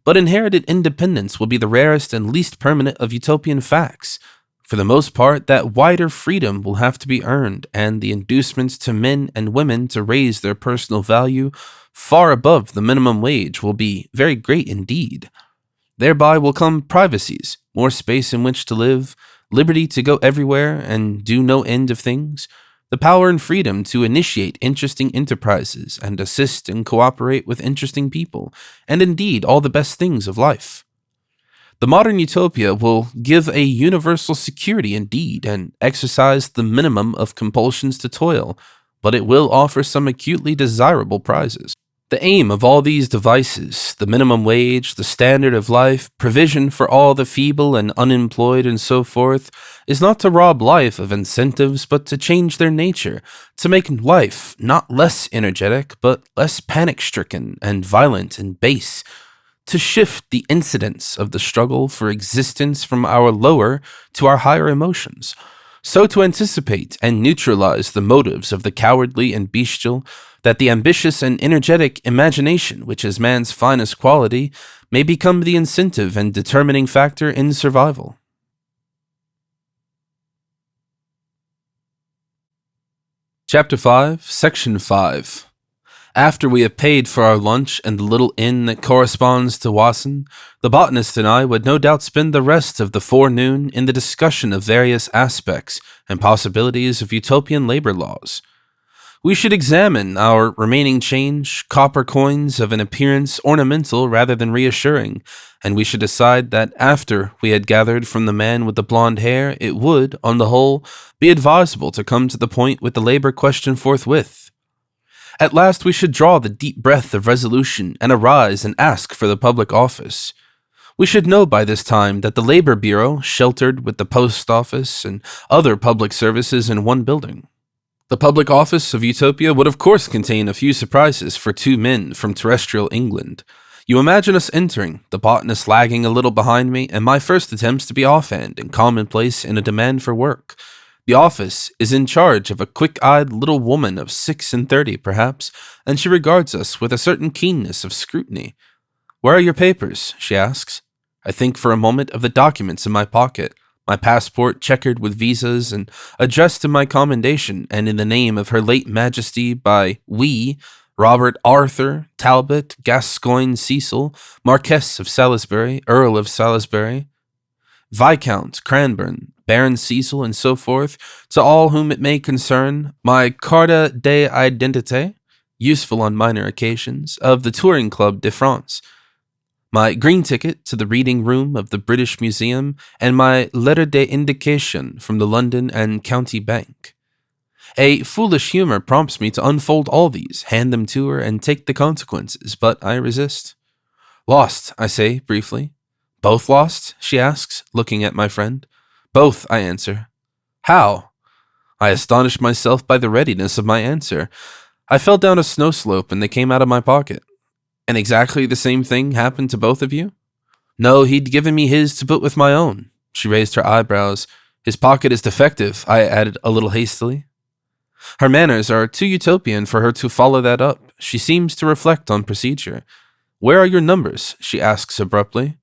But inherited independence will be the rarest and least permanent of utopian facts. For the most part, that wider freedom will have to be earned, and the inducements to men and women to raise their personal value far above the minimum wage will be very great indeed. Thereby will come privacies, more space in which to live, liberty to go everywhere and do no end of things, the power and freedom to initiate interesting enterprises and assist and cooperate with interesting people, and indeed all the best things of life. The modern utopia will give a universal security indeed and exercise the minimum of compulsions to toil, but it will offer some acutely desirable prizes. The aim of all these devices, the minimum wage, the standard of life, provision for all the feeble and unemployed and so forth, is not to rob life of incentives, but to change their nature, to make life not less energetic, but less panic-stricken and violent and base, to shift the incidence of the struggle for existence from our lower to our higher emotions, so to anticipate and neutralize the motives of the cowardly and bestial, that the ambitious and energetic imagination, which is man's finest quality, may become the incentive and determining factor in survival. Chapter 5, Section 5. After we have paid for our lunch and the little inn that corresponds to Wasson, the botanist and I would no doubt spend the rest of the forenoon in the discussion of various aspects and possibilities of utopian labor laws. We should examine our remaining change, copper coins of an appearance ornamental rather than reassuring, and we should decide that after we had gathered from the man with the blonde hair, it would, on the whole, be advisable to come to the point with the labor question forthwith. At last we should draw the deep breath of resolution and arise and ask for the public office. We should know by this time that the Labor Bureau, sheltered with the post office and other public services in one building. The public office of Utopia would of course contain a few surprises for two men from terrestrial England. You imagine us entering, the botanist lagging a little behind me, and my first attempts to be offhand and commonplace in a demand for work. The office is in charge of a quick-eyed little woman of 36, perhaps, and she regards us with a certain keenness of scrutiny. "Where are your papers?" she asks. I think for a moment of the documents in my pocket, my passport checkered with visas and addressed in my commendation and in the name of Her late Majesty by we, Robert Arthur Talbot Gascoigne Cecil, Marquess of Salisbury, Earl of Salisbury, Viscount Cranbourne, Baron Cecil, and so forth, to all whom it may concern, my carte d'identité. useful on minor occasions, of the Touring Club de France, my green ticket to the reading room of the British Museum, and my letter d'indication from the London and County Bank. A foolish humor prompts me to unfold all these, hand them to her, and take the consequences, but I resist. Lost, I say briefly. Both lost? She asks, looking at my friend. Both, I answer. How? I astonish myself by the readiness of my answer. I fell down a snow slope and they came out of my pocket. And exactly the same thing happened to both of you? No, he'd given me his to put with my own. She raised her eyebrows. His pocket is defective, I added a little hastily. Her manners are too utopian for her to follow that up. She seems to reflect on procedure. Where are your numbers? She asks abruptly.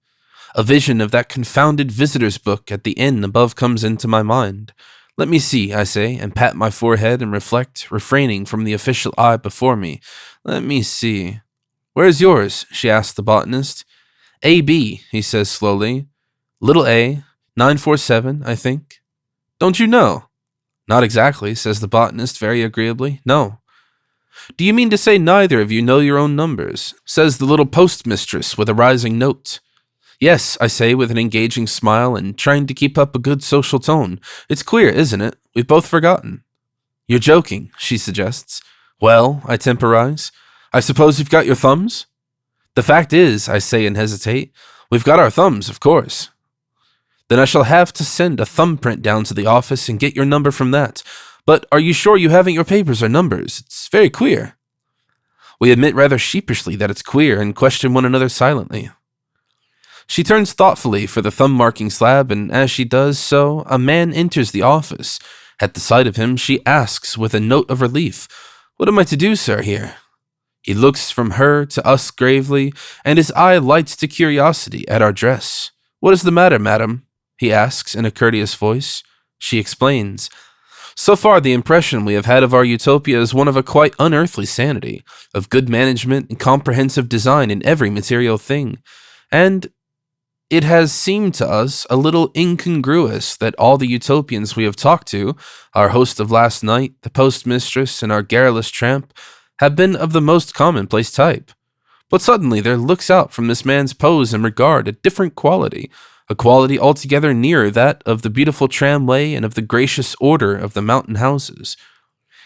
A vision of that confounded visitor's book at the inn above comes into my mind. Let me see, I say, and pat my forehead and reflect, refraining from the official eye before me. Let me see. Where's yours? She asks the botanist. AB, he says slowly. Little A, 947, I think. Don't you know? Not exactly, says the botanist very agreeably. No. Do you mean to say neither of you know your own numbers? Says the little postmistress with a rising note. Yes, I say with an engaging smile and trying to keep up a good social tone. It's queer, isn't it? We've both forgotten. You're joking, she suggests. Well, I temporize. I suppose you've got your thumbs? The fact is, I say and hesitate, we've got our thumbs, of course. Then I shall have to send a thumbprint down to the office and get your number from that. But are you sure you haven't your papers or numbers? It's very queer. We admit rather sheepishly that it's queer and question one another silently. She turns thoughtfully for the thumb-marking slab, and as she does so, a man enters the office. At the sight of him, she asks with a note of relief, What am I to do, sir, here? He looks from her to us gravely, and his eye lights to curiosity at our dress. What is the matter, madam? He asks in a courteous voice. She explains. So far, the impression we have had of our Utopia is one of a quite unearthly sanity, of good management and comprehensive design in every material thing, and it has seemed to us a little incongruous that all the utopians we have talked to, our host of last night, the postmistress, and our garrulous tramp, have been of the most commonplace type. But suddenly there looks out from this man's pose and regard a different quality, a quality altogether nearer that of the beautiful tramway and of the gracious order of the mountain houses.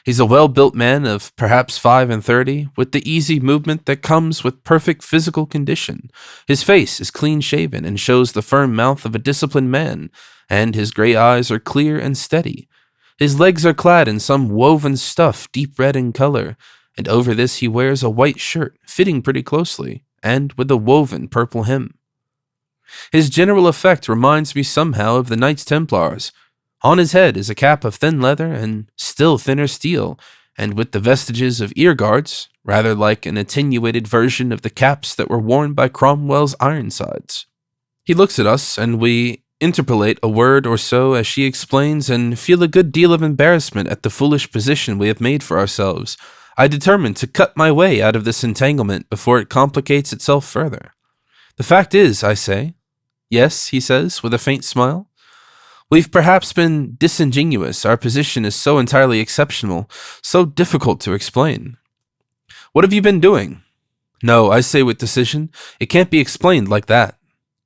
He's a well-built man of perhaps 35, with the easy movement that comes with perfect physical condition. His face is clean-shaven and shows the firm mouth of a disciplined man, and his gray eyes are clear and steady. His legs are clad in some woven stuff deep red in color, and over this he wears a white shirt fitting pretty closely, and with a woven purple hem. His general effect reminds me somehow of the Knights Templars. On his head is a cap of thin leather and still thinner steel, and with the vestiges of ear guards, rather like an attenuated version of the caps that were worn by Cromwell's Ironsides. He looks at us, and we interpolate a word or so as she explains and feel a good deal of embarrassment at the foolish position we have made for ourselves. I determine to cut my way out of this entanglement before it complicates itself further. The fact is, I say. Yes, he says, with a faint smile. We've perhaps been disingenuous. Our position is so entirely exceptional, so difficult to explain. What have you been doing? No, I say with decision, it can't be explained like that.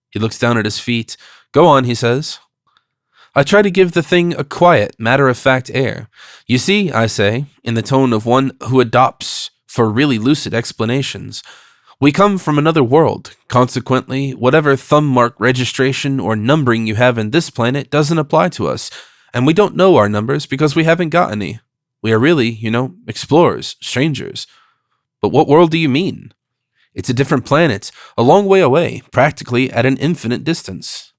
He looks down at his feet. Go on, he says. I try to give the thing a quiet, matter-of-fact air. You see, I say, in the tone of one who adopts for really lucid explanations, we come from another world. Consequently, whatever thumb mark registration or numbering you have in this planet doesn't apply to us, and we don't know our numbers because we haven't got any. We are really, explorers, strangers. But what world do you mean? It's a different planet, a long way away, practically at an infinite distance.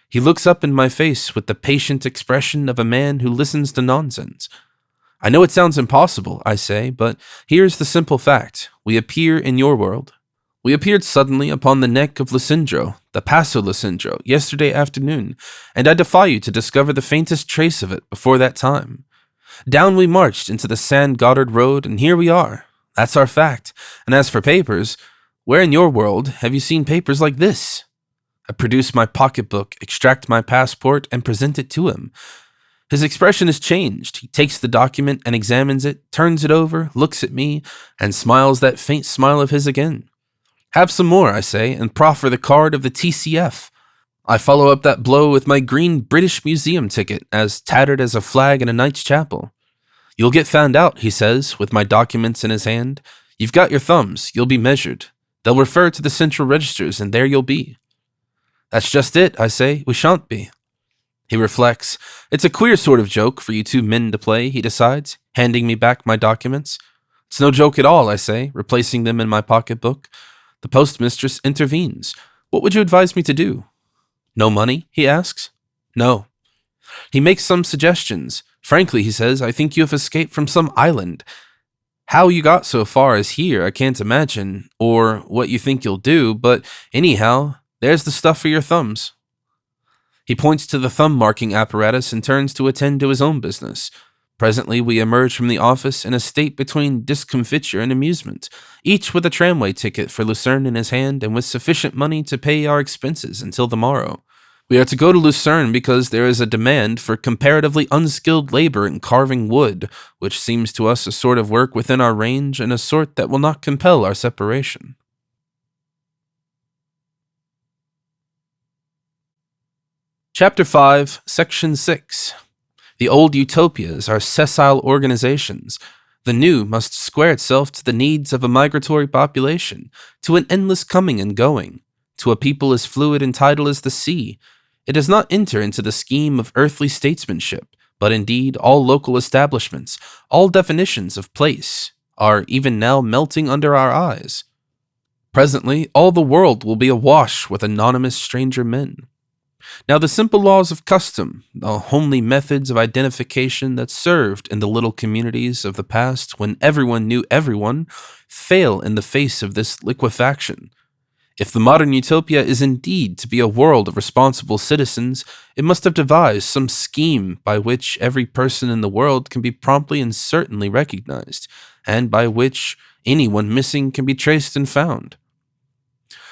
He looks up in my face with the patient expression of a man who listens to nonsense. I know it sounds impossible, I say, but here's the simple fact. We appear in your world. We appeared suddenly upon the neck of Lucindro, the Passo Lucindro, yesterday afternoon, and I defy you to discover the faintest trace of it before that time. Down we marched into the San Goddard Road, and here we are. That's our fact. And as for papers, where in your world have you seen papers like this? I produce my pocketbook, extract my passport, and present it to him. His expression is changed. He takes the document and examines it, turns it over, looks at me, and smiles that faint smile of his again. Have some more, I say, and proffer the card of the TCF. I follow up that blow with my green British Museum ticket, as tattered as a flag in a knight's chapel. You'll get found out, he says, with my documents in his hand. You've got your thumbs. You'll be measured. They'll refer to the central registers, and there you'll be. That's just it, I say. We shan't be. He reflects. It's a queer sort of joke for you two men to play, he decides, handing me back my documents. It's no joke at all, I say, replacing them in my pocketbook. The postmistress intervenes. What would you advise me to do? No money, he asks. No. He makes some suggestions. Frankly, he says, I think you have escaped from some island. How you got so far as here, I can't imagine, or what you think you'll do, but anyhow, there's the stuff for your thumbs. He points to the thumb marking apparatus and turns to attend to his own business. Presently, we emerge from the office in a state between discomfiture and amusement, each with a tramway ticket for Lucerne in his hand and with sufficient money to pay our expenses until the morrow. We are to go to Lucerne because there is a demand for comparatively unskilled labor in carving wood, which seems to us a sort of work within our range and a sort that will not compel our separation. Chapter 5, Section 6. The old utopias are sessile organizations. The new must square itself to the needs of a migratory population, to an endless coming and going, to a people as fluid and tidal as the sea. It does not enter into the scheme of earthly statesmanship, but indeed all local establishments, all definitions of place, are even now melting under our eyes. Presently, all the world will be awash with anonymous stranger men. Now the simple laws of custom, the homely methods of identification that served in the little communities of the past when everyone knew everyone, fail in the face of this liquefaction. If the modern utopia is indeed to be a world of responsible citizens, it must have devised some scheme by which every person in the world can be promptly and certainly recognized, and by which anyone missing can be traced and found.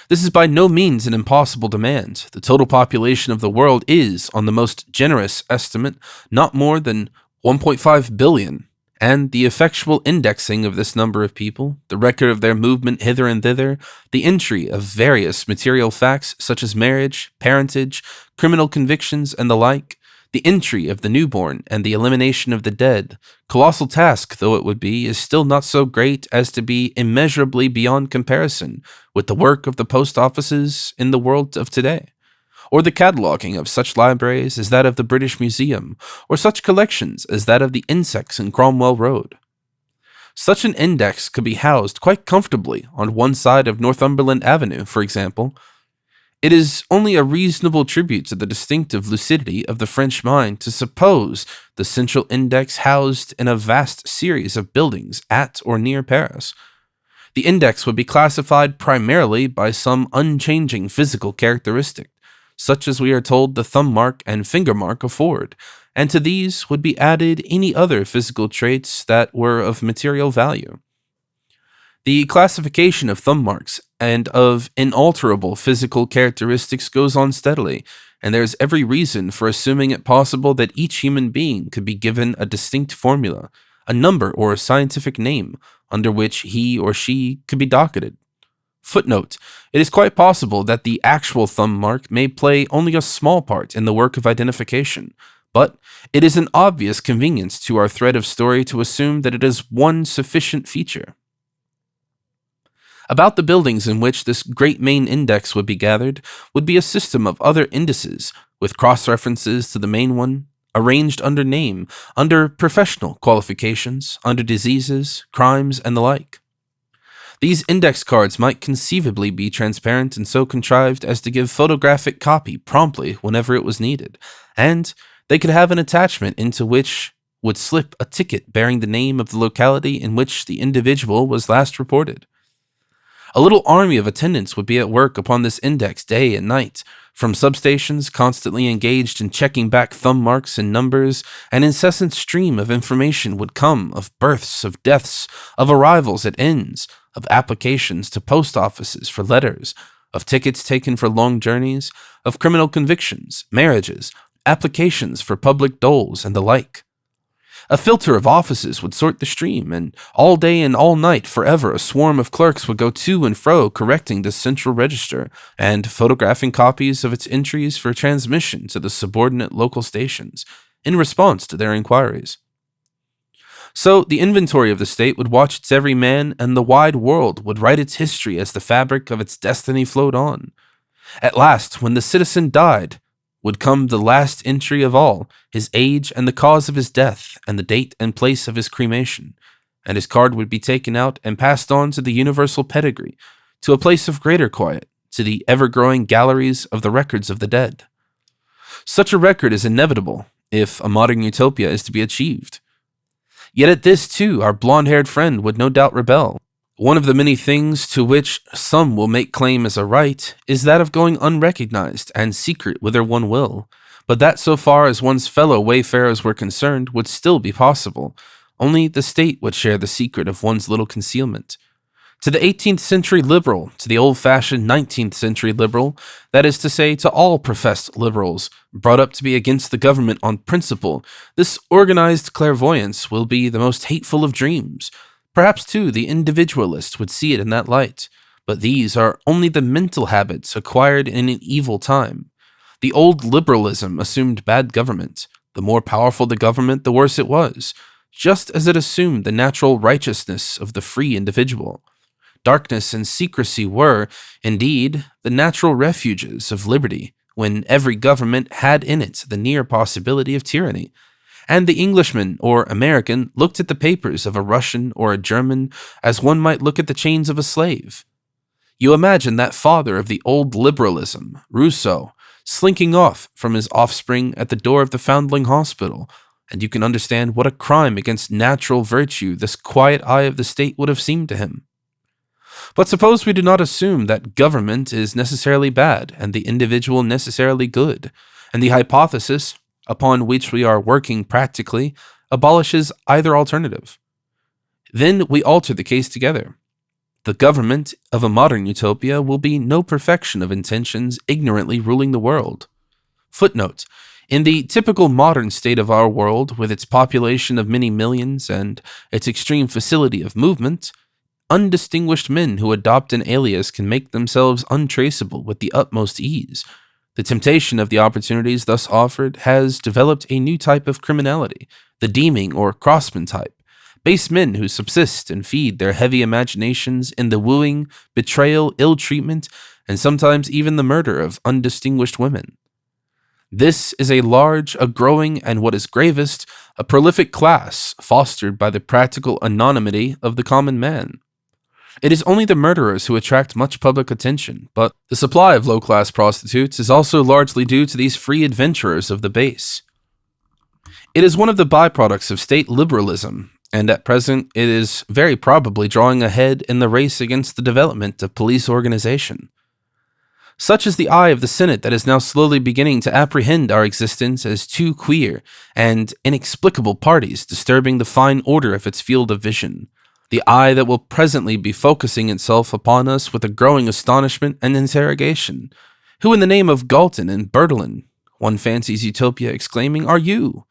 This is by no means an impossible demand. The total population of the world is, on the most generous estimate, not more than 1.5 billion, and the effectual indexing of this number of people, the record of their movement hither and thither, the entry of various material facts such as marriage, parentage, criminal convictions, and the like, the entry of the newborn and the elimination of the dead, colossal task though it would be, is still not so great as to be immeasurably beyond comparison with the work of the post offices in the world of today, or the cataloging of such libraries as that of the British Museum, or such collections as that of the insects in Cromwell Road. Such an index could be housed quite comfortably on one side of Northumberland Avenue, for example. It is only a reasonable tribute to the distinctive lucidity of the French mind to suppose the central index housed in a vast series of buildings at or near Paris. The index would be classified primarily by some unchanging physical characteristic, such as we are told the thumb mark and finger mark afford, and to these would be added any other physical traits that were of material value. The classification of thumb marks and of inalterable physical characteristics goes on steadily, and there is every reason for assuming it possible that each human being could be given a distinct formula, a number or a scientific name, under which he or she could be docketed. Footnote: it is quite possible that the actual thumb mark may play only a small part in the work of identification, but it is an obvious convenience to our thread of story to assume that it is one sufficient feature. About the buildings in which this great main index would be gathered would be a system of other indices, with cross-references to the main one, arranged under name, under professional qualifications, under diseases, crimes, and the like. These index cards might conceivably be transparent and so contrived as to give photographic copy promptly whenever it was needed, and they could have an attachment into which would slip a ticket bearing the name of the locality in which the individual was last reported. A little army of attendants would be at work upon this index day and night, from substations constantly engaged in checking back thumb marks and numbers. An incessant stream of information would come of births, of deaths, of arrivals at inns, of applications to post offices for letters, of tickets taken for long journeys, of criminal convictions, marriages, applications for public doles, and the like. A filter of offices would sort the stream, and all day and all night forever a swarm of clerks would go to and fro correcting the central register and photographing copies of its entries for transmission to the subordinate local stations in response to their inquiries. So the inventory of the state would watch its every man, and the wide world would write its history as the fabric of its destiny flowed on. At last, when the citizen died, would come the last entry of all, his age and the cause of his death, and the date and place of his cremation, and his card would be taken out and passed on to the universal pedigree, to a place of greater quiet, to the ever-growing galleries of the records of the dead. Such a record is inevitable, if a modern utopia is to be achieved. Yet at this, too, our blonde-haired friend would no doubt rebel. One of the many things to which some will make claim as a right is that of going unrecognized and secret whither one will, but that so far as one's fellow wayfarers were concerned would still be possible. Only the state would share the secret of one's little concealment. To the 18th century liberal, to the old-fashioned 19th century liberal, that is to say, to all professed liberals, brought up to be against the government on principle, this organized clairvoyance will be the most hateful of dreams. Perhaps, too, the individualist would see it in that light, but these are only the mental habits acquired in an evil time. The old liberalism assumed bad government. The more powerful the government, the worse it was, just as it assumed the natural righteousness of the free individual. Darkness and secrecy were, indeed, the natural refuges of liberty, when every government had in it the near possibility of tyranny. And the Englishman or American looked at the papers of a Russian or a German as one might look at the chains of a slave. You imagine that father of the old liberalism, Rousseau, slinking off from his offspring at the door of the foundling hospital, and you can understand what a crime against natural virtue this quiet eye of the state would have seemed to him. But suppose we do not assume that government is necessarily bad and the individual necessarily good, and the hypothesis upon which we are working practically abolishes either alternative. Then we alter the case together. The government of a modern utopia will be no perfection of intentions ignorantly ruling the world. Footnote: in the typical modern state of our world, with its population of many millions and its extreme facility of movement, undistinguished men who adopt an alias can make themselves untraceable with the utmost ease. The temptation of the opportunities thus offered has developed a new type of criminality, the deeming or crossman type, base men who subsist and feed their heavy imaginations in the wooing, betrayal, ill-treatment, and sometimes even the murder of undistinguished women. This is a large, a growing, and what is gravest, a prolific class fostered by the practical anonymity of the common man. It is only the murderers who attract much public attention, but the supply of low-class prostitutes is also largely due to these free adventurers of the base. It is one of the byproducts of state liberalism, and at present it is very probably drawing ahead in the race against the development of police organization. Such is the eye of the Senate that is now slowly beginning to apprehend our existence as two queer and inexplicable parties disturbing the fine order of its field of vision. The eye that will presently be focusing itself upon us with a growing astonishment and interrogation. Who in the name of Galton and Bertolin, one fancies Utopia exclaiming, are you?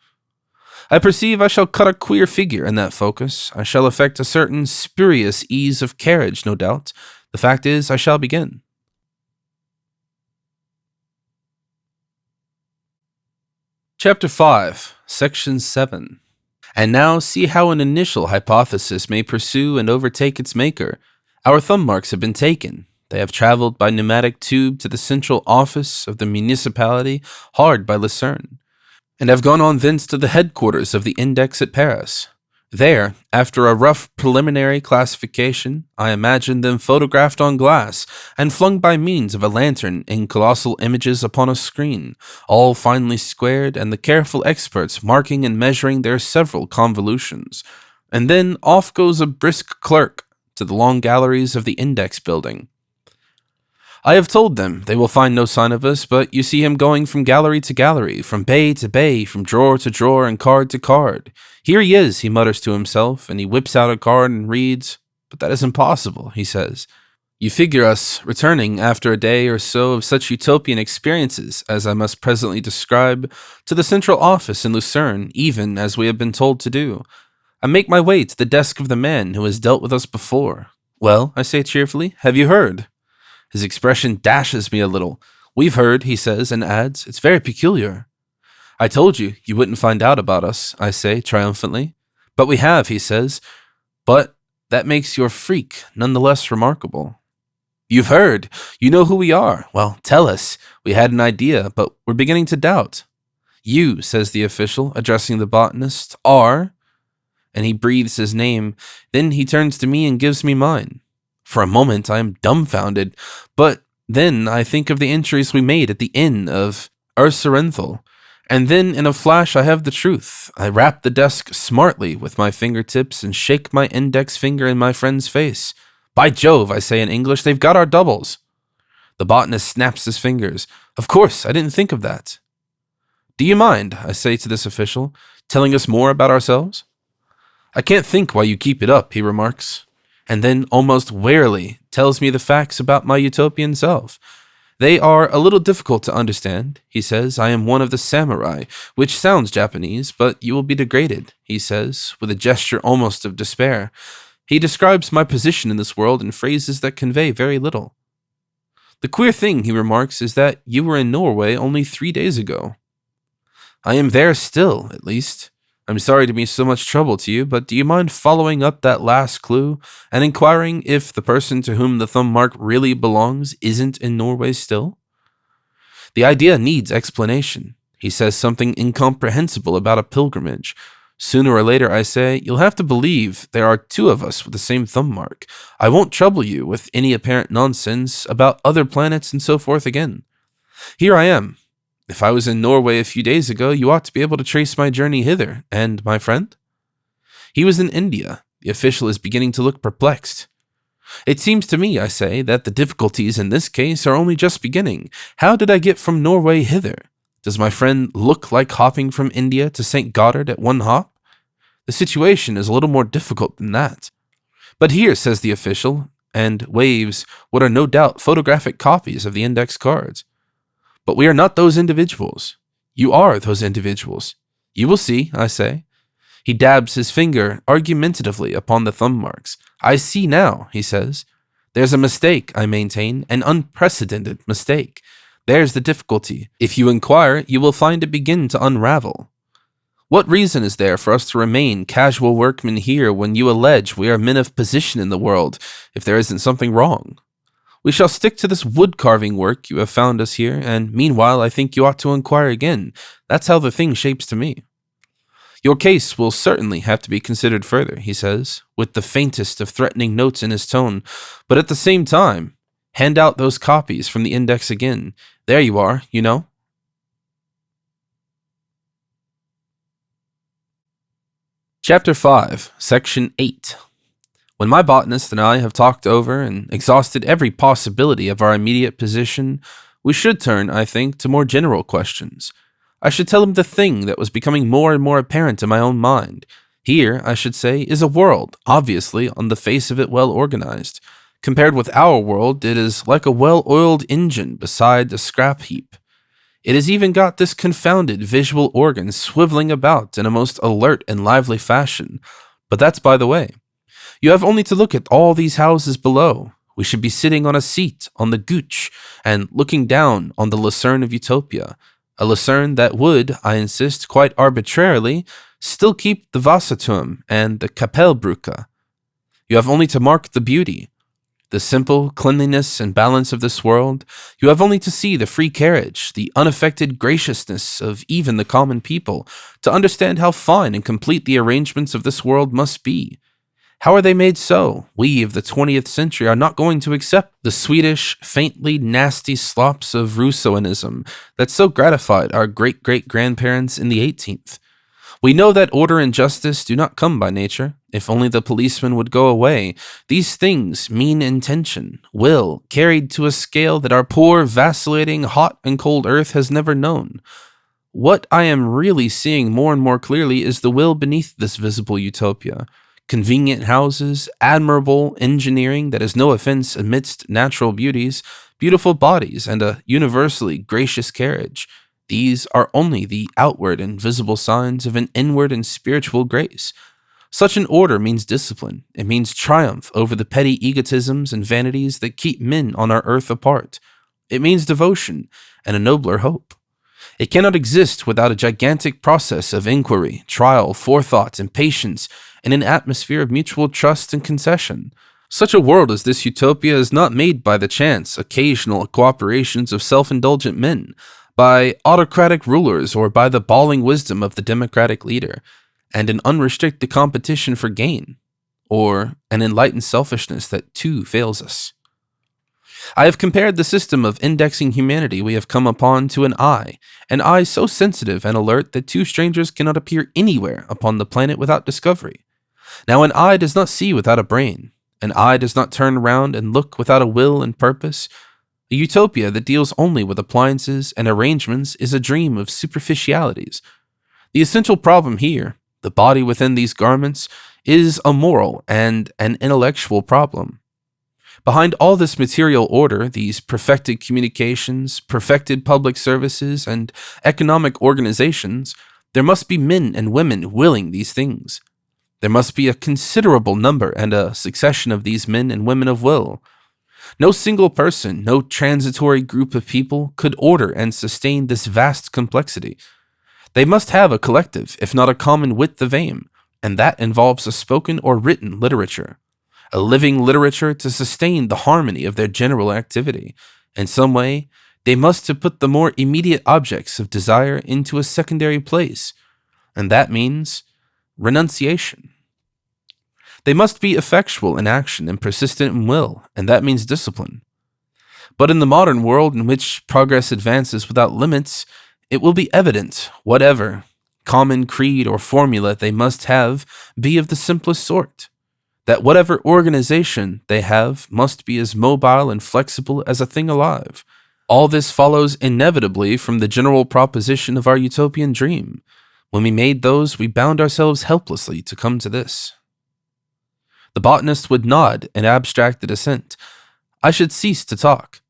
I perceive I shall cut a queer figure in that focus. I shall affect a certain spurious ease of carriage, no doubt. The fact is, I shall begin. Chapter 5, Section 7. And now see how an initial hypothesis may pursue and overtake its maker. Our thumb marks have been taken. They have traveled by pneumatic tube to the central office of the municipality hard by Lucerne, and have gone on thence to the headquarters of the index at Paris. There, after a rough preliminary classification, I imagine them photographed on glass and flung by means of a lantern in colossal images upon a screen, all finely squared, and the careful experts marking and measuring their several convolutions. And then off goes a brisk clerk to the long galleries of the index building. I have told them they will find no sign of us, but you see him going from gallery to gallery, from bay to bay, from drawer to drawer, and card to card. Here he is, he mutters to himself, and he whips out a card and reads. But that is impossible, he says. You figure us returning after a day or so of such utopian experiences as I must presently describe to the central office in Lucerne, even as we have been told to do. I make my way to the desk of the man who has dealt with us before. Well, I say cheerfully, have you heard? His expression dashes me a little. We've heard, he says, and adds, it's very peculiar. I told you you wouldn't find out about us, I say triumphantly. But we have, he says. But that makes your freak none the less remarkable. You've heard. You know who we are. Well, tell us. We had an idea, but we're beginning to doubt. You, says the official, addressing the botanist, are... And he breathes his name. Then he turns to me and gives me mine. For a moment, I am dumbfounded. But then I think of the entries we made at the inn of Ursarenthal. And then, in a flash, I have the truth. I rap the desk smartly with my fingertips and shake my index finger in my friend's face. By Jove, I say in English, they've got our doubles. The botanist snaps his fingers. Of course, I didn't think of that. Do you mind, I say to this official, telling us more about ourselves? I can't think why you keep it up, he remarks, and then, almost warily, tells me the facts about my utopian self. They are a little difficult to understand, he says. I am one of the samurai, which sounds Japanese, but you will be degraded, he says, with a gesture almost of despair. He describes my position in this world in phrases that convey very little. The queer thing, he remarks, is that you were in Norway only 3 days ago. I am there still, at least. I'm sorry to be so much trouble to you, but do you mind following up that last clue and inquiring if the person to whom the thumb mark really belongs isn't in Norway still? The idea needs explanation. He says something incomprehensible about a pilgrimage. Sooner or later, I say, you'll have to believe there are 2 of us with the same thumb mark. I won't trouble you with any apparent nonsense about other planets and so forth again. Here I am. If I was in Norway a few days ago, you ought to be able to trace my journey hither. And my friend? He was in India. The official is beginning to look perplexed. It seems to me, I say, that the difficulties in this case are only just beginning. How did I get from Norway hither? Does my friend look like hopping from India to St. Gothard at one hop? The situation is a little more difficult than that. But here, says the official, and waves what are no doubt photographic copies of the index cards. But we are not those individuals. You are those individuals. You will see, I say. He dabs his finger argumentatively upon the thumb marks. I see now, he says. There's a mistake, I maintain, an unprecedented mistake. There's the difficulty. If you inquire, you will find it begin to unravel. What reason is there for us to remain casual workmen here when you allege we are men of position in the world, if there isn't something wrong? We shall stick to this wood-carving work you have found us here, and meanwhile I think you ought to inquire again. That's how the thing shapes to me. Your case will certainly have to be considered further, he says, with the faintest of threatening notes in his tone, but at the same time, hand out those copies from the index again. There you are, you know. Chapter 5, Section 8. When my botanist and I have talked over and exhausted every possibility of our immediate position, we should turn, I think, to more general questions. I should tell him the thing that was becoming more and more apparent in my own mind. Here, I should say, is a world, obviously, on the face of it well organized. Compared with our world, it is like a well-oiled engine beside a scrap heap. It has even got this confounded visual organ swiveling about in a most alert and lively fashion. But that's by the way. You have only to look at all these houses below. We should be sitting on a seat on the Gooch and looking down on the Lucerne of Utopia, a Lucerne that would, I insist, quite arbitrarily, still keep the Wasserturm and the Kapellbrücke. You have only to mark the beauty, the simple cleanliness and balance of this world. You have only to see the free carriage, the unaffected graciousness of even the common people, to understand how fine and complete the arrangements of this world must be. How are they made so? We of the 20th century are not going to accept the Swedish, faintly nasty slops of Rousseauanism that so gratified our great-great-grandparents in the 18th. We know that order and justice do not come by nature. If only the policeman would go away. These things mean intention, will, carried to a scale that our poor, vacillating, hot and cold earth has never known. What I am really seeing more and more clearly is the will beneath this visible utopia. Convenient houses, admirable engineering that is no offense amidst natural beauties, beautiful bodies, and a universally gracious carriage. These are only the outward and visible signs of an inward and spiritual grace. Such an order means discipline. It means triumph over the petty egotisms and vanities that keep men on our earth apart. It means devotion and a nobler hope. It cannot exist without a gigantic process of inquiry, trial, forethought, and patience, in an atmosphere of mutual trust and concession. Such a world as this utopia is not made by the chance, occasional cooperations of self-indulgent men, by autocratic rulers, or by the bawling wisdom of the democratic leader, and an unrestricted competition for gain, or an enlightened selfishness that too fails us. I have compared the system of indexing humanity we have come upon to an eye so sensitive and alert that two strangers cannot appear anywhere upon the planet without discovery. Now, an eye does not see without a brain. An eye does not turn around and look without a will and purpose. A utopia that deals only with appliances and arrangements is a dream of superficialities. The essential problem here, the body within these garments, is a moral and an intellectual problem. Behind all this material order, these perfected communications, perfected public services, and economic organizations, there must be men and women willing these things. There must be a considerable number and a succession of these men and women of will. No single person, no transitory group of people could order and sustain this vast complexity. They must have a collective, if not a common width of aim, and that involves a spoken or written literature. A living literature to sustain the harmony of their general activity. In some way, they must have put the more immediate objects of desire into a secondary place, and that means renunciation. They must be effectual in action and persistent in will, and that means discipline. But in the modern world in which progress advances without limits, it will be evident whatever common creed or formula they must have be of the simplest sort. That whatever organization they have must be as mobile and flexible as a thing alive. All this follows inevitably from the general proposition of our utopian dream. When we made those, we bound ourselves helplessly to come to this. The botanist would nod in abstracted assent. I should cease to talk.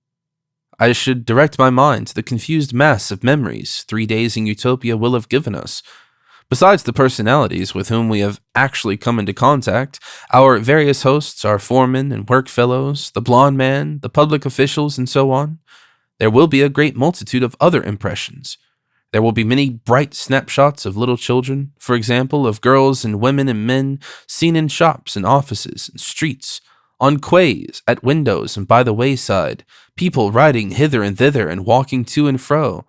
I should direct my mind to the confused mass of memories 3 days in Utopia will have given us. Besides the personalities with whom we have actually come into contact, our various hosts, our foremen and work fellows, the blond man, the public officials, and so on, there will be a great multitude of other impressions. There will be many bright snapshots of little children, for example, of girls and women and men seen in shops and offices and streets, on quays, at windows and by the wayside, people riding hither and thither and walking to and fro.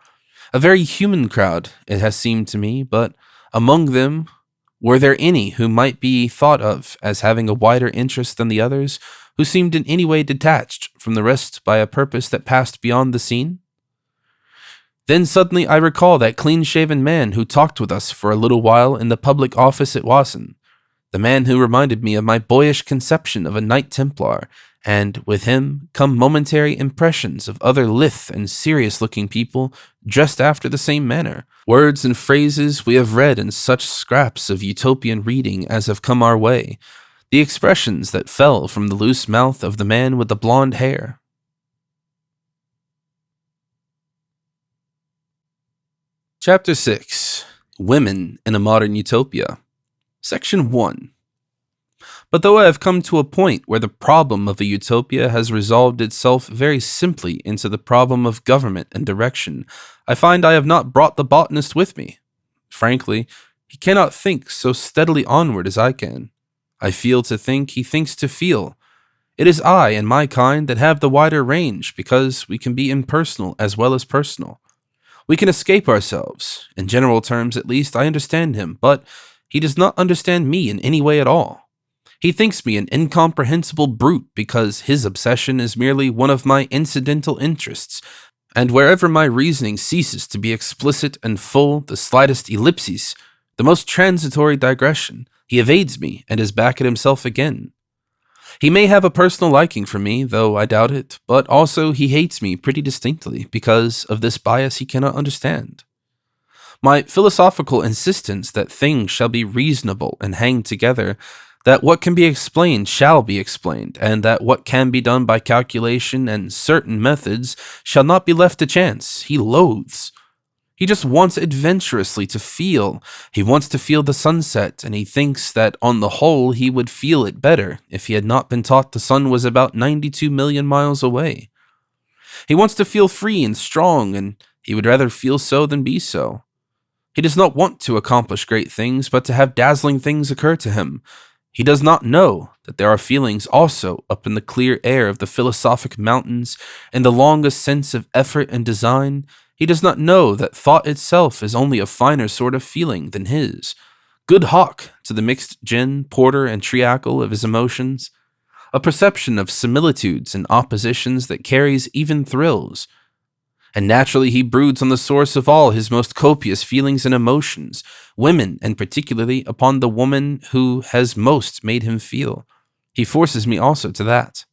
A very human crowd, it has seemed to me, but among them, were there any who might be thought of as having a wider interest than the others, who seemed in any way detached from the rest by a purpose that passed beyond the scene? Then suddenly I recall that clean-shaven man who talked with us for a little while in the public office at Wasson, the man who reminded me of my boyish conception of a Knight Templar, and with him come momentary impressions of other lithe and serious-looking people dressed after the same manner. Words and phrases we have read in such scraps of utopian reading as have come our way, the expressions that fell from the loose mouth of the man with the blonde hair. Chapter 6. Women in a Modern Utopia. Section 1. But though I have come to a point where the problem of a utopia has resolved itself very simply into the problem of government and direction, I find I have not brought the botanist with me. Frankly, he cannot think so steadily onward as I can. I feel to think, he thinks to feel. It is I and my kind that have the wider range, because we can be impersonal as well as personal. We can escape ourselves. In general terms, at least, I understand him, but he does not understand me in any way at all. He thinks me an incomprehensible brute because his obsession is merely one of my incidental interests, and wherever my reasoning ceases to be explicit and full, the slightest ellipsis, the most transitory digression, he evades me and is back at himself again. He may have a personal liking for me, though I doubt it, but also he hates me pretty distinctly because of this bias he cannot understand. My philosophical insistence that things shall be reasonable and hang together that what can be explained shall be explained, and that what can be done by calculation and certain methods shall not be left to chance. He loathes. He just wants adventurously to feel. He wants to feel the sunset, and he thinks that on the whole he would feel it better if he had not been taught the sun was about 92 million miles away. He wants to feel free and strong, and he would rather feel so than be so. He does not want to accomplish great things, but to have dazzling things occur to him. He does not know that there are feelings also up in the clear air of the philosophic mountains and the long ascents of effort and design. He does not know that thought itself is only a finer sort of feeling than his. Good hawk to the mixed gin, porter, and treacle of his emotions. A perception of similitudes and oppositions that carries even thrills. And naturally he broods on the source of all his most copious feelings and emotions, women, and particularly upon the woman who has most made him feel. He forces me also to that.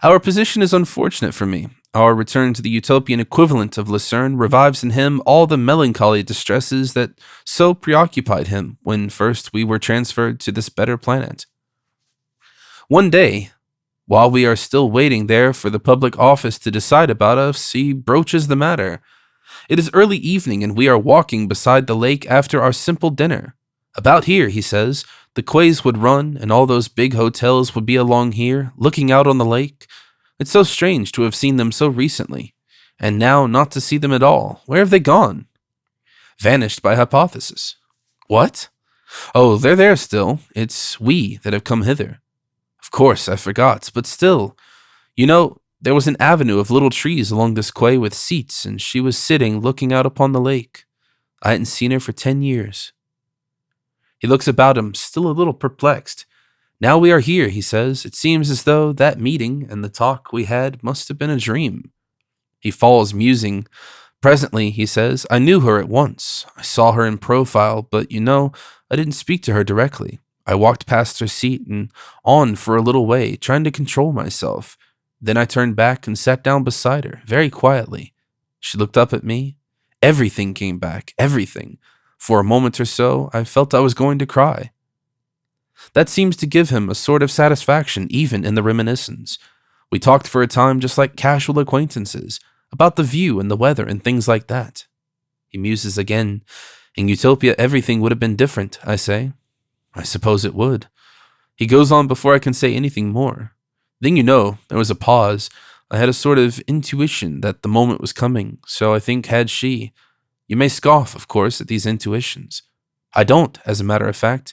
Our position is unfortunate for me. Our return to the utopian equivalent of Lucerne revives in him all the melancholy distresses that so preoccupied him when first we were transferred to this better planet. One day, while we are still waiting there for the public office to decide about us, he broaches the matter. It is early evening and we are walking beside the lake after our simple dinner. About here, he says, the quays would run and all those big hotels would be along here, looking out on the lake. It's so strange to have seen them so recently, and now not to see them at all. Where have they gone? Vanished by hypothesis. What? Oh, they're there still. It's we that have come hither. Of course, I forgot, but still. You know, there was an avenue of little trees along this quay with seats, and she was sitting looking out upon the lake. I hadn't seen her for 10 years. He looks about him, still a little perplexed. Now we are here, he says. It seems as though that meeting and the talk we had must have been a dream. He falls musing. Presently, he says, I knew her at once. I saw her in profile, but you know, I didn't speak to her directly. I walked past her seat and on for a little way, trying to control myself. Then I turned back and sat down beside her, very quietly. She looked up at me. Everything came back, everything. For a moment or so, I felt I was going to cry. That seems to give him a sort of satisfaction even in the reminiscence. We talked for a time just like casual acquaintances, about the view and the weather and things like that. He muses again. In Utopia, everything would have been different, I say. I suppose it would. He goes on before I can say anything more. Then you know, there was a pause. I had a sort of intuition that the moment was coming, so I think had she. You may scoff, of course, at these intuitions. I don't, as a matter of fact.